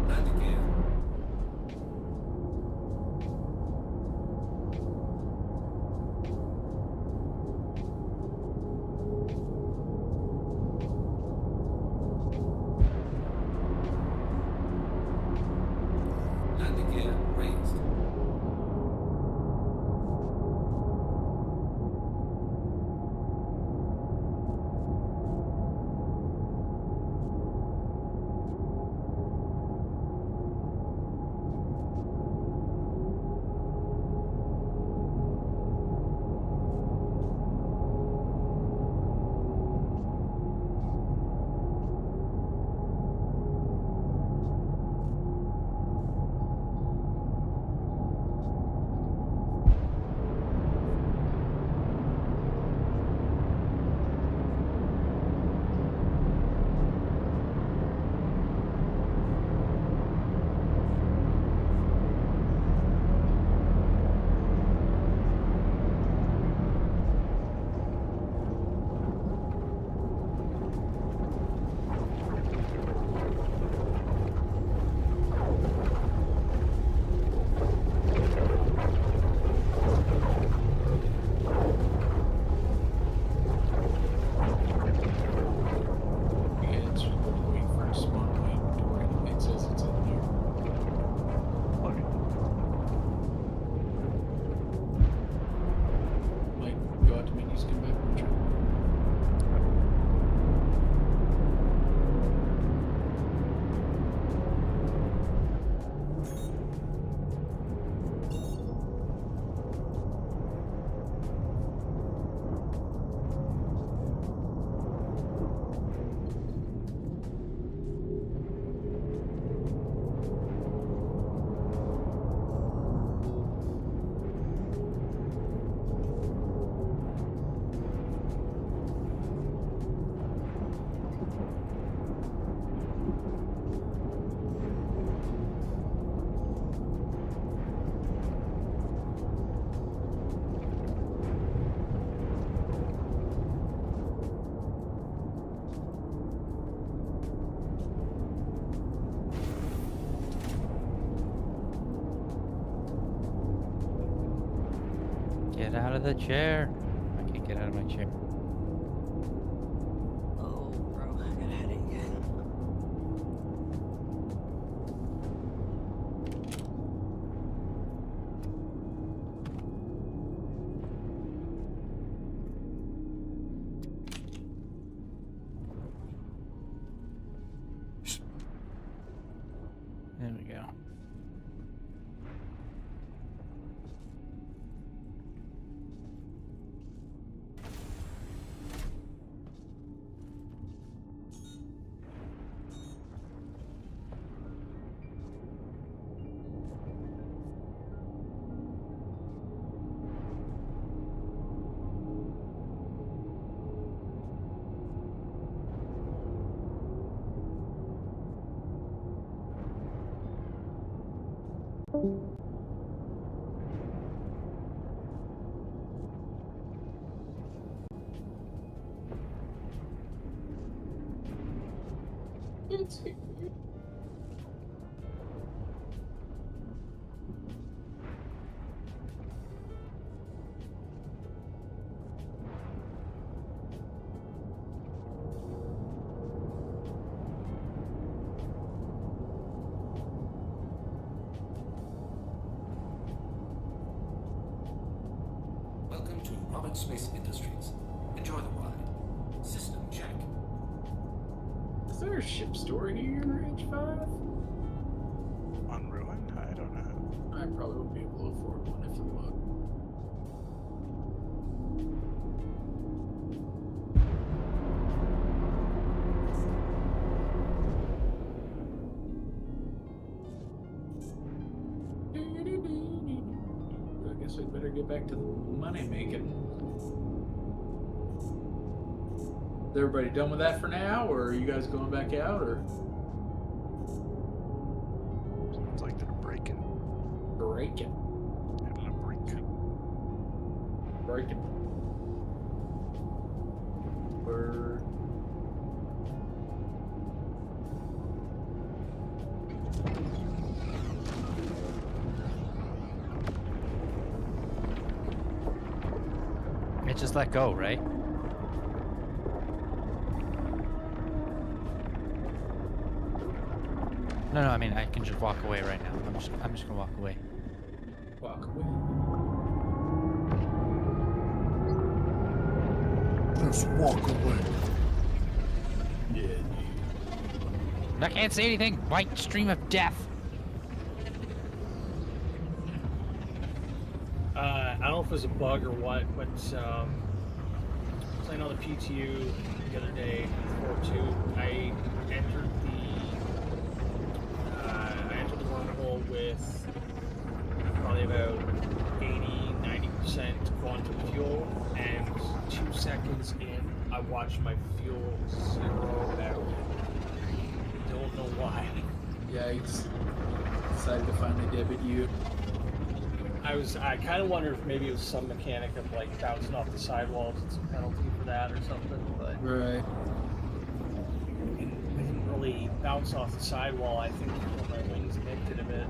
Landing gear. Landing gear raised. Get out of the chair. I can't get out of my chair. Oh, bro, I got a headache. There we go. Welcome to Robert Space Industries. Enjoy the ride. System check. Is there a ship store here, H5? On Ruin? I don't know. I probably won't be able to afford one if there was. I guess we better get back to the money making. Is everybody done with that for now, or are you guys going back out, or? Sounds like they're breaking. Breaking. Having a break. Breaking. Word. It just let go, right? No, I mean I can just walk away right now. I'm just gonna walk away. Walk away. Just walk away. Yeah. I can't say anything. White stream of death. I don't know if it was a bug or what, but playing on the PTU the other day, 4-2, I entered the wormhole with probably about 80-90% quantum fuel, and 2 seconds in, I watched my fuel zero out. Don't know why. Yikes. Decided to finally debit you. I kind of wonder if maybe it was some mechanic of like bouncing off the sidewalls and some penalty for that or something, but Right. I didn't really bounce off the sidewall. I think my wings nicked it a bit.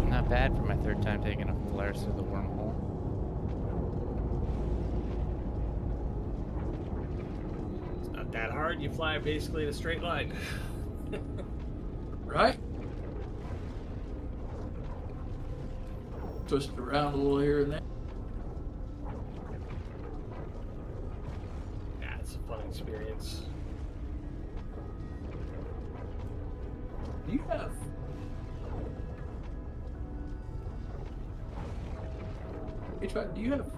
Not bad for my third time taking a Polaris through the wormhole. It's not that hard. You fly basically in a straight line. Right? Twist it around a little here and there. Yeah, it's a fun experience. Do you have? H5, do you have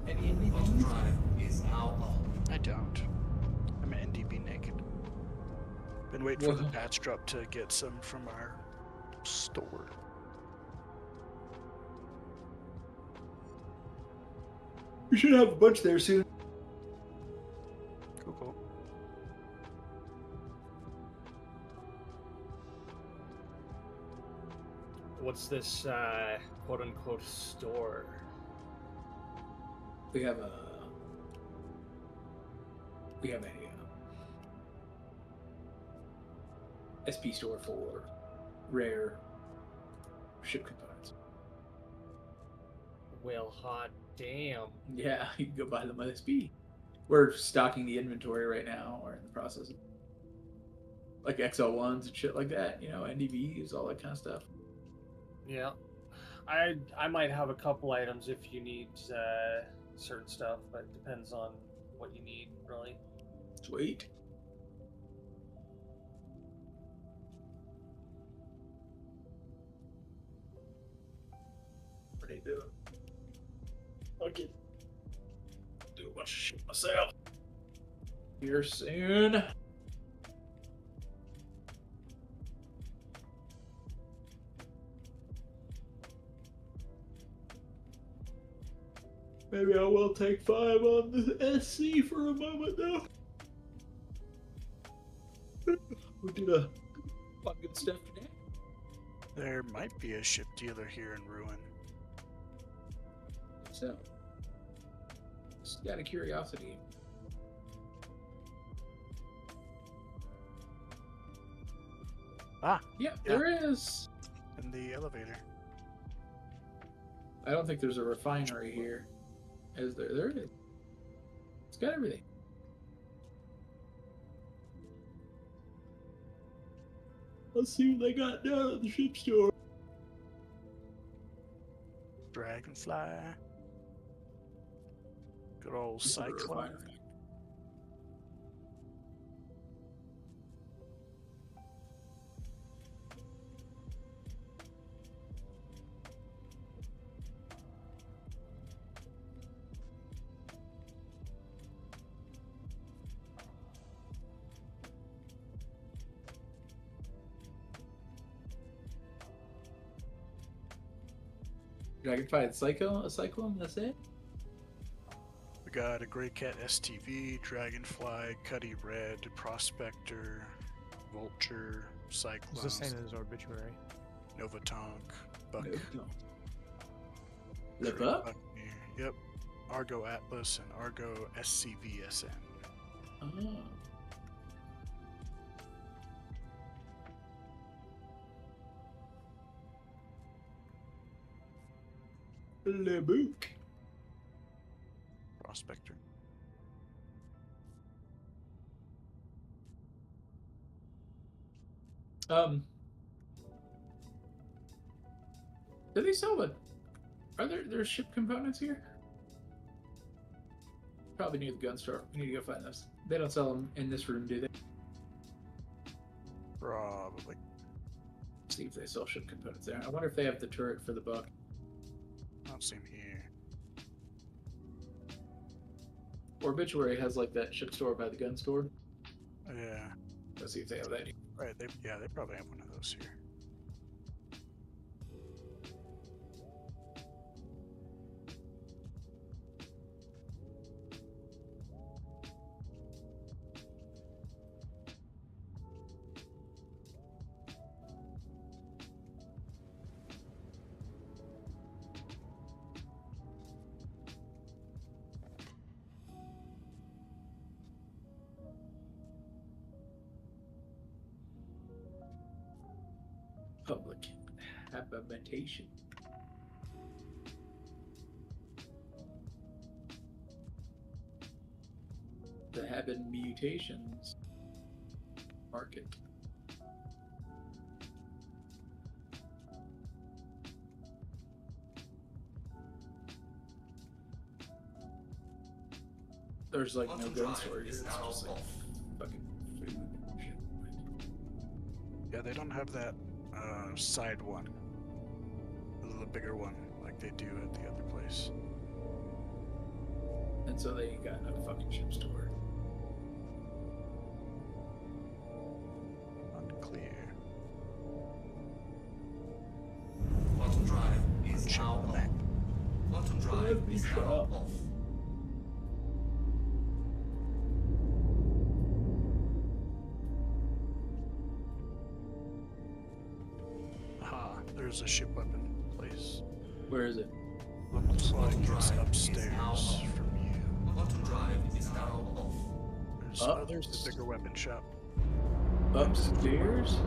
any Quantum drive is now on. I don't. I'm NDB naked. Been waiting for the patch drop to get some from our store. We should have a bunch there soon. Cool, cool. What's this quote unquote store? We have a SP store for rare ship components. Well, hot damn. Yeah, you can go buy them with SP. We're stocking the inventory right now. We're in the process of like XL1s and shit like that. You know, NDVs, all that kind of stuff. Yeah. I might have a couple items if you need certain stuff, but it depends on what you need, really. Sweet. What are you doing? I can do a bunch of shit myself. Here soon. Maybe I will take 5 on the SC for a moment, though. We did a lot of good stuff today. There might be a ship dealer here in Ruin. So, just out of curiosity. Ah, yeah, there is. In the elevator. I don't think there's a refinery here. Is there? There it is. It's got everything. Let's see what they got down at the ship store. Dragonfly. Good old Cyclone. Dragonfly, a cyclone, that's it? We got a Grey Cat STV, Dragonfly, Cuddy Red, Prospector, Vulture, Cyclone. It's the same as Obituary. Nova Tonk, Buck. The Buck? Yep. Argo Atlas and Argo SCVSN. Oh. Le Bouc. Prospector. Do they sell it? Are there ship components here? Probably near the gun store. We need to go find those. They don't sell them in this room, do they? Probably. See if they sell ship components there. I wonder if they have the turret for the Buck. I don't see him here. Obituary has like that ship store by the gun store. Yeah. Let's see if they have that. Right, they probably have one of those here. Public habitation. The habit mutations market. There's like no gun store here. It's just like fucking food and shit. Yeah, they don't have that side one. The bigger one, like they do at the other place. And so they got no fucking ship store. Unclear. Quantum drive is now on. Quantum drive is now off. there's a ship weapon place. Where is it? Looks like it's upstairs from you. Quantum drive is now off. There's the bigger weapon shop. Upstairs?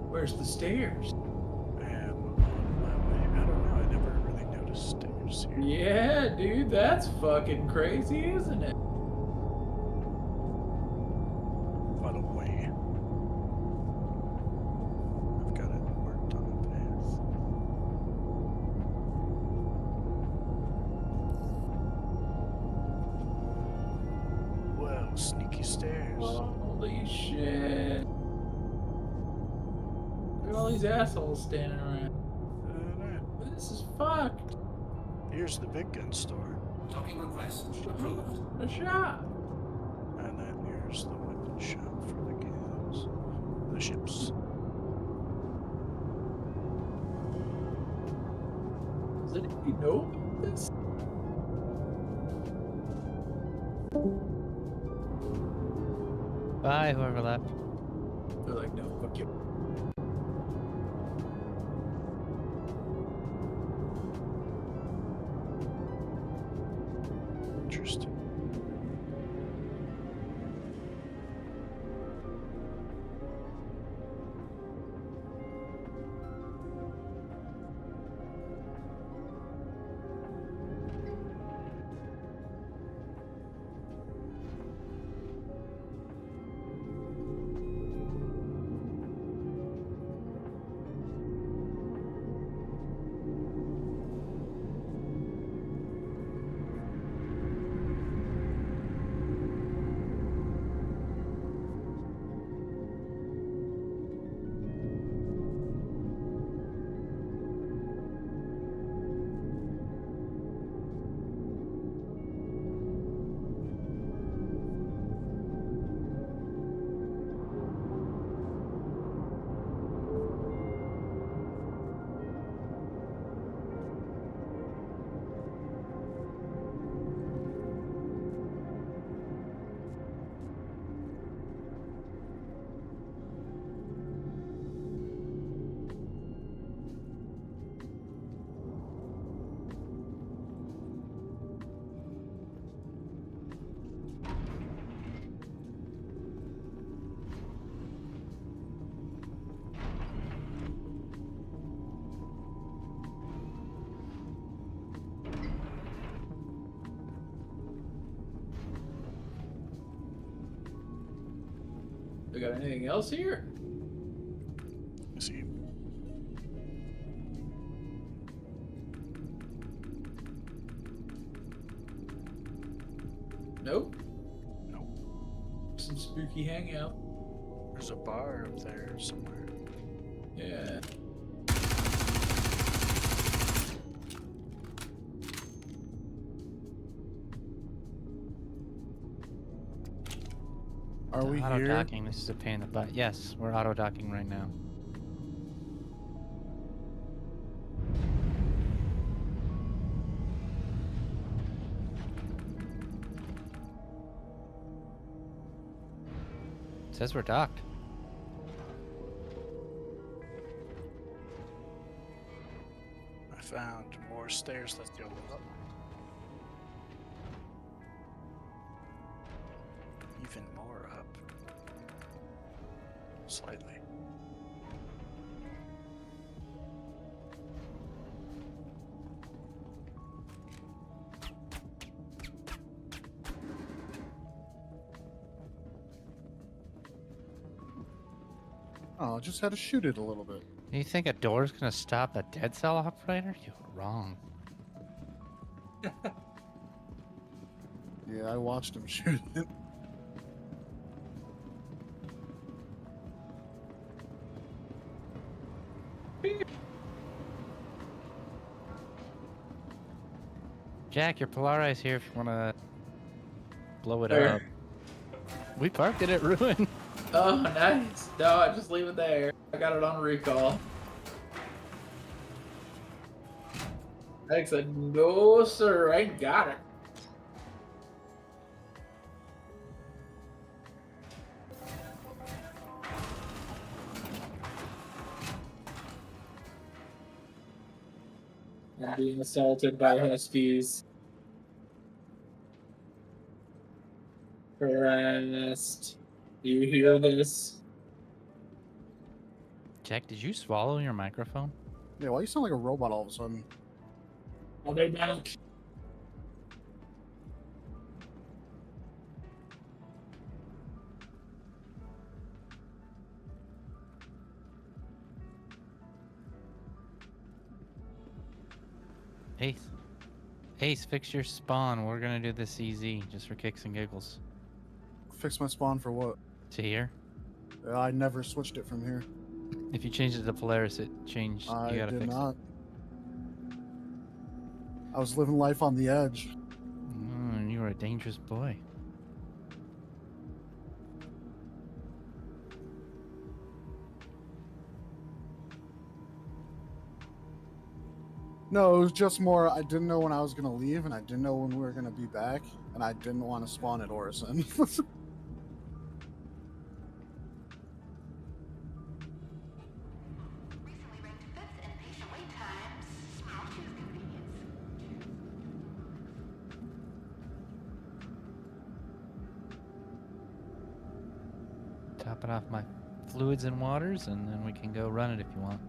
Where's the stairs? I am on my way. I don't know. I never really noticed stairs here. Yeah, dude, that's fucking crazy, isn't it? By the way, I've got it marked on the path. Whoa, sneaky stairs. Holy shit. Look at all these assholes standing around. This is fucked. Here's the big gun store. Docking request approved. A shop. And then here's the weapon shop for the guns. The ships. Does anybody know about this? Bye, whoever left. They're like, no, fuck you. Interesting. We got anything else here? Let's see. Nope. Nope. Some spooky hangout. There's a bar up there somewhere. Yeah. Are we auto here? docking? This is a pain in the butt. Yes, we're auto docking right now. It says we're docked. I found more stairs. Let's go up. Even more up. Slightly. Oh, I just had to shoot it a little bit. Do you think a door's gonna stop a dead cell operator? You're wrong. Yeah, I watched him shoot it. Jack, your Polaris here if you wanna blow it Where? up. We parked it at Ruin. Oh, nice. No, just leave it there. I got it on recall. Alex said, no, sir, I ain't got it. I'm being assaulted by huskies. Harassed. You hear this? Jack, did you swallow your microphone? Yeah, why you sound like a robot all of a sudden? Are they back? Ace, fix your spawn. We're gonna do this easy, just for kicks and giggles. Fix my spawn for what? To here? I never switched it from here. If you change it to Polaris, it changed. I You gotta did fix not. I was living life on the edge. it. You were a dangerous boy. No, it was just more, I didn't know when I was going to leave, and I didn't know when we were going to be back, and I didn't want to spawn at Orison. Top it off my fluids and waters, and then we can go run it if you want.